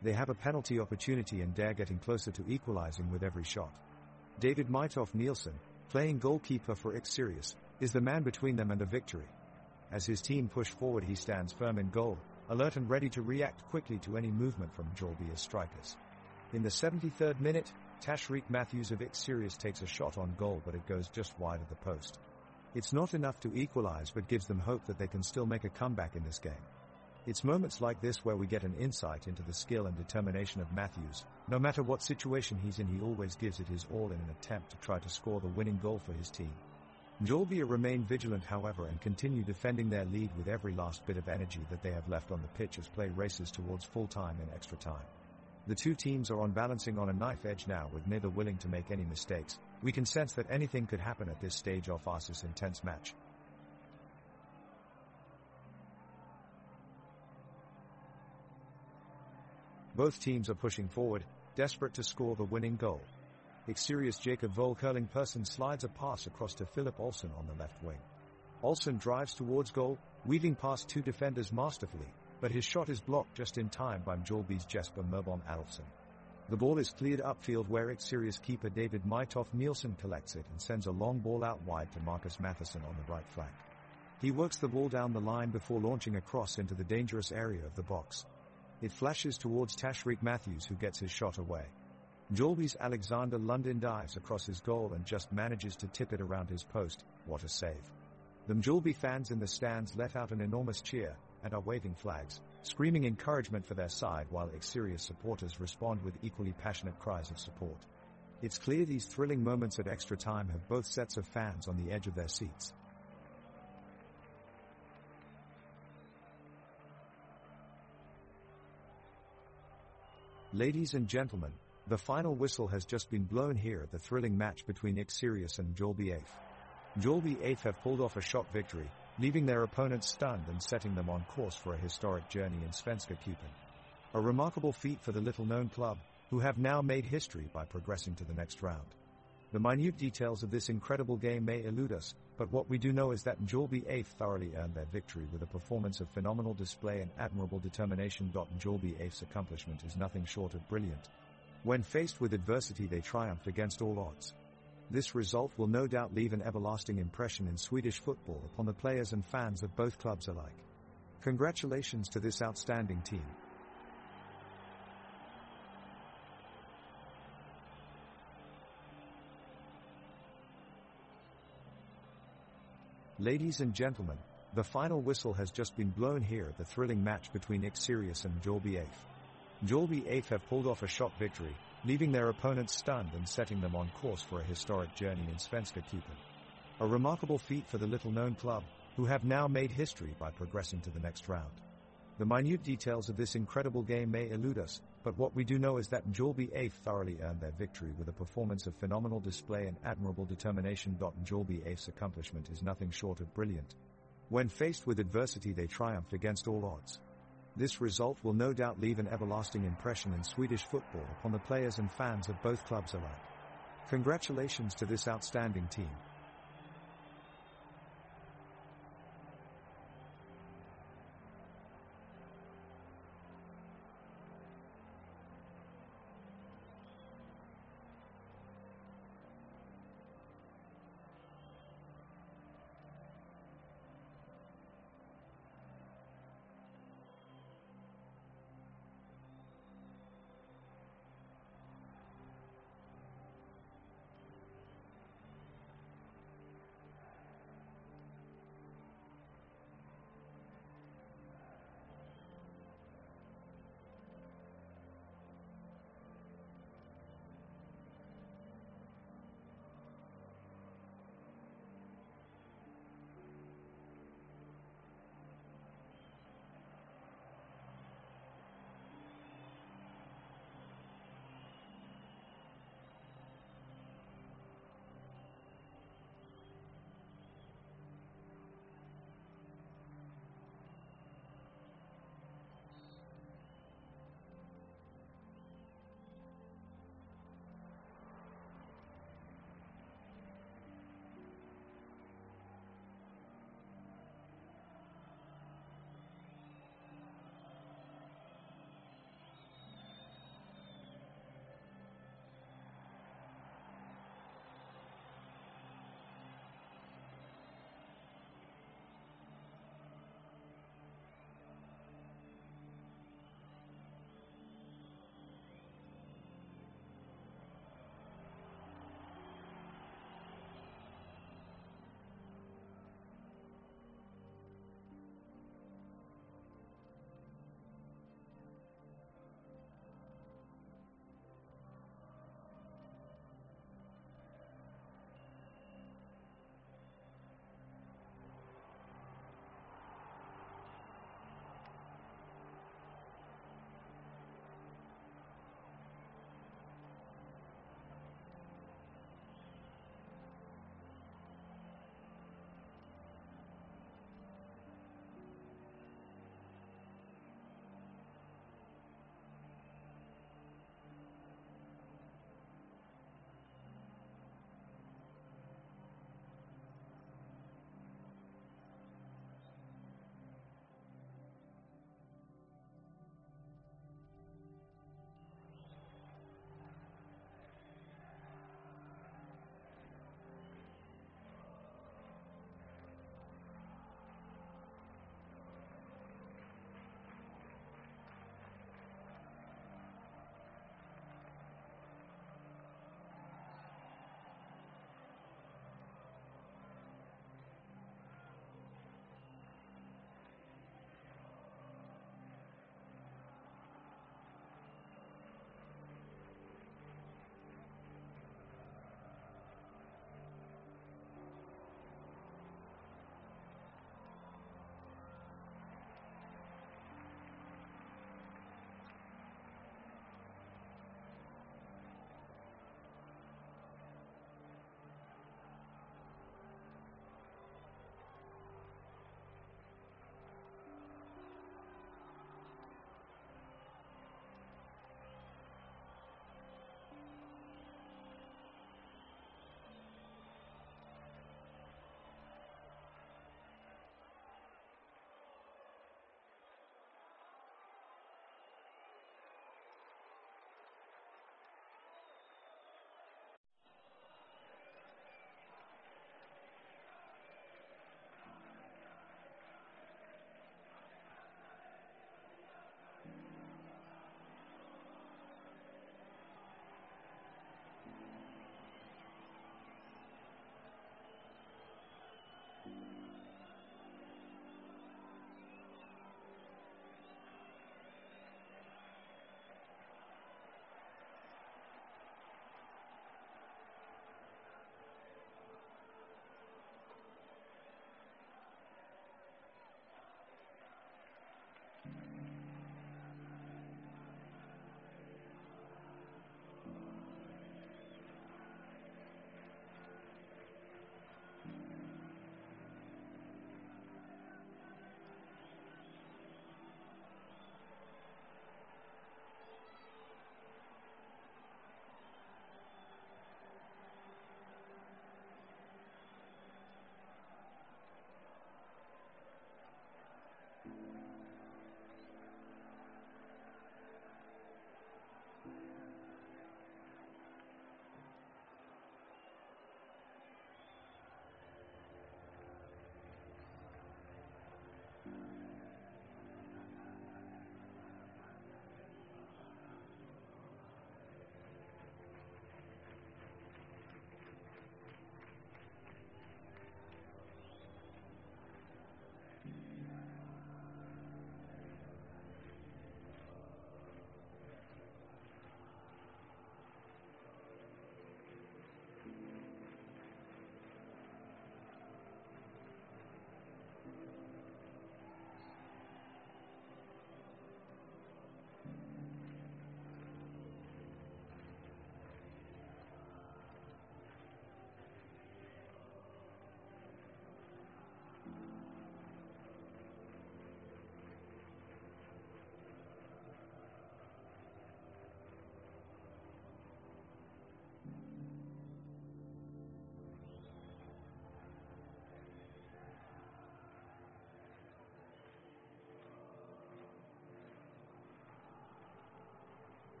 They have a penalty opportunity and dare getting closer to equalizing with every shot. David Mitov Nilsson, playing goalkeeper for Sirius, is the man between them and a victory. As his team push forward, he stands firm in goal, alert and ready to react quickly to any movement from Mjällby's strikers. In the 73rd minute, Tashreeq Matthews of Sirius takes a shot on goal, but it goes just wide of the post. It's not enough to equalize, but gives them hope that they can still make a comeback in this game. It's moments like this where we get an insight into the skill and determination of Matthews. No matter what situation he's in, he always gives it his all in an attempt to try to score the winning goal for his team. Mjällby remain vigilant, however, and continue defending their lead with every last bit of energy that they have left on the pitch as play races towards full time and extra time. The two teams are balancing on a knife edge now, with neither willing to make any mistakes. We can sense that anything could happen at this stage of this intense match. Both teams are pushing forward, desperate to score the winning goal. Sirius Jacob Volkerling-Persson slides a pass across to Philip Olsson on the left wing. Olsson drives towards goal, weaving past two defenders masterfully, but his shot is blocked just in time by Mjällby's Jesper Mörbom Adolfsson. The ball is cleared upfield where Sirius keeper David Mitov Nilsson collects it and sends a long ball out wide to Marcus Matheson on the right flank. He works the ball down the line before launching a cross into the dangerous area of the box. It flashes towards Tashreeq Matthews, who gets his shot away. Mjällby's Alexander Lundin dives across his goal and just manages to tip it around his post. What a save. The Mjällby fans in the stands let out an enormous cheer and are waving flags, screaming encouragement for their side, while Sirius supporters respond with equally passionate cries of support. It's clear these thrilling moments at extra time have both sets of fans on the edge of their seats. Ladies and gentlemen, the final whistle has just been blown here at the thrilling match between Sirius and Mjällby AIF. Mjällby AIF have pulled off a shock victory, leaving their opponents stunned and setting them on course for a historic journey in Svenska Cupen. A remarkable feat for the little-known club, who have now made history by progressing to the next round. The minute details of this incredible game may elude us, but what we do know is that Mjällby AIF thoroughly earned their victory with a performance of phenomenal display and admirable determination. Mjällby AIF's accomplishment is nothing short of brilliant. When faced with adversity, they triumphed against all odds. This result will no doubt leave an everlasting impression in Swedish football upon the players and fans of both clubs alike. Congratulations to this outstanding team. Ladies and gentlemen, the final whistle has just been blown here at the thrilling match between Sirius and Mjällby AIF. Mjällby AIF have pulled off a shock victory, leaving their opponents stunned and setting them on course for a historic journey in Svenska Cupen. A remarkable feat for the little-known club, who have now made history by progressing to the next round. The minute details of this incredible game may elude us, but what we do know is that Mjällby AIF thoroughly earned their victory with a performance of phenomenal display and admirable determination. Mjällby AIF's accomplishment is nothing short of brilliant. When faced with adversity, they triumphed against all odds. This result will no doubt leave an everlasting impression in Swedish football upon the players and fans of both clubs alike. Congratulations to this outstanding team.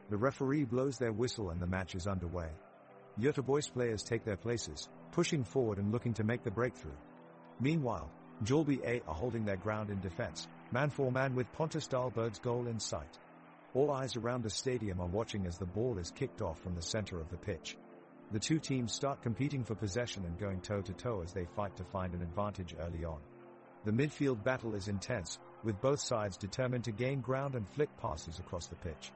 The referee blows their whistle and the match is underway. Göteborg's players take their places, pushing forward and looking to make the breakthrough. Meanwhile, Mjällby are holding their ground in defense, man for man with Pontus Dahlberg's goal in sight. All eyes around the stadium are watching as the ball is kicked off from the center of the pitch. The two teams start competing for possession and going toe-to-toe as they fight to find an advantage early on. The midfield battle is intense, with both sides determined to gain ground and flick passes across the pitch.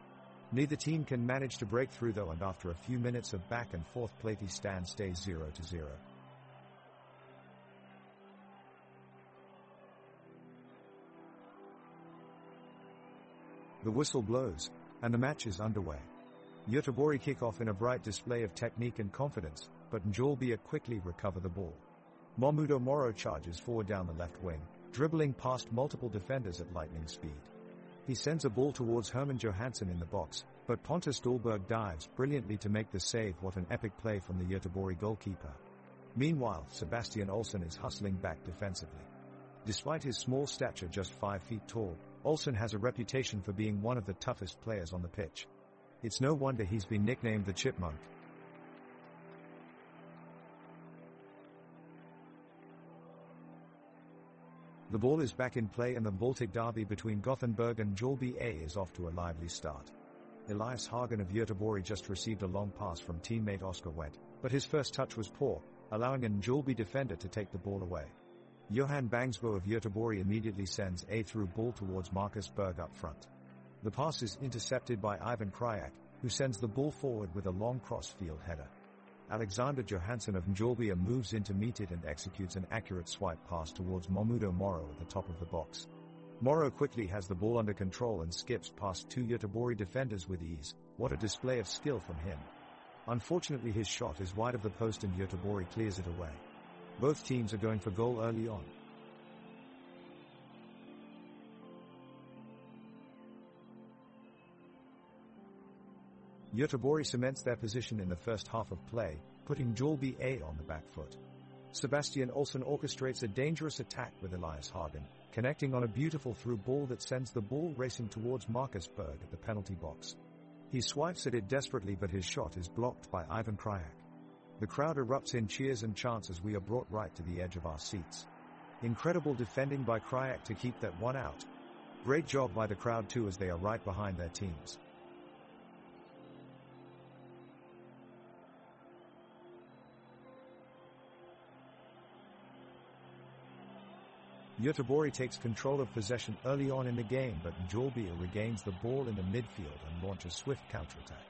Neither team can manage to break through though, and after a few minutes of back and forth play the stand stays 0-0. The whistle blows, and the match is underway. Göteborg kick off in a bright display of technique and confidence, but Mjällby quickly recover the ball. Mjällby Moro charges forward down the left wing, dribbling past multiple defenders at lightning speed. He sends a ball towards Herman Johansson in the box, but Pontus Dahlberg dives brilliantly to make the save. What an epic play from the Göteborg goalkeeper. Meanwhile, Sebastian Olsson is hustling back defensively. Despite his small stature, just 5 feet tall, Olsson has a reputation for being one of the toughest players on the pitch. It's no wonder he's been nicknamed the Chipmunk. The ball is back in play and the Baltic derby between Gothenburg and Mjällby is off to a lively start. Elias Hagen of Göteborg just received a long pass from teammate Oscar Wendt, but his first touch was poor, allowing a Mjällby defender to take the ball away. Johan Bangsbo of Göteborg immediately sends a through ball towards Marcus Berg up front. The pass is intercepted by Ivan Krajak, who sends the ball forward with a long cross-field header. Alexander Johansson of Mjällby moves in to meet it and executes an accurate swipe pass towards Mjällby Moro at the top of the box. Moro quickly has the ball under control and skips past two Göteborg defenders with ease. What a display of skill from him. Unfortunately, his shot is wide of the post and Göteborg clears it away. Both teams are going for goal early on. Göteborg cements their position in the first half of play, putting Mjällby on the back foot. Sebastian Olsson orchestrates a dangerous attack with Elias Hagen, connecting on a beautiful through ball that sends the ball racing towards Marcus Berg at the penalty box. He swipes at it desperately, but his shot is blocked by Ivan Krajak. The crowd erupts in cheers and chants as we are brought right to the edge of our seats. Incredible defending by Krajak to keep that one out. Great job by the crowd too, as they are right behind their teams. Göteborg takes control of possession early on in the game, but Mjällby regains the ball in the midfield and launches swift counterattack.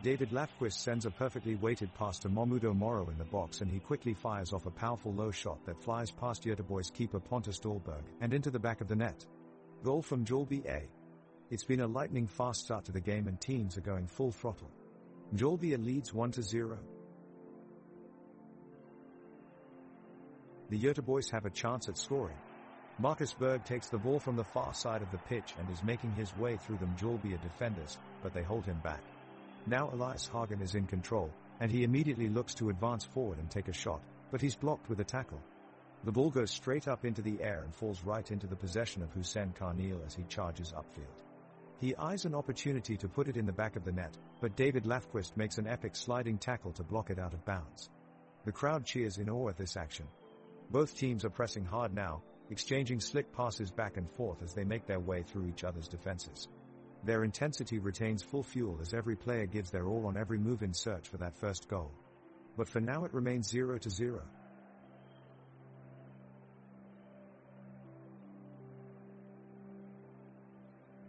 David Lafquist sends a perfectly weighted pass to Mjällby Moro in the box, and he quickly fires off a powerful low shot that flies past Göteborg's keeper Pontus Dahlberg and into the back of the net. Goal from Mjällby. It's been a lightning fast start to the game and teams are going full throttle. Mjällby leads 1-0. The Göteborgs have a chance at scoring. Marcus Berg takes the ball from the far side of the pitch and is making his way through the Mjällby defenders, but they hold him back. Now Elias Hagen is in control, and he immediately looks to advance forward and take a shot, but he's blocked with a tackle. The ball goes straight up into the air and falls right into the possession of Hussein Karnil as he charges upfield. He eyes an opportunity to put it in the back of the net, but David Lafquist makes an epic sliding tackle to block it out of bounds. The crowd cheers in awe at this action. Both teams are pressing hard now, exchanging slick passes back and forth as they make their way through each other's defenses. Their intensity retains full fuel as every player gives their all on every move in search for that first goal. But for now it remains 0-0.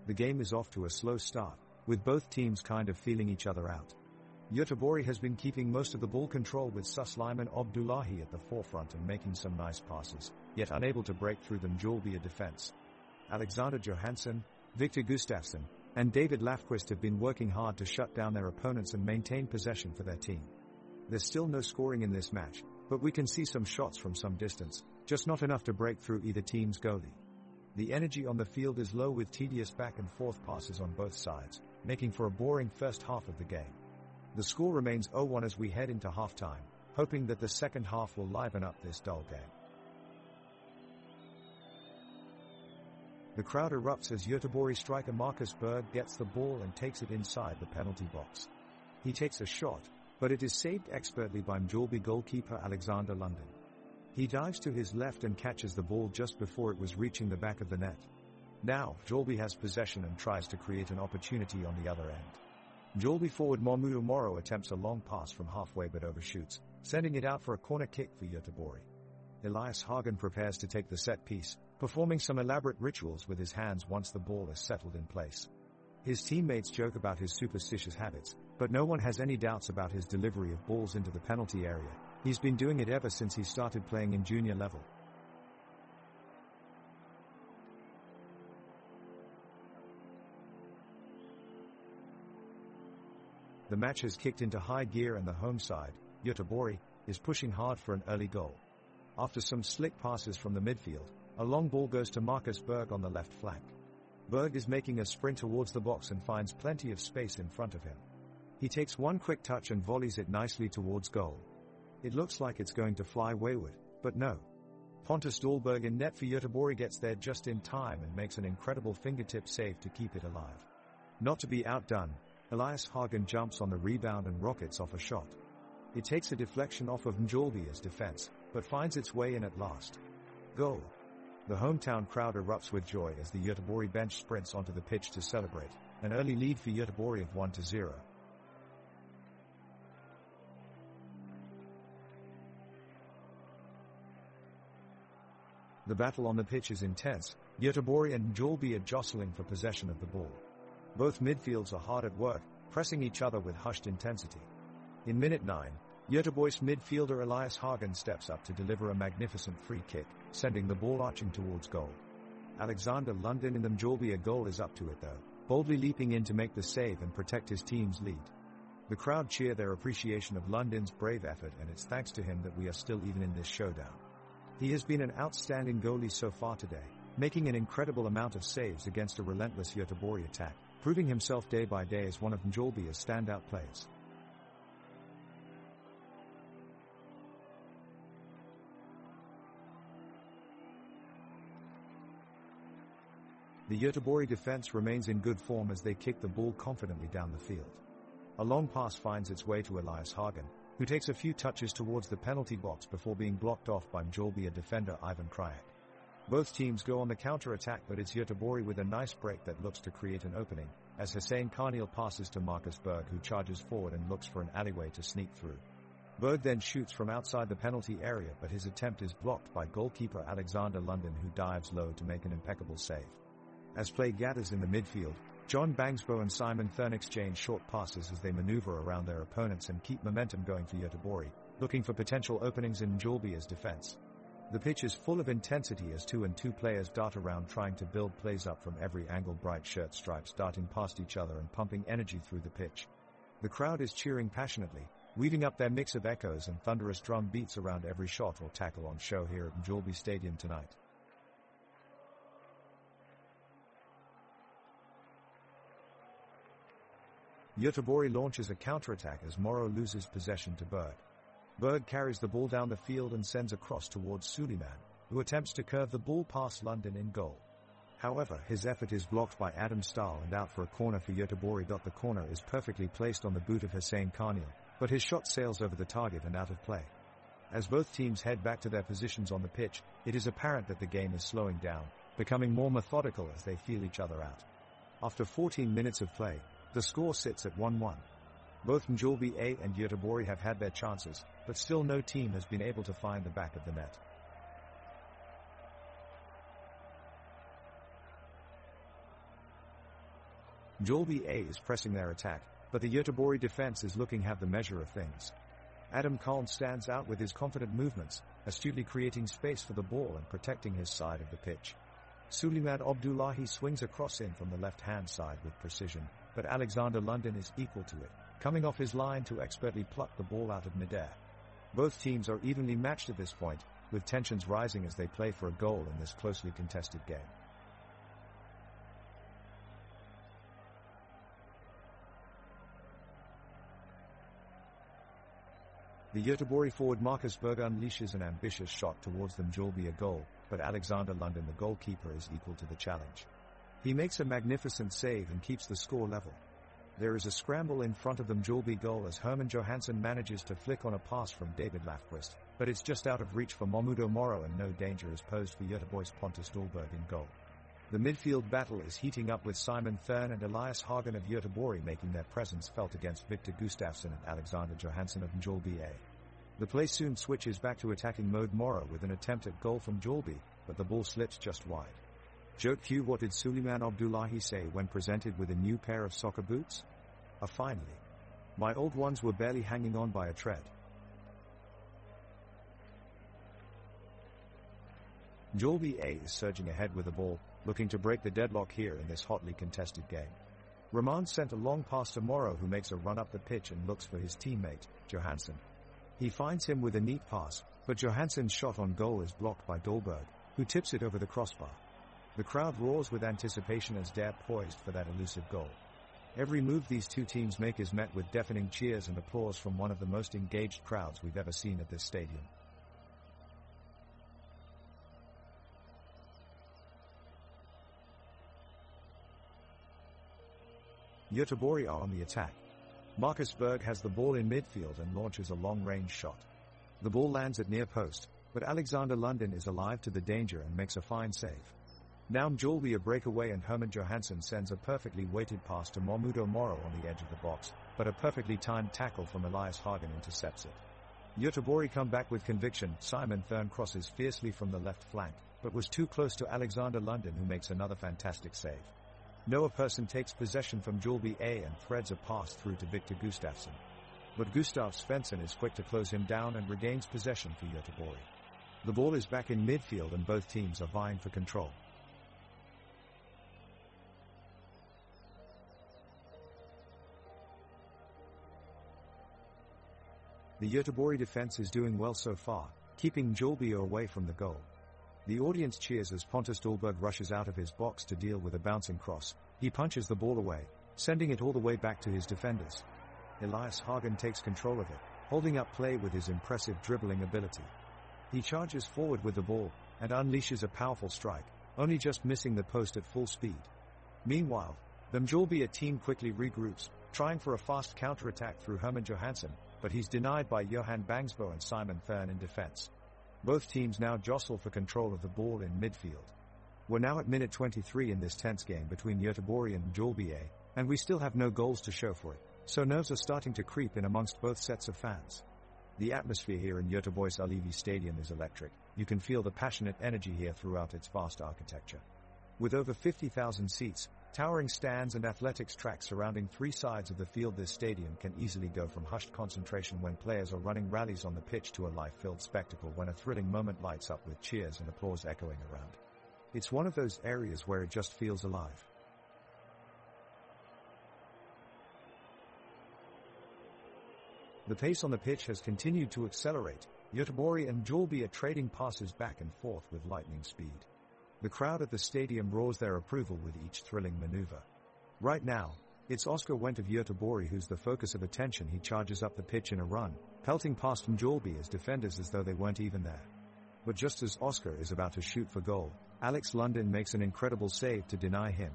The game is off to a slow start, with both teams kind of feeling each other out. Göteborg has been keeping most of the ball control, with Sulaiman Abdullahi at the forefront and making some nice passes, yet unable to break through the Mjällby defense. Alexander Johansson, Victor Gustafsson, and David Lafquist have been working hard to shut down their opponents and maintain possession for their team. There's still no scoring in this match, but we can see some shots from some distance, just not enough to break through either team's goalie. The energy on the field is low, with tedious back and forth passes on both sides, making for a boring first half of the game. The score remains 0-1 as we head into halftime, hoping that the second half will liven up this dull game. The crowd erupts as Göteborg striker Marcus Berg gets the ball and takes it inside the penalty box. He takes a shot, but it is saved expertly by Mjällby goalkeeper Alexander Lundin. He dives to his left and catches the ball just before it was reaching the back of the net. Now, Mjällby has possession and tries to create an opportunity on the other end. Mjällby forward Mjällby Moro attempts a long pass from halfway but overshoots, sending it out for a corner kick for Göteborg. Elias Hagen prepares to take the set piece, performing some elaborate rituals with his hands once the ball is settled in place. His teammates joke about his superstitious habits, but no one has any doubts about his delivery of balls into the penalty area. He's been doing it ever since he started playing in junior level. The match has kicked into high gear and the home side, Göteborg, is pushing hard for an early goal. After some slick passes from the midfield, a long ball goes to Marcus Berg on the left flank. Berg is making a sprint towards the box and finds plenty of space in front of him. He takes one quick touch and volleys it nicely towards goal. It looks like it's going to fly wayward, but no. Pontus Dahlberg in net for Göteborg gets there just in time and makes an incredible fingertip save to keep it alive. Not to be outdone, Elias Hagen jumps on the rebound and rockets off a shot. It takes a deflection off of Mjällby's defense, but finds its way in at last. Goal. The hometown crowd erupts with joy as the Göteborg bench sprints onto the pitch to celebrate, an early lead for Göteborg of 1-0. The battle on the pitch is intense. Göteborg and Mjällby are jostling for possession of the ball. Both midfields are hard at work, pressing each other with hushed intensity. In minute 9, Göteborg's midfielder Elias Hagen steps up to deliver a magnificent free kick, sending the ball arching towards goal. Alexander Lundin in the Mjällby goal is up to it though, boldly leaping in to make the save and protect his team's lead. The crowd cheer their appreciation of Lundin's brave effort, and it's thanks to him that we are still even in this showdown. He has been an outstanding goalie so far today, making an incredible amount of saves against a relentless Göteborg attack, proving himself day by day as one of Mjällby's standout players. The Göteborg defense remains in good form as they kick the ball confidently down the field. A long pass finds its way to Elias Hagen, who takes a few touches towards the penalty box before being blocked off by Mjällby defender Ivan Krajek. Both teams go on the counter-attack, but it's Göteborg with a nice break that looks to create an opening, as Hussein Karnil passes to Marcus Berg, who charges forward and looks for an alleyway to sneak through. Berg then shoots from outside the penalty area, but his attempt is blocked by goalkeeper Alexander Lundin, who dives low to make an impeccable save. As play gathers in the midfield, John Bangsbo and Simon Thurn exchange short passes as they maneuver around their opponents and keep momentum going for Göteborg, looking for potential openings in Mjällby's defense. The pitch is full of intensity as 2-on-2 players dart around trying to build plays up from every angle, bright shirt stripes darting past each other and pumping energy through the pitch. The crowd is cheering passionately, weaving up their mix of echoes and thunderous drum beats around every shot or tackle on show here at Mjällby Stadium tonight. Göteborg launches a counterattack as Moro loses possession to Berg. Berg carries the ball down the field and sends a cross towards Suleiman, who attempts to curve the ball past Lundin in goal. However, his effort is blocked by Adam Stahl and out for a corner for Göteborg. The corner is perfectly placed on the boot of Hussein Karnil, but his shot sails over the target and out of play. As both teams head back to their positions on the pitch, it is apparent that the game is slowing down, becoming more methodical as they feel each other out. After 14 minutes of play, the score sits at 1-1. Both Mjällby and Göteborg have had their chances, but still no team has been able to find the back of the net. Mjällby is pressing their attack, but the Göteborg defense is looking to have the measure of things. Adam Kalm stands out with his confident movements, astutely creating space for the ball and protecting his side of the pitch. Suleiman Abdullahi swings a cross in from the left-hand side with precision, but Alexander Lundin is equal to it, coming off his line to expertly pluck the ball out of midair. Both teams are evenly matched at this point, with tensions rising as they play for a goal in this closely contested game. The Göteborg forward Marcus Berg unleashes an ambitious shot towards the Mjällby goal, but Alexander Lundin, the goalkeeper, is equal to the challenge. He makes a magnificent save and keeps the score level. There is a scramble in front of the Mjällby goal as Herman Johansson manages to flick on a pass from David Lafquist, but it's just out of reach for Momudo Moro and no danger is posed for Göteborg's Pontus Dahlberg in goal. The midfield battle is heating up with Simon Thurn and Elias Hagen of Göteborg making their presence felt against Victor Gustafsson and Alexander Johansson of Mjällby. The play soon switches back to attacking mode. Moro with an attempt at goal from Mjällby, but the ball slips just wide. Joke Q, what did Suleiman Abdullahi say when presented with a new pair of soccer boots? Finally. My old ones were barely hanging on by a thread. Mjällby is surging ahead with the ball, looking to break the deadlock here in this hotly contested game. Roman sent a long pass to Moro, who makes a run up the pitch and looks for his teammate, Johansson. He finds him with a neat pass, but Johansson's shot on goal is blocked by Dahlberg, who tips it over the crossbar. The crowd roars with anticipation as they're poised for that elusive goal. Every move these two teams make is met with deafening cheers and applause from one of the most engaged crowds we've ever seen at this stadium. Göteborg are on the attack. Marcus Berg has the ball in midfield and launches a long-range shot. The ball lands at near post, but Alexander Lundin is alive to the danger and makes a fine save. Now Mjällby a breakaway and Herman Johansson sends a perfectly weighted pass to Momudo Moro on the edge of the box, but a perfectly timed tackle from Elias Hagen intercepts it. Göteborg come back with conviction. Simon Thurn crosses fiercely from the left flank, but was too close to Alexander Lundin, who makes another fantastic save. Noah Persson takes possession from Mjällby and threads a pass through to Victor Gustafsson. But Gustav Svensson is quick to close him down and regains possession for Göteborg. The ball is back in midfield and both teams are vying for control. The Göteborg defense is doing well so far, keeping Mjällby away from the goal. The audience cheers as Pontus Dahlberg rushes out of his box to deal with a bouncing cross. He punches the ball away, sending it all the way back to his defenders. Elias Hagen takes control of it, holding up play with his impressive dribbling ability. He charges forward with the ball, and unleashes a powerful strike, only just missing the post at full speed. Meanwhile, the Mjällby team quickly regroups, trying for a fast counter-attack through Herman Johansson, but he's denied by Johan Bangsbo and Simon Thurn in defense. Both teams now jostle for control of the ball in midfield. We're now at minute 23 in this tense game between Göteborg and Mjällby, and we still have no goals to show for it, so nerves are starting to creep in amongst both sets of fans. The atmosphere here in Göteborg's Ullevi Stadium is electric. You can feel the passionate energy here throughout its vast architecture. With over 50,000 seats, towering stands and athletics tracks surrounding three sides of the field, this stadium can easily go from hushed concentration when players are running rallies on the pitch to a life-filled spectacle when a thrilling moment lights up with cheers and applause echoing around. It's one of those areas where it just feels alive. The pace on the pitch has continued to accelerate. Göteborg and Mjällby are trading passes back and forth with lightning speed. The crowd at the stadium roars their approval with each thrilling maneuver. Right now, it's Oscar Wendt of Göteborg who's the focus of attention. He charges up the pitch in a run, pelting past Mjällby as defenders as though they weren't even there. But just as Oscar is about to shoot for goal, Alex Lundin makes an incredible save to deny him.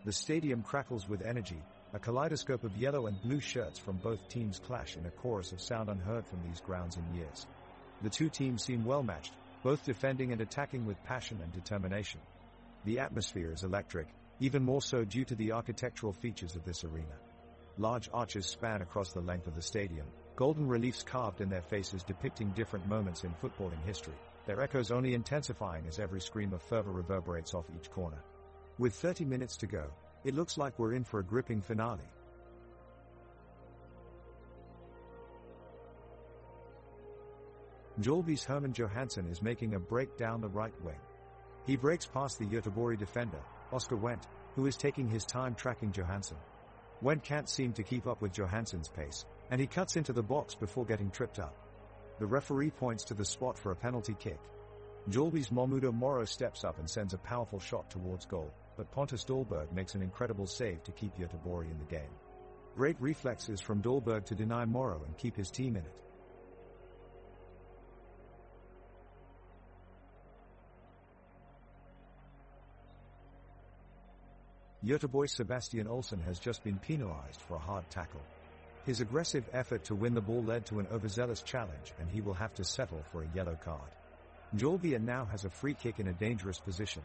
The stadium crackles with energy. A kaleidoscope of yellow and blue shirts from both teams clash in a chorus of sound unheard from these grounds in years. The two teams seem well matched, both defending and attacking with passion and determination. The atmosphere is electric, even more so due to the architectural features of this arena. Large arches span across the length of the stadium, golden reliefs carved in their faces depicting different moments in footballing history, their echoes only intensifying as every scream of fervor reverberates off each corner. With 30 minutes to go, it looks like we're in for a gripping finale. Mjällby's Herman Johansson is making a break down the right wing. He breaks past the Göteborg defender, Oscar Wendt, who is taking his time tracking Johansson. Wendt can't seem to keep up with Johansson's pace, and he cuts into the box before getting tripped up. The referee points to the spot for a penalty kick. Mjällby's Momudo Moro steps up and sends a powerful shot towards goal, but Pontus Dahlberg makes an incredible save to keep Göteborg in the game. Great reflexes from Dahlberg to deny Moro and keep his team in it. Göteborg's Sebastian Olsson has just been penalized for a hard tackle. His aggressive effort to win the ball led to an overzealous challenge, and he will have to settle for a yellow card. Mjällby now has a free kick in a dangerous position.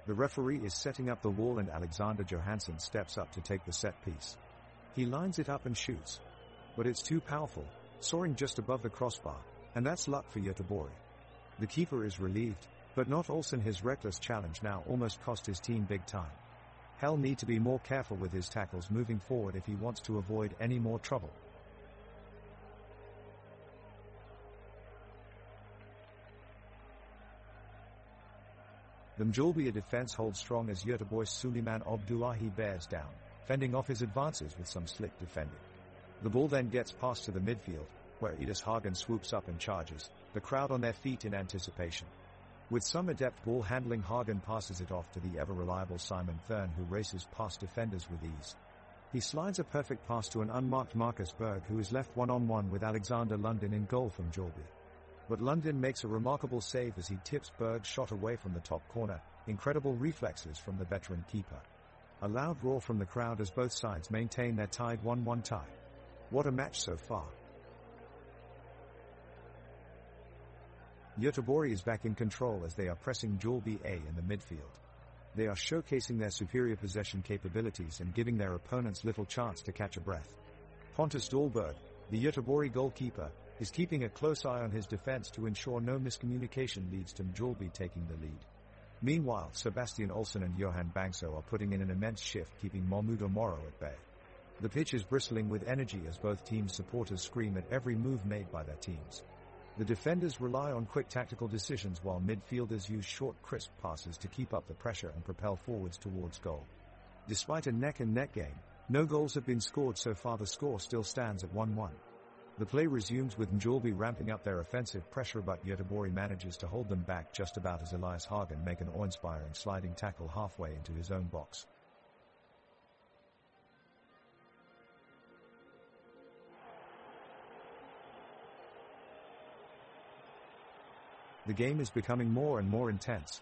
The referee is setting up the wall and Alexander Johansson steps up to take the set piece. He lines it up and shoots. But it's too powerful, soaring just above the crossbar, and that's luck for Göteborg. The keeper is relieved, but not Olsson. His reckless challenge now almost cost his team big time. He'll need to be more careful with his tackles moving forward if he wants to avoid any more trouble. The Mjällby defense holds strong as Göteborg's Suleiman Abdullahi bears down, fending off his advances with some slick defending. The ball then gets passed to the midfield, where Edis Hagen swoops up and charges, the crowd on their feet in anticipation. With some adept ball handling, Hagen passes it off to the ever-reliable Simon Thurn, who races past defenders with ease. He slides a perfect pass to an unmarked Marcus Berg, who is left one-on-one with Alexander Lundin in goal from Mjällby. But Lundin makes a remarkable save as he tips Berg's shot away from the top corner. Incredible reflexes from the veteran keeper. A loud roar from the crowd as both sides maintain their tied 1-1 tie. What a match so far. Göteborg is back in control as they are pressing Mjällby in the midfield. They are showcasing their superior possession capabilities and giving their opponents little chance to catch a breath. Pontus Dahlberg, the Göteborg goalkeeper, is keeping a close eye on his defense to ensure no miscommunication leads to Mjällby taking the lead. Meanwhile, Sebastian Olsson and Johan Bangso are putting in an immense shift, keeping Mahmudo Moro at bay. The pitch is bristling with energy as both teams' supporters scream at every move made by their teams. The defenders rely on quick tactical decisions while midfielders use short, crisp passes to keep up the pressure and propel forwards towards goal. Despite a neck-and-neck game, no goals have been scored so far. The score still stands at 1-1. The play resumes with Mjällby ramping up their offensive pressure, but Göteborg manages to hold them back just about as Elias Hagen makes an awe-inspiring sliding tackle halfway into his own box. The game is becoming more and more intense.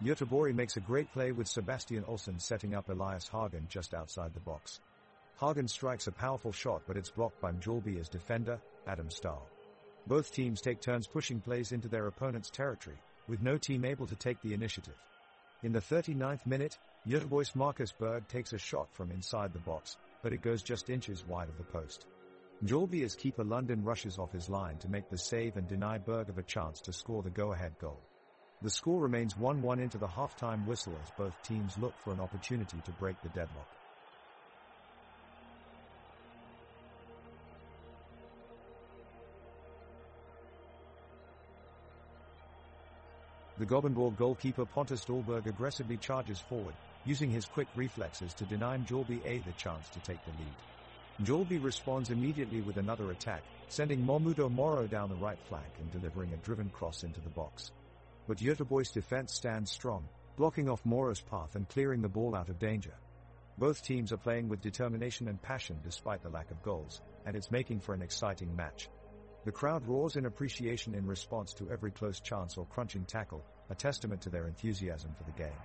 Göteborg makes a great play with Sebastian Olsson setting up Elias Hagen just outside the box. Hagen strikes a powerful shot, but it's blocked by Mjällby's defender, Adam Stahl. Both teams take turns pushing plays into their opponent's territory, with no team able to take the initiative. In the 39th minute, Göteborg's Marcus Berg takes a shot from inside the box, but it goes just inches wide of the post. Mjällby's keeper Lundin rushes off his line to make the save and deny Berg of a chance to score the go-ahead goal. The score remains 1-1 into the half-time whistle as both teams look for an opportunity to break the deadlock. The Gothenburg goalkeeper Pontus Dahlberg aggressively charges forward, using his quick reflexes to deny Mjällby the chance to take the lead. Mjällby responds immediately with another attack, sending Mahmudo Moro down the right flank and delivering a driven cross into the box. But Göteborg's defense stands strong, blocking off Moro's path and clearing the ball out of danger. Both teams are playing with determination and passion despite the lack of goals, and it's making for an exciting match. The crowd roars in appreciation in response to every close chance or crunching tackle, a testament to their enthusiasm for the game.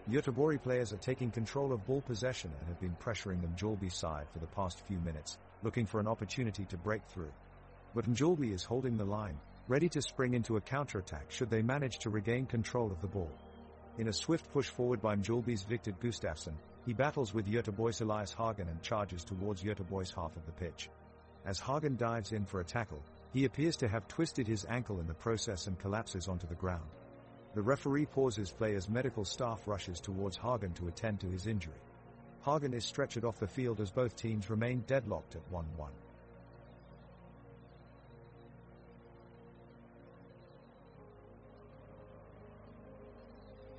Göteborg players are taking control of ball possession and have been pressuring the Mjällby side for the past few minutes, looking for an opportunity to break through. But Mjällby is holding the line, ready to spring into a counterattack should they manage to regain control of the ball. In a swift push forward by Mjällby's Victor Gustafsson, he battles with Göteborg's Elias Hagen and charges towards Göteborg's half of the pitch. As Hagen dives in for a tackle, he appears to have twisted his ankle in the process and collapses onto the ground. The referee pauses play as medical staff rushes towards Hagen to attend to his injury. Hagen is stretchered off the field as both teams remain deadlocked at 1-1.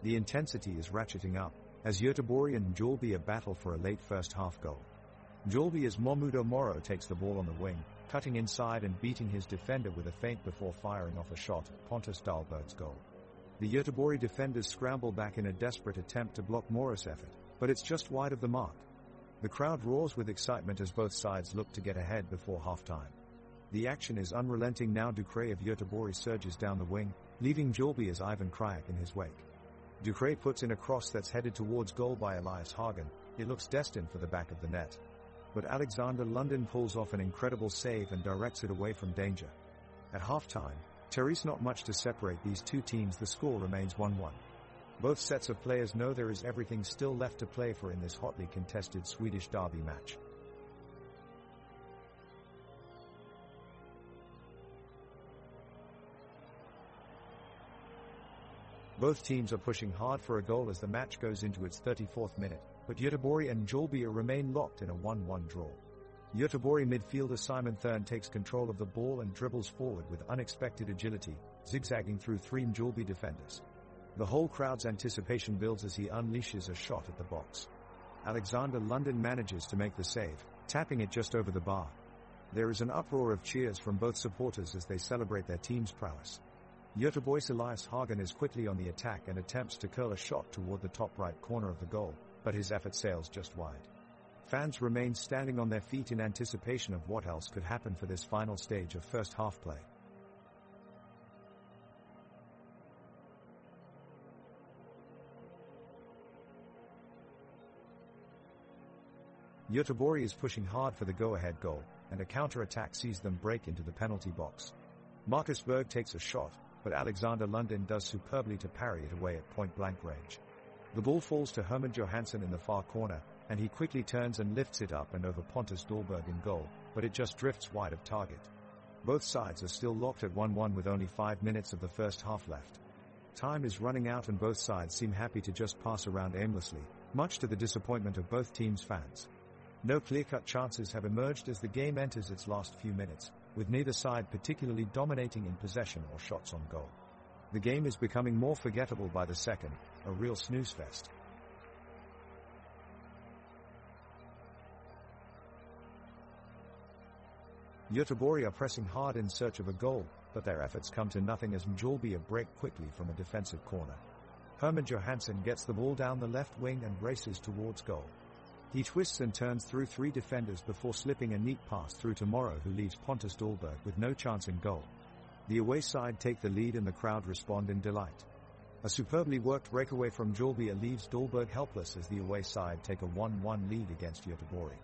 The intensity is ratcheting up, as Göteborg and Mjällby battle for a late first-half goal. Mjällby's Mahmudo Moro takes the ball on the wing, cutting inside and beating his defender with a feint before firing off a shot at Pontus Dahlberg's goal. The Göteborg defenders scramble back in a desperate attempt to block Moro's effort, but it's just wide of the mark. The crowd roars with excitement as both sides look to get ahead before halftime. The action is unrelenting now. Ducre of Göteborg surges down the wing, leaving Mjällby as Ivan Krajek in his wake. Ducre puts in a cross that's headed towards goal by Elias Hagen. It looks destined for the back of the net. But Alexander Lundin pulls off an incredible save and directs it away from danger. At halftime, there's not much to separate these two teams. The score remains 1-1. Both sets of players know there is everything still left to play for in this hotly contested Swedish derby match. Both teams are pushing hard for a goal as the match goes into its 34th minute, but Göteborg and Mjällby remain locked in a 1-1 draw. Göteborg midfielder Simon Thurn takes control of the ball and dribbles forward with unexpected agility, zigzagging through three Mjällby defenders. The whole crowd's anticipation builds as he unleashes a shot at the box. Alexander Lundin manages to make the save, tapping it just over the bar. There is an uproar of cheers from both supporters as they celebrate their team's prowess. Göteborg's Elias Hagen is quickly on the attack and attempts to curl a shot toward the top right corner of the goal, but his effort sails just wide. Fans remain standing on their feet in anticipation of what else could happen for this final stage of first half play. Göteborg is pushing hard for the go-ahead goal, and a counter-attack sees them break into the penalty box. Marcus Berg takes a shot, but Alexander Lundin does superbly to parry it away at point-blank range. The ball falls to Herman Johansson in the far corner, and he quickly turns and lifts it up and over Pontus Dahlberg in goal, but it just drifts wide of target. Both sides are still locked at 1-1 with only 5 minutes of the first half left. Time is running out and both sides seem happy to just pass around aimlessly, much to the disappointment of both teams' fans. No clear-cut chances have emerged as the game enters its last few minutes, with neither side particularly dominating in possession or shots on goal. The game is becoming more forgettable by the second, a real snooze fest. Göteborg are pressing hard in search of a goal, but their efforts come to nothing as Mjällby break quickly from a defensive corner. Herman Johansson gets the ball down the left wing and races towards goal. He twists and turns through three defenders before slipping a neat pass through to Morrow, who leaves Pontus Dahlberg with no chance in goal. The away side take the lead and the crowd respond in delight. A superbly worked breakaway from Mjällby leaves Dahlberg helpless as the away side take a 1-1 lead against Göteborg.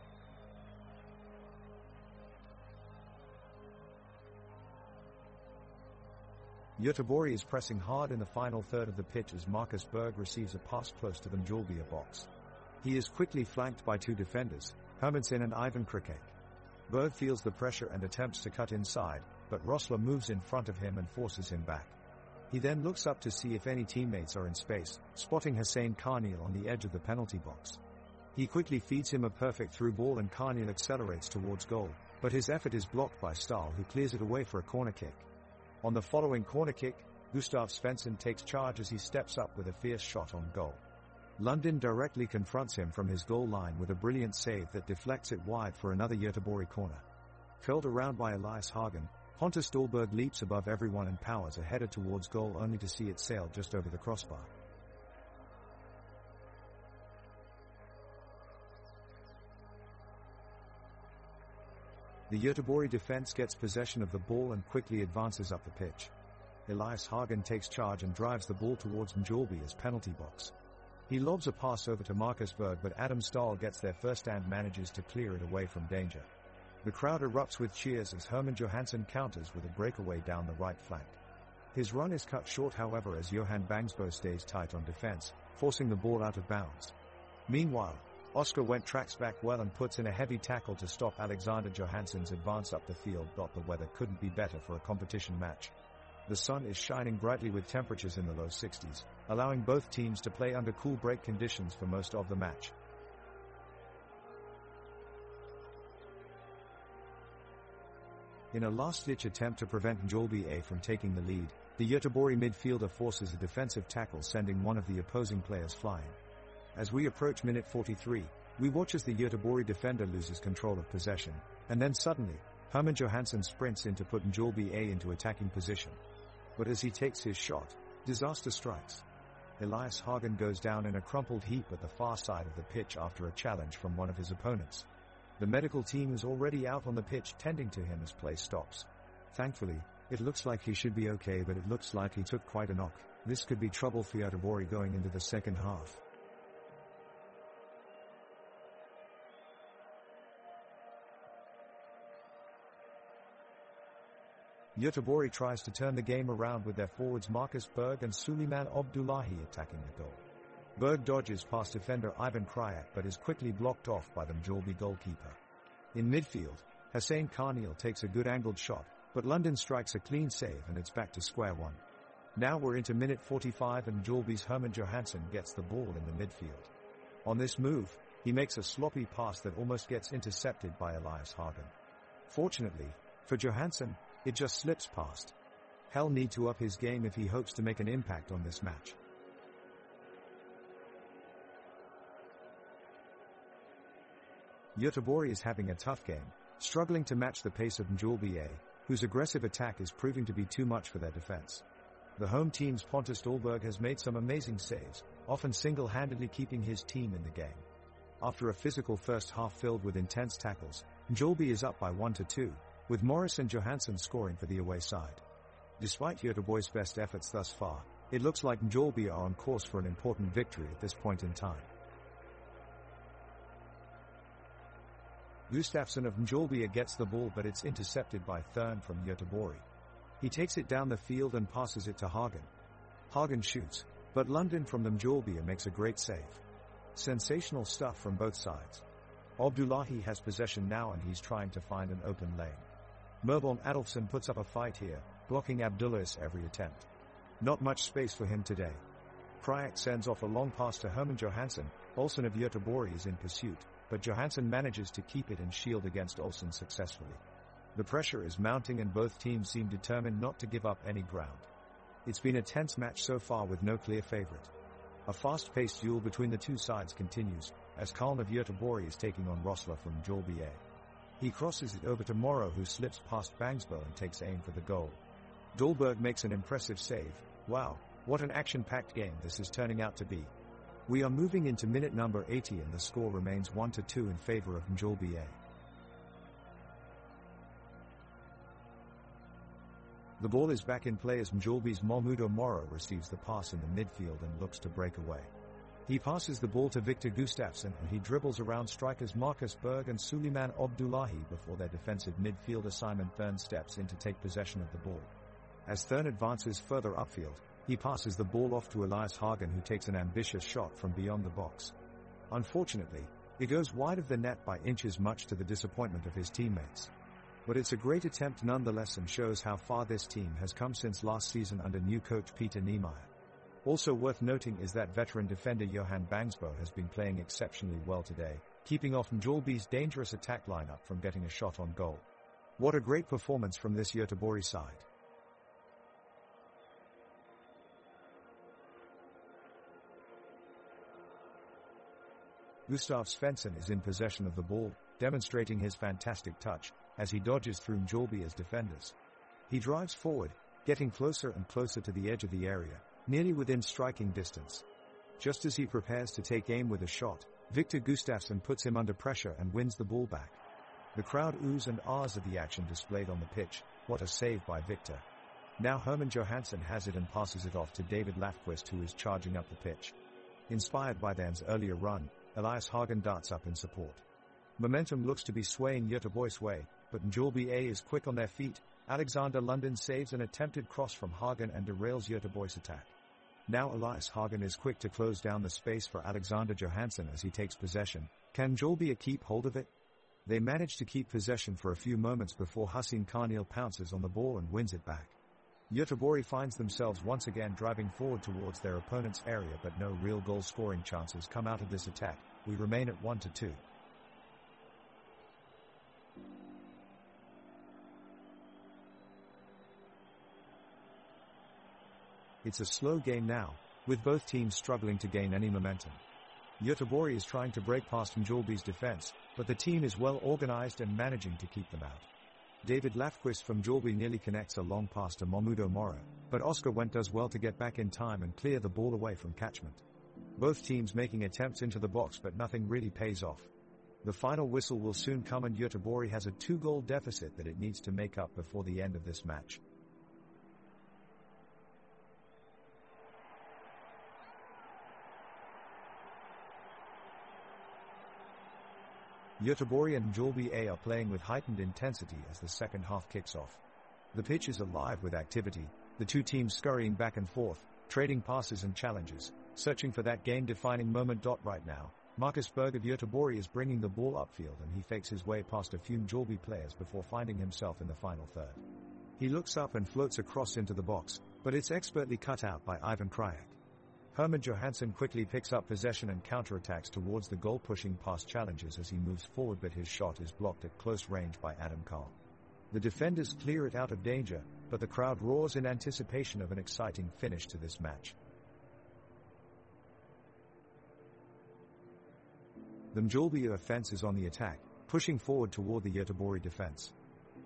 Göteborg is pressing hard in the final third of the pitch as Marcus Berg receives a pass close to the Mjällby box. He is quickly flanked by two defenders, Hermansson and Ivan Krajek. Berg feels the pressure and attempts to cut inside, but Rosler moves in front of him and forces him back. He then looks up to see if any teammates are in space, spotting Hussein Karnil on the edge of the penalty box. He quickly feeds him a perfect through ball and Karnil accelerates towards goal, but his effort is blocked by Stahl, who clears it away for a corner kick. On the following corner kick, Gustav Svensson takes charge as he steps up with a fierce shot on goal. Lundin directly confronts him from his goal line with a brilliant save that deflects it wide for another Göteborg corner. Curled around by Elias Hagen, Pontus Dahlberg leaps above everyone and powers a header towards goal only to see it sail just over the crossbar. The Göteborg defense gets possession of the ball and quickly advances up the pitch. Elias Hagen takes charge and drives the ball towards Mjällby's penalty box. He lobs a pass over to Marcus Berg, but Adam Stahl gets there first and manages to clear it away from danger. The crowd erupts with cheers as Herman Johansson counters with a breakaway down the right flank. His run is cut short, however, as Johan Bangsbo stays tight on defense, forcing the ball out of bounds. Meanwhile, Oscar Wendt tracks back well and puts in a heavy tackle to stop Alexander Johansson's advance up the field. The weather couldn't be better for a competition match. The sun is shining brightly with temperatures in the low 60s, allowing both teams to play under cool break conditions for most of the match. In a last-ditch attempt to prevent Mjällby from taking the lead, the Göteborg midfielder forces a defensive tackle, sending one of the opposing players flying. As we approach minute 43, we watch as the Göteborg defender loses control of possession, and then suddenly, Herman Johansson sprints in to put Mjällby into attacking position. But as he takes his shot, disaster strikes. Elias Hagen goes down in a crumpled heap at the far side of the pitch after a challenge from one of his opponents. The medical team is already out on the pitch tending to him as play stops. Thankfully, it looks like he should be okay, but it looks like he took quite a knock. This could be trouble for Göteborg going into the second half. Göteborg tries to turn the game around with their forwards Marcus Berg and Suleiman Abdullahi attacking the goal. Berg dodges past defender Ivan Krajak but is quickly blocked off by the Mjällby goalkeeper. In midfield, Hussein Karniel takes a good angled shot, but London strikes a clean save and it's back to square one. Now we're into minute 45 and Mjällby's Herman Johansson gets the ball in the midfield. On this move, he makes a sloppy pass that almost gets intercepted by Elias Hagen. Fortunately, for Johansson, it just slips past. He'll need to up his game if he hopes to make an impact on this match. Göteborg is having a tough game, struggling to match the pace of Mjällby, whose aggressive attack is proving to be too much for their defense. The home team's Pontus Dahlberg has made some amazing saves, often single-handedly keeping his team in the game. After a physical first half filled with intense tackles, Mjällby is up by 1-2, with Morris and Johansson scoring for the away side. Despite Göteborg's best efforts thus far, it looks like Mjällby are on course for an important victory at this point in time. Gustafsson of Mjällby gets the ball but it's intercepted by Thurn from Göteborg. He takes it down the field and passes it to Hagen. Hagen shoots, but London from the Mjällby makes a great save. Sensational stuff from both sides. Abdullahi has possession now and he's trying to find an open lane. Merborn Adolfsson puts up a fight here, blocking Abdullah's every attempt. Not much space for him today. Krajak sends off a long pass to Herman Johansson. Olsen of Göteborg is in pursuit, but Johansson manages to keep it and shield against Olsen successfully. The pressure is mounting and both teams seem determined not to give up any ground. It's been a tense match so far with no clear favorite. A fast-paced duel between the two sides continues, as Kaln of Göteborg is taking on Rossler from Mjällby. He crosses it over to Morrow who slips past Bangsbo and takes aim for the goal. Dahlberg makes an impressive save. Wow, what an action-packed game this is turning out to be. We are moving into minute number 80 and the score remains 1-2 in favor of Mjällby. The ball is back in play as Mjällby's Mahmudo Morrow receives the pass in the midfield and looks to break away. He passes the ball to Victor Gustafsson and he dribbles around strikers Marcus Berg and Suleiman Abdullahi before their defensive midfielder Simon Thurn steps in to take possession of the ball. As Thurn advances further upfield, he passes the ball off to Elias Hagen who takes an ambitious shot from beyond the box. Unfortunately, it goes wide of the net by inches much to the disappointment of his teammates. But it's a great attempt nonetheless and shows how far this team has come since last season under new coach Peter Niemeyer. Also worth noting is that veteran defender Johan Bangsbo has been playing exceptionally well today, keeping off Mjällby's dangerous attack lineup from getting a shot on goal. What a great performance from this Göteborg side. Gustav Svensson is in possession of the ball, demonstrating his fantastic touch, as he dodges through Mjällby's defenders. He drives forward, getting closer and closer to the edge of the area, nearly within striking distance. Just as he prepares to take aim with a shot, Victor Gustafsson puts him under pressure and wins the ball back. The crowd oohs and ahs at the action displayed on the pitch. What a save by Victor. Now Herman Johansson has it and passes it off to David Lafquist who is charging up the pitch. Inspired by Dan's earlier run, Elias Hagen darts up in support. Momentum looks to be swaying Göteborg's way, but Mjällby is quick on their feet. Alexander London saves an attempted cross from Hagen and derails Göteborg's attack. Now Elias Hagen is quick to close down the space for Alexander Johansson as he takes possession. Can Mjällby keep hold of it? They manage to keep possession for a few moments before Hussein Karniel pounces on the ball and wins it back. Göteborg finds themselves once again driving forward towards their opponent's area, but no real goal-scoring chances come out of this attack. We remain at 1-2. It's a slow game now, with both teams struggling to gain any momentum. Göteborg is trying to break past Mjällby's defense, but the team is well organized and managing to keep them out. David Lafquist from Mjällby nearly connects a long pass to Mahmudo Morrow, but Oscar Wendt does well to get back in time and clear the ball away from catchment. Both teams making attempts into the box but nothing really pays off. The final whistle will soon come and Göteborg has a 2-goal deficit that it needs to make up before the end of this match. Göteborg and Mjällby A are playing with heightened intensity as the second half kicks off. The pitch is alive with activity, the two teams scurrying back and forth, trading passes and challenges, searching for that game-defining moment. Right now, Marcus Berg of Göteborg is bringing the ball upfield and he fakes his way past a few Mjällby players before finding himself in the final third. He looks up and floats across into the box, but it's expertly cut out by Ivan Krajek. Herman Johansson quickly picks up possession and counterattacks towards the goal, pushing past challenges as he moves forward, but his shot is blocked at close range by Adam Karl. The defenders clear it out of danger, but the crowd roars in anticipation of an exciting finish to this match. The Mjällby offense is on the attack, pushing forward toward the Göteborg defense.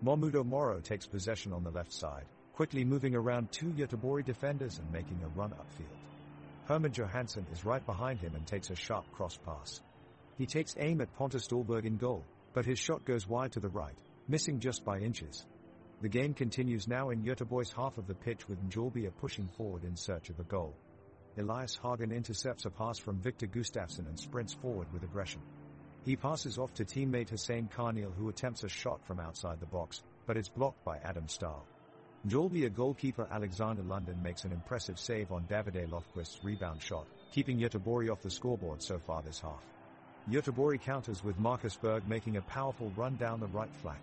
Mahmudo Moro takes possession on the left side, quickly moving around two Göteborg defenders and making a run upfield. Herman Johansson is right behind him and takes a sharp cross pass. He takes aim at Pontus Dahlberg in goal, but his shot goes wide to the right, missing just by inches. The game continues now in Göteborg's half of the pitch, with Mjällby pushing forward in search of a goal. Elias Hagen intercepts a pass from Victor Gustafsson and sprints forward with aggression. He passes off to teammate Hussein Karnil, who attempts a shot from outside the box, but it's blocked by Adam Stahl. Mjällby goalkeeper Alexander Lundin makes an impressive save on Davide Lofquist's rebound shot, keeping Göteborg off the scoreboard so far this half. Göteborg counters with Marcus Berg making a powerful run down the right flank.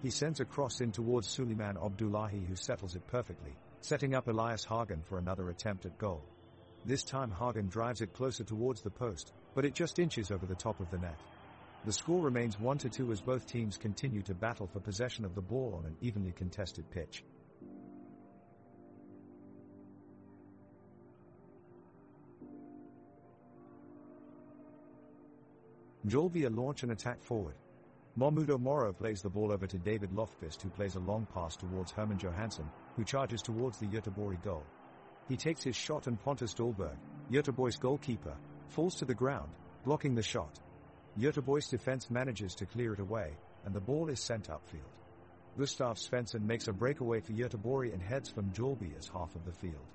He sends a cross in towards Suleiman Abdullahi, who settles it perfectly, setting up Elias Hagen for another attempt at goal. This time Hagen drives it closer towards the post, but it just inches over the top of the net. The score remains 1-2 as both teams continue to battle for possession of the ball on an evenly contested pitch. Mjällby launch an attack forward. Mahmudo Moro plays the ball over to David Lofquist, who plays a long pass towards Herman Johansson, who charges towards the Göteborg goal. He takes his shot and Pontus Dahlberg, Göteborg's goalkeeper, falls to the ground, blocking the shot. Göteborg's defense manages to clear it away, and the ball is sent upfield. Gustav Svensson makes a breakaway for Göteborg and heads for Mjällby as half of the field.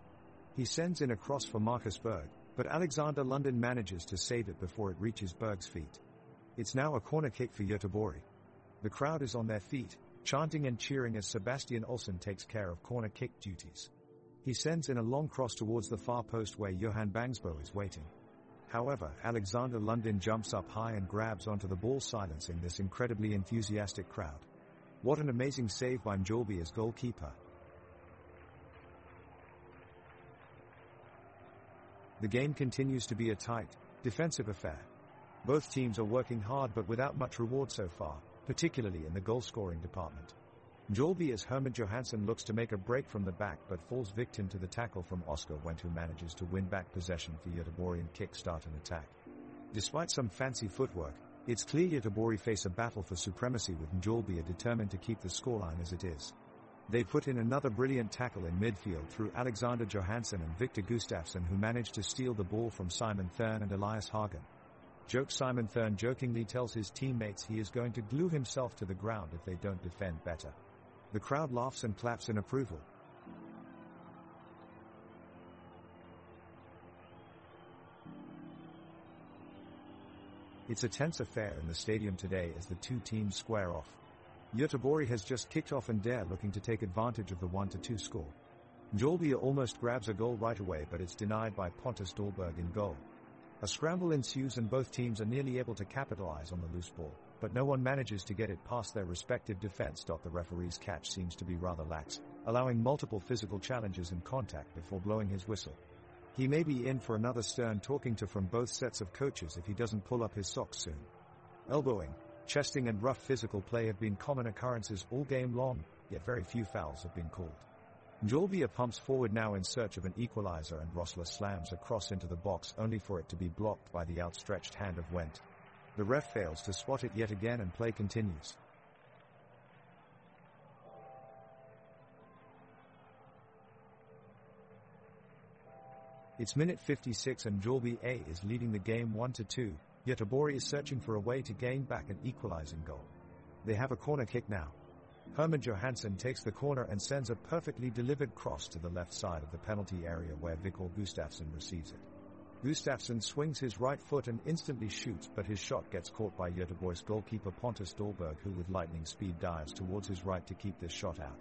He sends in a cross for Marcus Berg, but Alexander Lundin manages to save it before it reaches Berg's feet. It's now a corner kick for Göteborg. The crowd is on their feet, chanting and cheering as Sebastian Olsson takes care of corner kick duties. He sends in a long cross towards the far post where Johan Bangsbo is waiting. However, Alexander Lundin jumps up high and grabs onto the ball, silencing this incredibly enthusiastic crowd. What an amazing save by Mjällby as goalkeeper. The game continues to be a tight, defensive affair. Both teams are working hard but without much reward so far, particularly in the goal-scoring department. Mjällby Herman Johansson looks to make a break from the back but falls victim to the tackle from Oscar Wendt, who manages to win back possession for Göteborg and kick-start an attack. Despite some fancy footwork, it's clear Göteborg face a battle for supremacy, with Mjällby determined to keep the scoreline as it is. They put in another brilliant tackle in midfield through Alexander Johansson and Victor Gustafsson, who managed to steal the ball from Simon Thurn and Elias Hagen. Simon Thurn jokingly tells his teammates he is going to glue himself to the ground if they don't defend better. The crowd laughs and claps in approval. It's a tense affair in the stadium today as the two teams square off. Göteborg has just kicked off and they're looking to take advantage of the 1-2 score. Mjällby almost grabs a goal right away, but it's denied by Pontus Dahlberg in goal. A scramble ensues and both teams are nearly able to capitalize on the loose ball, but no one manages to get it past their respective defense. The referee's catch seems to be rather lax, allowing multiple physical challenges and contact before blowing his whistle. He may be in for another stern talking to from both sets of coaches if he doesn't pull up his socks soon. Elbowing, chesting and rough physical play have been common occurrences all game long, yet very few fouls have been called. Mjällby pumps forward now in search of an equalizer, and Rossler slams a cross into the box only for it to be blocked by the outstretched hand of Wendt. The ref fails to spot it yet again and play continues. It's minute 56 and Mjällby is leading the game 1-2, Göteborg is searching for a way to gain back an equalizing goal. They have a corner kick now. Herman Johansson takes the corner and sends a perfectly delivered cross to the left side of the penalty area where Viktor Gustafsson receives it. Gustafsson swings his right foot and instantly shoots, but his shot gets caught by Göteborg's goalkeeper Pontus Dahlberg, who with lightning speed dives towards his right to keep this shot out.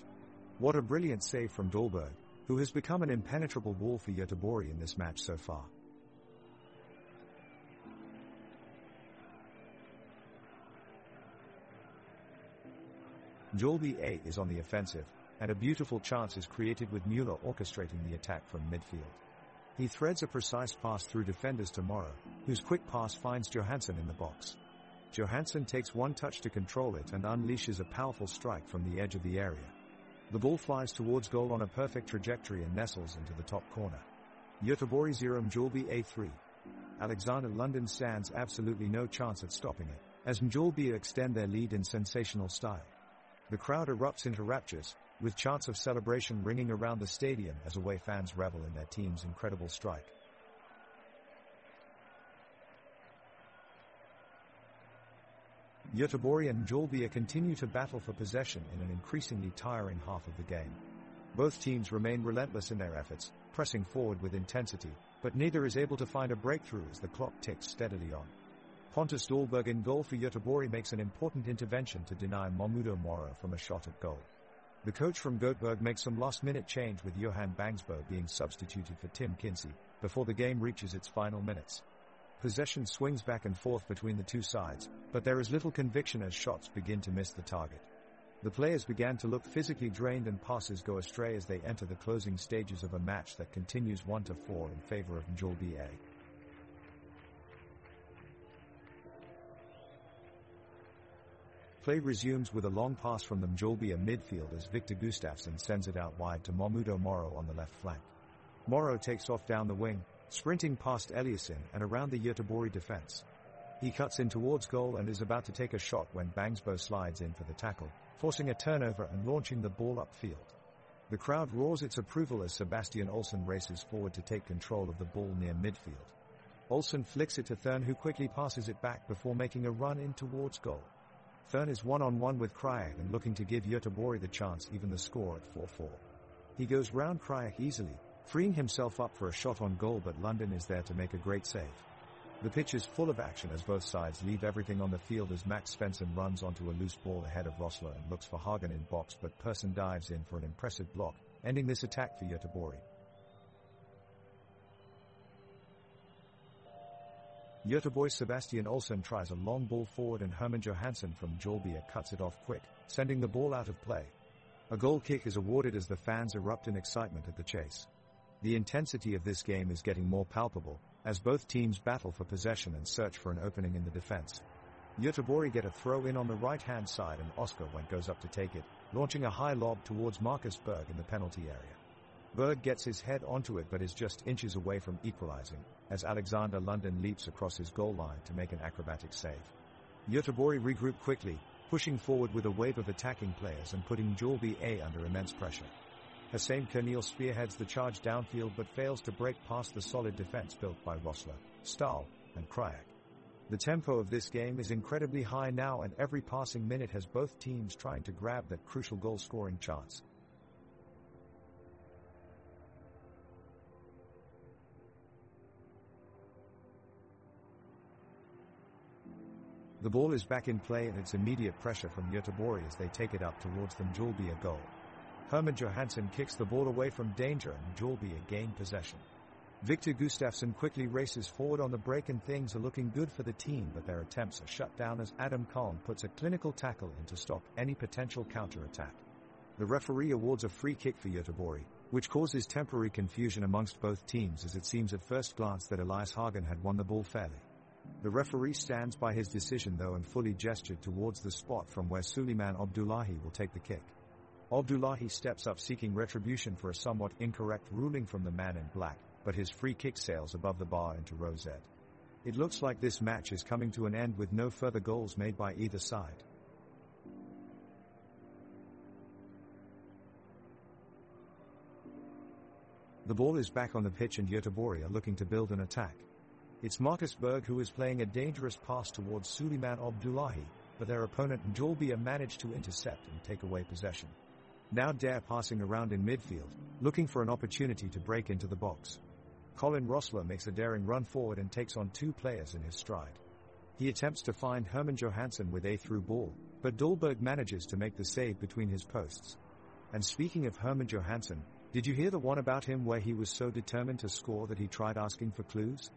What a brilliant save from Dahlberg, who has become an impenetrable wall for Göteborg in this match so far. Mjällby A is on the offensive, and a beautiful chance is created with Müller orchestrating the attack from midfield. He threads a precise pass through defenders to Morrow, whose quick pass finds Johansson in the box. Johansson takes one touch to control it and unleashes a powerful strike from the edge of the area. The ball flies towards goal on a perfect trajectory and nestles into the top corner. Göteborg 0 Mjällby A 3. Alexander Lundin stands absolutely no chance at stopping it, as Mjällby extend their lead in sensational style. The crowd erupts into raptures, with chants of celebration ringing around the stadium as away fans revel in their team's incredible strike. Göteborg and Mjällby continue to battle for possession in an increasingly tiring half of the game. Both teams remain relentless in their efforts, pressing forward with intensity, but neither is able to find a breakthrough as the clock ticks steadily on. Pontus Dahlberg in goal for Göteborg makes an important intervention to deny Mjällby Morrow from a shot at goal. The coach from Göteborg makes some last-minute change with Johan Bangsbo being substituted for Tim Kinsey before the game reaches its final minutes. Possession swings back and forth between the two sides, but there is little conviction as shots begin to miss the target. The players began to look physically drained and passes go astray as they enter the closing stages of a match that continues 1-4 in favor of Mjällby A. Play resumes with a long pass from the Mjällby midfield as Viktor Gustafsson sends it out wide to Mjällby Morrow on the left flank. Morrow takes off down the wing, sprinting past Eliasson and around the Göteborg defense. He cuts in towards goal and is about to take a shot when Bangsbo slides in for the tackle, forcing a turnover and launching the ball upfield. The crowd roars its approval as Sebastian Olsson races forward to take control of the ball near midfield. Olsson flicks it to Thurn, who quickly passes it back before making a run in towards goal. Thurn is one-on-one with Krajek and looking to give Göteborg the chance, even the score at 4-4. He goes round Krajek easily, freeing himself up for a shot on goal, but Lundin is there to make a great save. The pitch is full of action as both sides leave everything on the field as Max Svensson runs onto a loose ball ahead of Rossler and looks for Hagen in box, but Persson dives in for an impressive block, ending this attack for Göteborg. Göteborg's Sebastian Olsson tries a long ball forward and Herman Johansson from Mjällby cuts it off quick, sending the ball out of play. A goal kick is awarded as the fans erupt in excitement at the chase. The intensity of this game is getting more palpable, as both teams battle for possession and search for an opening in the defense. Göteborg get a throw in on the right-hand side and Oscar Wendt goes up to take it, launching a high lob towards Marcus Berg in the penalty area. Berg gets his head onto it but is just inches away from equalizing, as Alexander Lundin leaps across his goal line to make an acrobatic save. Göteborg regroup quickly, pushing forward with a wave of attacking players and putting Mjällby A under immense pressure. Hussein Kernil spearheads the charge downfield but fails to break past the solid defense built by Rossler, Stahl, and Krajek. The tempo of this game is incredibly high now, and every passing minute has both teams trying to grab that crucial goal-scoring chance. The ball is back in play and it's immediate pressure from Göteborg as they take it up towards the Mjällby goal. Herman Johansson kicks the ball away from danger and Mjällby gain possession. Viktor Gustafsson quickly races forward on the break and things are looking good for the team, but their attempts are shut down as Adam Kalm puts a clinical tackle in to stop any potential counter-attack. The referee awards a free kick for Göteborg, which causes temporary confusion amongst both teams as it seems at first glance that Elias Hagen had won the ball fairly. The referee stands by his decision though and fully gestured towards the spot from where Suleiman Abdullahi will take the kick. Abdullahi steps up seeking retribution for a somewhat incorrect ruling from the man in black, but his free kick sails above the bar into row Z. It looks like this match is coming to an end with no further goals made by either side. The ball is back on the pitch and Göteborg are looking to build an attack. It's Marcus Berg who is playing a dangerous pass towards Suleiman Abdullahi, but their opponent Mjällby managed to intercept and take away possession. Now Dare passing around in midfield, looking for an opportunity to break into the box. Colin Rossler makes a daring run forward and takes on 2 players in his stride. He attempts to find Herman Johansson with a through ball, but Dahlberg manages to make the save between his posts. And speaking of Herman Johansson, did you hear the one about him where he was so determined to score that he tried asking for clues?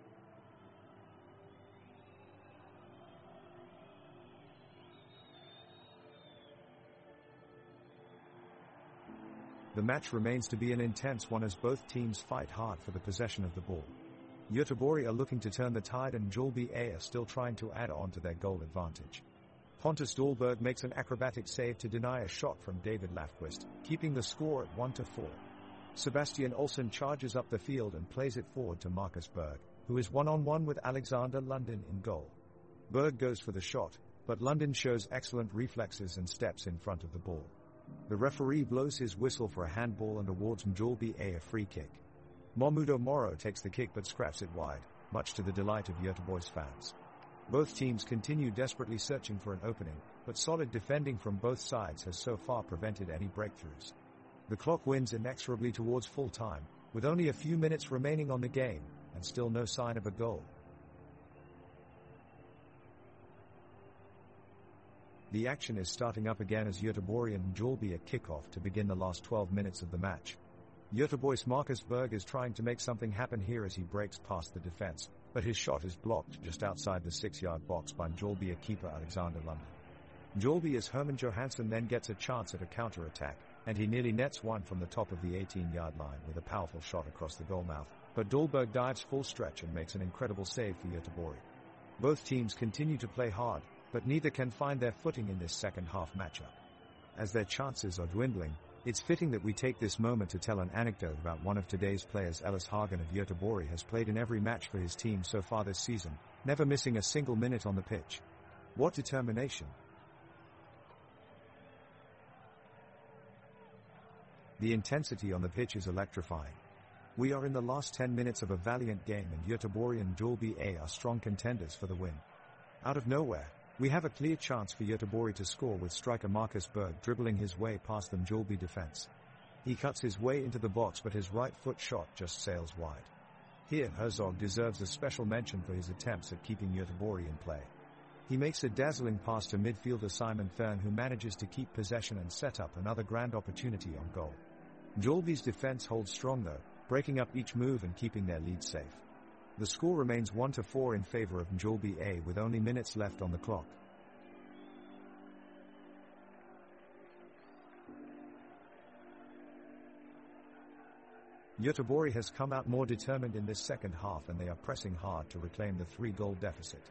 The match remains to be an intense one as both teams fight hard for the possession of the ball. Göteborg are looking to turn the tide and Mjällby are still trying to add on to their goal advantage. Pontus Dahlberg makes an acrobatic save to deny a shot from David Lafquist, keeping the score at 1-4. Sebastian Olsson charges up the field and plays it forward to Marcus Berg, who is one-on-one with Alexander Lundin in goal. Berg goes for the shot, but Lundin shows excellent reflexes and steps in front of the ball. The referee blows his whistle for a handball and awards Mjällby a free kick. Mahmudo Moro takes the kick but scraps it wide, much to the delight of Göteborg's fans. Both teams continue desperately searching for an opening, but solid defending from both sides has so far prevented any breakthroughs. The clock wins inexorably towards full time, with only a few minutes remaining on the game, and still no sign of a goal. The action is starting up again as Göteborg and Mjällby kick off to begin the last 12 minutes of the match. Göteborg's Marcus Berg is trying to make something happen here as he breaks past the defense, but his shot is blocked just outside the 6-yard box by Mjällby keeper Alexander Lundin. Mjällby's Herman Johansson then gets a chance at a counter-attack, and he nearly nets one from the top of the 18-yard line with a powerful shot across the goal mouth, but Dahlberg dives full stretch and makes an incredible save for Göteborg. Both teams continue to play hard, but neither can find their footing in this second-half matchup. As their chances are dwindling, it's fitting that we take this moment to tell an anecdote about one of today's players. Ellis Hagen of Göteborg has played in every match for his team so far this season, never missing a single minute on the pitch. What determination! The intensity on the pitch is electrifying. We are in the last 10 minutes of a valiant game and Göteborg and Mjällby are strong contenders for the win. Out of nowhere, we have a clear chance for Göteborg to score with striker Marcus Berg dribbling his way past the Mjällby defense. He cuts his way into the box but his right foot shot just sails wide. Here Herzog deserves a special mention for his attempts at keeping Göteborg in play. He makes a dazzling pass to midfielder Simon Thurn who manages to keep possession and set up another grand opportunity on goal. Mjällby's defense holds strong though, breaking up each move and keeping their lead safe. The score remains 1-4 in favor of Mjällby with only minutes left on the clock. Göteborg has come out more determined in this second half and they are pressing hard to reclaim the 3-goal deficit.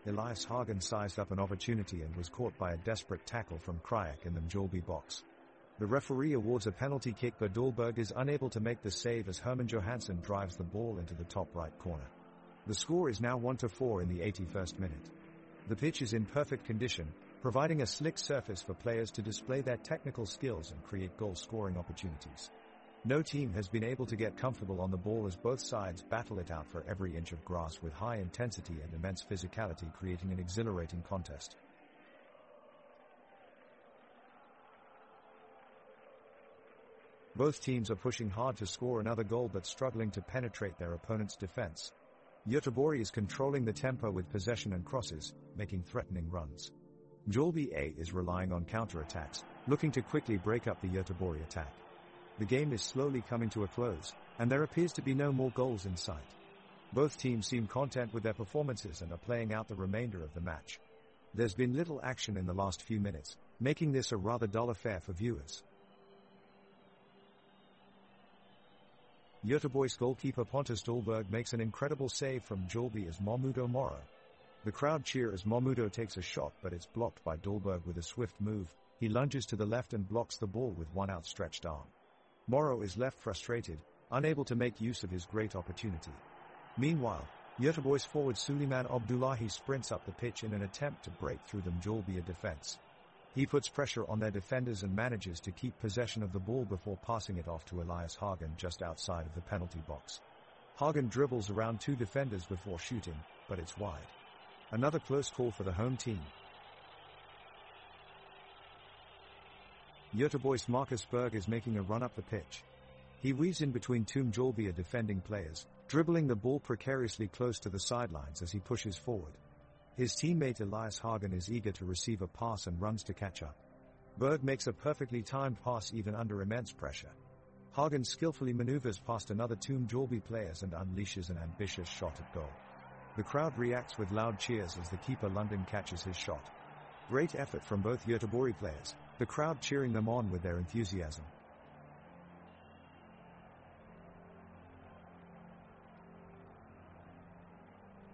Elias Hagen sized up an opportunity and was caught by a desperate tackle from Krajek in the Mjällby box. The referee awards a penalty kick but Dahlberg is unable to make the save as Herman Johansson drives the ball into the top right corner. The score is now 1-4 in the 81st minute. The pitch is in perfect condition, providing a slick surface for players to display their technical skills and create goal-scoring opportunities. No team has been able to get comfortable on the ball as both sides battle it out for every inch of grass with high intensity and immense physicality creating an exhilarating contest. Both teams are pushing hard to score another goal but struggling to penetrate their opponent's defense. Göteborg is controlling the tempo with possession and crosses, making threatening runs. Mjällby is relying on counter-attacks, looking to quickly break up the Göteborg attack. The game is slowly coming to a close, and there appears to be no more goals in sight. Both teams seem content with their performances and are playing out the remainder of the match. There's been little action in the last few minutes, making this a rather dull affair for viewers. Göteborg's goalkeeper Pontus Dahlberg makes an incredible save from Mjällby as Mahmudo Moro. The crowd cheer as Mahmudo takes a shot but it's blocked by Dahlberg with a swift move. He lunges to the left and blocks the ball with one outstretched arm. Moro is left frustrated, unable to make use of his great opportunity. Meanwhile, Göteborg's forward Suleiman Abdullahi sprints up the pitch in an attempt to break through the Mjällby defense. He puts pressure on their defenders and manages to keep possession of the ball before passing it off to Elias Hagen just outside of the penalty box. Hagen dribbles around 2 defenders before shooting, but it's wide. Another close call for the home team. Göteborg's Marcus Berg is making a run up the pitch. He weaves in between 2 Mjällby defending players, dribbling the ball precariously close to the sidelines as he pushes forward. His teammate Elias Hagen is eager to receive a pass and runs to catch up. Berg makes a perfectly timed pass even under immense pressure. Hagen skillfully maneuvers past another 2 Mjällby players and unleashes an ambitious shot at goal. The crowd reacts with loud cheers as the keeper London catches his shot. Great effort from both Göteborg players, the crowd cheering them on with their enthusiasm.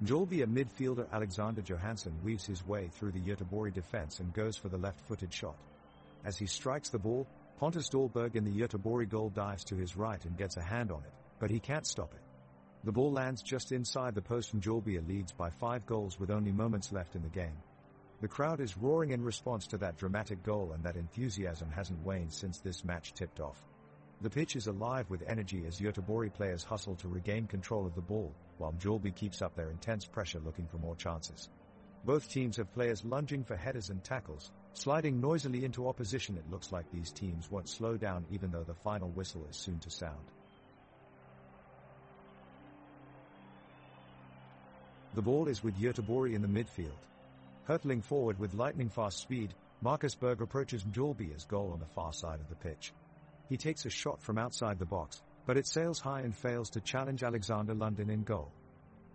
Mjällby midfielder Alexander Johansson weaves his way through the Göteborg defense and goes for the left-footed shot. As he strikes the ball, Pontus Dahlberg in the Göteborg goal dives to his right and gets a hand on it, but he can't stop it. The ball lands just inside the post. Mjällby leads by 5 goals with only moments left in the game. The crowd is roaring in response to that dramatic goal, and that enthusiasm hasn't waned since this match tipped off. The pitch is alive with energy as Göteborg players hustle to regain control of the ball, while Mjällby keeps up their intense pressure looking for more chances. Both teams have players lunging for headers and tackles, sliding noisily into opposition. It looks like these teams won't slow down even though the final whistle is soon to sound. The ball is with Göteborg in the midfield. Hurtling forward with lightning-fast speed, Marcus Berg approaches Mjällby's goal on the far side of the pitch. He takes a shot from outside the box, but it sails high and fails to challenge Alexander London in goal.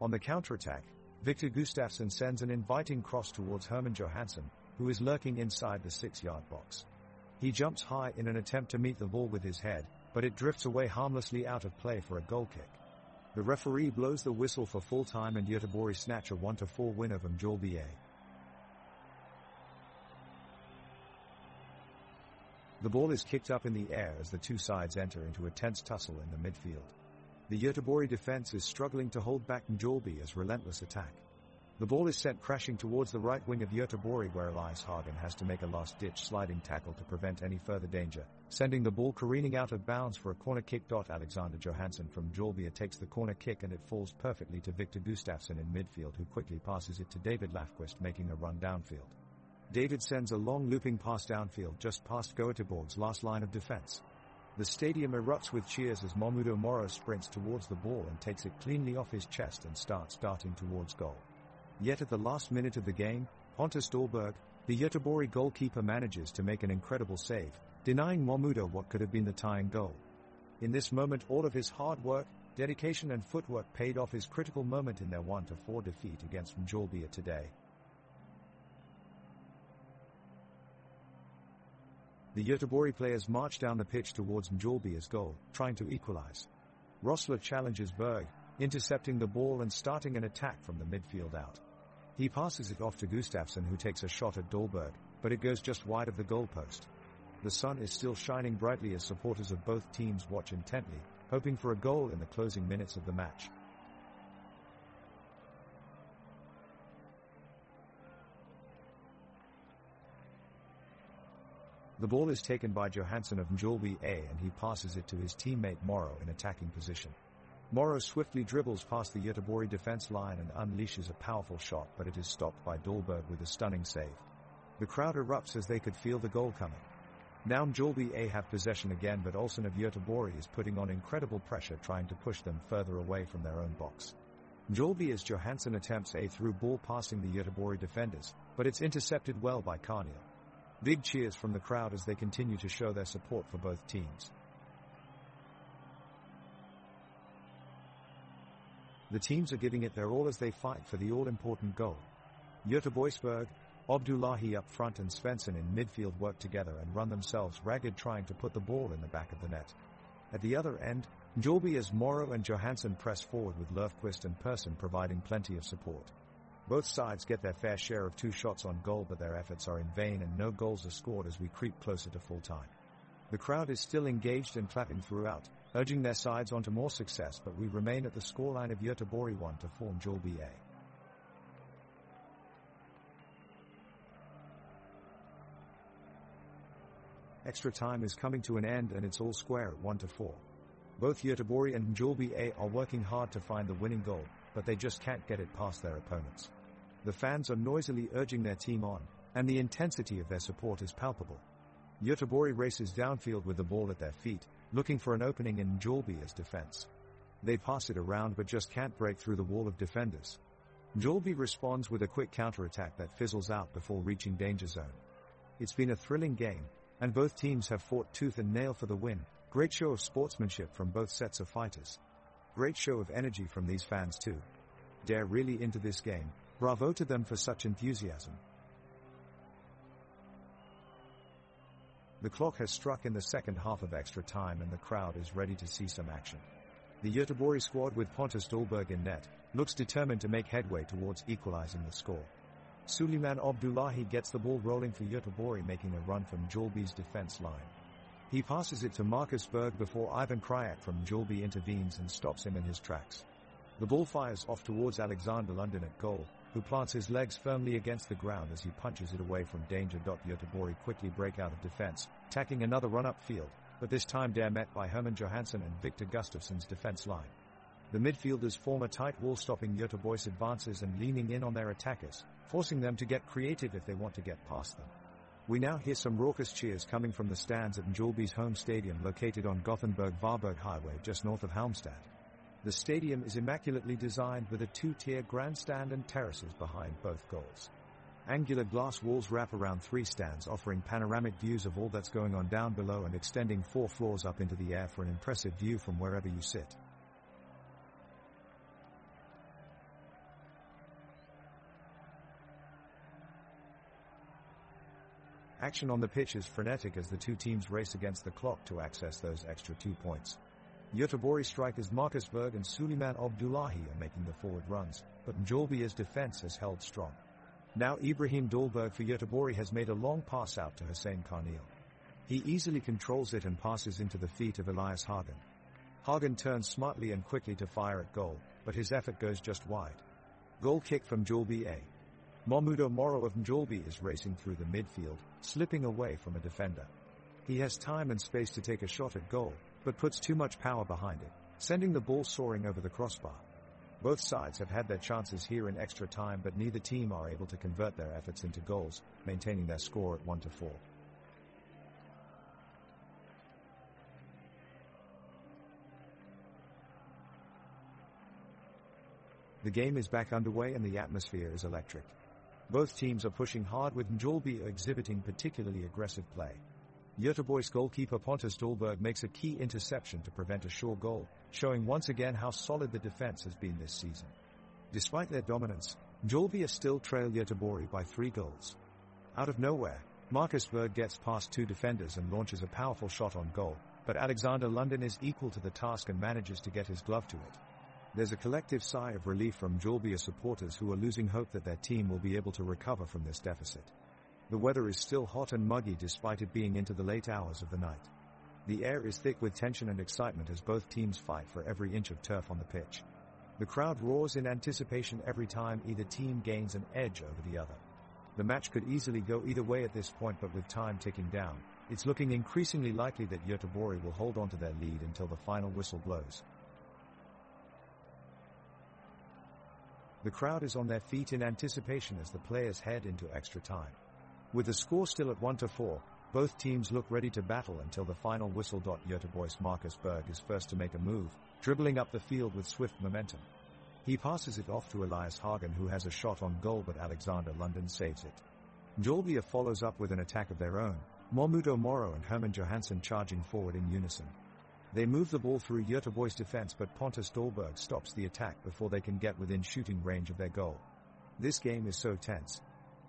On the counter-attack, Victor Gustafsson sends an inviting cross towards Herman Johansson, who is lurking inside the 6-yard box. He jumps high in an attempt to meet the ball with his head, but it drifts away harmlessly out of play for a goal kick. The referee blows the whistle for full time and Göteborg snatch a 1-4 win over Mjällby. The ball is kicked up in the air as the 2 sides enter into a tense tussle in the midfield. The Göteborg defense is struggling to hold back Mjällby's relentless attack. The ball is sent crashing towards the right wing of Göteborg, where Elias Hagen has to make a last-ditch sliding tackle to prevent any further danger, sending the ball careening out of bounds for a corner kick. Alexander Johansson from Mjällby takes the corner kick and it falls perfectly to Victor Gustafsson in midfield, who quickly passes it to David Lafquist, making a run downfield. David sends a long looping pass downfield just past Göteborg's last line of defense. The stadium erupts with cheers as Mjällby Moro sprints towards the ball and takes it cleanly off his chest and starts darting towards goal. Yet at the last minute of the game, Pontus Dahlberg, the Göteborg goalkeeper, manages to make an incredible save, denying Mjällby what could have been the tying goal. In this moment, all of his hard work, dedication and footwork paid off. His critical moment in their 1-4 defeat against Mjällby today. The Göteborg players march down the pitch towards Mjällby's goal, trying to equalize. Rossler challenges Berg, intercepting the ball and starting an attack from the midfield out. He passes it off to Gustafsson, who takes a shot at Dahlberg, but it goes just wide of the goalpost. The sun is still shining brightly as supporters of both teams watch intently, hoping for a goal in the closing minutes of the match. The ball is taken by Johansson of Mjällby and he passes it to his teammate Moro in attacking position. Moro swiftly dribbles past the Göteborg defense line and unleashes a powerful shot, but it is stopped by Dahlberg with a stunning save. The crowd erupts as they could feel the goal coming. Now Mjällby have possession again, but Olsen of Göteborg is putting on incredible pressure, trying to push them further away from their own box. Mjällby as Johansson attempts a through ball passing the Göteborg defenders, but it's intercepted well by Carniel. Big cheers from the crowd as they continue to show their support for both teams. The teams are giving it their all as they fight for the all-important goal. Göteborgsberg, Abdullahi up front and Svensson in midfield work together and run themselves ragged, trying to put the ball in the back of the net. At the other end, Mjällby as Moro and Johansson press forward with Löfqvist and Persson providing plenty of support. Both sides get their fair share of 2 shots on goal, but their efforts are in vain and no goals are scored as we creep closer to full time. The crowd is still engaged and clapping throughout, urging their sides on to more success, but we remain at the scoreline of Göteborg 1-4 Mjällby. Extra time is coming to an end and it's all square at 1-4. Both Göteborg and Mjällby A are working hard to find the winning goal, but they just can't get it past their opponents. The fans are noisily urging their team on, and the intensity of their support is palpable. Göteborg races downfield with the ball at their feet, looking for an opening in Mjällby's defense. They pass it around but just can't break through the wall of defenders. Mjällby responds with a quick counterattack that fizzles out before reaching danger zone. It's been a thrilling game, and both teams have fought tooth and nail for the win. Great show of sportsmanship from both sets of fighters. Great show of energy from these fans too. They're really into this game. Bravo to them for such enthusiasm. The clock has struck in the second half of extra time and the crowd is ready to see some action. The Göteborg squad with Pontus Dahlberg in net looks determined to make headway towards equalizing the score. Suleiman Abdullahi gets the ball rolling for Göteborg, making a run from Mjällby's defense line. He passes it to Marcus Berg before Ivan Krajak from Mjällby intervenes and stops him in his tracks. The ball fires off towards Alexander London at goal, who plants his legs firmly against the ground as he punches it away from danger. Göteborg quickly break out of defense, tacking another run upfield, but this time they're met by Herman Johansson and Victor Gustafsson's defense line. The midfielders form a tight wall, stopping Göteborg's advances and leaning in on their attackers, forcing them to get creative if they want to get past them. We now hear some raucous cheers coming from the stands at Mjällby's home stadium located on Gothenburg-Varberg Highway just north of Halmstad. The stadium is immaculately designed with a two-tier grandstand and terraces behind both goals. Angular glass walls wrap around three stands, offering panoramic views of all that's going on down below and extending 4 floors up into the air for an impressive view from wherever you sit. Action on the pitch is frenetic as the two teams race against the clock to access those extra 2 points. Göteborg strikers Marcus Berg and Suleiman Abdullahi are making the forward runs, but Mjällby's defense has held strong. Now Ibrahim Dahlberg for Göteborg has made a long pass out to Hussein Karnil. He easily controls it and passes into the feet of Elias Hagen. Hagen turns smartly and quickly to fire at goal, but his effort goes just wide. Goal kick from Mjällby A. Mahmudo Moro of Mjällby is racing through the midfield, slipping away from a defender. He has time and space to take a shot at goal, but puts too much power behind it, sending the ball soaring over the crossbar. Both sides have had their chances here in extra time, but neither team are able to convert their efforts into goals, maintaining their score at 1-4. The game is back underway and the atmosphere is electric. Both teams are pushing hard, with Mjällby exhibiting particularly aggressive play. Göteborg's goalkeeper Pontus Dahlberg makes a key interception to prevent a sure goal, showing once again how solid the defense has been this season. Despite their dominance, Mjällby still trail Göteborg by 3 goals. Out of nowhere, Marcus Berg gets past 2 defenders and launches a powerful shot on goal, but Alexander London is equal to the task and manages to get his glove to it. There's a collective sigh of relief from Mjällby supporters who are losing hope that their team will be able to recover from this deficit. The weather is still hot and muggy despite it being into the late hours of the night. The air is thick with tension and excitement as both teams fight for every inch of turf on the pitch. The crowd roars in anticipation every time either team gains an edge over the other. The match could easily go either way at this point, but with time ticking down, it's looking increasingly likely that Göteborg will hold on to their lead until the final whistle blows. The crowd is on their feet in anticipation as the players head into extra time. With the score still at 1-4, both teams look ready to battle until the final whistle. Göteborg's Marcus Berg is first to make a move, dribbling up the field with swift momentum. He passes it off to Elias Hagen, who has a shot on goal, but Alexander London saves it. Mjällby follows up with an attack of their own, Mahmudo Moro and Herman Johansson charging forward in unison. They move the ball through Göteborg's defense, but Pontus Dahlberg stops the attack before they can get within shooting range of their goal. This game is so tense.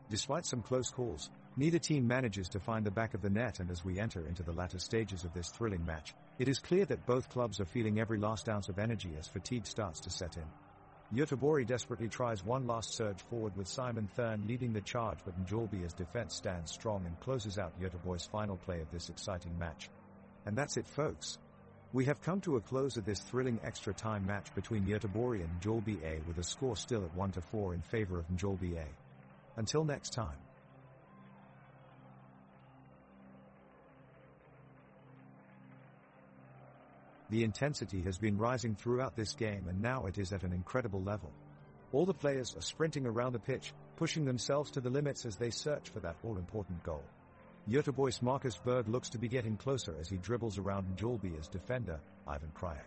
Despite some close calls, neither team manages to find the back of the net, and as we enter into the latter stages of this thrilling match, it is clear that both clubs are feeling every last ounce of energy as fatigue starts to set in. Göteborg desperately tries one last surge forward with Simon Thurn leading the charge, but Mjällby's defense stands strong and closes out Göteborg's final play of this exciting match. And that's it, folks. We have come to a close of this thrilling extra time match between Göteborg and Mjällby A, with a score still at 1-4 in favor of Mjällby A. Until next time. The intensity has been rising throughout this game and now it is at an incredible level. All the players are sprinting around the pitch, pushing themselves to the limits as they search for that all-important goal. Göteborg's Marcus Berg looks to be getting closer as he dribbles around Mjällby's defender, Ivan Krajek.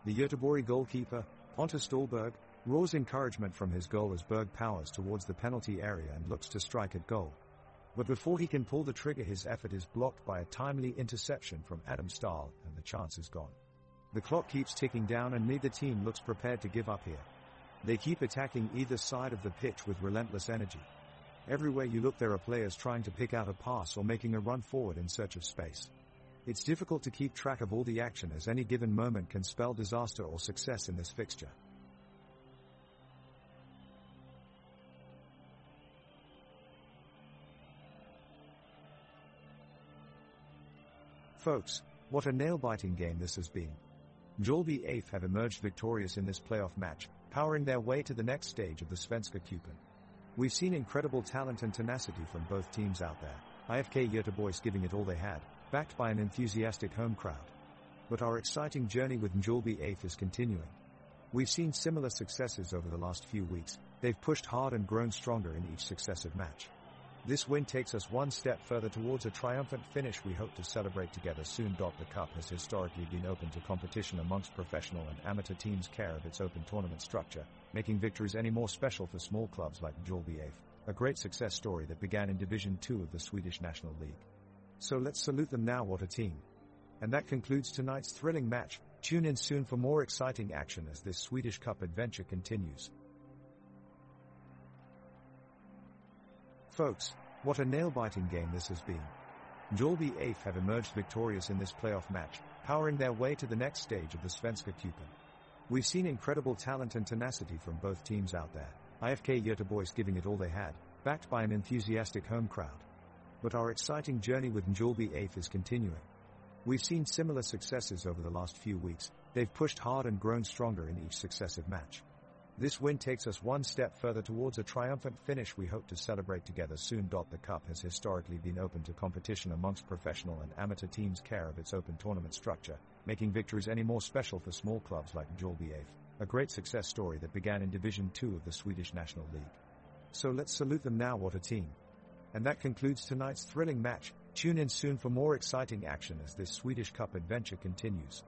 The Göteborg goalkeeper, Pontus Stålberg, roars encouragement from his goal as Berg powers towards the penalty area and looks to strike at goal. But before he can pull the trigger, his effort is blocked by a timely interception from Adam Stahl and the chance is gone. The clock keeps ticking down and neither team looks prepared to give up here. They keep attacking either side of the pitch with relentless energy. Everywhere you look there are players trying to pick out a pass or making a run forward in search of space. It's difficult to keep track of all the action as any given moment can spell disaster or success in this fixture. Folks, what a nail-biting game this has been. Mjällby AIF have emerged victorious in this playoff match, powering their way to the next stage of the Svenska Cupen. We've seen incredible talent and tenacity from both teams out there, IFK Göteborg giving it all they had, backed by an enthusiastic home crowd. But our exciting journey with Mjällby AIF is continuing. We've seen similar successes over the last few weeks. They've pushed hard and grown stronger in each successive match. This win takes us one step further towards a triumphant finish we hope to celebrate together soon. The cup has historically been open to competition amongst professional and amateur teams care of its open tournament structure, making victories any more special for small clubs like Mjällby AIF, a great success story that began in Division 2 of the Swedish National League. So let's salute them now. What a team. And that concludes tonight's thrilling match. Tune in soon for more exciting action as this Swedish Cup adventure continues. Folks, what a nail-biting game this has been. Mjällby AIF have emerged victorious in this playoff match, powering their way to the next stage of the Svenska Cupen. We've seen incredible talent and tenacity from both teams out there, IFK Göteborg giving it all they had, backed by an enthusiastic home crowd. But our exciting journey with Mjällby AIF is continuing. We've seen similar successes over the last few weeks. They've pushed hard and grown stronger in each successive match. This win takes us one step further towards a triumphant finish we hope to celebrate together soon. The cup has historically been open to competition amongst professional and amateur teams care of its open tournament structure, making victories any more special for small clubs like Mjällby AIF, a great success story that began in Division 2 of the Swedish National League. So let's salute them now. What a team. And that concludes tonight's thrilling match. Tune in soon for more exciting action as this Swedish Cup adventure continues.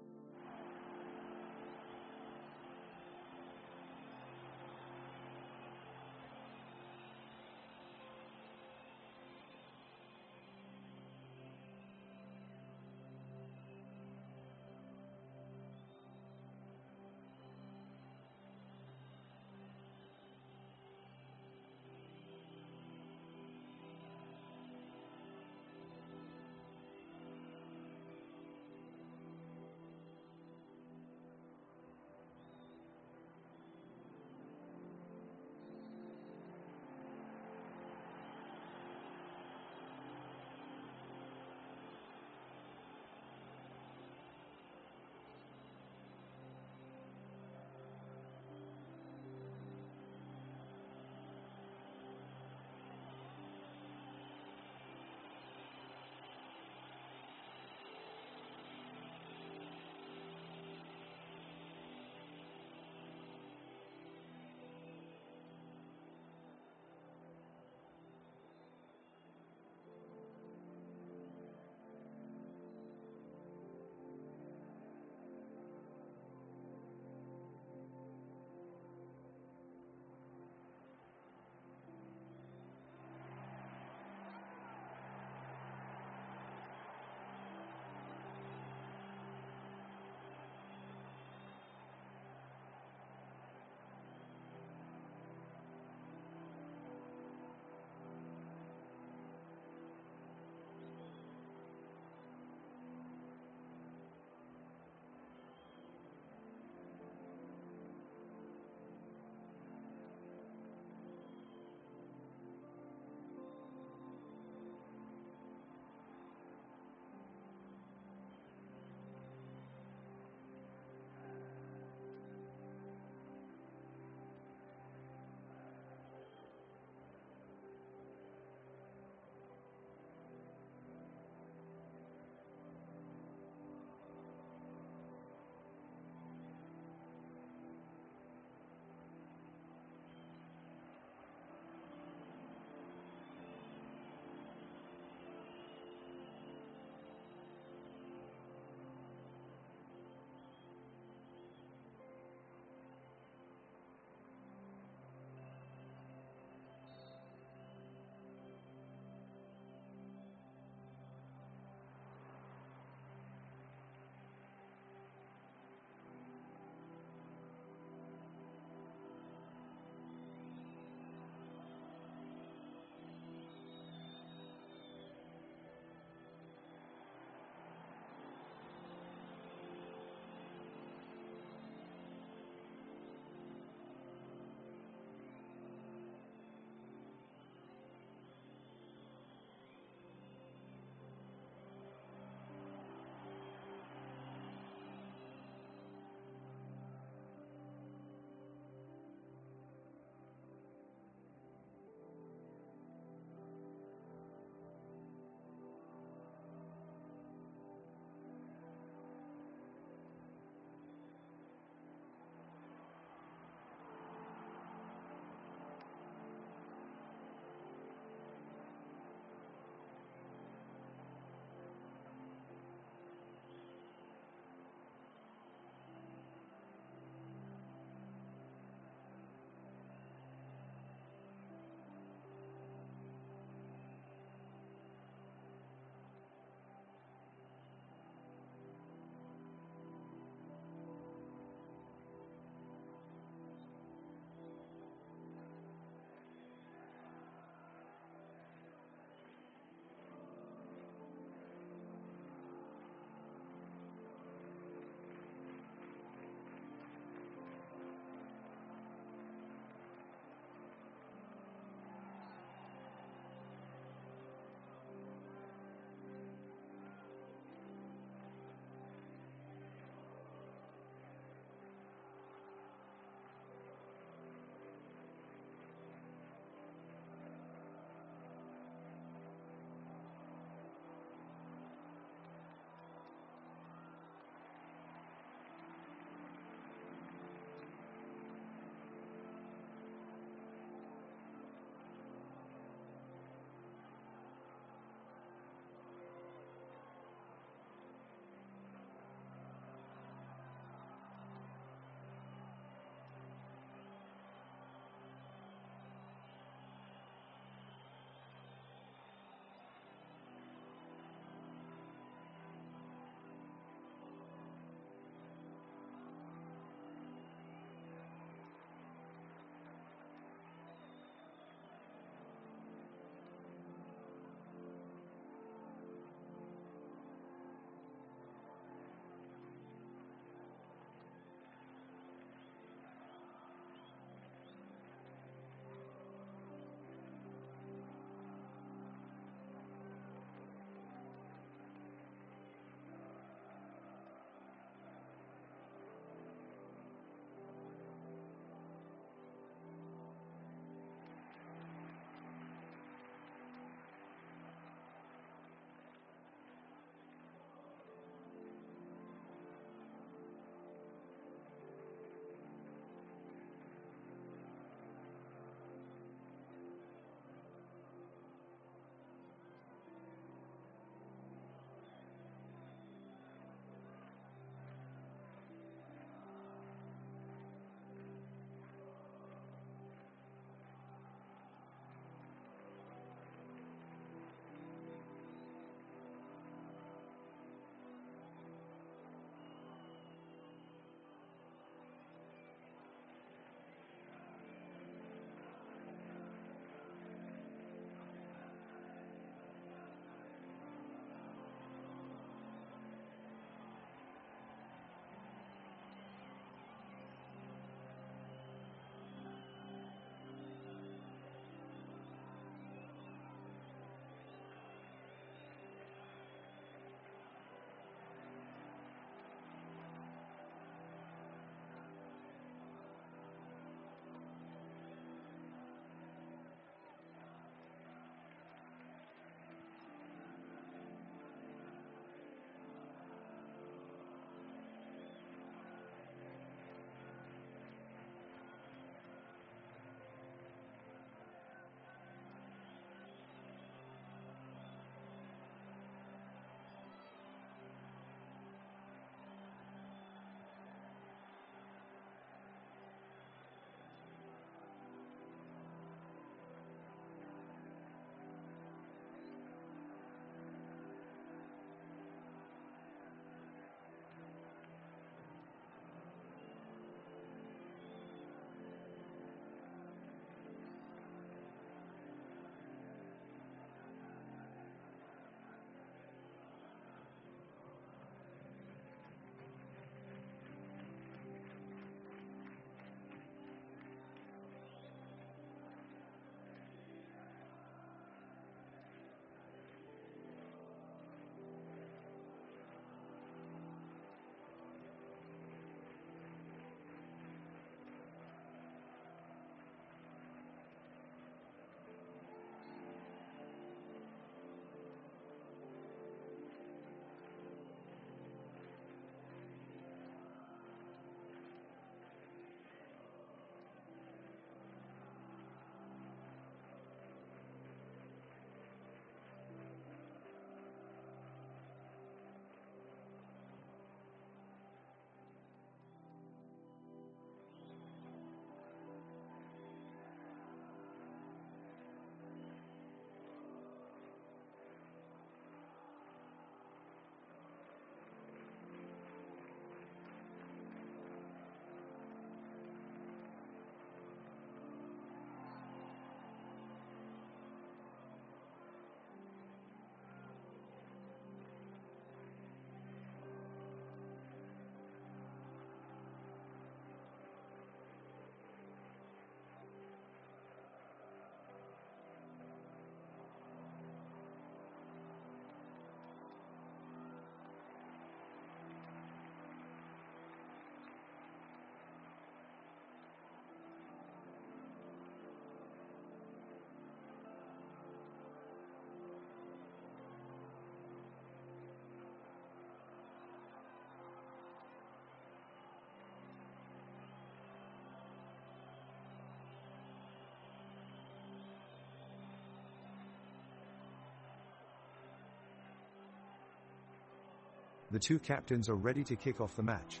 The two captains are ready to kick off the match.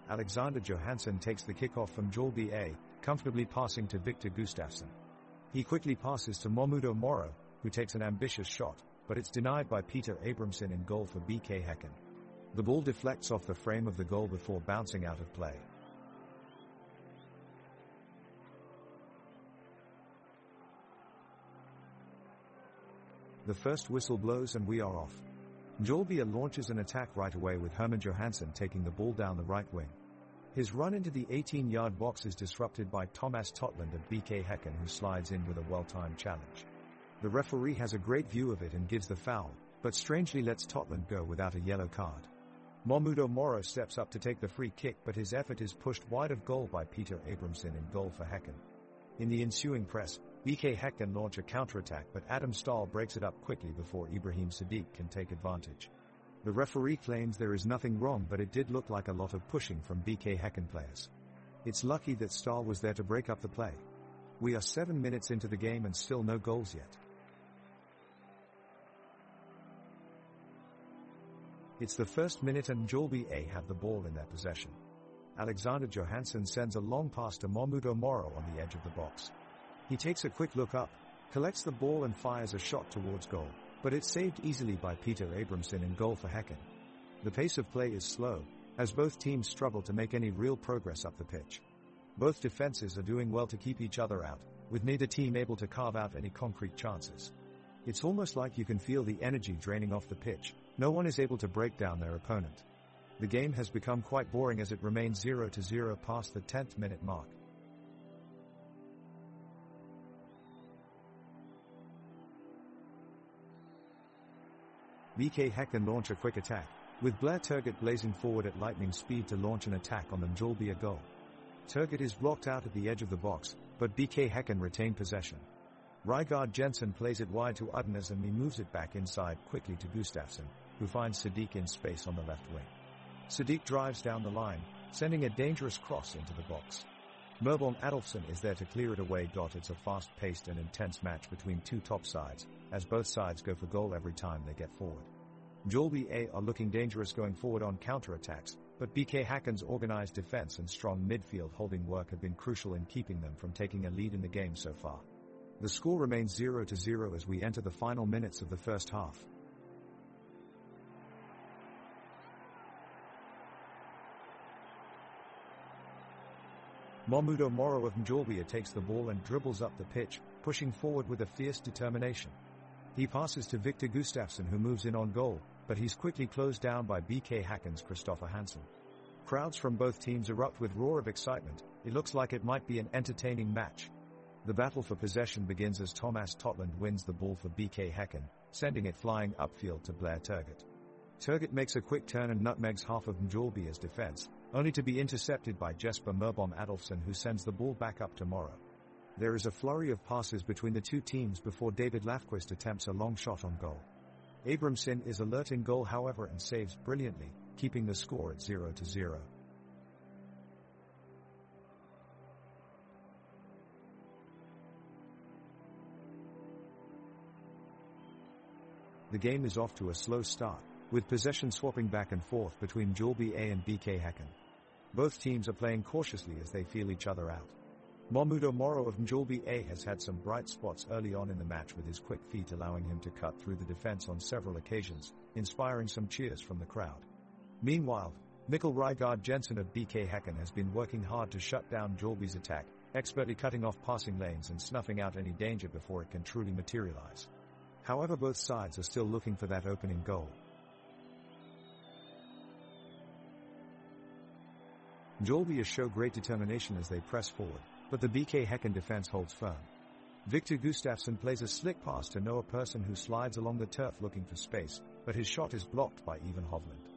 Alexander Johansson takes the kickoff from Mjällby A, comfortably passing to Victor Gustafsson. He quickly passes to Momudo Moro, who takes an ambitious shot, but it's denied by Peter Abramson in goal for BK Häcken. The ball deflects off the frame of the goal before bouncing out of play. The first whistle blows and we are off. Mjällby launches an attack right away with Herman Johansson taking the ball down the right wing. His run into the 18-yard box is disrupted by Thomas Totland of BK Häcken, who slides in with a well-timed challenge. The referee has a great view of it and gives the foul, but strangely lets Totland go without a yellow card. Momudo Moro steps up to take the free kick, but his effort is pushed wide of goal by Peter Abramson in goal for Häcken. In the ensuing press, BK Häcken launch a counter-attack, but Adam Stahl breaks it up quickly before Ibrahim Sadiq can take advantage. The referee claims there is nothing wrong, but it did look like a lot of pushing from BK Häcken players. It's lucky that Stahl was there to break up the play. We are 7 minutes into the game and still no goals yet. It's the first minute and Mjällby A have the ball in their possession. Alexander Johansson sends a long pass to Momudo Moro on the edge of the box. He takes a quick look up, collects the ball and fires a shot towards goal, but it's saved easily by Peter Abramson in goal for Häcken. The pace of play is slow, as both teams struggle to make any real progress up the pitch. Both defenses are doing well to keep each other out, with neither team able to carve out any concrete chances. It's almost like you can feel the energy draining off the pitch. No one is able to break down their opponent. The game has become quite boring as it remains 0-0 past the 10th minute mark. BK Häcken launch a quick attack, with Blair Turgott blazing forward at lightning speed to launch an attack on the Mjällby goal. Turgott is blocked out at the edge of the box, but BK Häcken retain possession. Rygaard Jensen plays it wide to Udnes and he moves it back inside quickly to Gustafsson, who finds Sadiq in space on the left wing. Sadiq drives down the line, sending a dangerous cross into the box. Mjällby Adolfsson is there to clear it away. It's a fast-paced and intense match between two top sides, as both sides go for goal every time they get forward. Mjällby A are looking dangerous going forward on counter-attacks, but BK Häcken's organized defense and strong midfield holding work have been crucial in keeping them from taking a lead in the game so far. The score remains 0-0 as we enter the final minutes of the first half. Momudo Moro of Mjällby takes the ball and dribbles up the pitch, pushing forward with a fierce determination. He passes to Victor Gustafsson, who moves in on goal, but he's quickly closed down by BK Häcken's Christopher Hansen. Crowds from both teams erupt with roar of excitement. It looks like it might be an entertaining match. The battle for possession begins as Thomas Totland wins the ball for BK Häcken, sending it flying upfield to Blair Turgott. Turgott makes a quick turn and nutmegs half of Mjällby's defense, only to be intercepted by Jesper Mjällby Adolfsson, who sends the ball back up to Moro. There is a flurry of passes between the two teams before David Lafquist attempts a long shot on goal. Abramson is alert in goal, however, and saves brilliantly, keeping the score at 0-0. The game is off to a slow start, with possession swapping back and forth between Mjällby A and BK Häcken. Both teams are playing cautiously as they feel each other out. Momudo Moro of Mjällby A has had some bright spots early on in the match, with his quick feet allowing him to cut through the defense on several occasions, inspiring some cheers from the crowd. Meanwhile, Mikkel Rygaard Jensen of BK Häcken has been working hard to shut down Mjällby's attack, expertly cutting off passing lanes and snuffing out any danger before it can truly materialize. However, both sides are still looking for that opening goal. Mjällby show great determination as they press forward, but the BK Häcken defense holds firm. Victor Gustafsson plays a slick pass to Noah Persson, who slides along the turf looking for space, but his shot is blocked by Ivan Hovland.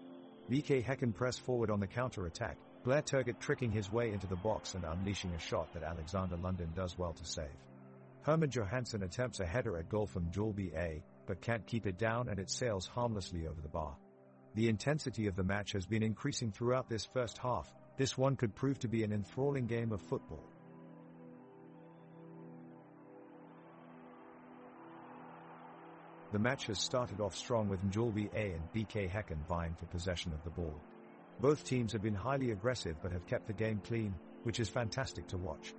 BK Häcken press forward on the counter-attack, Blair Turgott tricking his way into the box and unleashing a shot that Alexander Lundin does well to save. Herman Johansson attempts a header at goal from Mjällby A, but can't keep it down and it sails harmlessly over the bar. The intensity of the match has been increasing throughout this first half. This one could prove to be an enthralling game of football. The match has started off strong with Mjällby A and BK Häcken vying for possession of the ball. Both teams have been highly aggressive but have kept the game clean, which is fantastic to watch.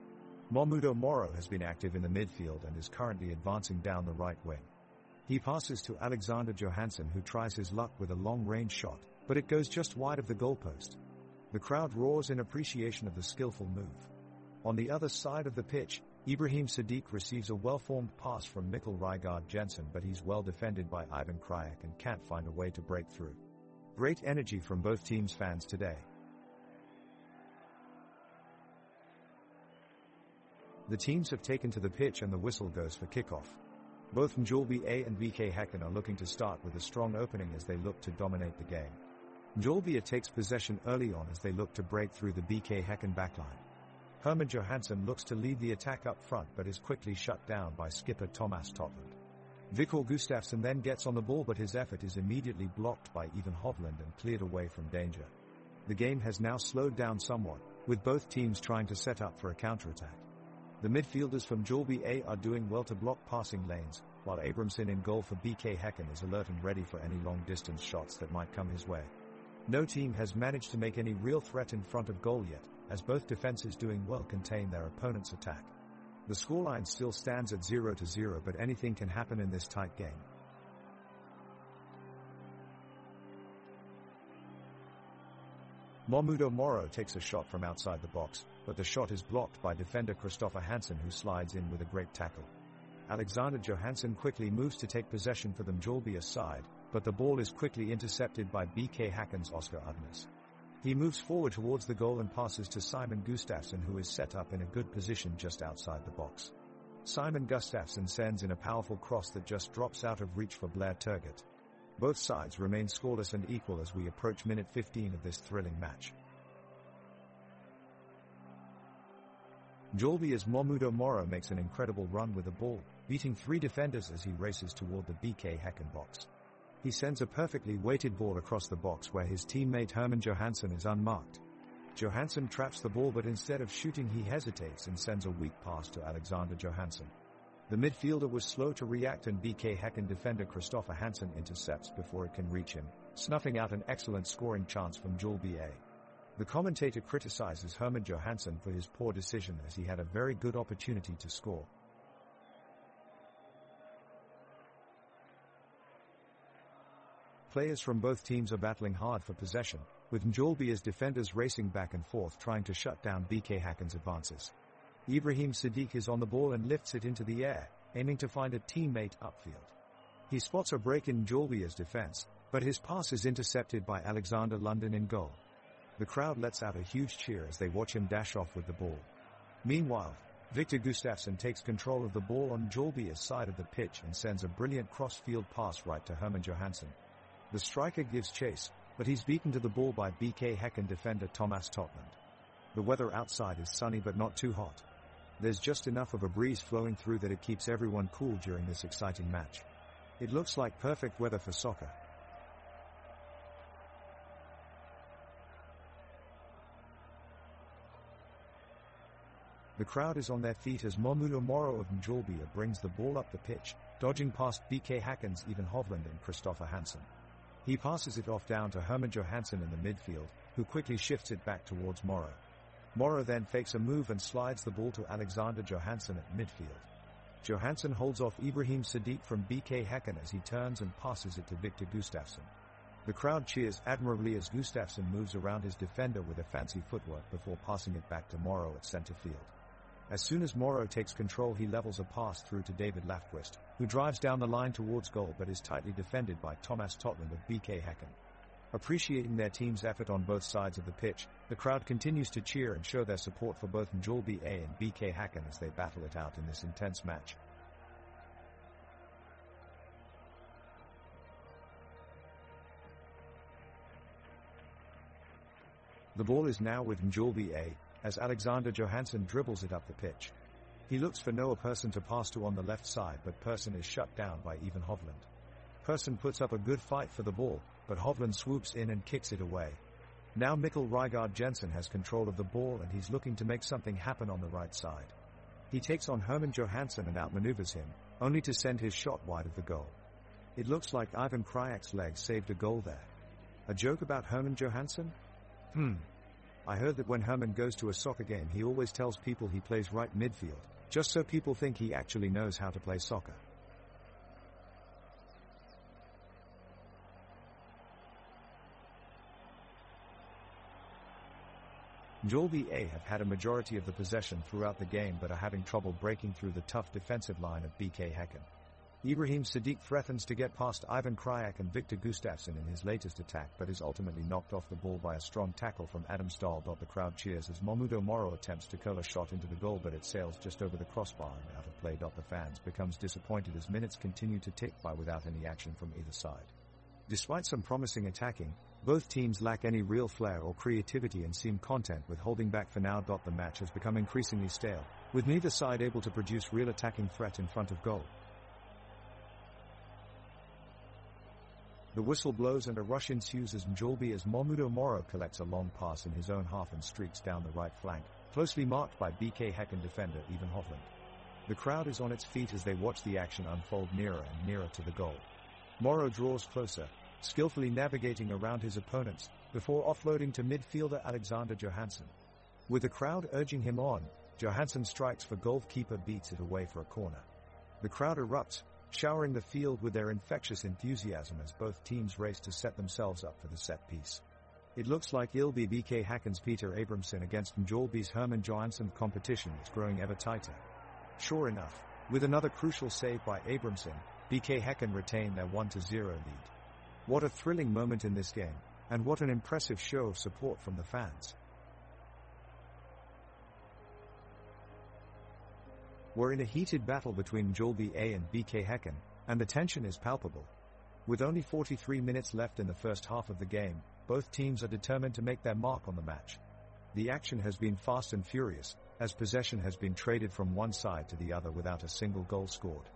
Mjällby Moro has been active in the midfield and is currently advancing down the right wing. He passes to Alexander Johansson, who tries his luck with a long-range shot, but it goes just wide of the goalpost. The crowd roars in appreciation of the skillful move. On the other side of the pitch, Ibrahim Sadiq receives a well-formed pass from Mikkel Rygaard Jensen, but he's well defended by Ivan Krajek and can't find a way to break through. Great energy from both teams' fans today. The teams have taken to the pitch and the whistle goes for kickoff. Both Mjällby A and BK Häcken are looking to start with a strong opening as they look to dominate the game. Mjällby takes possession early on as they look to break through the BK Häcken backline. Herman Johansson looks to lead the attack up front but is quickly shut down by skipper Thomas Totland. Viktor Gustafsson then gets on the ball, but his effort is immediately blocked by Ivan Hovland and cleared away from danger. The game has now slowed down somewhat, with both teams trying to set up for a counterattack. The midfielders from Mjällby A are doing well to block passing lanes, while Abramson in goal for BK Häcken is alert and ready for any long-distance shots that might come his way. No team has managed to make any real threat in front of goal yet, as both defenses doing well contain their opponent's attack. The scoreline still stands at 0-0, but anything can happen in this tight game. Mjällby Moro takes a shot from outside the box, but the shot is blocked by defender Kristoffer Hansen, who slides in with a great tackle. Alexander Johansson quickly moves to take possession for the Mjällby side, but the ball is quickly intercepted by BK Häcken's Oscar Udnes. He moves forward towards the goal and passes to Simon Gustafsson, who is set up in a good position just outside the box. Simon Gustafsson sends in a powerful cross that just drops out of reach for Blair Turgott. Both sides remain scoreless and equal as we approach minute 15 of this thrilling match. Mjällby's Mjällby Moro makes an incredible run with the ball, beating 3 defenders as he races toward the BK Häcken box. He sends a perfectly weighted ball across the box where his teammate Herman Johansson is unmarked. Johansson traps the ball, but instead of shooting he hesitates and sends a weak pass to Alexander Johansson. The midfielder was slow to react and BK Häcken defender Kristoffer Hansen intercepts before it can reach him, snuffing out an excellent scoring chance from Mjällby A. The commentator criticizes Herman Johansson for his poor decision as he had a very good opportunity to score. Players from both teams are battling hard for possession, with Mjällby's defenders racing back and forth trying to shut down BK Häcken's advances. Ibrahim Sadiq is on the ball and lifts it into the air, aiming to find a teammate upfield. He spots a break in Mjällby's defense, but his pass is intercepted by Alexander Lundin in goal. The crowd lets out a huge cheer as they watch him dash off with the ball. Meanwhile, Viktor Gustafsson takes control of the ball on Mjällby's side of the pitch and sends a brilliant cross-field pass right to Herman Johansson. The striker gives chase, but he's beaten to the ball by BK Häcken defender Thomas Totland. The weather outside is sunny but not too hot. There's just enough of a breeze flowing through that it keeps everyone cool during this exciting match. It looks like perfect weather for soccer. The crowd is on their feet as Mjällby Moro of Mjällby brings the ball up the pitch, dodging past BK Häcken's Ivan Hovland and Kristoffer Hansen. He passes it off down to Herman Johansson in the midfield, who quickly shifts it back towards Moro. Moro then fakes a move and slides the ball to Alexander Johansson at midfield. Johansson holds off Ibrahim Sadiq from BK Häcken as he turns and passes it to Viktor Gustafsson. The crowd cheers admirably as Gustafsson moves around his defender with a fancy footwork before passing it back to Moro at center field. As soon as Moro takes control, he levels a pass through to David Lafquist, who drives down the line towards goal but is tightly defended by Thomas Totland of BK Häcken. Appreciating their team's effort on both sides of the pitch, the crowd continues to cheer and show their support for both Mjällby A and BK Häcken as they battle it out in this intense match. The ball is now with Mjällby A, as Alexander Johansson dribbles it up the pitch. He looks for Noah Persson to pass to on the left side, but Persson is shut down by Ivan Hovland. Persson puts up a good fight for the ball, but Hovland swoops in and kicks it away. Now Mikkel Rygaard Jensen has control of the ball and he's looking to make something happen on the right side. He takes on Herman Johansson and outmaneuvers him, only to send his shot wide of the goal. It looks like Ivan Krajic's leg saved a goal there. A joke about Herman Johansson? I heard that when Herman goes to a soccer game he always tells people he plays right midfield, just so people think he actually knows how to play soccer. Mjällby have had a majority of the possession throughout the game but are having trouble breaking through the tough defensive line of BK Häcken. Ibrahim Sadiq threatens to get past Ivan Krajic and Victor Gustafsson in his latest attack but is ultimately knocked off the ball by a strong tackle from Adam Stahl. The crowd cheers as Mahmudo Moro attempts to curl a shot into the goal but it sails just over the crossbar and out of play. The fans becomes disappointed as minutes continue to tick by without any action from either side. Despite some promising attacking, both teams lack any real flair or creativity and seem content with holding back for now. The match has become increasingly stale, with neither side able to produce real attacking threat in front of goal. The whistle blows and a rush ensues as Mahmudo Moro collects a long pass in his own half and streaks down the right flank, closely marked by BK Häcken defender Ivan Hovland. The crowd is on its feet as they watch the action unfold nearer and nearer to the goal. Moro draws closer, skillfully navigating around his opponents, before offloading to midfielder Alexander Johansson. With the crowd urging him on, Johansson strikes for goalkeeper beats it away for a corner. The crowd erupts, showering the field with their infectious enthusiasm as both teams race to set themselves up for the set piece. It looks like BK Häcken's Peter Abramson against Mjällby's Herman Johansson. Competition is growing ever tighter. Sure enough, with another crucial save by Abramson, BK Häcken retain their 1-0 lead. What a thrilling moment in this game, and what an impressive show of support from the fans. We're in a heated battle between Mjällby and BK Häcken, and the tension is palpable. With only 43 minutes left in the first half of the game, both teams are determined to make their mark on the match. The action has been fast and furious, as possession has been traded from one side to the other without a single goal scored.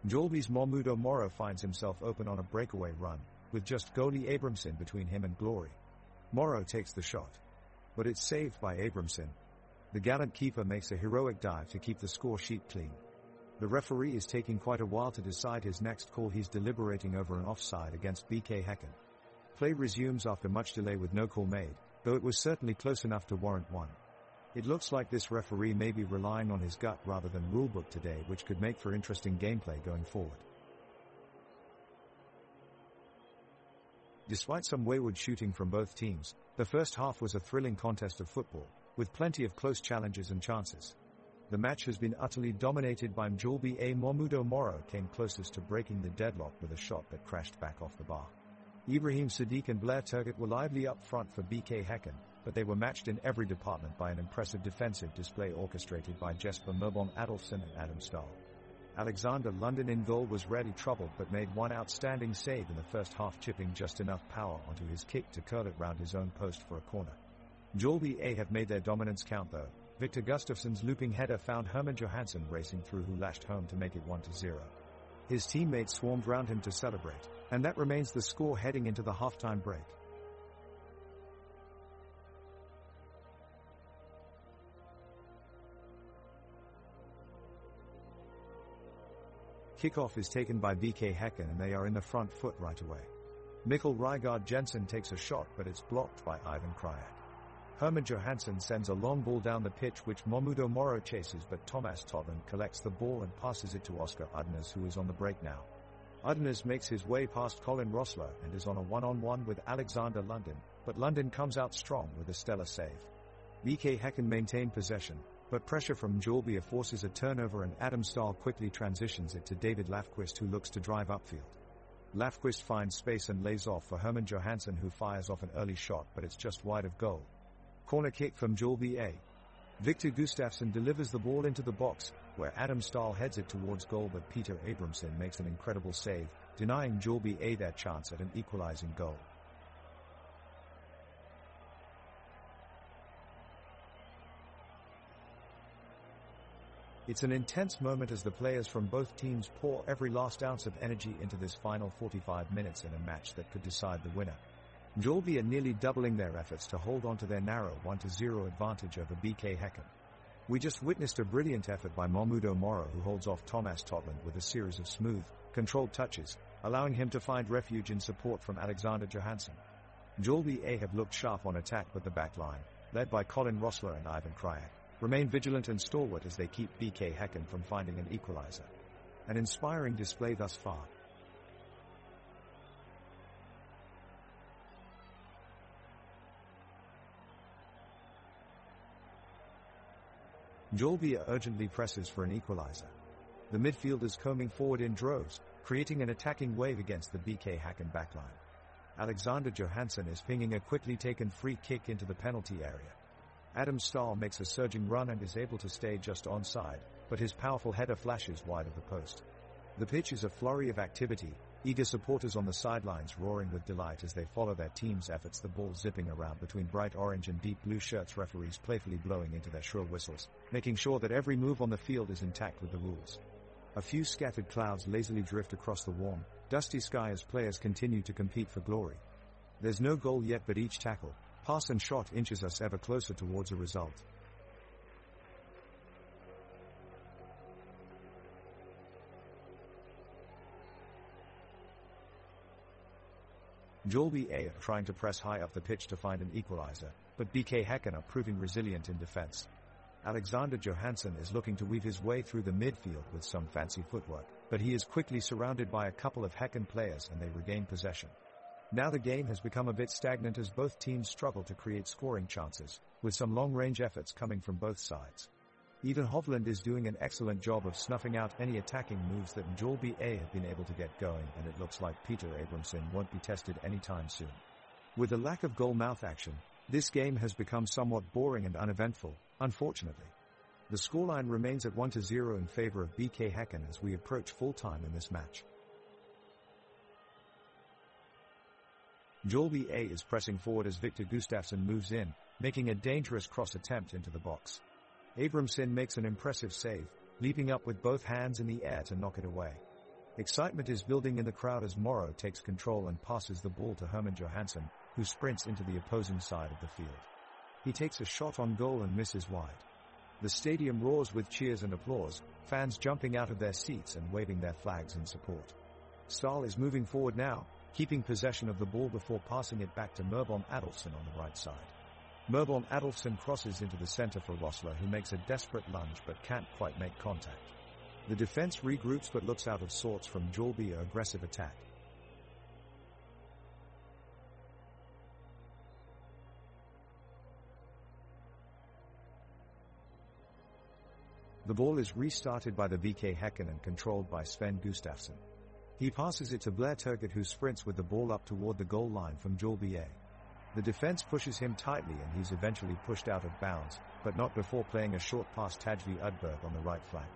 Mjällby's Mahmudo Moro finds himself open on a breakaway run, with just goalie Abramson between him and glory. Moro takes the shot, but it's saved by Abramson. The gallant keeper makes a heroic dive to keep the score sheet clean. The referee is taking quite a while to decide his next call. He's deliberating over an offside against BK Häcken. Play resumes after much delay with no call made, though it was certainly close enough to warrant one. It looks like this referee may be relying on his gut rather than rulebook today, which could make for interesting gameplay going forward. Despite some wayward shooting from both teams, the first half was a thrilling contest of football, with plenty of close challenges and chances. The match has been utterly dominated by Mjällby. Mahmudo Moro came closest to breaking the deadlock with a shot that crashed back off the bar. Ibrahim Sadiq and Blair Turgut were lively up front for BK Häcken, but they were matched in every department by an impressive defensive display orchestrated by Jesper Mörbom Adolfsson and Adam Stahl. Alexander London in goal was rarely troubled but made one outstanding save in the first half, chipping just enough power onto his kick to curl it round his own post for a corner. Mjällby have made their dominance count though. Victor Gustafsson's looping header found Herman Johansson racing through, who lashed home to make it 1-0. His teammates swarmed round him to celebrate, and that remains the score heading into the halftime break. Kickoff is taken by BK Häcken and they are in the front foot right away. Mikkel Rygaard Jensen takes a shot but it's blocked by Ivan Krajic. Herman Johansson sends a long ball down the pitch which Mahmudo Moro chases, but Thomas Totland collects the ball and passes it to Oscar Udnes, who is on the break now. Udnes makes his way past Colin Rossler and is on a one-on-one with Alexander London, but London comes out strong with a stellar save. BK Häcken maintain possession, but pressure from Mjällby forces a turnover and Adam Stahl quickly transitions it to David Lafquist, who looks to drive upfield. Lafquist finds space and lays off for Herman Johansson, who fires off an early shot but it's just wide of goal. Corner kick from Mjällby. Victor Gustafsson delivers the ball into the box, where Adam Stahl heads it towards goal, but Peter Abramson makes an incredible save, denying Mjällby their chance at an equalizing goal. It's an intense moment as the players from both teams pour every last ounce of energy into this final 45 minutes in a match that could decide the winner. Mjällby are nearly doubling their efforts to hold on to their narrow 1-0 advantage over BK Häcken. We just witnessed a brilliant effort by Mahmudo Moro, who holds off Thomas Totland with a series of smooth, controlled touches, allowing him to find refuge in support from Alexander Johansson. Mjällby have looked sharp on attack, but the back line, led by Colin Rossler and Ivan Krajak, remain vigilant and stalwart as they keep BK Häcken from finding an equalizer. An inspiring display thus far. Mjällby urgently presses for an equalizer. The midfielders combing forward in droves, creating an attacking wave against the BK Häcken backline. Alexander Johansson is pinging a quickly taken free kick into the penalty area. Adam Stahl makes a surging run and is able to stay just onside, but his powerful header flashes wide of the post. The pitch is a flurry of activity, eager supporters on the sidelines roaring with delight as they follow their team's efforts, the ball zipping around between bright orange and deep blue shirts, referees playfully blowing into their shrill whistles, making sure that every move on the field is intact with the rules. A few scattered clouds lazily drift across the warm, dusty sky as players continue to compete for glory. There's no goal yet, but each tackle, pass and shot inches us ever closer towards a result. Mjällby are trying to press high up the pitch to find an equalizer, but BK Häcken are proving resilient in defense. Alexander Johansson is looking to weave his way through the midfield with some fancy footwork, but he is quickly surrounded by a couple of Häcken players and they regain possession. Now the game has become a bit stagnant as both teams struggle to create scoring chances, with some long-range efforts coming from both sides. Even Hovland is doing an excellent job of snuffing out any attacking moves that Mjällby have been able to get going, and it looks like Peter Abramson won't be tested anytime soon. With the lack of goal-mouth action, this game has become somewhat boring and uneventful, unfortunately. The scoreline remains at 1-0 in favor of BK Häcken as we approach full-time in this match. Mjällby is pressing forward as Victor Gustafsson moves in, making a dangerous cross attempt into the box. Abramson makes an impressive save, leaping up with both hands in the air to knock it away. Excitement is building in the crowd as Morrow takes control and passes the ball to Herman Johansson, who sprints into the opposing side of the field. He takes a shot on goal and misses wide. The stadium roars with cheers and applause, fans jumping out of their seats and waving their flags in support. Stahl is moving forward now, keeping possession of the ball before passing it back to Mjällby Adolfsson on the right side. Mjällby Adolfsson crosses into the center for Rossler, who makes a desperate lunge but can't quite make contact. The defense regroups but looks out of sorts from Mjällby's aggressive attack. The ball is restarted by the BK Häcken and controlled by Sven Gustafsson. He passes it to Blair Turgott, who sprints with the ball up toward the goal line from Mjällby. The defense pushes him tightly and he's eventually pushed out of bounds, but not before playing a short pass Tajvi Udberg on the right flank.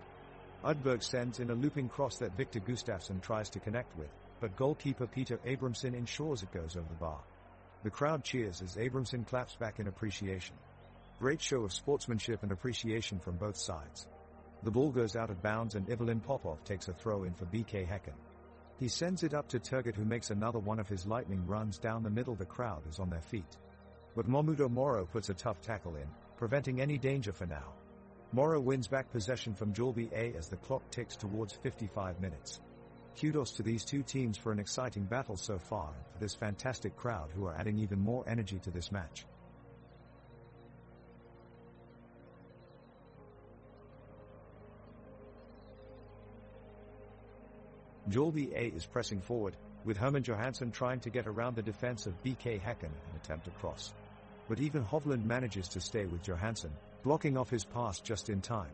Udberg sends in a looping cross that Victor Gustafsson tries to connect with, but goalkeeper Peter Abramson ensures it goes over the bar. The crowd cheers as Abramson claps back in appreciation. Great show of sportsmanship and appreciation from both sides. The ball goes out of bounds and Evelyn Popov takes a throw in for BK Häcken. He sends it up to Turgott, who makes another one of his lightning runs down the middle. The crowd is on their feet. But Momudo Moro puts a tough tackle in, preventing any danger for now. Moro wins back possession from Mjällby as the clock ticks towards 55 minutes. Kudos to these two teams for an exciting battle so far and for this fantastic crowd who are adding even more energy to this match. Mjällby is pressing forward, with Herman Johansson trying to get around the defense of BK Häcken and attempt a cross. But even Hovland manages to stay with Johansson, blocking off his pass just in time.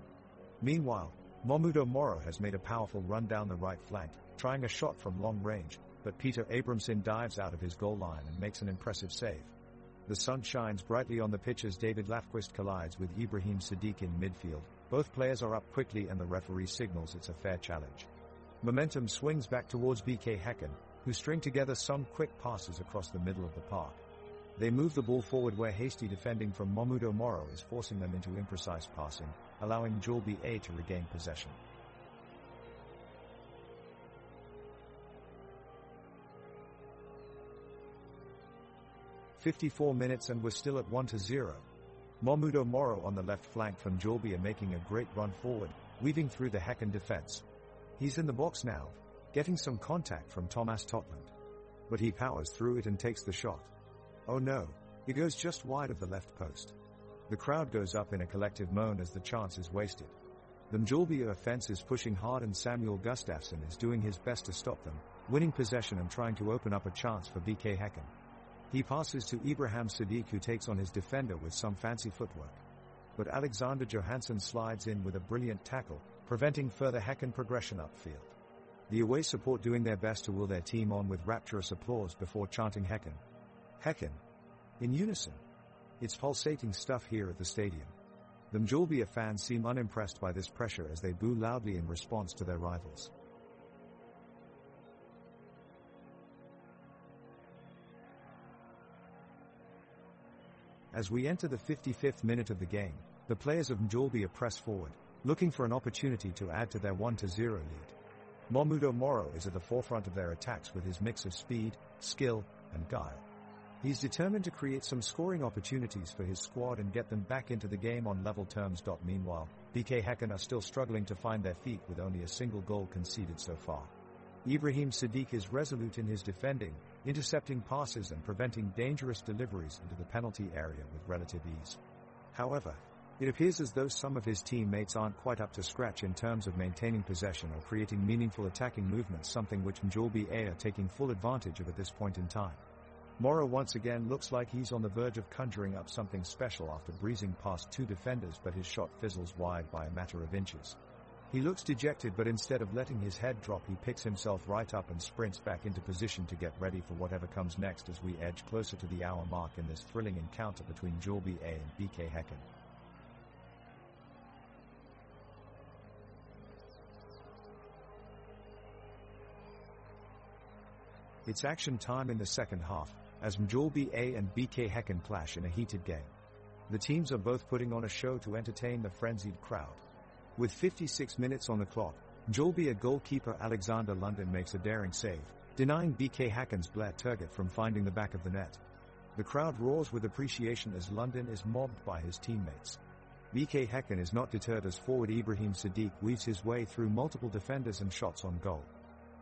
Meanwhile, Momudo Moro has made a powerful run down the right flank, trying a shot from long range, but Peter Abramson dives out of his goal line and makes an impressive save. The sun shines brightly on the pitch as David Lafquist collides with Ibrahim Sadiq in midfield. Both players are up quickly and the referee signals it's a fair challenge. Momentum swings back towards BK Häcken, who string together some quick passes across the middle of the park. They move the ball forward where hasty defending from Momudo Moro is forcing them into imprecise passing, allowing Mjällby to regain possession. "54 minutes and we're still at 1-0. Momudo Moro on the left flank from Mjällby making a great run forward, weaving through the Häcken defense. He's in the box now, getting some contact from Thomas Totland. But he powers through it and takes the shot. Oh no, it goes just wide of the left post. The crowd goes up in a collective moan as the chance is wasted. The Mjällby offense is pushing hard and Samuel Gustafsson is doing his best to stop them, winning possession and trying to open up a chance for BK Häcken. He passes to Ibrahim Sadiq, who takes on his defender with some fancy footwork. But Alexander Johansson slides in with a brilliant tackle, preventing further Häcken progression upfield. The away support doing their best to will their team on with rapturous applause before chanting Häcken. Häcken. In unison. It's pulsating stuff here at the stadium. The Mjällby fans seem unimpressed by this pressure as they boo loudly in response to their rivals. As we enter the 55th minute of the game, the players of Mjällby press forward, looking for an opportunity to add to their 1-0 lead. Mahmudo Moro is at the forefront of their attacks with his mix of speed, skill, and guile. He's determined to create some scoring opportunities for his squad and get them back into the game on level terms. Meanwhile, BK Häcken are still struggling to find their feet with only a single goal conceded so far. Ibrahim Sadiq is resolute in his defending, intercepting passes and preventing dangerous deliveries into the penalty area with relative ease. However, it appears as though some of his teammates aren't quite up to scratch in terms of maintaining possession or creating meaningful attacking movements, something which Mjällby are taking full advantage of at this point in time. Moro once again looks like he's on the verge of conjuring up something special after breezing past two defenders, but his shot fizzles wide by a matter of inches. He looks dejected, but instead of letting his head drop, he picks himself right up and sprints back into position to get ready for whatever comes next as we edge closer to the hour mark in this thrilling encounter between Mjällby and BK Häcken. It's action time in the second half, as Mjällby and BK Häcken clash in a heated game. The teams are both putting on a show to entertain the frenzied crowd. With 56 minutes on the clock, Mjällby goalkeeper Alexander Lundin makes a daring save, denying BK Häcken's Blair Turgut from finding the back of the net. The crowd roars with appreciation as Lundin is mobbed by his teammates. BK Häcken is not deterred as forward Ibrahim Sadiq weaves his way through multiple defenders and shots on goal.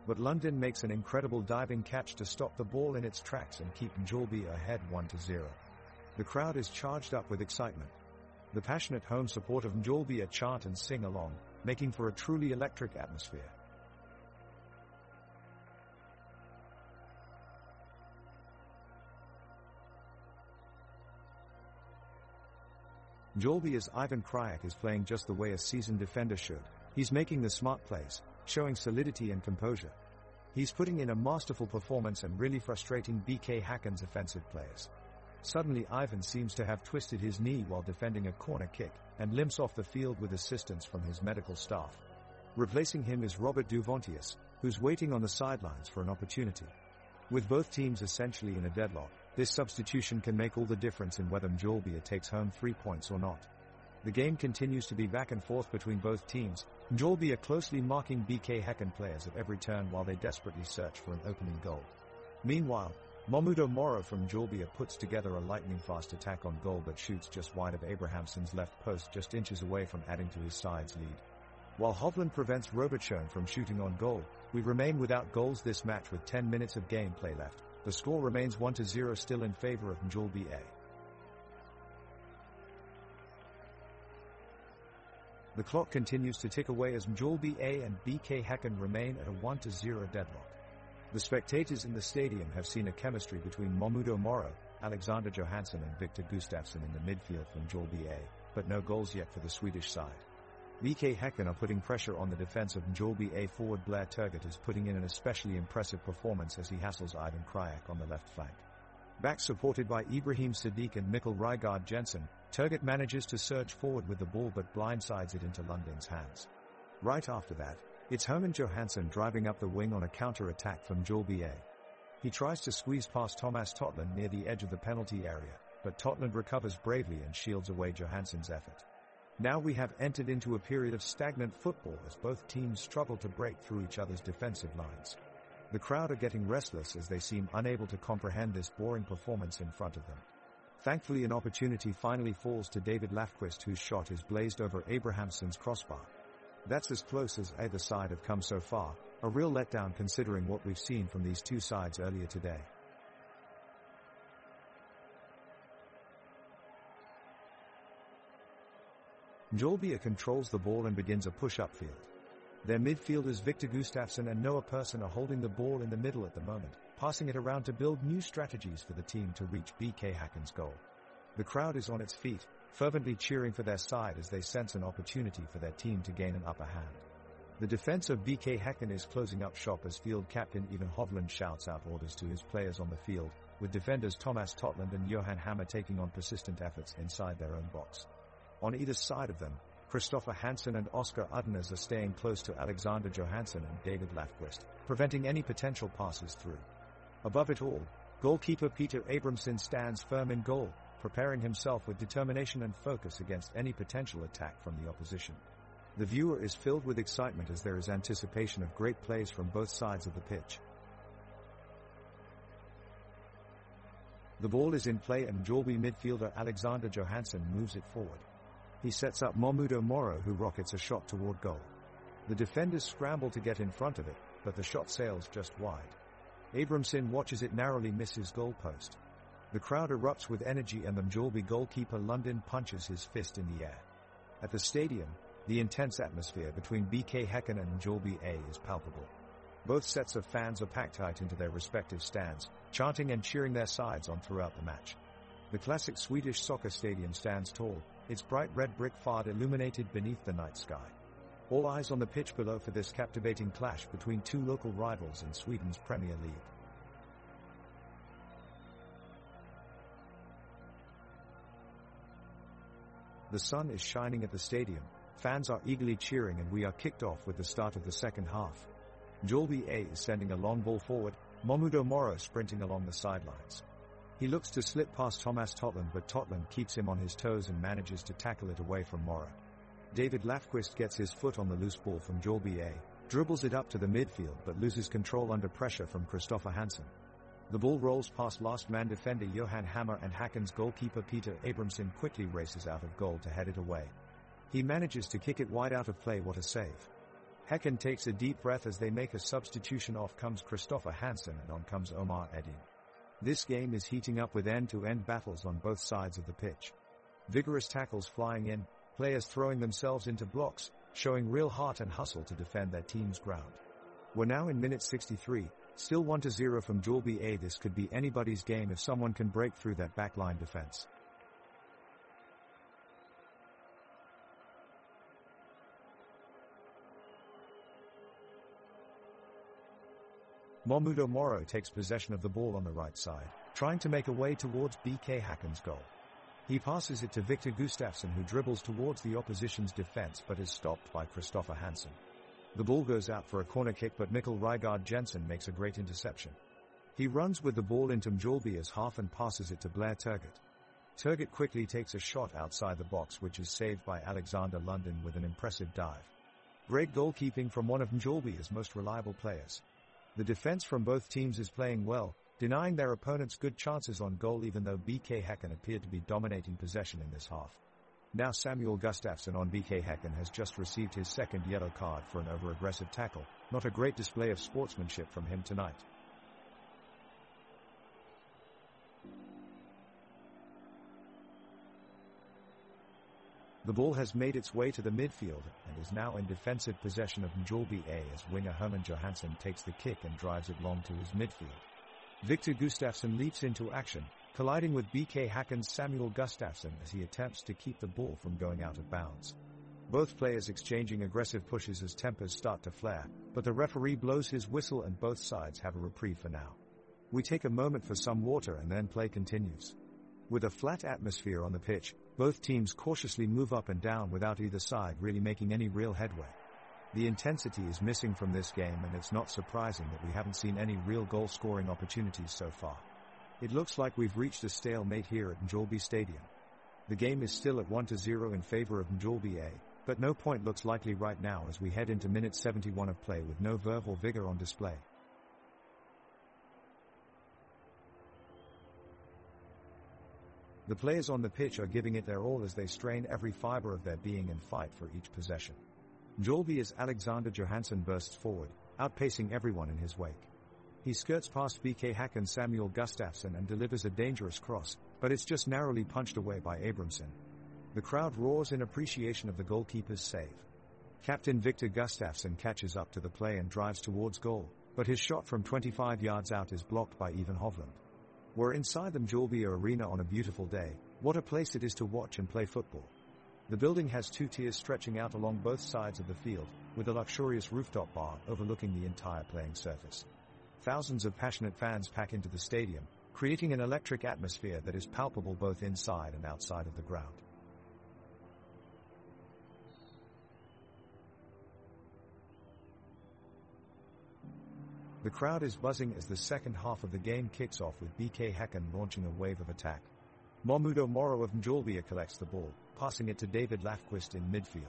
But Lundin makes an incredible diving catch to stop the ball in its tracks and keep Mjällby ahead 1-0. The crowd is charged up with excitement. The passionate home support of Mjällby chant and sing along, making for a truly electric atmosphere. Mjällby's Ivan Krajak is playing just the way a seasoned defender should. He's making the smart plays, showing solidity and composure. He's putting in a masterful performance and really frustrating BK Häcken's offensive players. Suddenly Ivan seems to have twisted his knee while defending a corner kick, and limps off the field with assistance from his medical staff. Replacing him is Robert Duvontius, who's waiting on the sidelines for an opportunity. With both teams essentially in a deadlock, this substitution can make all the difference in whether Mjällby takes home 3 points or not. The game continues to be back and forth between both teams, Mjällby closely marking BK Häcken players at every turn while they desperately search for an opening goal. Meanwhile, Mahmudo Moro from Mjällby puts together a lightning-fast attack on goal but shoots just wide of Abrahamsson's left post, just inches away from adding to his side's lead. While Hovland prevents Robertson from shooting on goal, we remain without goals this match with 10 minutes of gameplay left. The score remains 1-0 still in favor of Mjällby. The clock continues to tick away as Mjällby and BK Häcken remain at a 1-0 deadlock. The spectators in the stadium have seen a chemistry between Mahmudo Moro, Alexander Johansson and Victor Gustafsson in the midfield from Mjällby, but no goals yet for the Swedish side. BK Häcken are putting pressure on the defense of Mjällby. Forward Blair Turgut is putting in an especially impressive performance as he hassles Ivan Krajak on the left flank. Back supported by Ibrahim Sadiq and Mikkel Rygaard Jensen, Turgut manages to surge forward with the ball but blindsides it into Lundin's hands. Right after that, it's Herman Johansson driving up the wing on a counter-attack from Mjällby. He tries to squeeze past Thomas Totland near the edge of the penalty area, but Totland recovers bravely and shields away Johansson's effort. Now we have entered into a period of stagnant football as both teams struggle to break through each other's defensive lines. The crowd are getting restless as they seem unable to comprehend this boring performance in front of them. Thankfully, an opportunity finally falls to David Lafquist, whose shot is blazed over Abrahamsson's crossbar. That's as close as either side have come so far, A real letdown considering what we've seen from these two sides earlier today. Mjällby controls the ball and begins a push upfield. Their midfielders Victor Gustafsson and Noah Persson are holding the ball in the middle at the moment, passing it around to build new strategies for the team to reach BK Häcken's goal. The crowd is on its feet, fervently cheering for their side as they sense an opportunity for their team to gain an upper hand. The defense of BK Häcken is closing up shop as field captain Ivan Hovland shouts out orders to his players on the field, with defenders Thomas Totland and Johan Hammer taking on persistent efforts inside their own box. On either side of them, Christopher Hansen and Oscar Udnes are staying close to Alexander Johansson and David Lafquist, preventing any potential passes through. Above it all, goalkeeper Peter Abramson stands firm in goal, preparing himself with determination and focus against any potential attack from the opposition. The viewer is filled with excitement as there is anticipation of great plays from both sides of the pitch. The ball is in play and Mjällby midfielder Alexander Johansson moves it forward. He sets up Momudo Moro, who rockets a shot toward goal. The defenders scramble to get in front of it, but the shot sails just wide. Abramson watches it narrowly miss his goal post. The crowd erupts with energy and the Mjällby goalkeeper Lundin punches his fist in the air. At the stadium, the intense atmosphere between BK Häcken and Mjällby is palpable. Both sets of fans are packed tight into their respective stands, chanting and cheering their sides on throughout the match. The classic Swedish soccer stadium stands tall, its bright red brick facade illuminated beneath the night sky. All eyes on the pitch below for this captivating clash between two local rivals in Sweden's Premier League. The sun is shining at the stadium, fans are eagerly cheering and we are kicked off with the start of the second half. Mjällby is sending a long ball forward, Momudo Moro sprinting along the sidelines. He looks to slip past Thomas Totland but Totland keeps him on his toes and manages to tackle it away from Moro. David Lafquist gets his foot on the loose ball from Mjällby, dribbles it up to the midfield but loses control under pressure from Christopher Hansen. The ball rolls past last man defender Johan Hammer and Häcken's goalkeeper Peter Abramson quickly races out of goal to head it away. He manages to kick it wide out of play. What a save. Häcken takes a deep breath as they make a substitution. Off comes Christopher Hansen and on comes Omar Edin. This game is heating up with end-to-end battles on both sides of the pitch. Vigorous tackles flying in, players throwing themselves into blocks, showing real heart and hustle to defend their team's ground. We're now in minute 63, still 1-0 from Mjällby. This could be anybody's game if someone can break through that backline defense. Momudo Moro takes possession of the ball on the right side, trying to make a way towards BK Häcken's goal. He passes it to Victor Gustafsson, who dribbles towards the opposition's defense but is stopped by Christopher Hansen. The ball goes out for a corner kick but Mikkel Rygaard Jensen makes a great interception. He runs with the ball into Mjällby's half and passes it to Blair Turgut. Turgut quickly takes a shot outside the box which is saved by Alexander Lundin with an impressive dive. Great goalkeeping from one of Mjällby's most reliable players. The defense from both teams is playing well, denying their opponents good chances on goal even though BK Häcken appeared to be dominating possession in this half. Now Samuel Gustafsson on BK Häcken has just received his second yellow card for an over-aggressive tackle, not a great display of sportsmanship from him tonight. The ball has made its way to the midfield and is now in defensive possession of Mjällby as winger Herman Johansson takes the kick and drives it long to his midfield. Victor Gustafsson leaps into action, colliding with BK Häcken's Samuel Gustafsson as he attempts to keep the ball from going out of bounds. Both players exchanging aggressive pushes as tempers start to flare, but the referee blows his whistle and both sides have a reprieve for now. We take a moment for some water and then play continues. With a flat atmosphere on the pitch, both teams cautiously move up and down without either side really making any real headway. The intensity is missing from this game and it's not surprising that we haven't seen any real goal-scoring opportunities so far. It looks like we've reached a stalemate here at Mjällby Stadium. The game is still at 1-0 in favor of Mjällby, but no point looks likely right now as we head into minute 71 of play with no verve or vigor on display. The players on the pitch are giving it their all as they strain every fiber of their being and fight for each possession. Mjällby as Alexander Johansson bursts forward, outpacing everyone in his wake. He skirts past BK Häcken Samuel Gustafsson and delivers a dangerous cross, but it's just narrowly punched away by Abramson. The crowd roars in appreciation of the goalkeeper's save. Captain Victor Gustafsson catches up to the play and drives towards goal, but his shot from 25 yards out is blocked by Ivan Hovland. We're inside the Mjällby Arena on a beautiful day. What a place it is to watch and play football. The building has two tiers stretching out along both sides of the field, with a luxurious rooftop bar overlooking the entire playing surface. Thousands of passionate fans pack into the stadium, creating an electric atmosphere that is palpable both inside and outside of the ground. The crowd is buzzing as the second half of the game kicks off with BK Häcken launching a wave of attack. Mahmudo Moro of Mjällby collects the ball, passing it to David Lafquist in midfield.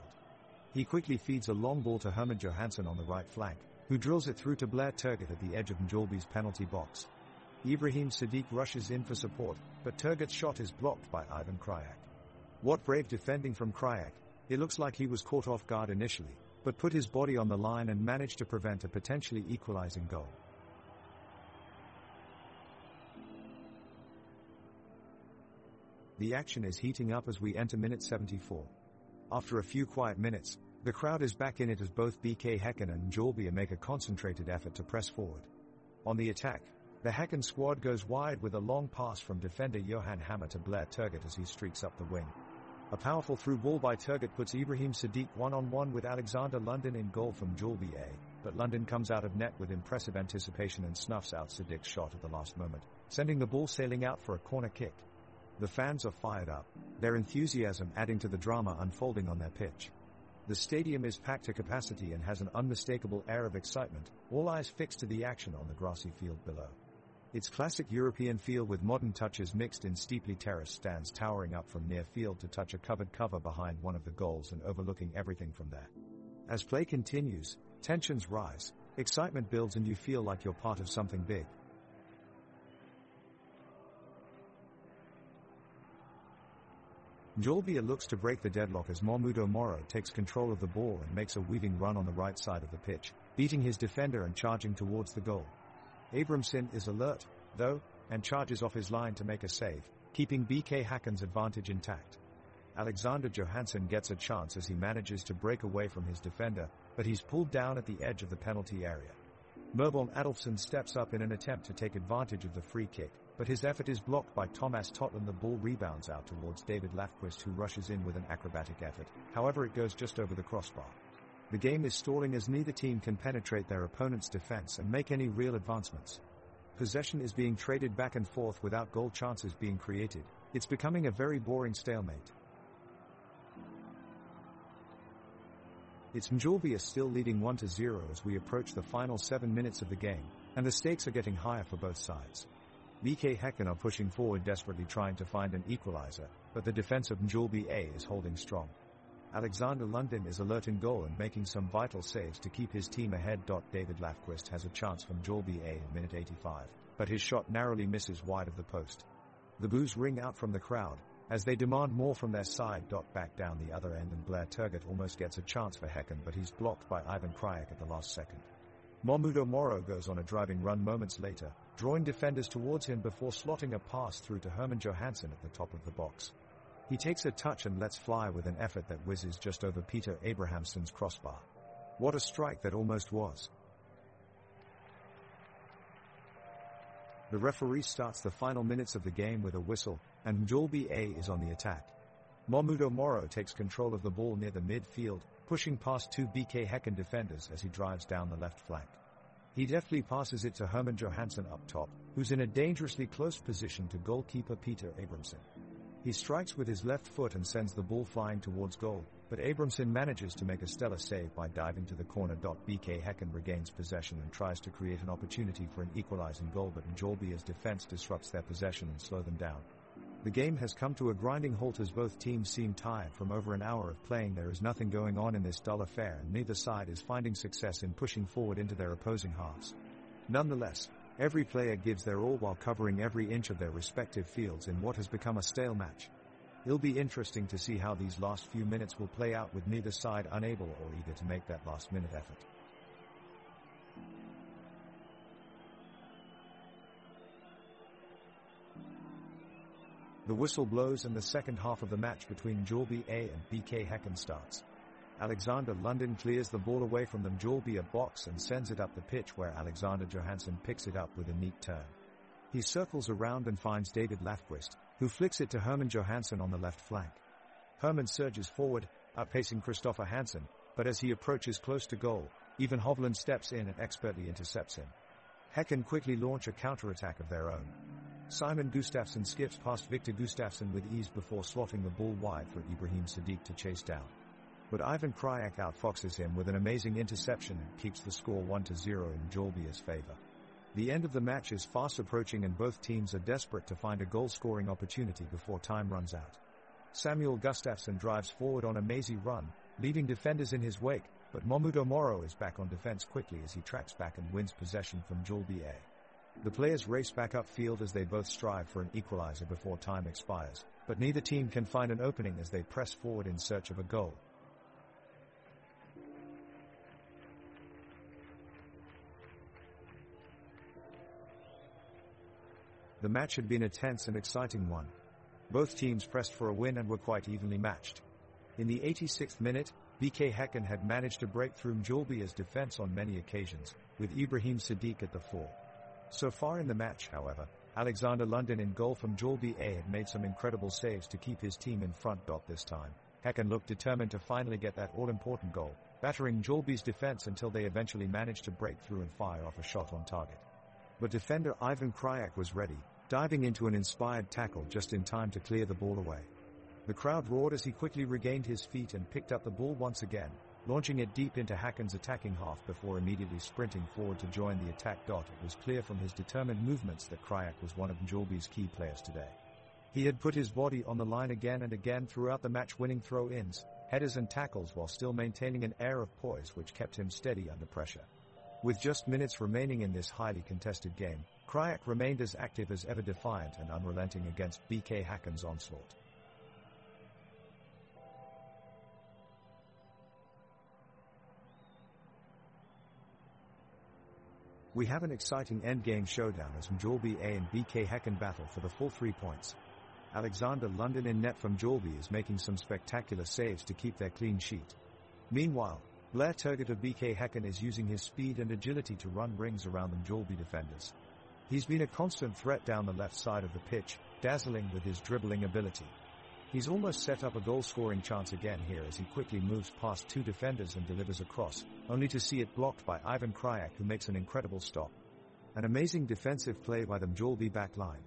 He quickly feeds a long ball to Herman Johansson on the right flank, who drills it through to Blair Turgut at the edge of Mjällby's penalty box. Ibrahim Sadiq rushes in for support, but Turgut's shot is blocked by Ivan Krajak. What brave defending from Krajak! It looks like he was caught off guard initially, but put his body on the line and managed to prevent a potentially equalizing goal. The action is heating up as we enter minute 74. After a few quiet minutes, the crowd is back in it as both BK Häcken and Mjällby make a concentrated effort to press forward. On the attack, the Häcken squad goes wide with a long pass from defender Johan Hammer to Blair Turgut as he streaks up the wing. A powerful through ball by Turgut puts Ibrahim Sadiq one-on-one with Alexander London in goal from Mjällby A, but London comes out of net with impressive anticipation and snuffs out Sadiq's shot at the last moment, sending the ball sailing out for a corner kick. The fans are fired up, their enthusiasm adding to the drama unfolding on their pitch. The stadium is packed to capacity and has an unmistakable air of excitement, all eyes fixed to the action on the grassy field below. Its classic European feel with modern touches mixed in steeply terraced stands towering up from near field to touch a covered cover behind one of the goals and overlooking everything from there. As play continues, tensions rise, excitement builds and you feel like you're part of something big. Mjällby looks to break the deadlock as Mahmudo Moro takes control of the ball and makes a weaving run on the right side of the pitch, beating his defender and charging towards the goal. Abramson is alert, though, and charges off his line to make a save, keeping BK Häcken's advantage intact. Alexander Johansson gets a chance as he manages to break away from his defender, but he's pulled down at the edge of the penalty area. Merborn Adolfsson steps up in an attempt to take advantage of the free kick, but his effort is blocked by Thomas Totland. The ball rebounds out towards David Lafquist, who rushes in with an acrobatic effort, however it goes just over the crossbar. The game is stalling as neither team can penetrate their opponent's defense and make any real advancements. Possession is being traded back and forth without goal chances being created. It's becoming a very boring stalemate. It's Mjällby still leading 1-0 as we approach the final 7 minutes of the game, and the stakes are getting higher for both sides. BK Häcken are pushing forward desperately trying to find an equalizer, but the defense of Mjällby A is holding strong. Alexander London is alert in goal and making some vital saves to keep his team ahead. David Lafquist has a chance from Mjällby A in minute 85, but his shot narrowly misses wide of the post. The boos ring out from the crowd, as they demand more from their side. Back down the other end and Blair Turgut almost gets a chance for Häcken, but he's blocked by Ivan Krajak at the last second. Mahmudo Moro goes on a driving run moments later, drawing defenders towards him before slotting a pass through to Herman Johansson at the top of the box. He takes a touch and lets fly with an effort that whizzes just over Peter Abrahamsson's crossbar. What a strike that almost was. The referee starts the final minutes of the game with a whistle, and Mjällby A is on the attack. Mahmudo Moro takes control of the ball near the midfield, pushing past two BK Häcken defenders as he drives down the left flank. He deftly passes it to Herman Johansson up top, who's in a dangerously close position to goalkeeper Peter Abramson. He strikes with his left foot and sends the ball flying towards goal, but Abramson manages to make a stellar save by diving to the corner. BK Häcken regains possession and tries to create an opportunity for an equalizing goal, but Mjällby's defense disrupts their possession and slow them down. The game has come to a grinding halt as both teams seem tired from over an hour of playing. There is nothing going on in this dull affair and neither side is finding success in pushing forward into their opposing halves. Nonetheless, every player gives their all while covering every inch of their respective fields in what has become a stale match. It'll be interesting to see how these last few minutes will play out with neither side unable or eager to make that last-minute effort. The whistle blows and the second half of the match between Mjällby A and BK Häcken starts. Alexander London clears the ball away from the Mjällby box and sends it up the pitch, where Alexander Johansson picks it up with a neat turn. He circles around and finds David Lafquist, who flicks it to Herman Johansson on the left flank. Herman surges forward, outpacing Christopher Hansen, but as he approaches close to goal, Ivan Hovland steps in and expertly intercepts him. Häcken quickly launch a counter-attack of their own. Simon Gustafsson skips past Victor Gustafsson with ease before slotting the ball wide for Ibrahim Sadiq to chase down. But Ivan Krajak outfoxes him with an amazing interception and keeps the score 1-0 in Mjällby's favor. The end of the match is fast approaching and both teams are desperate to find a goal-scoring opportunity before time runs out. Samuel Gustafsson drives forward on a mazy run, leaving defenders in his wake, but Momudo Moro is back on defense quickly as he tracks back and wins possession from Mjällby A. The players race back upfield as they both strive for an equalizer before time expires, but neither team can find an opening as they press forward in search of a goal. The match had been a tense and exciting one. Both teams pressed for a win and were quite evenly matched. In the 86th minute, BK Häcken had managed to break through Mjällby's defense on many occasions, with Ibrahim Sadiq at the fore. So far in the match, however, Alexander London in goal from Mjällby A had made some incredible saves to keep his team in front. This time, Häcken looked determined to finally get that all-important goal, battering Mjällby's defense until they eventually managed to break through and fire off a shot on target. But defender Ivan Krajak was ready, diving into an inspired tackle just in time to clear the ball away. The crowd roared as he quickly regained his feet and picked up the ball once again, launching it deep into Häcken's attacking half before immediately sprinting forward to join the attack. It was clear from his determined movements that Krajak was one of Mjällby's key players today. He had put his body on the line again and again throughout the match, winning throw-ins, headers and tackles while still maintaining an air of poise which kept him steady under pressure. With just minutes remaining in this highly contested game, Krajak remained as active as ever, defiant and unrelenting against BK Häcken's onslaught. We have an exciting endgame showdown as Mjällby A and BK Häcken battle for the full 3 points. Alexander London in net from Mjällby is making some spectacular saves to keep their clean sheet. Meanwhile, Blair Turgott of BK Häcken is using his speed and agility to run rings around the Mjällby defenders. He's been a constant threat down the left side of the pitch, dazzling with his dribbling ability. He's almost set up a goal-scoring chance again here as he quickly moves past 2 defenders and delivers a cross, only to see it blocked by Ivan Krajak, who makes an incredible stop. An amazing defensive play by the Mjällby back line.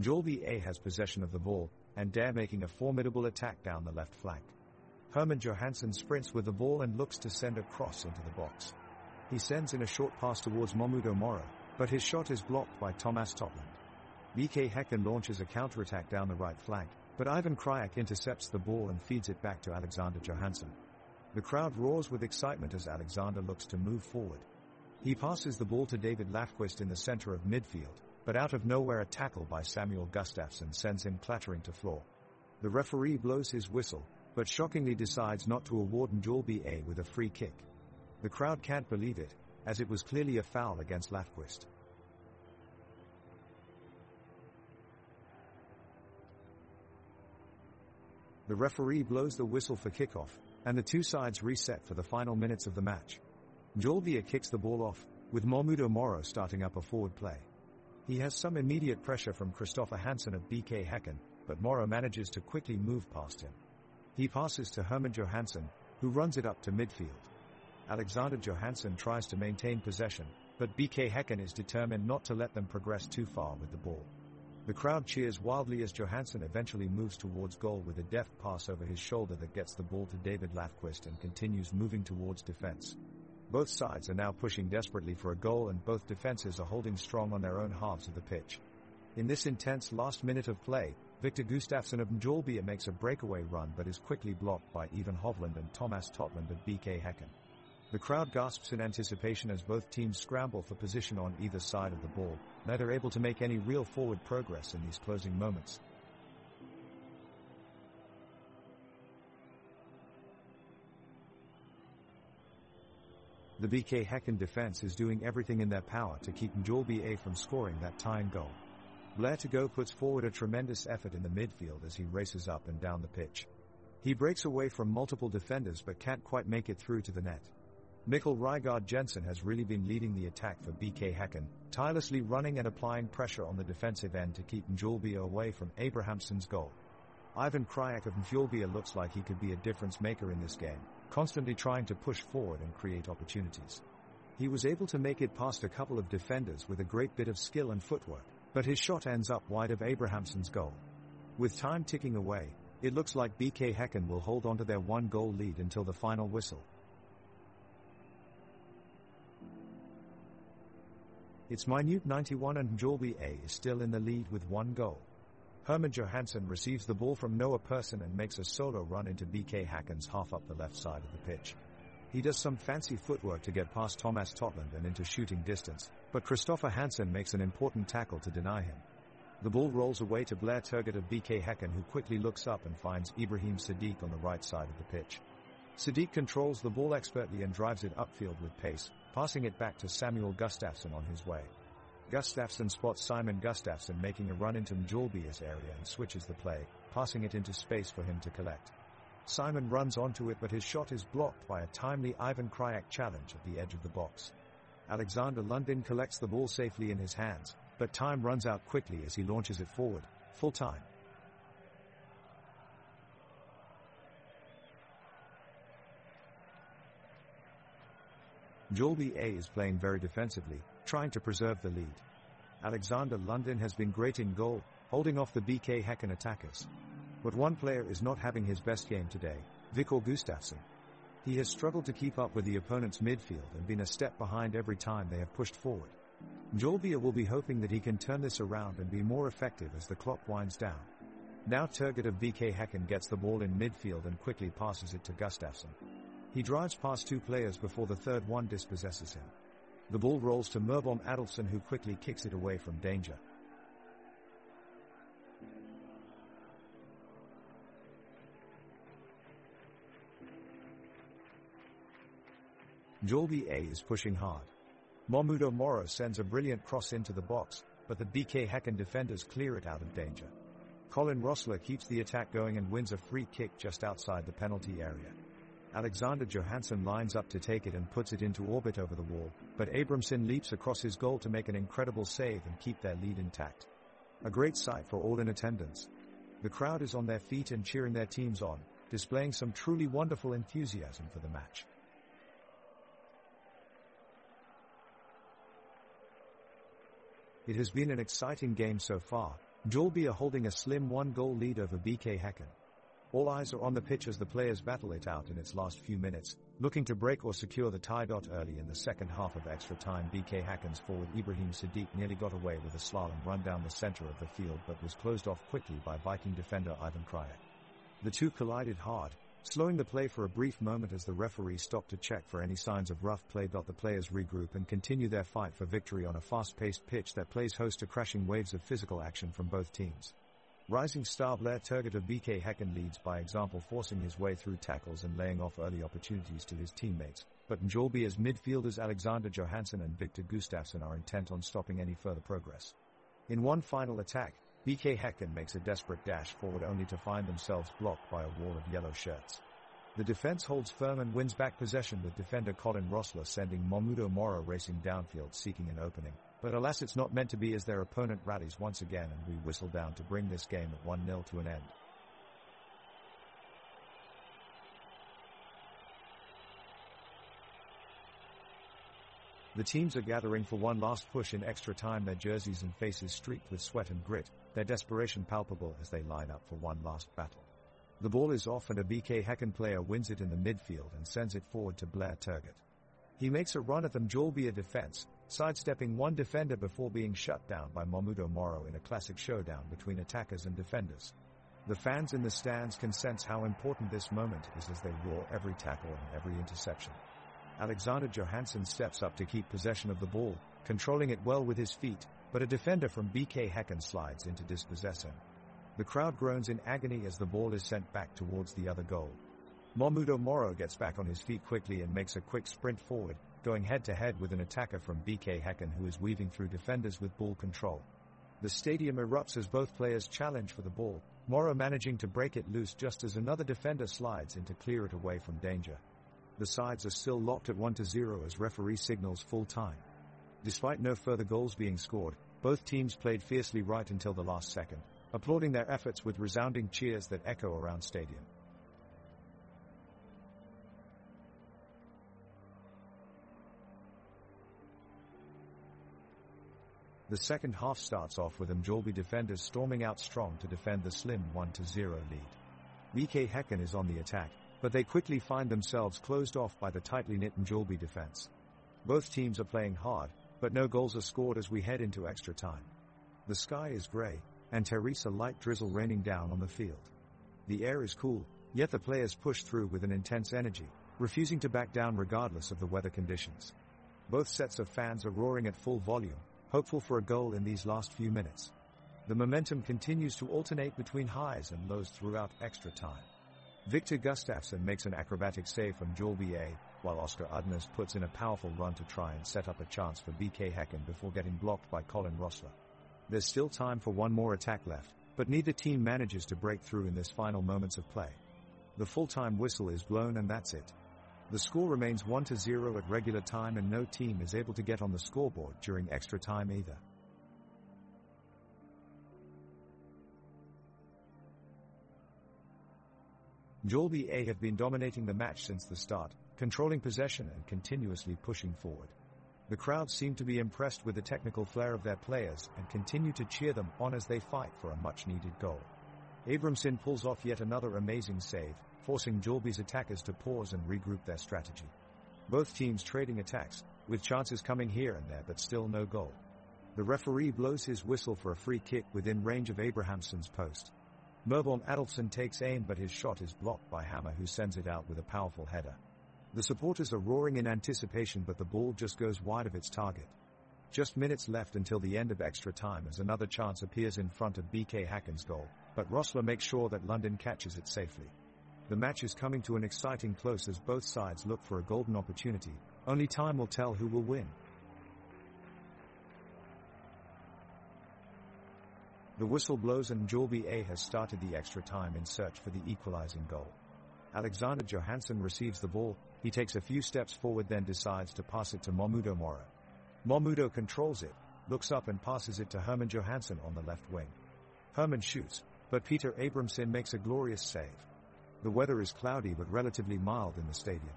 Mjällby A has possession of the ball, and dare making a formidable attack down the left flank. Herman Johansson sprints with the ball and looks to send a cross into the box. He sends in a short pass towards Momudo Moro, but his shot is blocked by Thomas Totland. BK Häcken launches a counterattack down the right flank, but Ivan Krajak intercepts the ball and feeds it back to Alexander Johansson. The crowd roars with excitement as Alexander looks to move forward. He passes the ball to David Lafquist in the center of midfield, but out of nowhere a tackle by Samuel Gustafsson sends him clattering to floor. The referee blows his whistle, but shockingly decides not to award Mjällby A with a free kick. The crowd can't believe it, as it was clearly a foul against Lafquist. The referee blows the whistle for kickoff, and the two sides reset for the final minutes of the match. Mjällby kicks the ball off, with Momudo Moro starting up a forward play. He has some immediate pressure from Christopher Hansen of BK Häcken, but Moro manages to quickly move past him. He passes to Herman Johansson, who runs it up to midfield. Alexander Johansson tries to maintain possession, but BK Häcken is determined not to let them progress too far with the ball. The crowd cheers wildly as Johansson eventually moves towards goal with a deft pass over his shoulder that gets the ball to David Lafquist and continues moving towards defense. Both sides are now pushing desperately for a goal and both defenses are holding strong on their own halves of the pitch. In this intense last minute of play, Victor Gustafsson of Mjällby makes a breakaway run but is quickly blocked by Ivan Hovland and Thomas Totland of BK Häcken. The crowd gasps in anticipation as both teams scramble for position on either side of the ball, neither able to make any real forward progress in these closing moments. The BK Häcken defense is doing everything in their power to keep Mjällby from scoring that tying goal. Blair to go puts forward a tremendous effort in the midfield as he races up and down the pitch. He breaks away from multiple defenders but can't quite make it through to the net. Mikkel Rygaard Jensen has really been leading the attack for BK Häcken, tirelessly running and applying pressure on the defensive end to keep Mjällby away from Abrahamsson's goal. Ivan Krajek of Mjällby looks like he could be a difference maker in this game, constantly trying to push forward and create opportunities. He was able to make it past a couple of defenders with a great bit of skill and footwork, but his shot ends up wide of Abrahamsson's goal. With time ticking away, it looks like BK Häcken will hold on to their one-goal lead until the final whistle. It's minute 91 and Mjällby is still in the lead with one goal. Herman Johansson receives the ball from Noah Persson and makes a solo run into BK Häcken's half up the left side of the pitch. He does some fancy footwork to get past Thomas Totland and into shooting distance, but Christopher Hansen makes an important tackle to deny him. The ball rolls away to Blair Turgott of BK Häcken, who quickly looks up and finds Ibrahim Sadiq on the right side of the pitch. Sadiq controls the ball expertly and drives it upfield with pace, passing it back to Samuel Gustafsson on his way. Gustafsson spots Simon Gustafsson making a run into Mjällby's area and switches the play, passing it into space for him to collect. Simon runs onto it, but his shot is blocked by a timely Ivan Krajek challenge at the edge of the box. Alexander Lundin collects the ball safely in his hands, but time runs out quickly as he launches it forward, full time. Mjällby is playing very defensively, trying to preserve the lead. Alexander Lundin has been great in goal, holding off the BK Häcken attackers. But one player is not having his best game today, Viktor Gustafsson. He has struggled to keep up with the opponent's midfield and been a step behind every time they have pushed forward. Mjällby will be hoping that he can turn this around and be more effective as the clock winds down. Now Turgott of BK Häcken gets the ball in midfield and quickly passes it to Gustafsson. He drives past two players before the third one dispossesses him. The ball rolls to Merbom Adolfsson, who quickly kicks it away from danger. Mjällby is pushing hard. Momudo Moro sends a brilliant cross into the box, but the BK Häcken defenders clear it out of danger. Colin Rossler keeps the attack going and wins a free kick just outside the penalty area. Alexander Johansson lines up to take it and puts it into orbit over the wall, but Abramson leaps across his goal to make an incredible save and keep their lead intact. A great sight for all in attendance. The crowd is on their feet and cheering their teams on, displaying some truly wonderful enthusiasm for the match. It has been an exciting game so far. Mjällby are holding a slim one-goal lead over BK Häcken. All eyes are on the pitch as the players battle it out in its last few minutes, looking to break or secure the tie. Early in the second half of extra time, BK Häcken's forward Ibrahim Sadiq nearly got away with a slalom run down the center of the field but was closed off quickly by Viking defender Ivan Krajek. The two collided hard, slowing the play for a brief moment as the referee stopped to check for any signs of rough play. The players regroup and continue their fight for victory on a fast-paced pitch that plays host to crashing waves of physical action from both teams. Rising star Blair Turgott of BK Häcken leads by example, forcing his way through tackles and laying off early opportunities to his teammates, but Mjällby's midfielders Alexander Johansson and Viktor Gustafsson are intent on stopping any further progress. In one final attack, BK Häcken makes a desperate dash forward only to find themselves blocked by a wall of yellow shirts. The defense holds firm and wins back possession, with defender Colin Rossler sending Momudo Moro racing downfield seeking an opening. But alas, it's not meant to be as their opponent rallies once again and we whistle down to bring this game at 1-0 to an end. The teams are gathering for one last push in extra time, their jerseys and faces streaked with sweat and grit, their desperation palpable as they line up for one last battle. The ball is off and a BK Häcken player wins it in the midfield and sends it forward to Blair Turgott. He makes a run at the Mjällby defense, sidestepping one defender before being shut down by Momudo Moro in a classic showdown between attackers and defenders. The fans in the stands can sense how important this moment is as they roar every tackle and every interception. Alexander Johansson steps up to keep possession of the ball, controlling it well with his feet, but a defender from BK Häcken slides in to dispossess him. The crowd groans in agony as the ball is sent back towards the other goal. Momudo Moro gets back on his feet quickly and makes a quick sprint forward, going head-to-head with an attacker from BK Häcken who is weaving through defenders with ball control. The stadium erupts as both players challenge for the ball, Moro managing to break it loose just as another defender slides in to clear it away from danger. The sides are still locked at 1-0 as referee signals full time. Despite no further goals being scored, both teams played fiercely right until the last second, applauding their efforts with resounding cheers that echo around stadium. The second half starts off with Mjällby defenders storming out strong to defend the slim 1-0 lead. BK Häcken is on the attack, but they quickly find themselves closed off by the tightly knit Mjällby defense. Both teams are playing hard, but no goals are scored as we head into extra time. The sky is grey, and Teresa light drizzle raining down on the field. The air is cool, yet the players push through with an intense energy, refusing to back down regardless of the weather conditions. Both sets of fans are roaring at full volume, hopeful for a goal in these last few minutes. The momentum continues to alternate between highs and lows throughout extra time. Victor Gustafsson makes an acrobatic save from Mjällby A, while Oscar Udnes puts in a powerful run to try and set up a chance for BK Häcken before getting blocked by Colin Rossler. There's still time for one more attack left, but neither team manages to break through in this final moments of play. The full-time whistle is blown and that's it. The score remains 1-0 at regular time and no team is able to get on the scoreboard during extra time either. Mjällby A have been dominating the match since the start, controlling possession and continuously pushing forward. The crowd seem to be impressed with the technical flair of their players and continue to cheer them on as they fight for a much-needed goal. Abramson pulls off yet another amazing save, forcing Mjällby's attackers to pause and regroup their strategy. Both teams trading attacks, with chances coming here and there but still no goal. The referee blows his whistle for a free kick within range of Abrahamsson's post. Merborn Adolfsson takes aim but his shot is blocked by Hammer who sends it out with a powerful header. The supporters are roaring in anticipation but the ball just goes wide of its target. Just minutes left until the end of extra time as another chance appears in front of BK Häcken's goal, but Rossler makes sure that London catches it safely. The match is coming to an exciting close as both sides look for a golden opportunity. Only time will tell who will win. The whistle blows and Mjällby A has started the extra time in search for the equalizing goal. Alexander Johansson receives the ball, he takes a few steps forward then decides to pass it to Mahmudo Moro. Mahmudo controls it, looks up and passes it to Herman Johansson on the left wing. Herman shoots, but Peter Abramson makes a glorious save. The weather is cloudy but relatively mild in the stadium.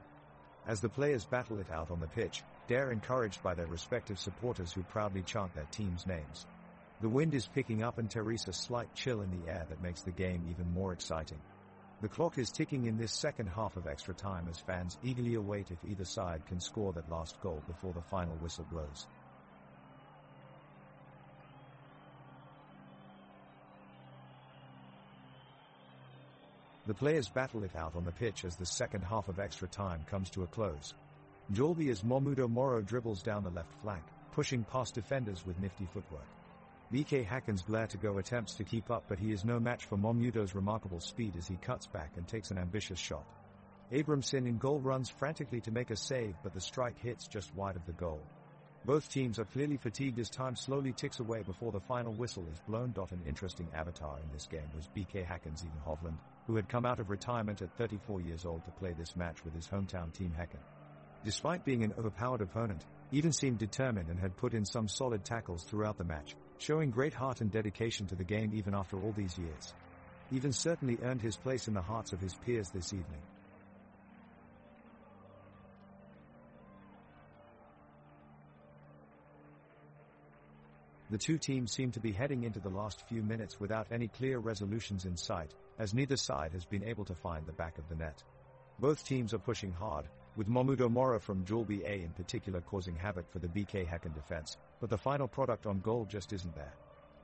As the players battle it out on the pitch, they're encouraged by their respective supporters who proudly chant their team's names. The wind is picking up and there's a slight chill in the air that makes the game even more exciting. The clock is ticking in this second half of extra time as fans eagerly await if either side can score that last goal before the final whistle blows. The players battle it out on the pitch as the second half of extra time comes to a close. Mjällby as Mahmudo Moro dribbles down the left flank, pushing past defenders with nifty footwork. BK Häcken's Blair-to-go attempts to keep up but he is no match for Mahmudo's remarkable speed as he cuts back and takes an ambitious shot. Abramson in goal runs frantically to make a save but the strike hits just wide of the goal. Both teams are clearly fatigued as time slowly ticks away before the final whistle is blown. An interesting avatar in this game was BK Häcken's Ivan Hovland, who had come out of retirement at 34 years old to play this match with his hometown team Häcken. Despite being an overpowered opponent, Ivan seemed determined and had put in some solid tackles throughout the match, showing great heart and dedication to the game even after all these years. Ivan certainly earned his place in the hearts of his peers this evening. The two teams seem to be heading into the last few minutes without any clear resolutions in sight, as neither side has been able to find the back of the net. Both teams are pushing hard, with Mahmudo Moro from Mjällby A in particular causing havoc for the BK Häcken defense, but the final product on goal just isn't there.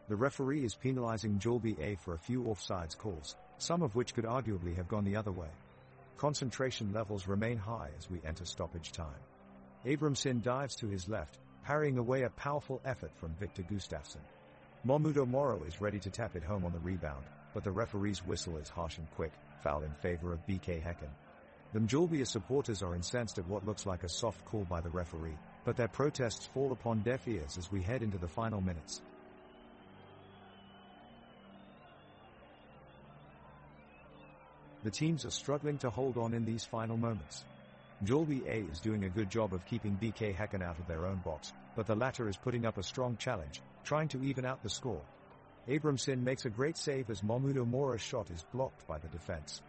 The referee is penalizing Mjällby A for a few offsides calls, some of which could arguably have gone the other way. Concentration levels remain high as we enter stoppage time. Abramson dives to his left, parrying away a powerful effort from Victor Gustafsson. Mahmudo Moro is ready to tap it home on the rebound, but the referee's whistle is harsh and quick, foul in favor of BK Häcken. The Mjällby supporters are incensed at what looks like a soft call by the referee, but their protests fall upon deaf ears as we head into the final minutes. The teams are struggling to hold on in these final moments. Mjällby A is doing a good job of keeping BK Häcken out of their own box, but the latter is putting up a strong challenge, trying to even out the score. Abramson makes a great save as Mahmoud Mora's shot is blocked by the defense.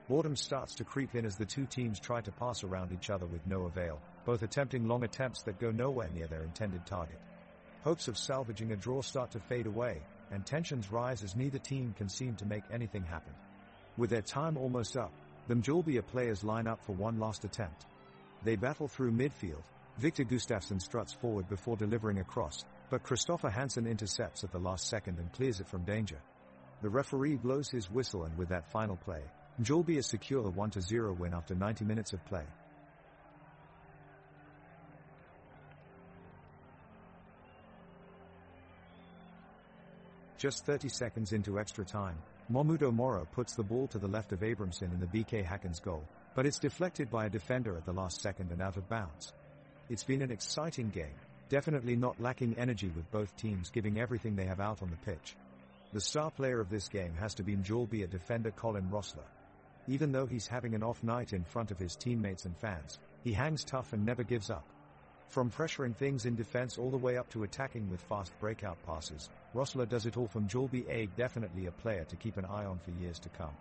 Boredom starts to creep in as the two teams try to pass around each other with no avail, both attempting long attempts that go nowhere near their intended target. Hopes of salvaging a draw start to fade away, and tensions rise as neither team can seem to make anything happen. With their time almost up, the Mjällby players line up for one last attempt. They battle through midfield. Victor Gustafsson struts forward before delivering a cross, but Christopher Hansen intercepts at the last second and clears it from danger. The referee blows his whistle, and with that final play, Mjällby secure a 1-0 win after 90 minutes of play. Just 30 seconds into extra time, Mahmoud Mora puts the ball to the left of Abramson in the BK Häcken's goal, but it's deflected by a defender at the last second and out of bounds. It's been an exciting game, definitely not lacking energy, with both teams giving everything they have out on the pitch. The star player of this game has to be Mjällby defender Colin Rossler. Even though he's having an off night in front of his teammates and fans, he hangs tough and never gives up. From pressuring things in defense all the way up to attacking with fast breakout passes, Rossler does it all for Mjällby. Definitely a player to keep an eye on for years to come.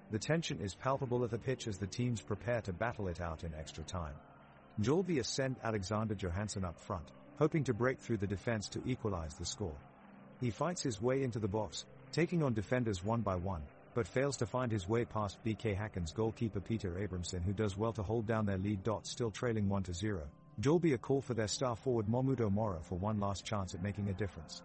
The tension is palpable at the pitch as the teams prepare to battle it out in extra time. Mjällby send Alexander Johansson up front, hoping to break through the defense to equalize the score. He fights his way into the box, taking on defenders one by one, but fails to find his way past BK Häcken's goalkeeper Peter Abramson, who does well to hold down their lead. Still trailing 1-0, Mjällby call for their star forward Mahmoud Mora for one last chance at making a difference.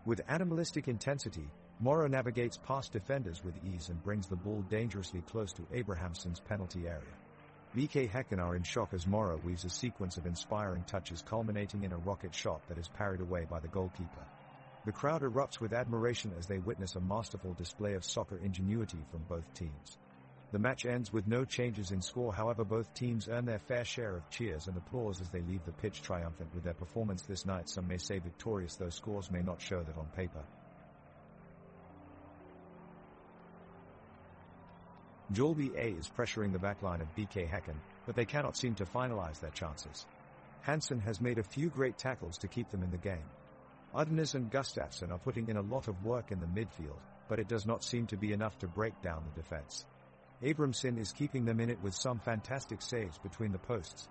With animalistic intensity, Mora navigates past defenders with ease and brings the ball dangerously close to Abrahamson's penalty area. BK Häcken are in shock as Mora weaves a sequence of inspiring touches culminating in a rocket shot that is parried away by the goalkeeper. The crowd erupts with admiration as they witness a masterful display of soccer ingenuity from both teams. The match ends with no changes in score, however both teams earn their fair share of cheers and applause as they leave the pitch triumphant with their performance this night. Some may say victorious, though scores may not show that on paper. Mjällby A is pressuring the backline of BK Häcken, but they cannot seem to finalize their chances. Hansen has made a few great tackles to keep them in the game. Udnes and Gustafsson are putting in a lot of work in the midfield, but it does not seem to be enough to break down the defense. Abramson is keeping them in it with some fantastic saves between the posts.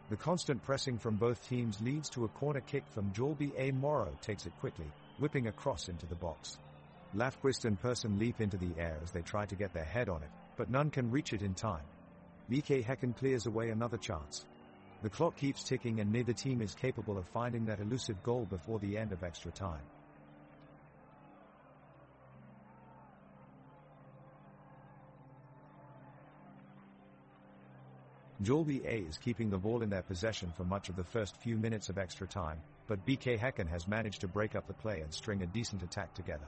The constant pressing from both teams leads to a corner kick from Mjällby. Moro takes it quickly, whipping a cross into the box. Lafquist and Persson leap into the air as they try to get their head on it, but none can reach it in time. BK Häcken clears away another chance. The clock keeps ticking and neither team is capable of finding that elusive goal before the end of extra time. Mjällby A is keeping the ball in their possession for much of the first few minutes of extra time, but BK Häcken has managed to break up the play and string a decent attack together.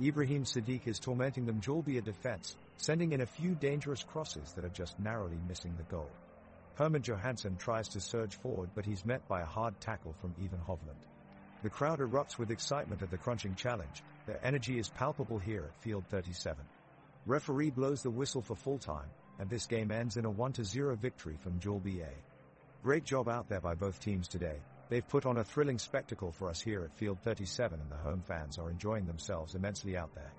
Ibrahim Sadiq is tormenting the Mjällby defense, sending in a few dangerous crosses that are just narrowly missing the goal. Herman Johansson tries to surge forward, but he's met by a hard tackle from Ivan Hovland. The crowd erupts with excitement at the crunching challenge. Their energy is palpable here at Field 37. Referee blows the whistle for full time, and this game ends in a 1-0 victory from Mjällby A. Great job out there by both teams today. They've put on a thrilling spectacle for us here at Field 37, and the home fans are enjoying themselves immensely out there.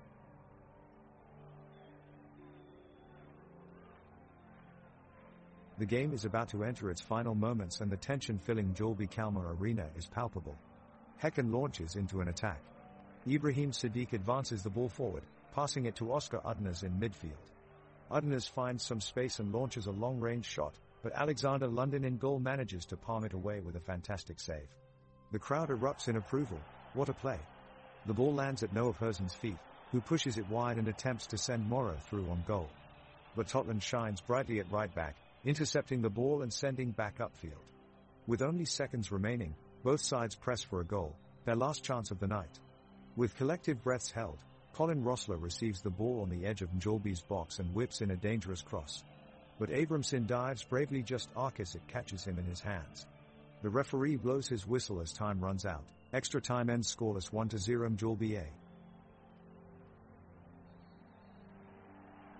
The game is about to enter its final moments and the tension-filling Mjällby Kalmar Arena is palpable. Häcken launches into an attack. Ibrahim Sadiq advances the ball forward, passing it to Oscar Udnes in midfield. Udnes finds some space and launches a long-range shot, but Alexander London in goal manages to palm it away with a fantastic save. The crowd erupts in approval. What a play! The ball lands at Noah Person's feet, who pushes it wide and attempts to send Moro through on goal. But Totland shines brightly at right back, intercepting the ball and sending back upfield. With only seconds remaining, both sides press for a goal, their last chance of the night. With collective breaths held, Colin Rossler receives the ball on the edge of Mjällby's box and whips in a dangerous cross. But Abramson dives bravely just as it catches him in his hands. The referee blows his whistle as time runs out. Extra time ends scoreless 1-0 Mjällby A.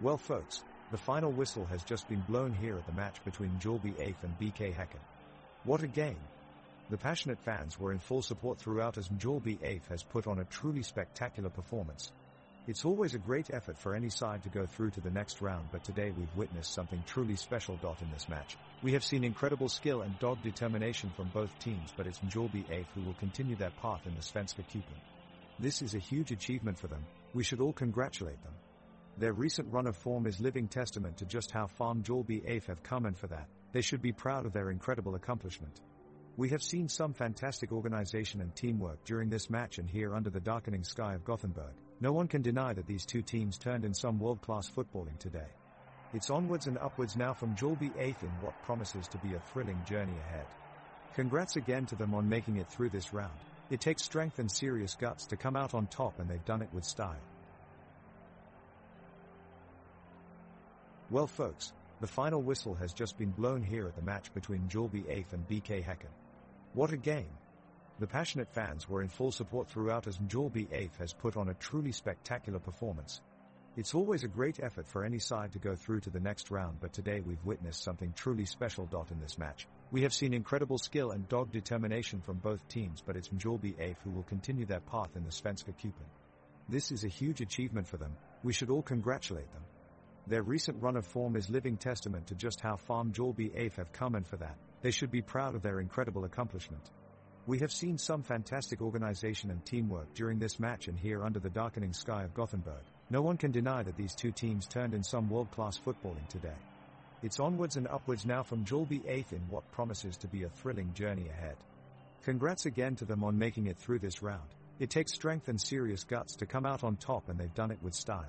Well folks, the final whistle has just been blown here at the match between Mjällby AIF and BK Häcken. What a game! The passionate fans were in full support throughout as Mjällby AIF has put on a truly spectacular performance. It's always a great effort for any side to go through to the next round, but today we've witnessed something truly special. In this match, we have seen incredible skill and dogged determination from both teams, but it's Mjällby AIF who will continue their path in the Svenska Cupen. This is a huge achievement for them. We should all congratulate them. Their recent run of form is living testament to just how far Mjällby AIF have come, and for that, they should be proud of their incredible accomplishment. We have seen some fantastic organization and teamwork during this match, and here under the darkening sky of Gothenburg, no one can deny that these two teams turned in some world-class footballing today. It's onwards and upwards now from Mjällby AIF in what promises to be a thrilling journey ahead. Congrats again to them on making it through this round. It takes strength and serious guts to come out on top, and they've done it with style. Well folks, the final whistle has just been blown here at the match between Mjällby AIF and BK Häcken. What a game! The passionate fans were in full support throughout as Mjällby AIF has put on a truly spectacular performance. It's always a great effort for any side to go through to the next round, but today we've witnessed something truly special. In this match, we have seen incredible skill and dogged determination from both teams, but it's Mjällby AIF who will continue their path in the Svenska Cupen. This is a huge achievement for them. We should all congratulate them. Their recent run of form is living testament to just how far Mjällby AIF have come, and for that, they should be proud of their incredible accomplishment. We have seen some fantastic organization and teamwork during this match, and here under the darkening sky of Gothenburg, no one can deny that these two teams turned in some world-class footballing today. It's onwards and upwards now from Mjällby AIF in what promises to be a thrilling journey ahead. Congrats again to them on making it through this round. It takes strength and serious guts to come out on top, and they've done it with style.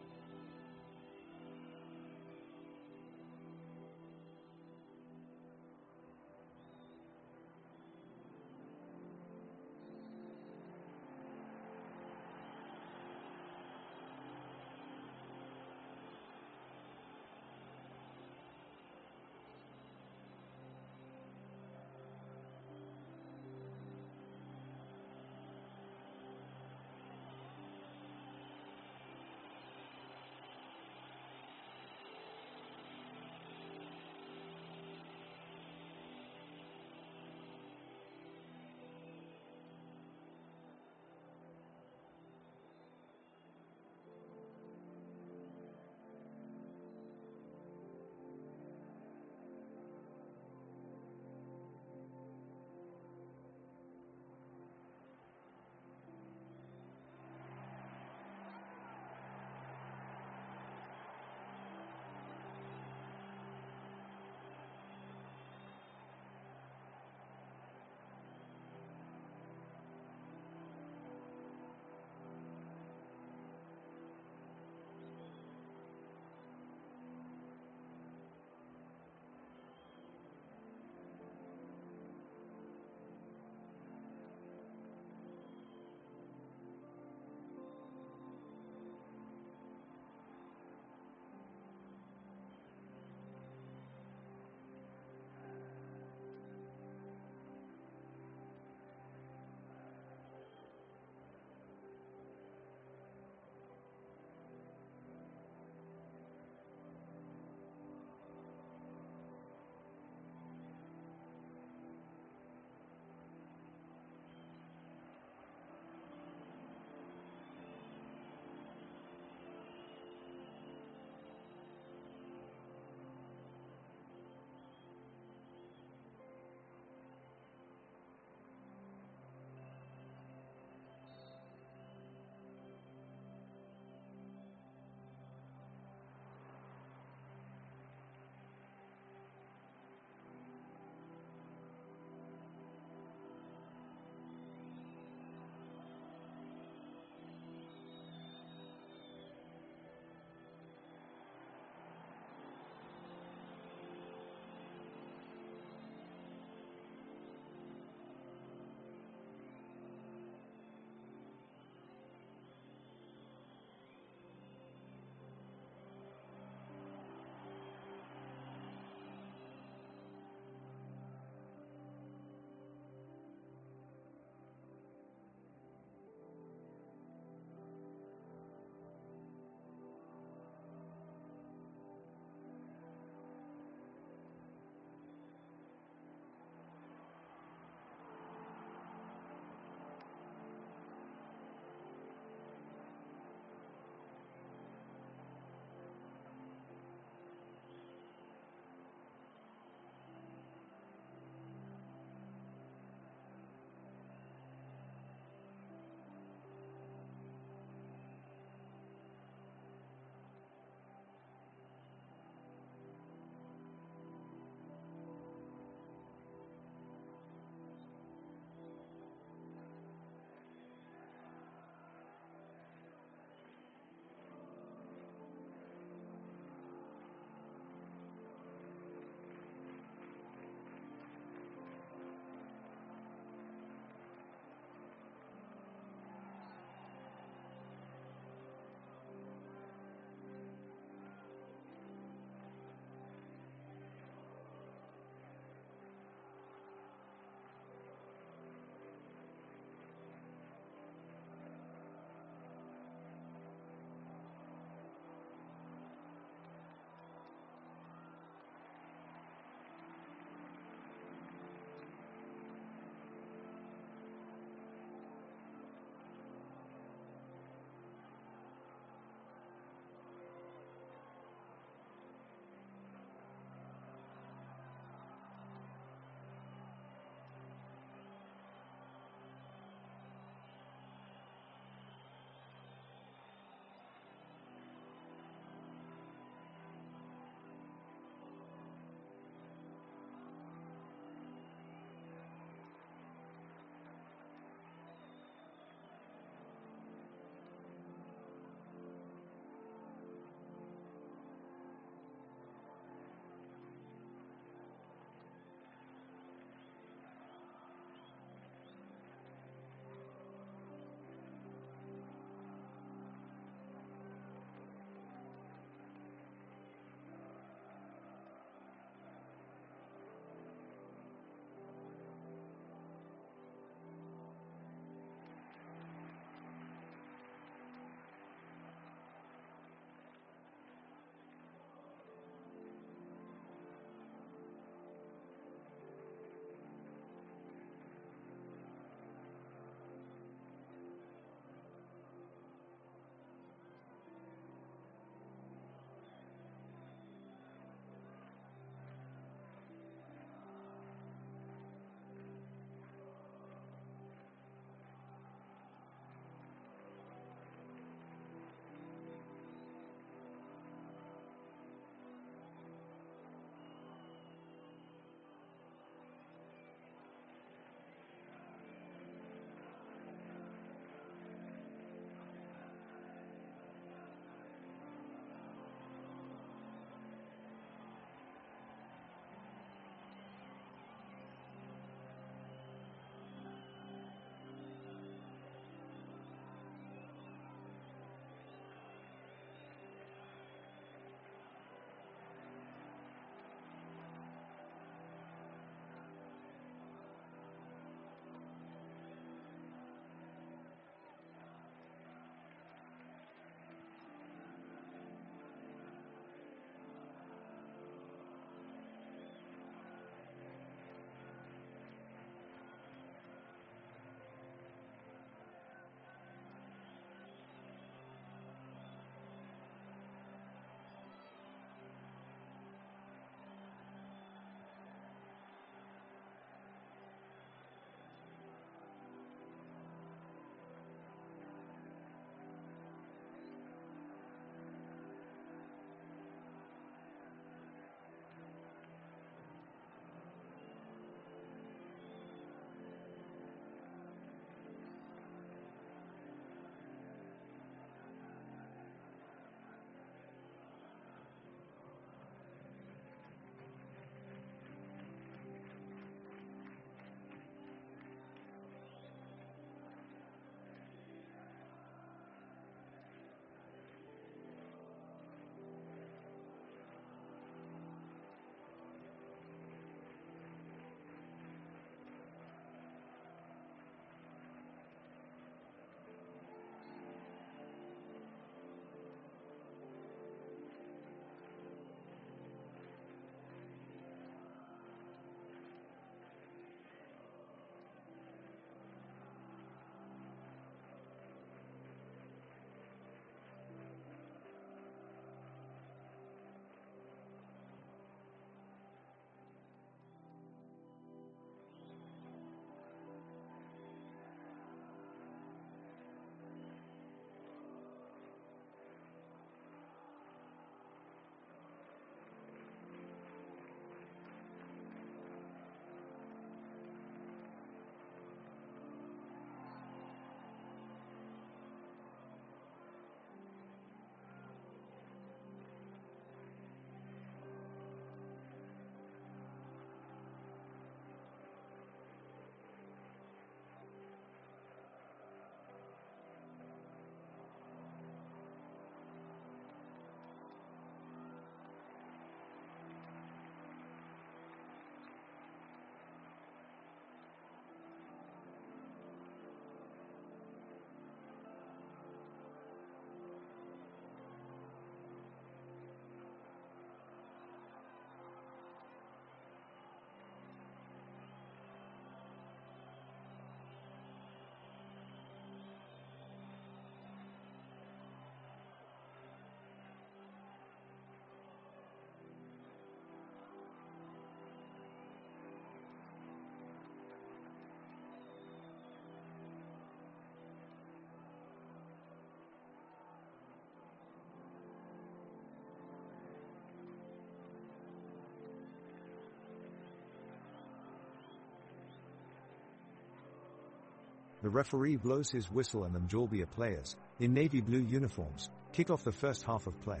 The referee blows his whistle and the Mjällby players, in navy blue uniforms, kick off the first half of play.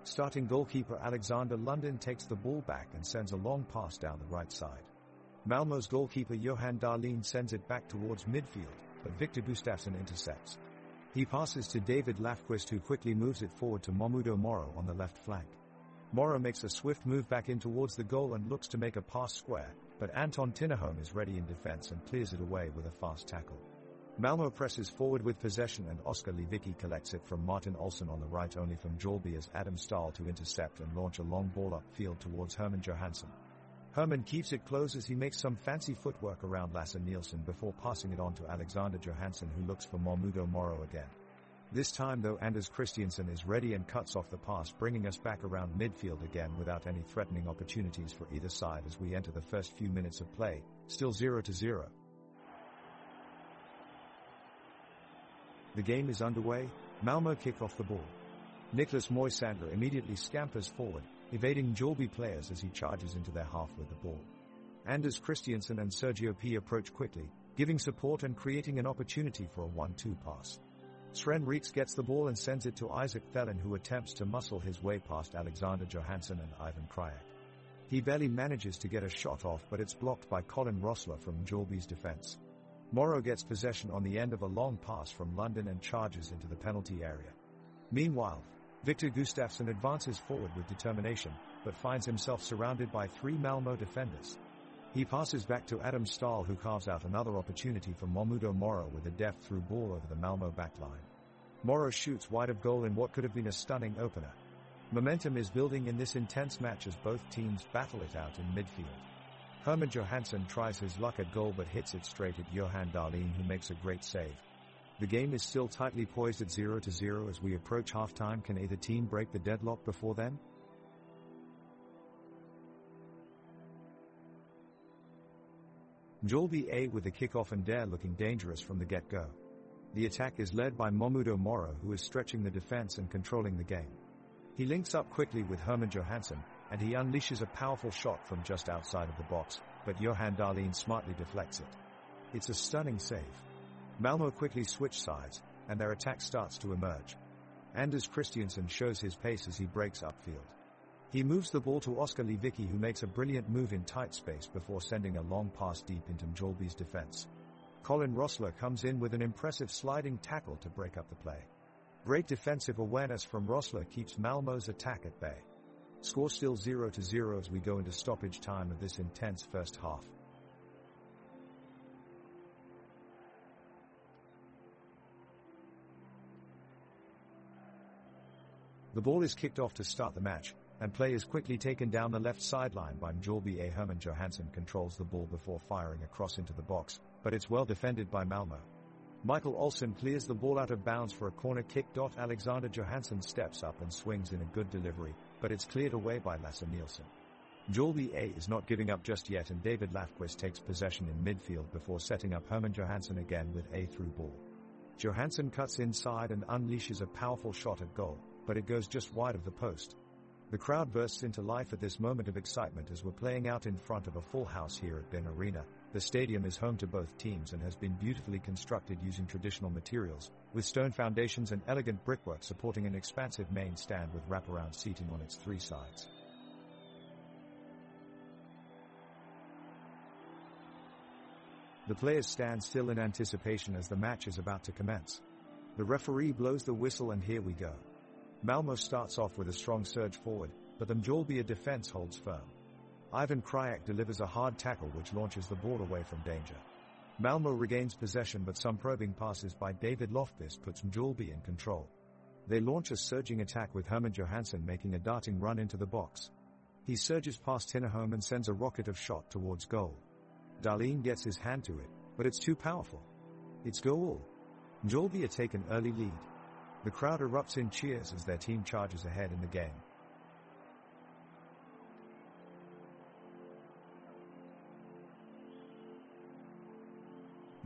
Starting goalkeeper Alexander Lundin takes the ball back and sends a long pass down the right side. Malmö's goalkeeper Johan Dahlin sends it back towards midfield, but Victor Gustafsson intercepts. He passes to David Lafquist, who quickly moves it forward to Momudo Moro on the left flank. Moro makes a swift move back in towards the goal and looks to make a pass square, but Anton Tinnerholm is ready in defense and clears it away with a fast tackle. Malmö presses forward with possession and Oskar Lewicki collects it from Martin Olsson on the right, only from Mjällby as Adam Stahl to intercept and launch a long ball upfield towards Herman Johansson. Herman keeps it close as he makes some fancy footwork around Lasse Nielsen before passing it on to Alexander Johansson, who looks for Momudo Moro again. This time though, Anders Christiansen is ready and cuts off the pass, bringing us back around midfield again without any threatening opportunities for either side as we enter the first few minutes of play, still 0-0. The game is underway. Malmö kick off the ball. Niklas Moisander immediately scampers forward, evading Mjällby players as he charges into their half with the ball. Anders Christiansen and Sergio P approach quickly, giving support and creating an opportunity for a 1-2 pass. Sven Reeks gets the ball and sends it to Isaac Thelen, who attempts to muscle his way past Alexander Johansson and Ivan Krajek. He barely manages to get a shot off, but it's blocked by Colin Rossler from Mjällby's defense. Moro gets possession on the end of a long pass from London and charges into the penalty area. Meanwhile, Victor Gustafsson advances forward with determination, but finds himself surrounded by 3 Malmö defenders. He passes back to Adam Stahl, who carves out another opportunity for Momudo Moro with a deft through ball over the Malmö backline. Moro shoots wide of goal in what could have been a stunning opener. Momentum is building in this intense match as both teams battle it out in midfield. Herman Johansson tries his luck at goal but hits it straight at Johan Dahlin, who makes a great save. The game is still tightly poised at 0-0 as we approach halftime. Can either team break the deadlock before then? Mjällby A with the kickoff and Dare looking dangerous from the get-go. The attack is led by Momudo Moro, who is stretching the defense and controlling the game. He links up quickly with Herman Johansson, and he unleashes a powerful shot from just outside of the box, but Johan Dahlin smartly deflects it. It's a stunning save. Malmö quickly switch sides, and their attack starts to emerge. Anders Christiansen shows his pace as he breaks upfield. He moves the ball to Oskar Lewicki, who makes a brilliant move in tight space before sending a long pass deep into Mjällby's defense. Colin Rossler comes in with an impressive sliding tackle to break up the play. Great defensive awareness from Rossler keeps Malmö's attack at bay. Score still 0-0 as we go into stoppage time of this intense first half. The ball is kicked off to start the match, and play is quickly taken down the left sideline by Mjällby A. Herman Johansson controls the ball before firing across into the box, but it's well defended by Malmö. Michael Olsson clears the ball out of bounds for a corner kick. Alexander Johansson steps up and swings in a good delivery, but it's cleared away by Lasse Nielsen. Mjällby A is not giving up just yet, and David Lafquist takes possession in midfield before setting up Herman Johansson again with a through ball. Johansson cuts inside and unleashes a powerful shot at goal, but it goes just wide of the post. The crowd bursts into life at this moment of excitement as we're playing out in front of a full house here at Ben Arena. The stadium is home to both teams and has been beautifully constructed using traditional materials, with stone foundations and elegant brickwork supporting an expansive main stand with wraparound seating on its 3 sides. The players stand still in anticipation as the match is about to commence. The referee blows the whistle and here we go. Malmö starts off with a strong surge forward, but the Mjällby defense holds firm. Ivan Krajek delivers a hard tackle which launches the ball away from danger. Malmö regains possession, but some probing passes by David Lofqvist puts Mjällby in control. They launch a surging attack with Herman Johansson making a darting run into the box. He surges past Tinnerholm and sends a rocket of shot towards goal. Dahlin gets his hand to it, but it's too powerful. It's goal. Mjällby take an early lead. The crowd erupts in cheers as their team charges ahead in the game.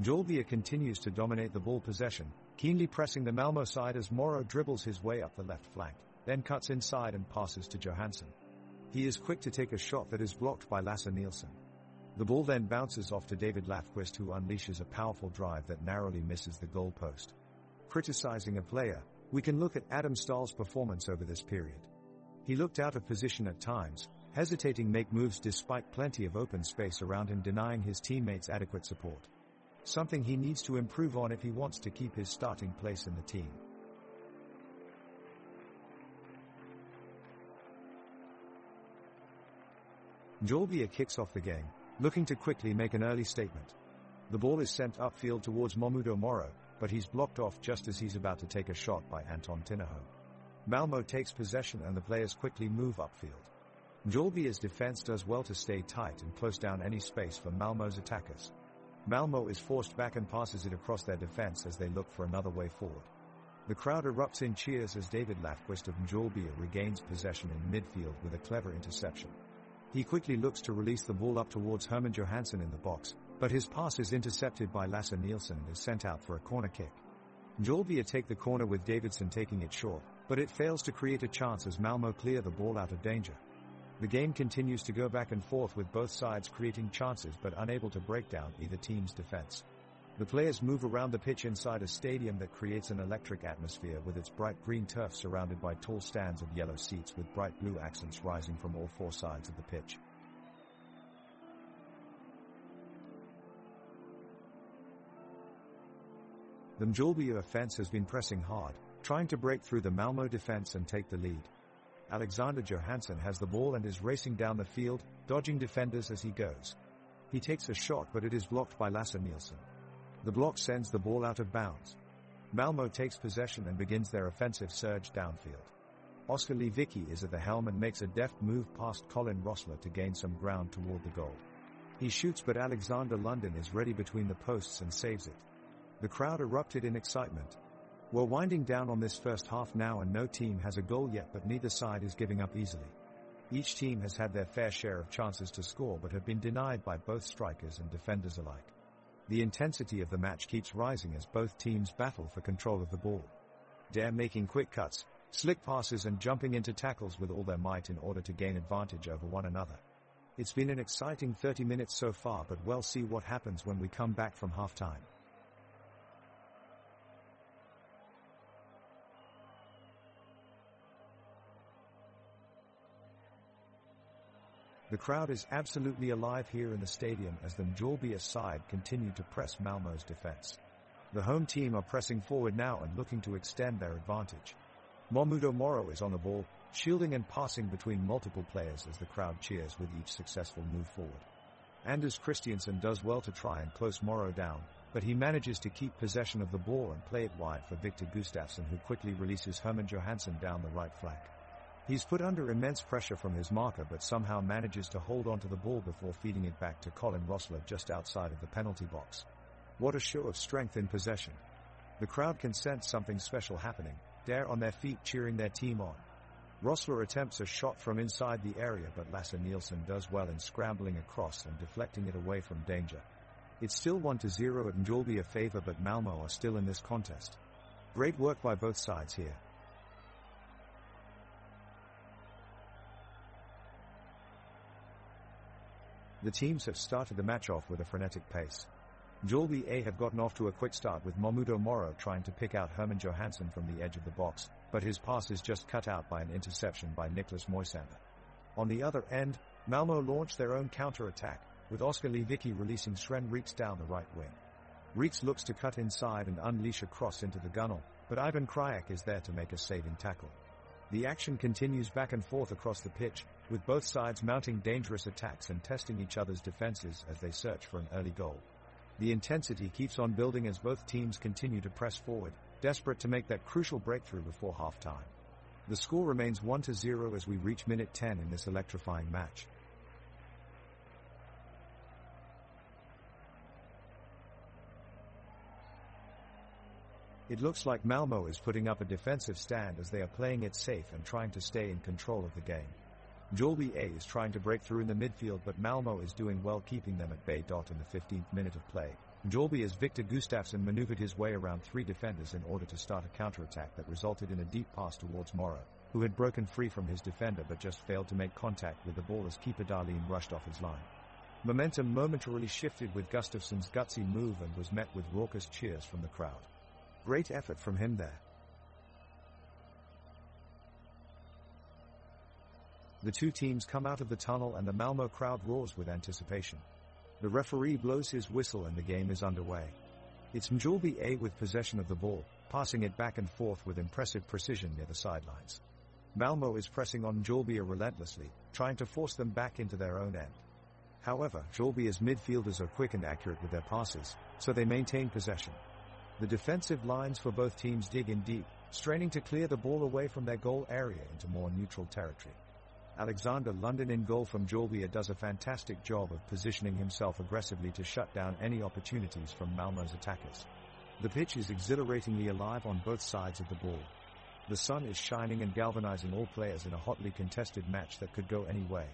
Mjällby continues to dominate the ball possession, keenly pressing the Malmö side as Moro dribbles his way up the left flank, then cuts inside and passes to Johansson. He is quick to take a shot that is blocked by Lasse Nielsen. The ball then bounces off to David Lafquist, who unleashes a powerful drive that narrowly misses the goal post. Criticizing a player, we can look at Adam Stahl's performance over this period. He looked out of position at times, hesitating to make moves despite plenty of open space around him, denying his teammates adequate support. Something he needs to improve on if he wants to keep his starting place in the team. Mjällby kicks off the game, looking to quickly make an early statement. The ball is sent upfield towards Mjällby Moro, but he's blocked off just as he's about to take a shot by Anton Tinaho. Mjällby takes possession and the players quickly move upfield. Mjällby's defense does well to stay tight and close down any space for Malmö's attackers. Malmö is forced back and passes it across their defense as they look for another way forward. The crowd erupts in cheers as David Lafquist of Mjällby regains possession in midfield with a clever interception. He quickly looks to release the ball up towards Herman Johansson in the box, but his pass is intercepted by Lasse Nielsen and is sent out for a corner kick. Mjällby take the corner with Davidson taking it short, but it fails to create a chance as Malmö clear the ball out of danger. The game continues to go back and forth with both sides creating chances but unable to break down either team's defense. The players move around the pitch inside a stadium that creates an electric atmosphere with its bright green turf surrounded by tall stands of yellow seats with bright blue accents rising from all four sides of the pitch. The Mjällby offense has been pressing hard, trying to break through the Malmö defense and take the lead. Alexander Johansson has the ball and is racing down the field, dodging defenders as he goes. He takes a shot but it is blocked by Lasse Nielsen. The block sends the ball out of bounds. Malmö takes possession and begins their offensive surge downfield. Oskar Lewicki is at the helm and makes a deft move past Colin Rossler to gain some ground toward the goal. He shoots but Alexander London is ready between the posts and saves it. The crowd erupted in excitement. We're winding down on this first half now and no team has a goal yet, but neither side is giving up easily. Each team has had their fair share of chances to score but have been denied by both strikers and defenders alike. The intensity of the match keeps rising as both teams battle for control of the ball. They're making quick cuts, slick passes and jumping into tackles with all their might in order to gain advantage over one another. It's been an exciting 30 minutes so far, but we'll see what happens when we come back from halftime. The crowd is absolutely alive here in the stadium as the Mjällby side continue to press Malmö's defense. The home team are pressing forward now and looking to extend their advantage. Mjällby Moro is on the ball, shielding and passing between multiple players as the crowd cheers with each successful move forward. Anders Christiansen does well to try and close Moro down, but he manages to keep possession of the ball and play it wide for Victor Gustafsson, who quickly releases Herman Johansson down the right flank. He's put under immense pressure from his marker but somehow manages to hold onto the ball before feeding it back to Colin Rossler just outside of the penalty box. What a show of strength in possession. The crowd can sense something special happening, they're on their feet cheering their team on. Rossler attempts a shot from inside the area but Lasse Nielsen does well in scrambling across and deflecting it away from danger. It's still 1-0 at Mjällby favor, but Malmö are still in this contest. Great work by both sides here. The teams have started the match off with a frenetic pace. Mjällby have gotten off to a quick start with Mjällby Moro trying to pick out Herman Johansson from the edge of the box, but his pass is just cut out by an interception by Niklas Moisander. On the other end, Malmö launched their own counter-attack, with Oskar Lewicki releasing Sven Reeks down the right wing. Reeks looks to cut inside and unleash a cross into the gunnel, but Ivan Krajek is there to make a saving tackle. The action continues back and forth across the pitch, with both sides mounting dangerous attacks and testing each other's defenses as they search for an early goal. The intensity keeps on building as both teams continue to press forward, desperate to make that crucial breakthrough before halftime. The score remains 1-0 as we reach minute 10 in this electrifying match. It looks like Malmö is putting up a defensive stand as they are playing it safe and trying to stay in control of the game. Mjällby is trying to break through in the midfield, but Malmö is doing well keeping them at bay. In the 15th minute of play, Mjällby's Victor Gustafsson maneuvered his way around three defenders in order to start a counterattack that resulted in a deep pass towards Moro, who had broken free from his defender but just failed to make contact with the ball as keeper Darlene rushed off his line. Momentum momentarily shifted with Gustafsson's gutsy move and was met with raucous cheers from the crowd. Great effort from him there. The two teams come out of the tunnel and the Malmö crowd roars with anticipation. The referee blows his whistle and the game is underway. It's Mjällby A with possession of the ball, passing it back and forth with impressive precision near the sidelines. Malmö is pressing on Mjällby relentlessly, trying to force them back into their own end. However, Mjällby's midfielders are quick and accurate with their passes, so they maintain possession. The defensive lines for both teams dig in deep, straining to clear the ball away from their goal area into more neutral territory. Alexander Lundin in goal from Mjällby does a fantastic job of positioning himself aggressively to shut down any opportunities from Malmö's attackers. The pitch is exhilaratingly alive on both sides of the ball. The sun is shining and galvanizing all players in a hotly contested match that could go any way.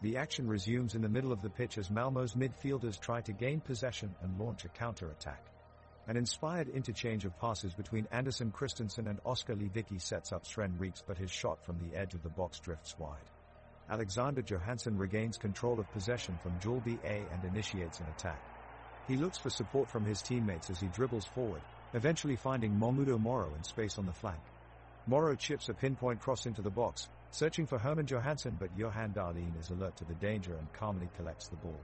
The action resumes in the middle of the pitch as Malmö's midfielders try to gain possession and launch a counter-attack. An inspired interchange of passes between Anderson Christensen and Oskar Lewicki sets up Sven Reeks, but his shot from the edge of the box drifts wide. Alexander Johansson regains control of possession from Mjällby A and initiates an attack. He looks for support from his teammates as he dribbles forward, eventually finding Mjällby Moro in space on the flank. Moro chips a pinpoint cross into the box, searching for Herman Johansson, but Johan Dahlin is alert to the danger and calmly collects the ball.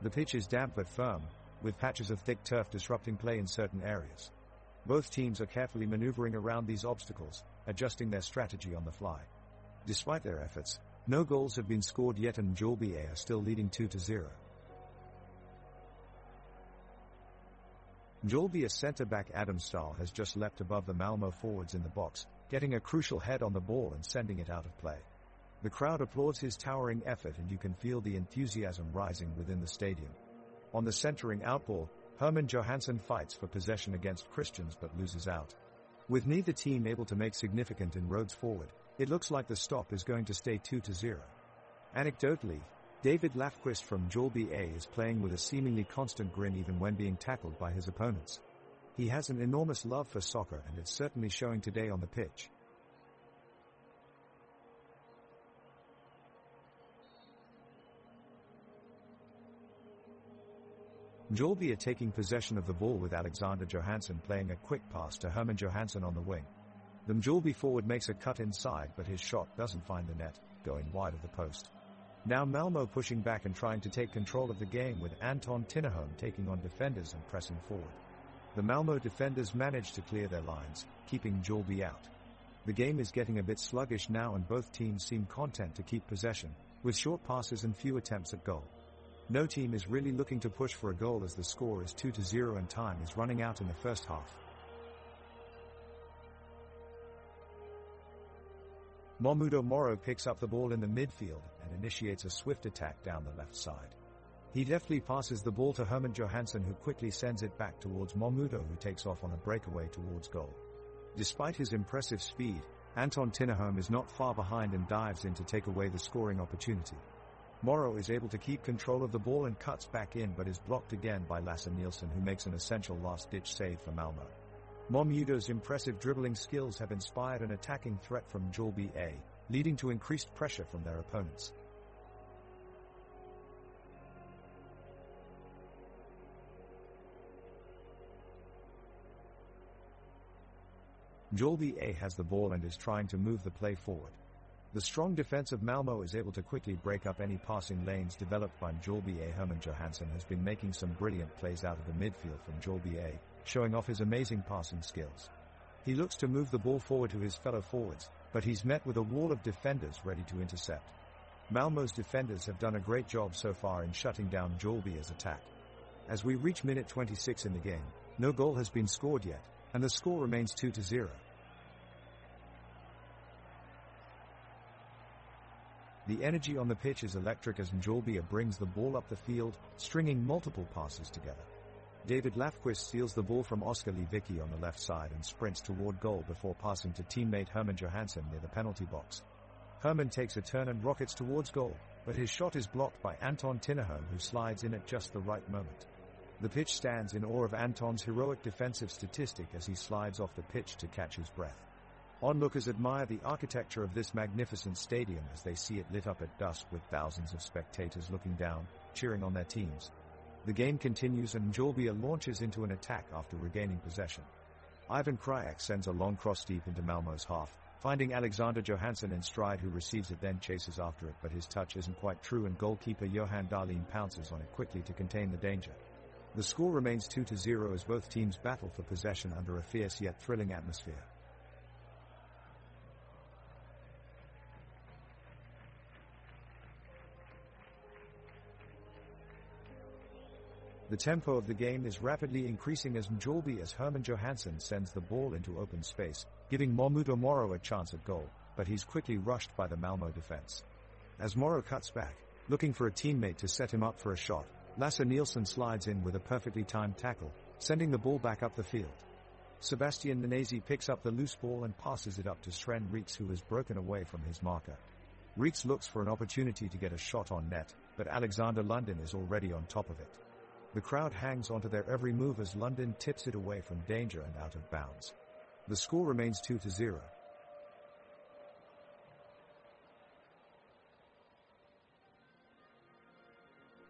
The pitch is damp but firm, with patches of thick turf disrupting play in certain areas. Both teams are carefully maneuvering around these obstacles, adjusting their strategy on the fly. Despite their efforts, no goals have been scored yet and Mjällby are still leading 2-0. Mjällby centre-back Adam Stahl has just leapt above the Malmö forwards in the box, getting a crucial head on the ball and sending it out of play. The crowd applauds his towering effort and you can feel the enthusiasm rising within the stadium. On the centering outball, Herman Johansson fights for possession against Christians but loses out. With neither team able to make significant inroads forward, it looks like the stop is going to stay 2-0. Anecdotally, David Lafquist from Mjällby A is playing with a seemingly constant grin even when being tackled by his opponents. He has an enormous love for soccer and it's certainly showing today on the pitch. Mjällby are taking possession of the ball with Alexander Johansson playing a quick pass to Herman Johansson on the wing. The Mjällby forward makes a cut inside but his shot doesn't find the net, going wide of the post. Now Malmö pushing back and trying to take control of the game with Anton Tinnerholm taking on defenders and pressing forward. The Malmö defenders manage to clear their lines, keeping Mjällby out. The game is getting a bit sluggish now and both teams seem content to keep possession, with short passes and few attempts at goal. No team is really looking to push for a goal as the score is 2-0 and time is running out in the first half. Mjällby Moro picks up the ball in the midfield and initiates a swift attack down the left side. He deftly passes the ball to Herman Johansson who quickly sends it back towards Mjällby who takes off on a breakaway towards goal. Despite his impressive speed, Anton Tinnerholm is not far behind and dives in to take away the scoring opportunity. Moro is able to keep control of the ball and cuts back in but is blocked again by Lasse Nielsen who makes an essential last-ditch save for Malmö. Mjällby's impressive dribbling skills have inspired an attacking threat from Mjällby A, leading to increased pressure from their opponents. Mjällby A has the ball and is trying to move the play forward. The strong defense of Malmö is able to quickly break up any passing lanes developed by Mjällby A. Herman Johansson has been making some brilliant plays out of the midfield from Mjällby A, showing off his amazing passing skills. He looks to move the ball forward to his fellow forwards, but he's met with a wall of defenders ready to intercept. Malmö's defenders have done a great job so far in shutting down Mjällby's attack. As we reach minute 26 in the game, no goal has been scored yet, and the score remains 2-0. The energy on the pitch is electric as Mjällby brings the ball up the field, stringing multiple passes together. David Lafquist steals the ball from Oskar Lewicki on the left side and sprints toward goal before passing to teammate Herman Johansson near the penalty box. Herman takes a turn and rockets towards goal, but his shot is blocked by Anton Tinnerholm who slides in at just the right moment. The pitch stands in awe of Anton's heroic defensive statistic as he slides off the pitch to catch his breath. Onlookers admire the architecture of this magnificent stadium as they see it lit up at dusk with thousands of spectators looking down, cheering on their teams. The game continues and Mjällby launches into an attack after regaining possession. Ivan Krajek sends a long cross deep into Malmö's half, finding Alexander Johansson in stride, who receives it then chases after it, but his touch isn't quite true and goalkeeper Johan Dahlin pounces on it quickly to contain the danger. The score remains 2-0 as both teams battle for possession under a fierce yet thrilling atmosphere. The tempo of the game is rapidly increasing as Herman Johansson sends the ball into open space, giving Mahmoud Moro a chance at goal, but he's quickly rushed by the Malmö defense. As Moro cuts back, looking for a teammate to set him up for a shot, Lasse Nielsen slides in with a perfectly timed tackle, sending the ball back up the field. Sebastian Menezes picks up the loose ball and passes it up to Sven Reeks, who has broken away from his marker. Reeks looks for an opportunity to get a shot on net, but Alexander Lundin is already on top of it. The crowd hangs onto their every move as Lundin tips it away from danger and out of bounds. The score remains 2-0.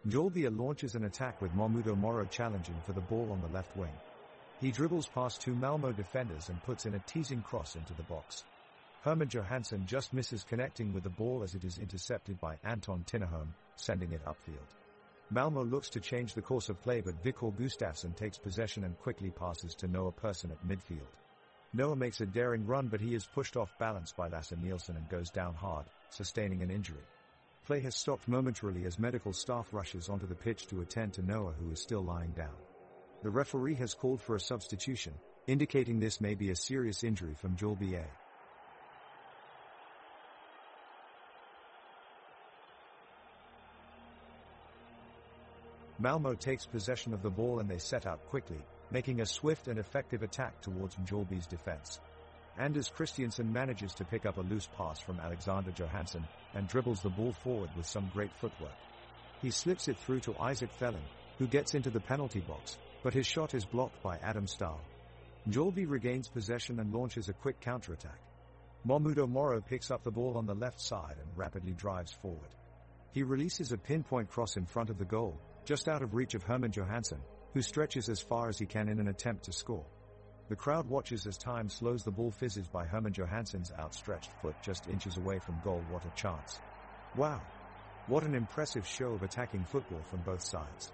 Mjällby launches an attack with Mahmoud Moro challenging for the ball on the left wing. He dribbles past two Malmö defenders and puts in a teasing cross into the box. Herman Johansson just misses connecting with the ball as it is intercepted by Anton Tinnerholm, sending it upfield. Malmö looks to change the course of play, but Viktor Gustafsson takes possession and quickly passes to Noah Persson at midfield. Noah makes a daring run, but he is pushed off balance by Lasse Nielsen and goes down hard, sustaining an injury. Play has stopped momentarily as medical staff rushes onto the pitch to attend to Noah, who is still lying down. The referee has called for a substitution, indicating this may be a serious injury from Mjällby. Malmö takes possession of the ball and they set out quickly, making a swift and effective attack towards Mjällby's defense. Anders Christiansen manages to pick up a loose pass from Alexander Johansson and dribbles the ball forward with some great footwork. He slips it through to Isaac Thelen, who gets into the penalty box, but his shot is blocked by Adam Stahl. Mjällby regains possession and launches a quick counterattack. Mahmoud Moro picks up the ball on the left side and rapidly drives forward. He releases a pinpoint cross in front of the goal, just out of reach of Herman Johansson, who stretches as far as he can in an attempt to score. The crowd watches as time slows. The ball fizzes by Herman Johansson's outstretched foot just inches away from goal. What a chance. Wow! What an impressive show of attacking football from both sides.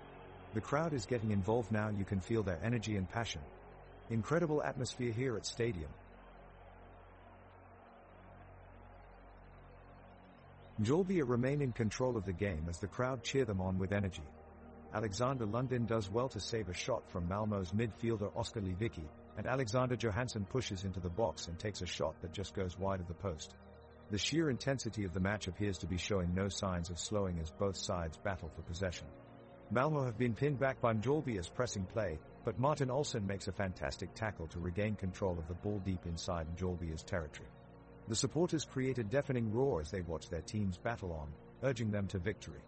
The crowd is getting involved now. You can feel their energy and passion. Incredible atmosphere here at Stadium. Mjällby remain in control of the game as the crowd cheer them on with energy. Alexander Lundin does well to save a shot from Malmö's midfielder Oskar Lewicki, and Alexander Johansson pushes into the box and takes a shot that just goes wide of the post. The sheer intensity of the match appears to be showing no signs of slowing as both sides battle for possession. Malmö have been pinned back by Mjällby's pressing play, but Martin Olsson makes a fantastic tackle to regain control of the ball deep inside Mjällby's territory. The supporters create a deafening roar as they watch their teams battle on, urging them to victory.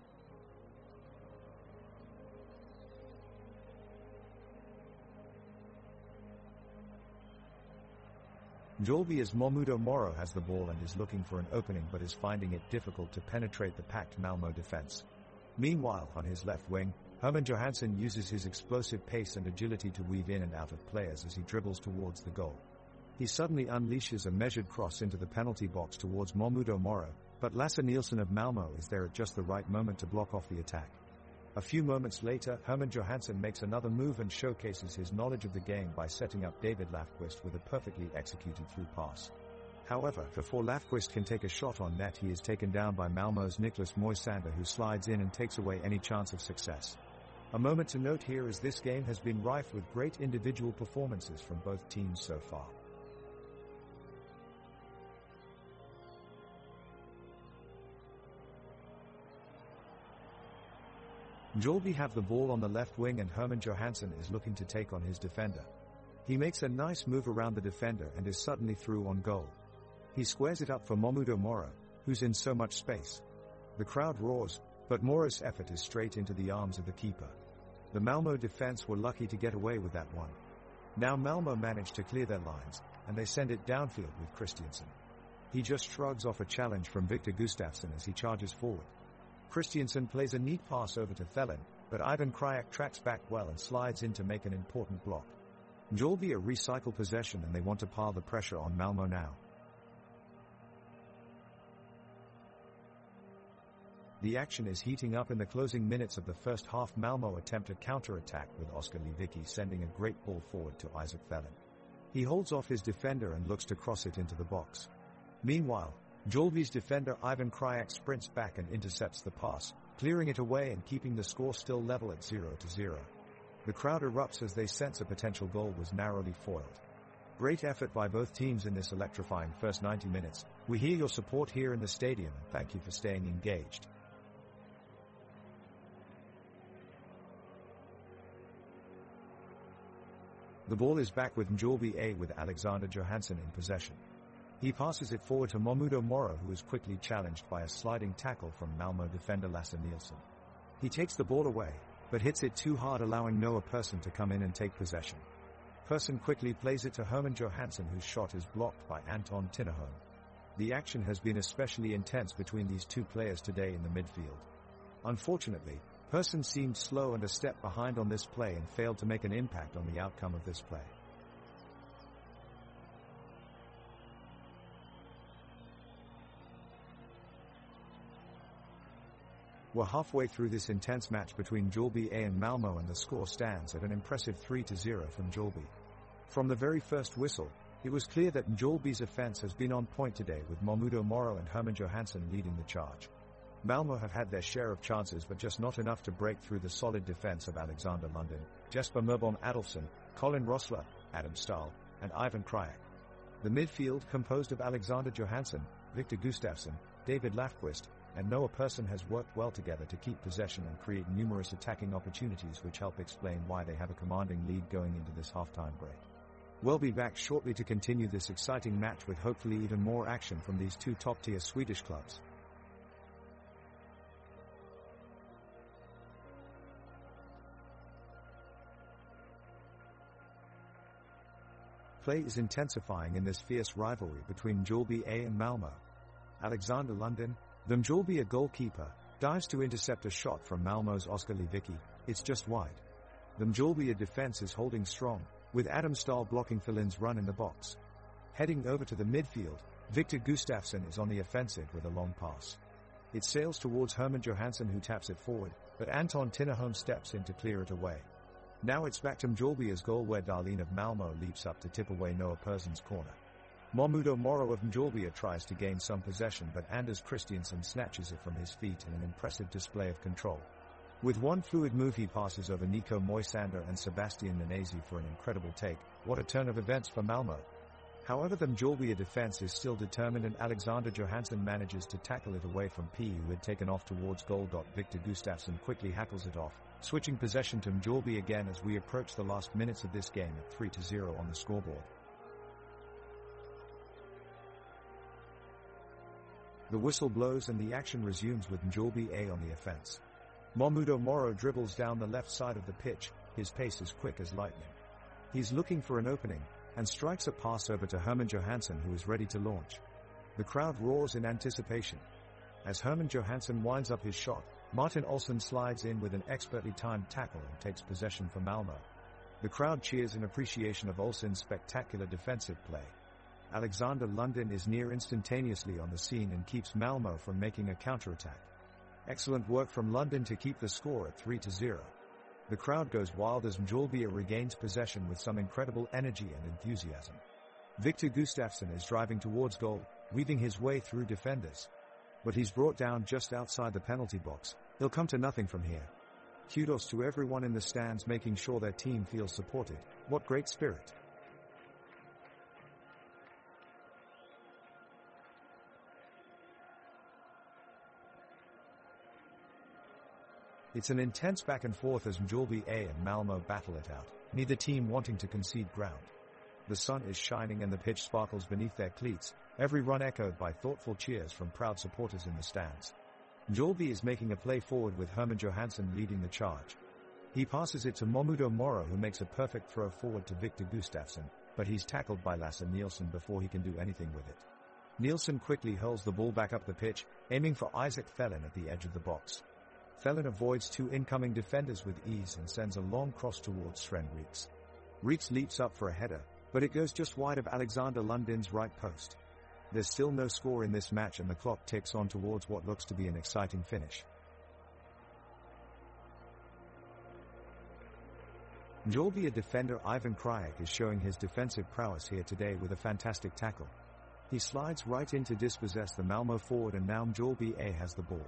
Mjällby's Mahmoud Moro has the ball and is looking for an opening but is finding it difficult to penetrate the packed Malmö defense. Meanwhile, on his left wing, Herman Johansson uses his explosive pace and agility to weave in and out of players as he dribbles towards the goal. He suddenly unleashes a measured cross into the penalty box towards Mahmoud Moro, but Lasse Nielsen of Malmö is there at just the right moment to block off the attack. A few moments later, Herman Johansson makes another move and showcases his knowledge of the game by setting up David Lafquist with a perfectly executed through pass. However, before Lafquist can take a shot on net, he is taken down by Malmö's Niklas Moisander, who slides in and takes away any chance of success. A moment to note here is this game has been rife with great individual performances from both teams so far. Mjällby have the ball on the left wing and Herman Johansson is looking to take on his defender. He makes a nice move around the defender and is suddenly through on goal. He squares it up for Mahmoud Moro, who's in so much space. The crowd roars, but Moro's effort is straight into the arms of the keeper. The Malmö defense were lucky to get away with that one. Now Malmö managed to clear their lines, and they send it downfield with Christiansen. He just shrugs off a challenge from Victor Gustafsson as he charges forward. Christiansen plays a neat pass over to Thelin, but Ivan Krajek tracks back well and slides in to make an important block. Mjällby recycle possession and they want to pile the pressure on Malmö now. The action is heating up in the closing minutes of the first half. Malmö attempt a counter-attack with Oskar Lewicki sending a great ball forward to Isaac Thelin. He holds off his defender and looks to cross it into the box. Meanwhile, Mjällby's defender Ivan Krajek sprints back and intercepts the pass, clearing it away and keeping the score still level at 0-0. The crowd erupts as they sense a potential goal was narrowly foiled. Great effort by both teams in this electrifying first 90 minutes. We hear your support here in the stadium and thank you for staying engaged. The ball is back with Mjällby with Alexander Johansson in possession. He passes it forward to Momudo Moro, who is quickly challenged by a sliding tackle from Malmö defender Lasse Nielsen. He takes the ball away, but hits it too hard, allowing Noah Persson to come in and take possession. Persson quickly plays it to Herman Johansson, whose shot is blocked by Anton Tinnerholm. The action has been especially intense between these two players today in the midfield. Unfortunately, Persson seemed slow and a step behind on this play and failed to make an impact on the outcome of this play. We're halfway through this intense match between Mjällby and Malmö, and the score stands at an impressive 3-0 from Mjällby. From the very first whistle, it was clear that Mjällby's offense has been on point today, with Momudo Moro and Herman Johansson leading the charge. Malmö have had their share of chances but just not enough to break through the solid defense of Alexander Lundin, Jesper Mörbom Adolfsson, Colin Rossler, Adam Stahl, and Ivan Krajek. The midfield, composed of Alexander Johansson, Victor Gustafsson, David Lafquist, and Noah Persson, has worked well together to keep possession and create numerous attacking opportunities, which help explain why they have a commanding lead going into this halftime break. We'll be back shortly to continue this exciting match with hopefully even more action from these two top-tier Swedish clubs. Play is intensifying in this fierce rivalry between Mjällby and Malmö. Alexander Lundin, the Mjällby goalkeeper, dives to intercept a shot from Malmö's Oskar Lewicki. It's just wide. The Mjällby defense is holding strong, with Adam Stahl blocking Thelin's run in the box. Heading over to the midfield, Victor Gustafsson is on the offensive with a long pass. It sails towards Herman Johansson, who taps it forward, but Anton Tinnerholm steps in to clear it away. Now it's back to Mjällby's goal, where Darlene of Malmö leaps up to tip away Noah Persson's corner. Momudo Moro of Mjällby tries to gain some possession, but Anders Christiansen snatches it from his feet in an impressive display of control. With one fluid move, he passes over Nico Moisander and Sebastian Nanesi for an incredible take. What a turn of events for Malmö. However, the Mjällby defense is still determined, and Alexander Johansson manages to tackle it away from P, who had taken off towards goal. Victor Gustafsson quickly hackles it off, switching possession to Mjällby again as we approach the last minutes of this game at 3-0 on the scoreboard. The whistle blows and the action resumes with Mjällby on the offense. Momudo Moro dribbles down the left side of the pitch, his pace is quick as lightning. He's looking for an opening, and strikes a pass over to Herman Johansson, who is ready to launch. The crowd roars in anticipation. As Herman Johansson winds up his shot, Martin Olsson slides in with an expertly timed tackle and takes possession for Malmö. The crowd cheers in appreciation of Olsson's spectacular defensive play. Alexander Lundin is near instantaneously on the scene and keeps Malmö from making a counterattack. Excellent work from Lundin to keep the score at 3-0. The crowd goes wild as Mjällby regains possession with some incredible energy and enthusiasm. Victor Gustafsson is driving towards goal, weaving his way through defenders. But he's brought down just outside the penalty box. He'll come to nothing from here. Kudos to everyone in the stands making sure their team feels supported. What great spirit. It's an intense back and forth as Mjällby and Malmö battle it out, neither team wanting to concede ground. The sun is shining and the pitch sparkles beneath their cleats, every run echoed by thoughtful cheers from proud supporters in the stands. Mjällby is making a play forward with Herman Johansson leading the charge. He passes it to Momudo Moro, who makes a perfect throw forward to Victor Gustafsson, but he's tackled by Lasse Nielsen before he can do anything with it. Nielsen quickly hurls the ball back up the pitch, aiming for Isaac Thelen at the edge of the box. Thelen avoids two incoming defenders with ease and sends a long cross towards Sven Reeks. Reeks leaps up for a header, but it goes just wide of Alexander Lundin's right post. There's still no score in this match and the clock ticks on towards what looks to be an exciting finish. Mjällby defender Ivan Krajek is showing his defensive prowess here today with a fantastic tackle. He slides right in to dispossess the Malmö forward and now Mjällby has the ball.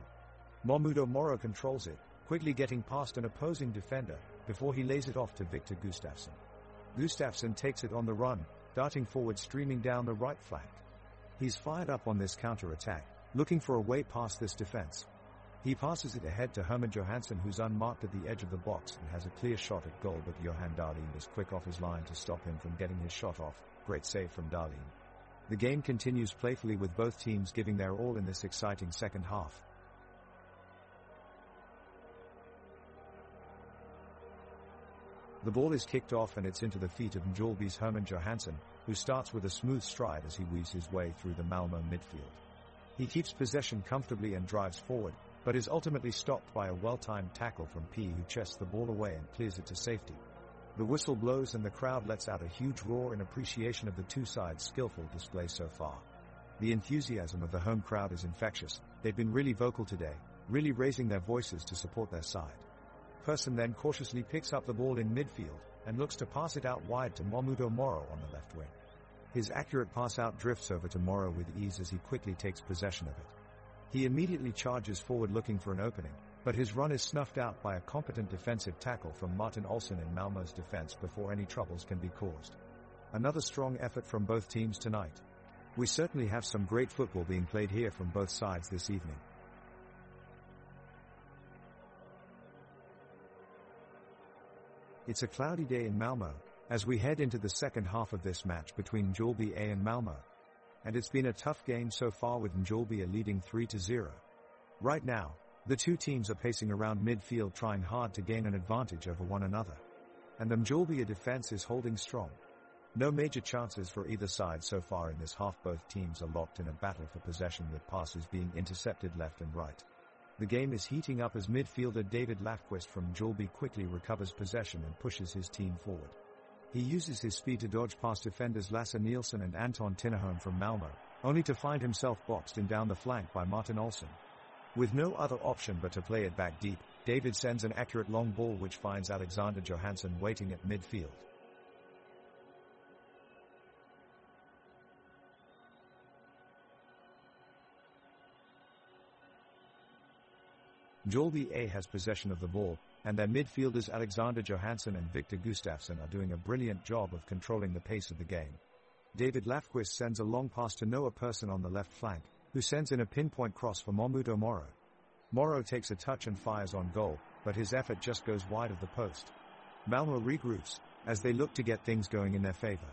Mjällby Moro controls it, quickly getting past an opposing defender, before he lays it off to Victor Gustafsson. Gustafsson takes it on the run, darting forward streaming down the right flank. He's fired up on this counter-attack, looking for a way past this defense. He passes it ahead to Herman Johansson who's unmarked at the edge of the box and has a clear shot at goal, but Johan Dahlin is quick off his line to stop him from getting his shot off. Great save from Dahlin. The game continues playfully with both teams giving their all in this exciting second half. The ball is kicked off and it's into the feet of Mjällby's Herman Johansson, who starts with a smooth stride as he weaves his way through the Malmö midfield. He keeps possession comfortably and drives forward, but is ultimately stopped by a well-timed tackle from P, who chests the ball away and clears it to safety. The whistle blows and the crowd lets out a huge roar in appreciation of the two sides' skillful display so far. The enthusiasm of the home crowd is infectious. They've been really vocal today, really raising their voices to support their side. Persson then cautiously picks up the ball in midfield and looks to pass it out wide to Mjällby Moro on the left wing. His accurate pass out drifts over to Moro with ease as he quickly takes possession of it. He immediately charges forward looking for an opening, but his run is snuffed out by a competent defensive tackle from Martin Olsson in Malmö's defense before any troubles can be caused. Another strong effort from both teams tonight. We certainly have some great football being played here from both sides this evening. It's a cloudy day in Malmö, as we head into the second half of this match between Mjällby and Malmö. And it's been a tough game so far with Mjällby leading 3-0. Right now, the two teams are pacing around midfield trying hard to gain an advantage over one another. And the Mjällby defense is holding strong. No major chances for either side so far in this half. Both teams are locked in a battle for possession with passes being intercepted left and right. The game is heating up as midfielder David Lafquist from Mjällby quickly recovers possession and pushes his team forward. He uses his speed to dodge past defenders Lasse Nielsen and Anton Tinnerholm from Malmö, only to find himself boxed in down the flank by Martin Olsson. With no other option but to play it back deep, David sends an accurate long ball which finds Alexander Johansson waiting at midfield. Mjällby has possession of the ball, and their midfielders Alexander Johansson and Victor Gustafsson are doing a brilliant job of controlling the pace of the game. David Lafquist sends a long pass to Noah Persson on the left flank, who sends in a pinpoint cross for Mjällby Moro. Moro takes a touch and fires on goal, but his effort just goes wide of the post. Malmö regroups, as they look to get things going in their favor.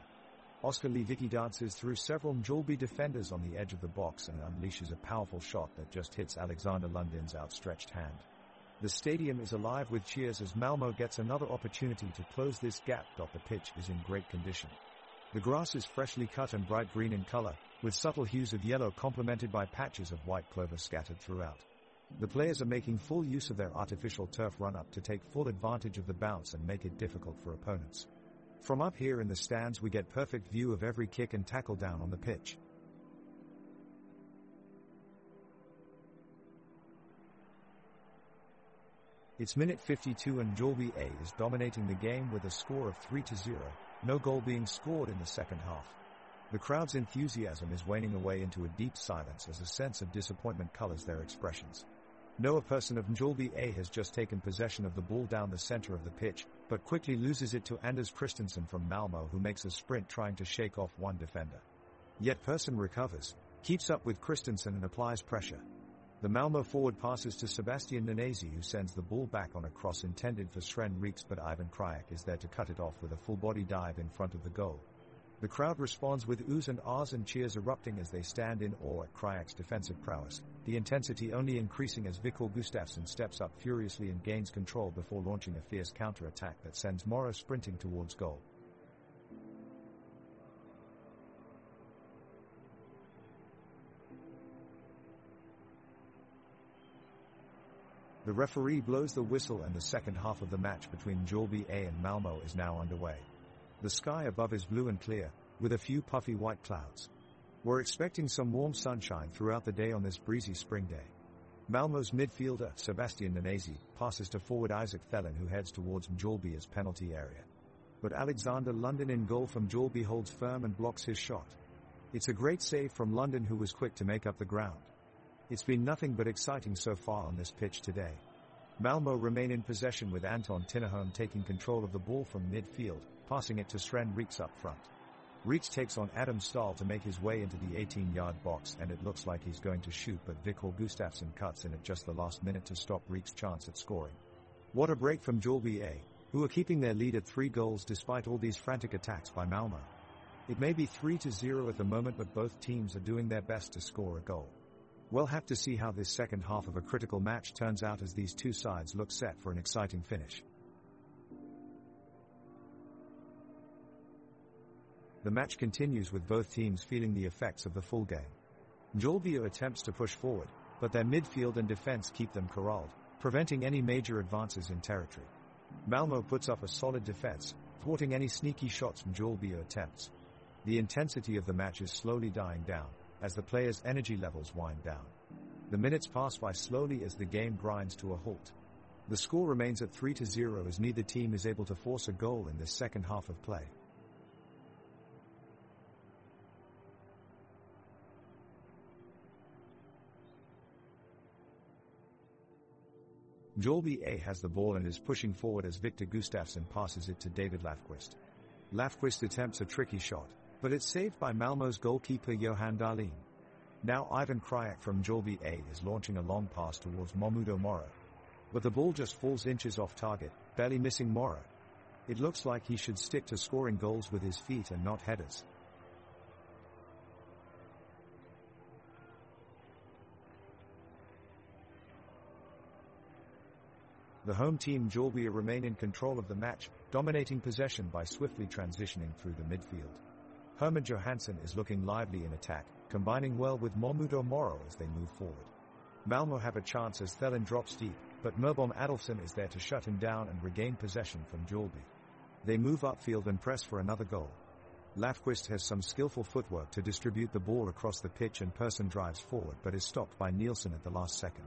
Oskar Lewicki dances through several Mjällby defenders on the edge of the box and unleashes a powerful shot that just hits Alexander Lundin's outstretched hand. The stadium is alive with cheers as Malmö gets another opportunity to close this gap. The pitch is in great condition. The grass is freshly cut and bright green in color, with subtle hues of yellow complemented by patches of white clover scattered throughout. The players are making full use of their artificial turf run-up to take full advantage of the bounce and make it difficult for opponents. From up here in the stands we get perfect view of every kick and tackle down on the pitch. It's minute 52 and Mjällby is dominating the game with a score of 3-0, no goal being scored in the second half. The crowd's enthusiasm is waning away into a deep silence as a sense of disappointment colors their expressions. Noah Persson of Mjällby has just taken possession of the ball down the center of the pitch, but quickly loses it to Anders Christensen from Malmö, who makes a sprint trying to shake off one defender. Yet Persson recovers, keeps up with Christensen and applies pressure. The Malmö forward passes to Sebastian Nanesi, who sends the ball back on a cross intended for Sven Reeks, but Ivan Krajek is there to cut it off with a full-body dive in front of the goal. The crowd responds with oohs and ahs and cheers erupting as they stand in awe at Krajek's defensive prowess, the intensity only increasing as Victor Gustafsson steps up furiously and gains control before launching a fierce counter-attack that sends Moro sprinting towards goal. The referee blows the whistle and the second half of the match between Mjällby and Malmö is now underway. The sky above is blue and clear, with a few puffy white clouds. We're expecting some warm sunshine throughout the day on this breezy spring day. Malmö's midfielder, Sebastian Nanesi, passes to forward Isaac Thelen, who heads towards Mjällby's penalty area. But Alexander London in goal from Mjällby holds firm and blocks his shot. It's a great save from London, who was quick to make up the ground. It's been nothing but exciting so far on this pitch today. Malmö remain in possession with Anton Tinnerholm taking control of the ball from midfield, passing it to Sven Reeks up front. Reeks takes on Adam Stahl to make his way into the 18-yard box, and it looks like he's going to shoot, but Viktor Gustafsson cuts in at just the last minute to stop Reeks' chance at scoring. What a break from Mjällby, who are keeping their lead at 3 goals despite all these frantic attacks by Malmö. It may be 3-0 at the moment, but both teams are doing their best to score a goal. We'll have to see how this second half of a critical match turns out, as these two sides look set for an exciting finish. The match continues with both teams feeling the effects of the full game. Mjällby attempts to push forward, but their midfield and defense keep them corralled, preventing any major advances in territory. Malmö puts up a solid defense, thwarting any sneaky shots Mjällby attempts. The intensity of the match is slowly dying down, as the players' energy levels wind down. The minutes pass by slowly as the game grinds to a halt. The score remains at 3-0 as neither team is able to force a goal in this second half of play. Mjällby has the ball and is pushing forward as Viktor Gustafsson passes it to David Lafquist. Lafquist attempts a tricky shot, but it's saved by Malmö's goalkeeper Johan Dahlin. Now Ivan Krajak from Mjällby is launching a long pass towards Mjällby Mora. But the ball just falls inches off target, barely missing Mora. It looks like he should stick to scoring goals with his feet and not headers. The home team Mjällby remain in control of the match, dominating possession by swiftly transitioning through the midfield. Herman Johansson is looking lively in attack, combining well with Mjällby Mora as they move forward. Malmö have a chance as Thelen drops deep, but Mörbom Adolfsson is there to shut him down and regain possession from Mjällby. They move upfield and press for another goal. Lafquist has some skillful footwork to distribute the ball across the pitch, and Persson drives forward but is stopped by Nielsen at the last second.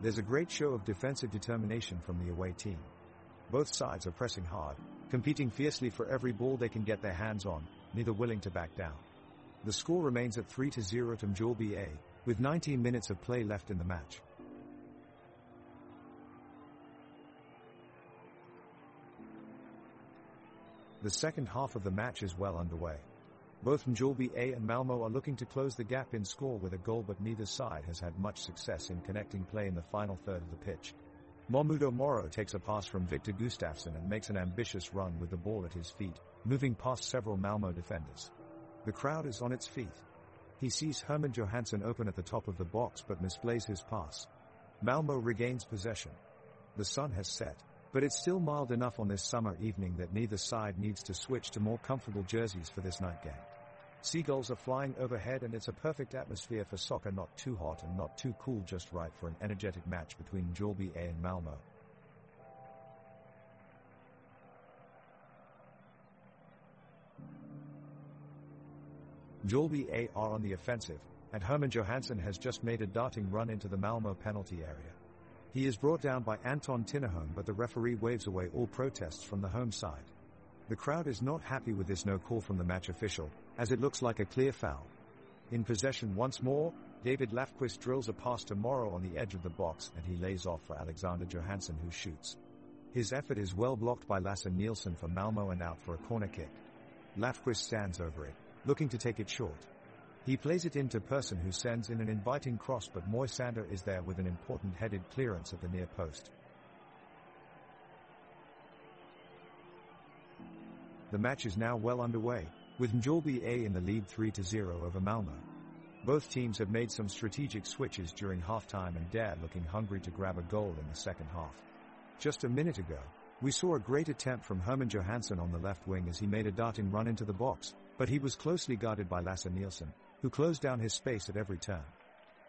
There's a great show of defensive determination from the away team. Both sides are pressing hard, competing fiercely for every ball they can get their hands on, neither willing to back down. The score remains at 3-0 to Mjällby, with 19 minutes of play left in the match. The second half of the match is well underway. Both Mjällby and Malmö are looking to close the gap in score with a goal, but neither side has had much success in connecting play in the final third of the pitch. Mjällby Mora takes a pass from Viktor Gustafsson and makes an ambitious run with the ball at his feet, moving past several Malmö defenders. The crowd is on its feet. He sees Herman Johansson open at the top of the box but misplays his pass. Malmö regains possession. The sun has set, but it's still mild enough on this summer evening that neither side needs to switch to more comfortable jerseys for this night game. Seagulls are flying overhead and it's a perfect atmosphere for soccer, not too hot and not too cool, just right for an energetic match between Mjällby and Malmö. Mjällby are on the offensive, and Herman Johansson has just made a darting run into the Malmö penalty area. He is brought down by Anton Tinnerholm, but the referee waves away all protests from the home side. The crowd is not happy with this no call from the match official, as it looks like a clear foul. In possession once more, David Lafquist drills a pass to Mora on the edge of the box, and he lays off for Alexander Johansson, who shoots. His effort is well blocked by Lasse Nielsen for Malmö and out for a corner kick. Lafquist stands over it, looking to take it short. He plays it into Persson, who sends in an inviting cross, but Moisander is there with an important headed clearance at the near post. The match is now well underway, with Mjällby in the lead 3-0 over Malmö. Both teams have made some strategic switches during halftime, and Dare looking hungry to grab a goal in the second half. Just a minute ago, we saw a great attempt from Herman Johansson on the left wing as he made a darting run into the box, but he was closely guarded by Lasse Nielsen, who closed down his space at every turn.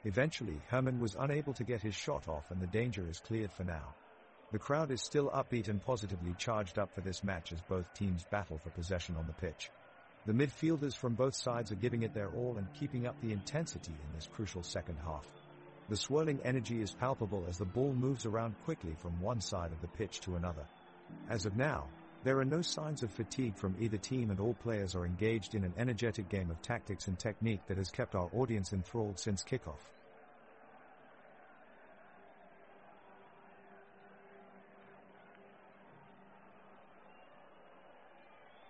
Eventually, Herman was unable to get his shot off and the danger is cleared for now. The crowd is still upbeat and positively charged up for this match as both teams battle for possession on the pitch. The midfielders from both sides are giving it their all and keeping up the intensity in this crucial second half. The swirling energy is palpable as the ball moves around quickly from one side of the pitch to another. As of now, there are no signs of fatigue from either team and all players are engaged in an energetic game of tactics and technique that has kept our audience enthralled since kickoff.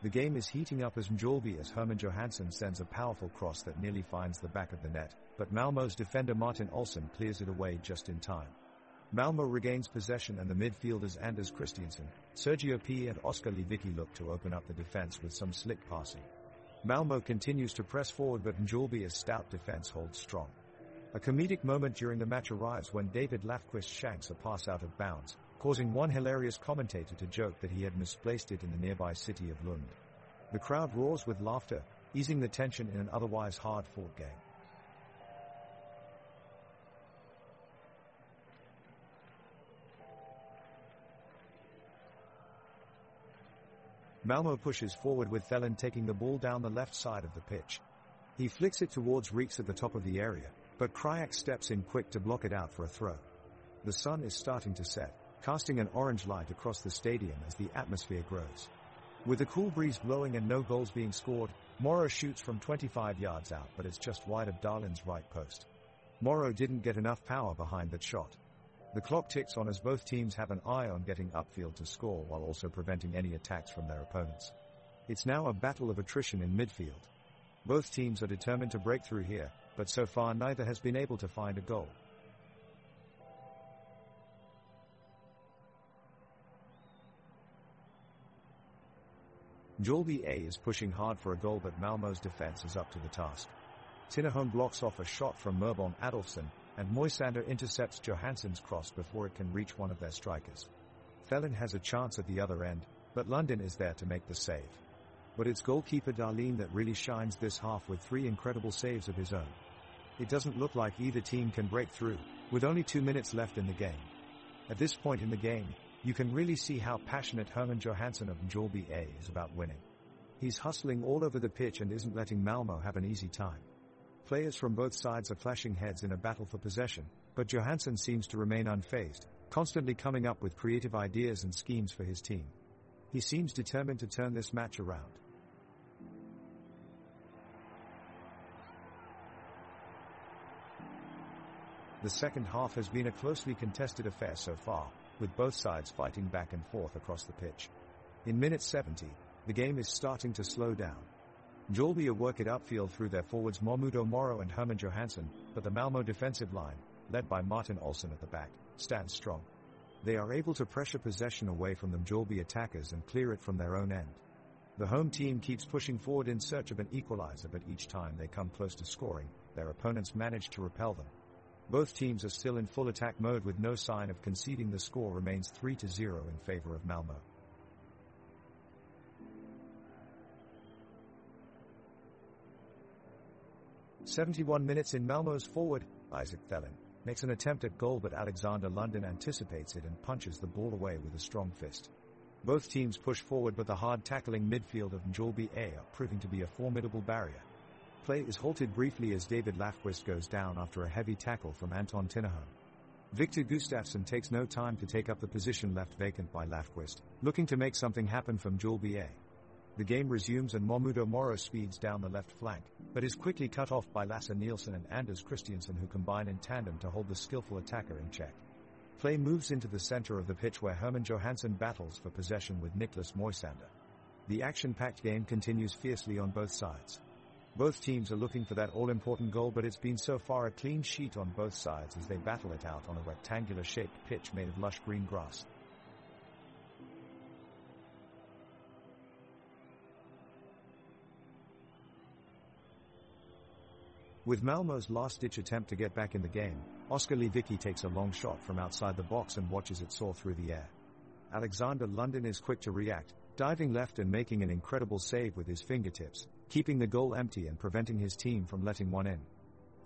The game is heating up as Mjällby as Herman Johansson sends a powerful cross that nearly finds the back of the net, but Malmö's defender Martin Olsson clears it away just in time. Malmö regains possession and the midfielders Anders Christiansen, Sergio P and Oskar Lewicki look to open up the defense with some slick passing. Malmö continues to press forward but Mjällby's stout defense holds strong. A comedic moment during the match arrives when David Lafquist shanks a pass out of bounds, causing one hilarious commentator to joke that he had misplaced it in the nearby city of Lund. The crowd roars with laughter, easing the tension in an otherwise hard-fought game. Malmö pushes forward with Thelen taking the ball down the left side of the pitch. He flicks it towards Reeks at the top of the area, but Krajak steps in quick to block it out for a throw. The sun is starting to set, casting an orange light across the stadium as the atmosphere grows. With a cool breeze blowing and no goals being scored, Morrow shoots from 25 yards out but it's just wide of Darlin's right post. Morrow didn't get enough power behind that shot. The clock ticks on as both teams have an eye on getting upfield to score while also preventing any attacks from their opponents. It's now a battle of attrition in midfield. Both teams are determined to break through here, but so far neither has been able to find a goal. Mjällby A is pushing hard for a goal but Malmö's defense is up to the task. Tinnerholm blocks off a shot from Merbon Adolfsson, and Moisander intercepts Johansson's cross before it can reach one of their strikers. Thelen has a chance at the other end, but London is there to make the save. But it's goalkeeper Darlene that really shines this half with 3 incredible saves of his own. It doesn't look like either team can break through, with only 2 minutes left in the game. At this point in the game, you can really see how passionate Herman Johansson of Mjällby A is about winning. He's hustling all over the pitch and isn't letting Malmö have an easy time. Players from both sides are clashing heads in a battle for possession, but Johansson seems to remain unfazed, constantly coming up with creative ideas and schemes for his team. He seems determined to turn this match around. The second half has been a closely contested affair so far, with both sides fighting back and forth across the pitch. In minute 70, the game is starting to slow down. Mjällby work it upfield through their forwards Momudo Moro and Herman Johansson, but the Malmö defensive line, led by Martin Olsson at the back, stands strong. They are able to pressure possession away from the Mjällby attackers and clear it from their own end. The home team keeps pushing forward in search of an equalizer, but each time they come close to scoring, their opponents manage to repel them. Both teams are still in full attack mode with no sign of conceding. The score remains 3-0 in favor of Malmö. "71 minutes in. Malmö's forward, Isaac Thelen, makes an attempt at goal but Alexander London anticipates it and punches the ball away with a strong fist. Both teams push forward but the hard-tackling midfield of Mjällby A are proving to be a formidable barrier. Play is halted briefly as David Lafquist goes down after a heavy tackle from Anton Tinnerholm. Victor Gustafsson takes no time to take up the position left vacant by Lafquist, looking to make something happen from Mjällby A. The game resumes and Momudo Moro speeds down the left flank, but is quickly cut off by Lasse Nielsen and Anders Christiansen, who combine in tandem to hold the skillful attacker in check. Play moves into the center of the pitch where Herman Johansson battles for possession with Niklas Moisander. The action-packed game continues fiercely on both sides. Both teams are looking for that all-important goal, but it's been so far a clean sheet on both sides as they battle it out on a rectangular-shaped pitch made of lush green grass. With Malmö's last-ditch attempt to get back in the game, Oskar Lewicki takes a long shot from outside the box and watches it soar through the air. Alexander London is quick to react, diving left and making an incredible save with his fingertips, keeping the goal empty and preventing his team from letting one in.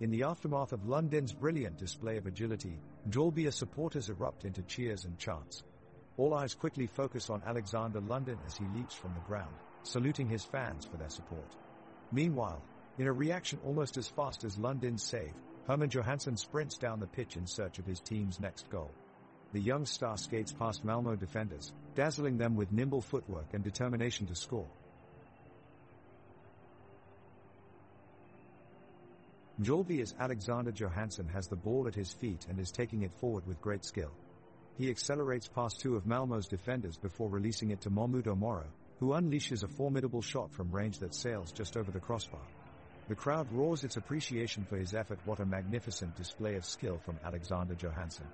In the aftermath of London's brilliant display of agility, Mjällby supporters erupt into cheers and chants. All eyes quickly focus on Alexander London as he leaps from the ground, saluting his fans for their support. Meanwhile, in a reaction almost as fast as London's save, Herman Johansson sprints down the pitch in search of his team's next goal. The young star skates past Malmö defenders, dazzling them with nimble footwork and determination to score. Mjällby's Alexander Johansson has the ball at his feet and is taking it forward with great skill. He accelerates past two of Malmö's defenders before releasing it to Mjällby Moro, who unleashes a formidable shot from range that sails just over the crossbar. The crowd roars its appreciation for his effort. What a magnificent display of skill from Alexander Johansson.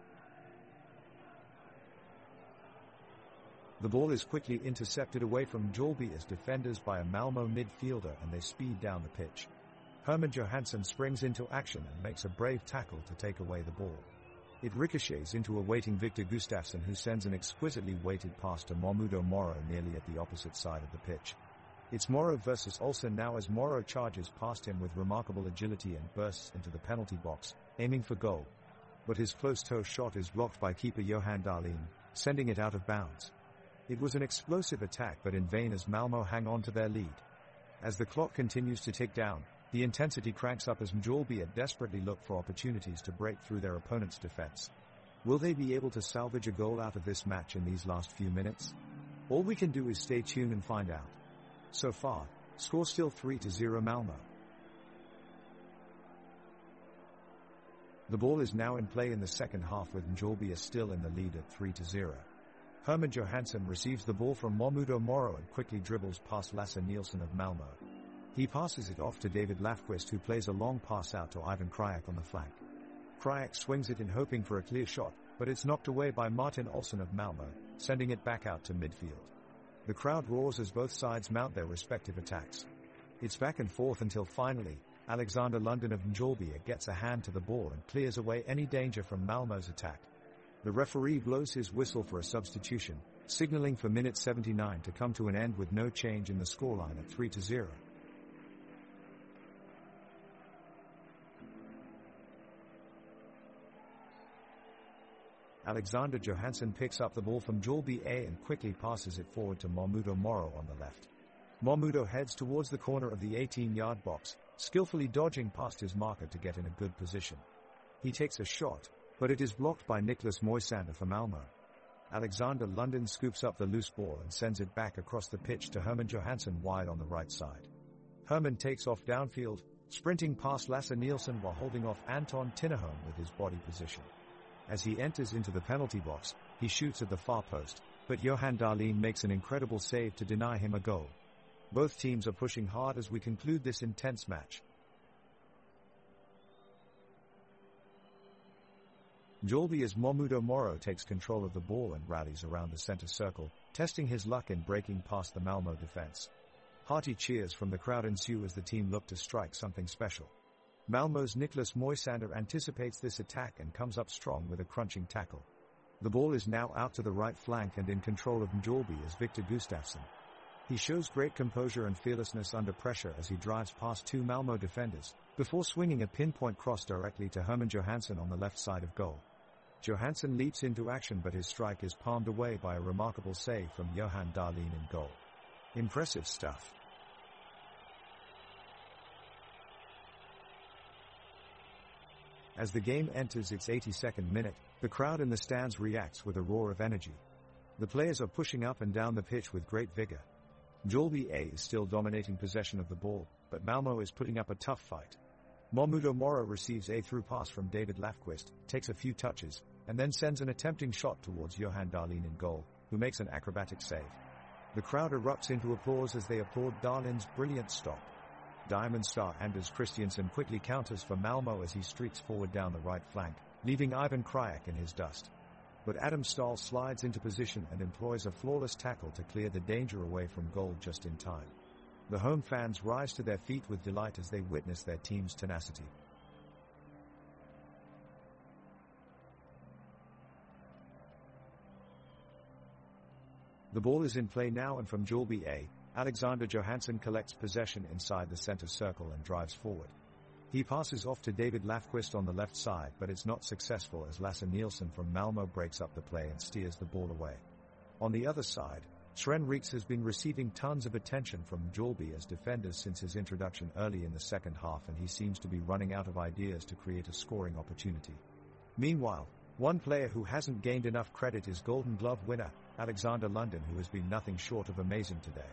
The ball is quickly intercepted away from Mjällby's defenders by a Malmö midfielder and they speed down the pitch. Herman Johansson springs into action and makes a brave tackle to take away the ball. It ricochets into a waiting Victor Gustafsson, who sends an exquisitely weighted pass to Mjällby Moro nearly at the opposite side of the pitch. It's Moro versus Olsen now as Moro charges past him with remarkable agility and bursts into the penalty box, aiming for goal. But his close-toe shot is blocked by keeper Johan Dahlin, sending it out of bounds. It was an explosive attack, but in vain as Malmö hang on to their lead. As the clock continues to tick down, the intensity cranks up as Mjällby desperately look for opportunities to break through their opponent's defense. Will they be able to salvage a goal out of this match in these last few minutes? All we can do is stay tuned and find out. So far, score still 3-0 Malmö. The ball is now in play in the second half with Mjällby still in the lead at 3-0. Herman Johansson receives the ball from Mjällby Moro and quickly dribbles past Lasse Nilsson of Malmö. He passes it off to David Lafquist, who plays a long pass out to Ivan Krajek on the flank. Krajek swings it in hoping for a clear shot, but it's knocked away by Martin Olsson of Malmö, sending it back out to midfield. The crowd roars as both sides mount their respective attacks. It's back and forth until finally, Alexander London of Mjällby gets a hand to the ball and clears away any danger from Malmö's attack. The referee blows his whistle for a substitution, signaling for minute 79 to come to an end with no change in the scoreline at 3-0. Alexander Johansson picks up the ball from Mjällby and quickly passes it forward to Mjällby Moro on the left. Mjällby heads towards the corner of the 18-yard box, skillfully dodging past his marker to get in a good position. He takes a shot, but it is blocked by Niklas Moisander for Malmö. Alexander London scoops up the loose ball and sends it back across the pitch to Herman Johansson wide on the right side. Herman takes off downfield, sprinting past Lasse Nilsson while holding off Anton Tinnerholm with his body position. As he enters into the penalty box, he shoots at the far post, but Johan Dahlin makes an incredible save to deny him a goal. Both teams are pushing hard as we conclude this intense match. Mjällby's Mjällby Moro takes control of the ball and rallies around the center circle, testing his luck in breaking past the Malmö defense. Hearty cheers from the crowd ensue as the team look to strike something special. Malmö's Niklas Moisander anticipates this attack and comes up strong with a crunching tackle. The ball is now out to the right flank and in control of Mjällby is Victor Gustafsson. He shows great composure and fearlessness under pressure as he drives past two Malmö defenders, before swinging a pinpoint cross directly to Herman Johansson on the left side of goal. Johansson leaps into action, but his strike is palmed away by a remarkable save from Johan Dahlin in goal. Impressive stuff. As the game enters its 82nd minute, the crowd in the stands reacts with a roar of energy. The players are pushing up and down the pitch with great vigor. Mjällby is still dominating possession of the ball, but Malmö is putting up a tough fight. Mjällby Moro receives a through pass from David Lafquist, takes a few touches, and then sends an attempting shot towards Johan Dahlin in goal, who makes an acrobatic save. The crowd erupts into applause as they applaud Dahlin's brilliant stop. Diamond star Anders Christiansen quickly counters for Malmö as he streaks forward down the right flank, leaving Ivan Krajek in his dust. But Adam Stahl slides into position and employs a flawless tackle to clear the danger away from goal just in time. The home fans rise to their feet with delight as they witness their team's tenacity. The ball is in play now, and from Mjällby, Alexander Johansson collects possession inside the center circle and drives forward. He passes off to David Lafquist on the left side, but it's not successful as Lasse Nielsen from Malmö breaks up the play and steers the ball away. On the other side, Sven Rieks has been receiving tons of attention from Mjällby as defenders since his introduction early in the second half, and he seems to be running out of ideas to create a scoring opportunity. Meanwhile, one player who hasn't gained enough credit is Golden Glove winner Alexander Lundin, who has been nothing short of amazing today.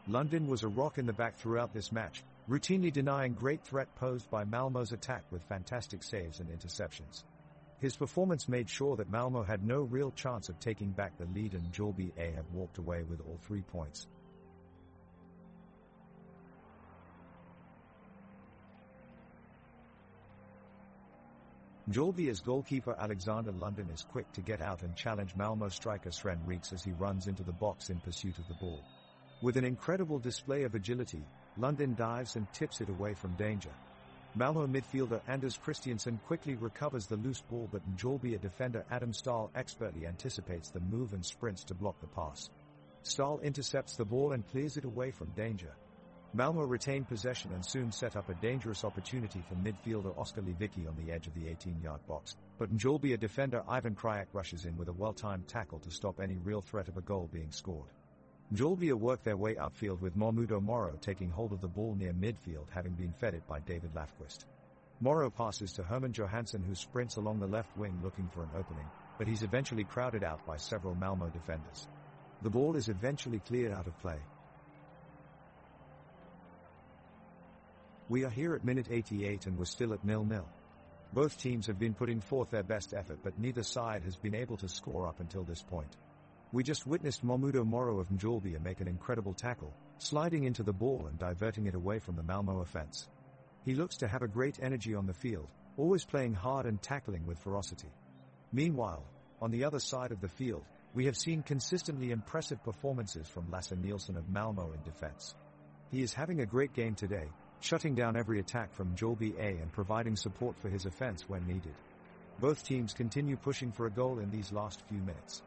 Lundin was a rock in the back throughout this match, routinely denying great threat posed by Malmö's attack with fantastic saves and interceptions. His performance made sure that Malmö had no real chance of taking back the lead, and Mjällby have walked away with all 3 points. Mjällby's goalkeeper Alexander Lundin is quick to get out and challenge Malmö striker Sven Rieks as he runs into the box in pursuit of the ball. With an incredible display of agility, Lundin dives and tips it away from danger. Malmö midfielder Anders Christiansen quickly recovers the loose ball, but Mjällby defender Adam Stahl expertly anticipates the move and sprints to block the pass. Stahl intercepts the ball and clears it away from danger. Malmö retain possession and soon set up a dangerous opportunity for midfielder Oskar Lewicki on the edge of the 18-yard box, but Mjällby defender Ivan Krajak rushes in with a well-timed tackle to stop any real threat of a goal being scored. Mjällby work their way upfield with Mahmudo Moro taking hold of the ball near midfield, having been fed it by David Lafquist. Moro passes to Herman Johansson, who sprints along the left wing looking for an opening, but he's eventually crowded out by several Malmö defenders. The ball is eventually cleared out of play. We are here at minute 88 and we're still at 0-0. Both teams have been putting forth their best effort, but neither side has been able to score up until this point. We just witnessed Mahmudo Moro of Mjällby make an incredible tackle, sliding into the ball and diverting it away from the Malmö offense. He looks to have a great energy on the field, always playing hard and tackling with ferocity. Meanwhile, on the other side of the field, we have seen consistently impressive performances from Lasse Nielsen of Malmö in defense. He is having a great game today, shutting down every attack from Mjällby and providing support for his offense when needed. Both teams continue pushing for a goal in these last few minutes.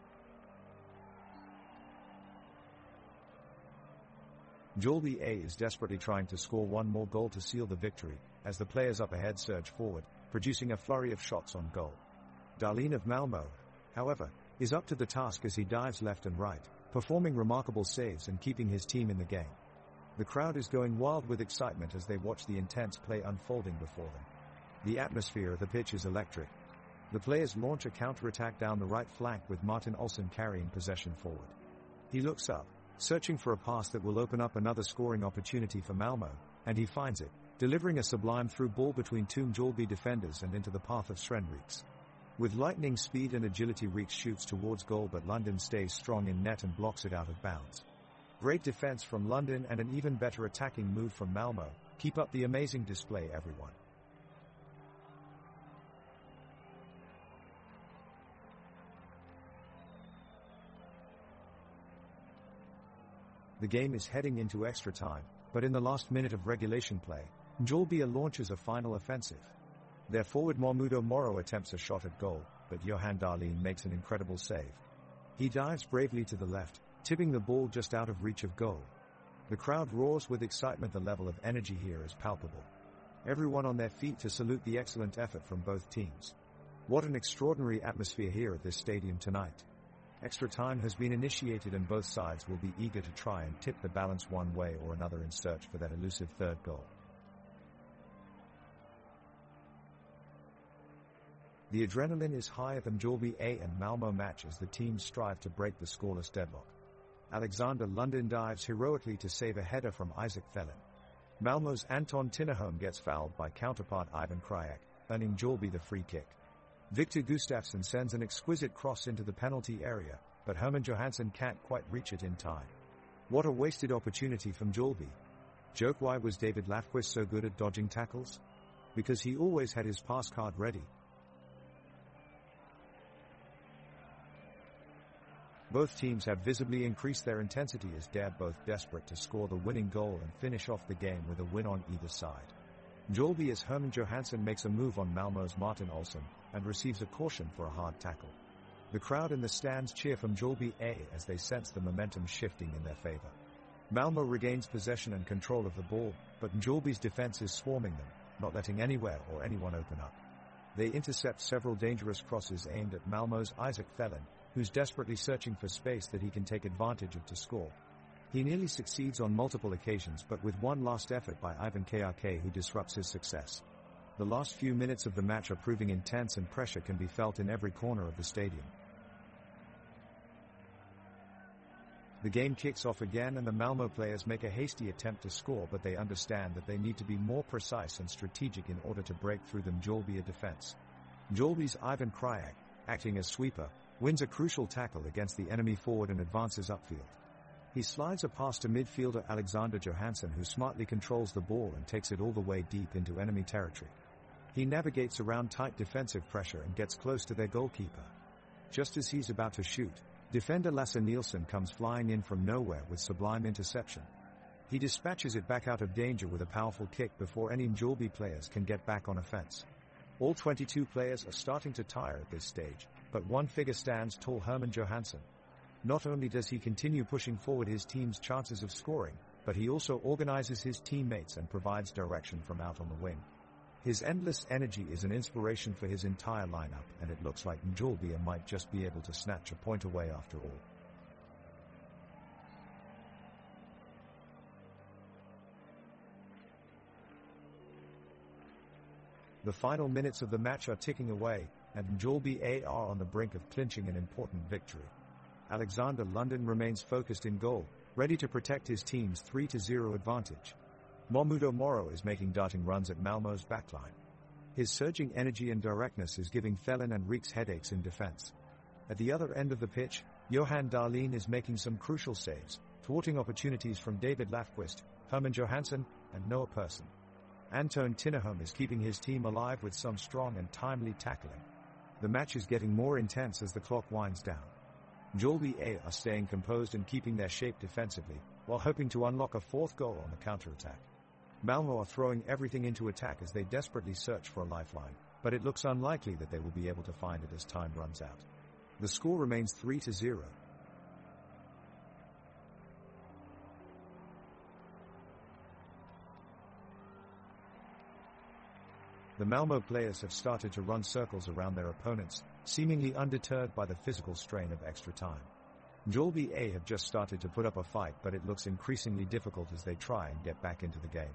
Mjällby is desperately trying to score one more goal to seal the victory, as the players up ahead surge forward, producing a flurry of shots on goal. Dahlin of Malmö, however, is up to the task as he dives left and right, performing remarkable saves and keeping his team in the game. The crowd is going wild with excitement as they watch the intense play unfolding before them. The atmosphere of the pitch is electric. The players launch a counter-attack down the right flank with Martin Olsson carrying possession forward. He looks up, searching for a pass that will open up another scoring opportunity for Malmö, and he finds it, delivering a sublime through ball between two Mjällby defenders and into the path of Sven Rieks. With lightning speed and agility, Rieks shoots towards goal, but Lundin stays strong in net and blocks it out of bounds. Great defense from Lundin and an even better attacking move from Malmö. Keep up the amazing display, everyone. The game is heading into extra time, but in the last minute of regulation play, Mjällby launches a final offensive. Their forward Mahmudo Moro attempts a shot at goal, but Johan Dahlin makes an incredible save. He dives bravely to the left, tipping the ball just out of reach of goal. The crowd roars with excitement. The level of energy here is palpable. Everyone on their feet to salute the excellent effort from both teams. What an extraordinary atmosphere here at this stadium tonight. Extra time has been initiated and both sides will be eager to try and tip the balance one way or another in search for that elusive third goal. The adrenaline is high at the Mjällby and Malmö match as the teams strive to break the scoreless deadlock. Alexander Lundin dives heroically to save a header from Isaac Thelen. Malmö's Anton Tinnerholm gets fouled by counterpart Ivan Krajak, earning Mjällby the free kick. Victor Gustafsson sends an exquisite cross into the penalty area, but Herman Johansson can't quite reach it in time. What a wasted opportunity from Mjällby. Joke, why was David Lafquist so good at dodging tackles? Because he always had his pass card ready. Both teams have visibly increased their intensity as they're both desperate to score the winning goal and finish off the game with a win on either side. Mjällby's Herman Johansson makes a move on Malmö's Martin Olsson and receives a caution for a hard tackle. The crowd in the stands cheer for Mjällby as they sense the momentum shifting in their favor. Malmö regains possession and control of the ball, but Mjällby's defense is swarming them, not letting anywhere or anyone open up. They intercept several dangerous crosses aimed at Malmö's Isaac Felin, who's desperately searching for space that he can take advantage of to score. He nearly succeeds on multiple occasions, but with one last effort by Ivan Krk who disrupts his success. The last few minutes of the match are proving intense and pressure can be felt in every corner of the stadium. The game kicks off again and the Malmö players make a hasty attempt to score, but they understand that they need to be more precise and strategic in order to break through the Mjällby defense. Mjällby's Ivan Krk, acting as sweeper, wins a crucial tackle against the enemy forward and advances upfield. He slides a pass to midfielder Alexander Johansson, who smartly controls the ball and takes it all the way deep into enemy territory. He navigates around tight defensive pressure and gets close to their goalkeeper. Just as he's about to shoot, defender Lasse Nielsen comes flying in from nowhere with sublime interception. He dispatches it back out of danger with a powerful kick before any Mjällby players can get back on offense. All 22 players are starting to tire at this stage, but one figure stands tall: Herman Johansson. Not only does he continue pushing forward his team's chances of scoring, but he also organizes his teammates and provides direction from out on the wing. His endless energy is an inspiration for his entire lineup, and it looks like Mjällby might just be able to snatch a point away after all. The final minutes of the match are ticking away, and Mjällby are on the brink of clinching an important victory. Alexander Lundin remains focused in goal, ready to protect his team's 3-0 advantage. Mjällby Moro is making darting runs at Malmö's backline. His surging energy and directness is giving Felin and Reeks headaches in defense. At the other end of the pitch, Johan Dahlin is making some crucial saves, thwarting opportunities from David Lafquist, Herman Johansson, and Noah Persson. Anton Tinnerholm is keeping his team alive with some strong and timely tackling. The match is getting more intense as the clock winds down. Mjällby are staying composed and keeping their shape defensively, while hoping to unlock a fourth goal on the counter-attack. Malmö are throwing everything into attack as they desperately search for a lifeline, but it looks unlikely that they will be able to find it as time runs out. The score remains 3-0. The Malmö players have started to run circles around their opponents, seemingly undeterred by the physical strain of extra time. Mjällby have just started to put up a fight, but it looks increasingly difficult as they try and get back into the game.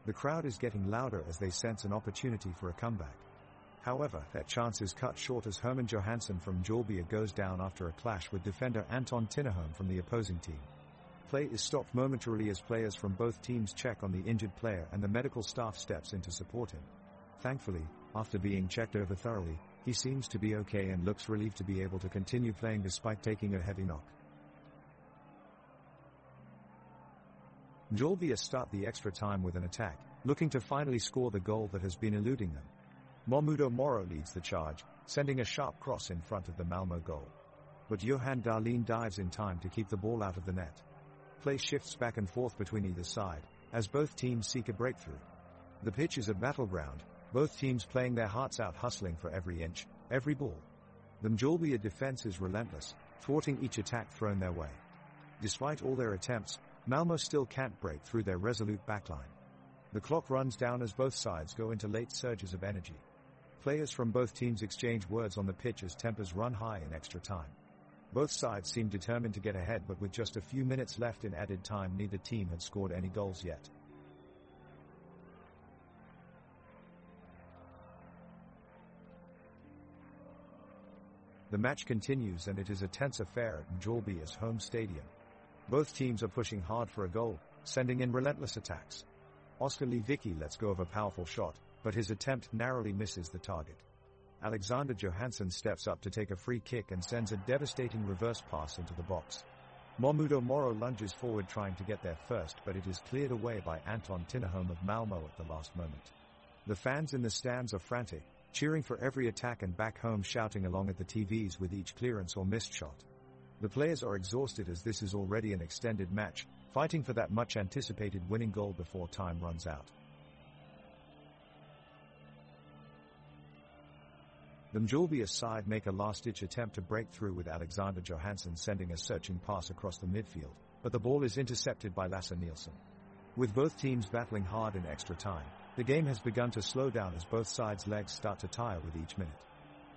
The crowd is getting louder as they sense an opportunity for a comeback. However, that chance is cut short as Herman Johansson from Mjällby goes down after a clash with defender Anton Tinnerholm from the opposing team. Play is stopped momentarily as players from both teams check on the injured player and the medical staff steps in to support him. Thankfully, after being checked over thoroughly, he seems to be okay and looks relieved to be able to continue playing despite taking a heavy knock. Mjällby start the extra time with an attack, looking to finally score the goal that has been eluding them. Mjällby Moro leads the charge, sending a sharp cross in front of the Malmö goal. But Johan Dahlin dives in time to keep the ball out of the net. Play shifts back and forth between either side, as both teams seek a breakthrough. The pitch is a battleground, both teams playing their hearts out, hustling for every inch, every ball. The Mjällby defense is relentless, thwarting each attack thrown their way. Despite all their attempts, Malmö still can't break through their resolute backline. The clock runs down as both sides go into late surges of energy. Players from both teams exchange words on the pitch as tempers run high in extra time. Both sides seem determined to get ahead, but with just a few minutes left in added time, neither team had scored any goals yet. The match continues and it is a tense affair at Mjällby's home stadium. Both teams are pushing hard for a goal, sending in relentless attacks. Oskar Lewicki lets go of a powerful shot, but his attempt narrowly misses the target. Alexander Johansson steps up to take a free kick and sends a devastating reverse pass into the box. Mjällby Moro lunges forward trying to get there first, but it is cleared away by Anton Tinnerholm of Malmö at the last moment. The fans in the stands are frantic, cheering for every attack and back home shouting along at the TVs with each clearance or missed shot. The players are exhausted as this is already an extended match, fighting for that much-anticipated winning goal before time runs out. The Mjällby side make a last-ditch attempt to break through with Alexander Johansson sending a searching pass across the midfield, but the ball is intercepted by Lasse Nielsen. With both teams battling hard in extra time, The game has begun to slow down as both sides' legs start to tire with each minute.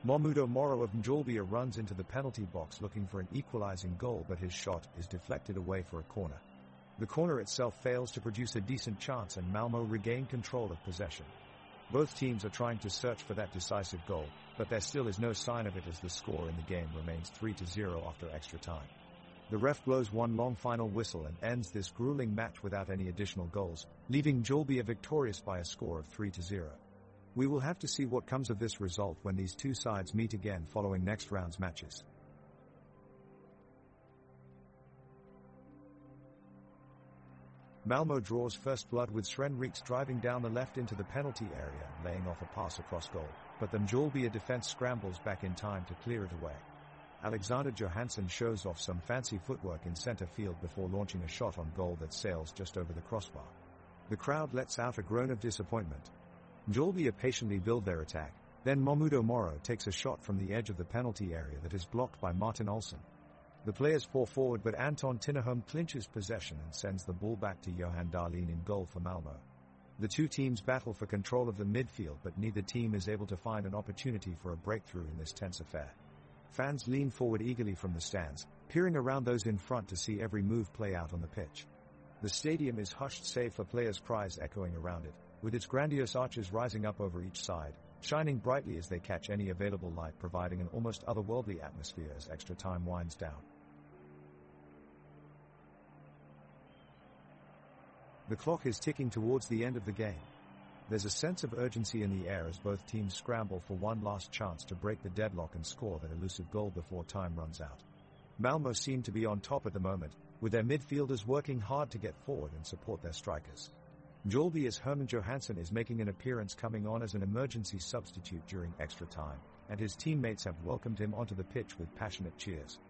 Mjällby Moro of Mjällby runs into the penalty box looking for an equalizing goal, but his shot is deflected away for a corner. The corner itself fails to produce a decent chance and Malmö regain control of possession. Both teams are trying to search for that decisive goal, but there still is no sign of it as the score in the game remains 3-0 after extra time. The ref blows one long final whistle and ends this grueling match without any additional goals, leaving Mjällby victorious by a score of 3-0. We will have to see what comes of this result when these two sides meet again following next round's matches. Malmö draws first blood with Svenriks driving down the left into the penalty area and laying off a pass across goal, but the Mjällby defense scrambles back in time to clear it away. Alexander Johansson shows off some fancy footwork in center field before launching a shot on goal that sails just over the crossbar. The crowd lets out a groan of disappointment. Mjällby patiently build their attack, then Mjällby Moro takes a shot from the edge of the penalty area that is blocked by Martin Olsson. The players pour forward, but Anton Tinnerholm clinches possession and sends the ball back to Johan Dahlin in goal for Malmö. The two teams battle for control of the midfield, but neither team is able to find an opportunity for a breakthrough in this tense affair. Fans lean forward eagerly from the stands, peering around those in front to see every move play out on the pitch. The stadium is hushed save for players' cries echoing around it, with its grandiose arches rising up over each side, shining brightly as they catch any available light, providing an almost otherworldly atmosphere as extra time winds down. The clock is ticking towards the end of the game. There's a sense of urgency in the air as both teams scramble for one last chance to break the deadlock and score that elusive goal before time runs out. Malmö seem to be on top at the moment, with their midfielders working hard to get forward and support their strikers. Mjällby's Herman Johansson is making an appearance, coming on as an emergency substitute during extra time, and his teammates have welcomed him onto the pitch with passionate cheers.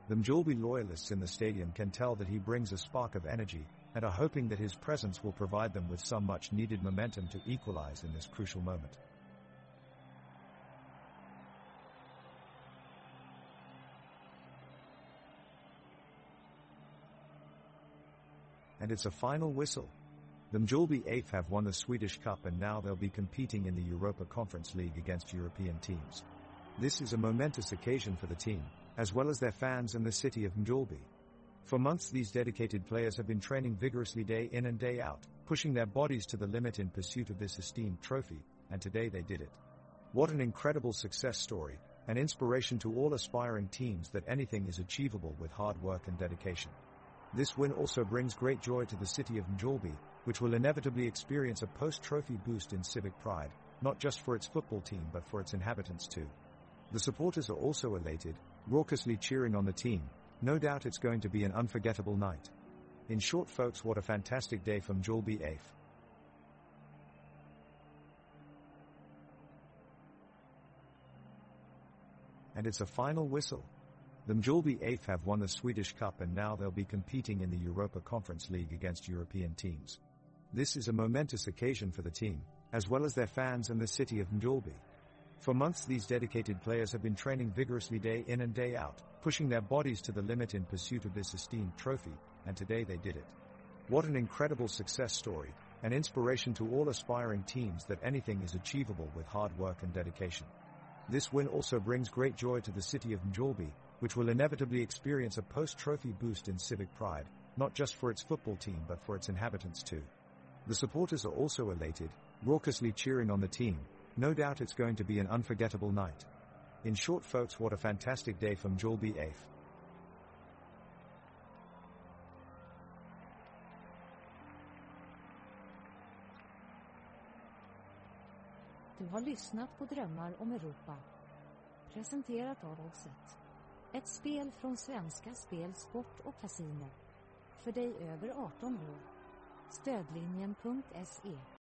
The Mjällby loyalists in the stadium can tell that he brings a spark of energy, and are hoping that his presence will provide them with some much-needed momentum to equalize in this crucial moment. And it's a final whistle. The Mjällby AIF have won the Swedish Cup, and now they'll be competing in the Europa Conference League against European teams. This is a momentous occasion for the team, as well as their fans and the city of Mjällby. For months these dedicated players have been training vigorously day in and day out, pushing their bodies to the limit in pursuit of this esteemed trophy, and today they did it. What an incredible success story, an inspiration to all aspiring teams that anything is achievable with hard work and dedication. This win also brings great joy to the city of Mjällby, which will inevitably experience a post-trophy boost in civic pride, not just for its football team but for its inhabitants too. The supporters are also elated, raucously cheering on the team. No doubt it's going to be an unforgettable night. In short folks, what a fantastic day for Mjällby AIF. And it's a final whistle. The Mjällby AIF have won the Swedish Cup, and now they'll be competing in the Europa Conference League against European teams. This is a momentous occasion for the team, as well as their fans and the city of Mjällby. For months these dedicated players have been training vigorously day in and day out, pushing their bodies to the limit in pursuit of this esteemed trophy, and today they did it. What an incredible success story, an inspiration to all aspiring teams that anything is achievable with hard work and dedication. This win also brings great joy to the city of Mjällby, which will inevitably experience a post-trophy boost in civic pride, not just for its football team but for its inhabitants too. The supporters are also elated, raucously cheering on the team. No doubt it's going to be an unforgettable night. In short folks, what a fantastic day for Mjällby AIF. Du har lyssnat på Drömmar om Europa. Presenterat av Oddset. Ett spel från Svenska Spel, Sport och Casino. För dig över 18 år. Stödlinjen.se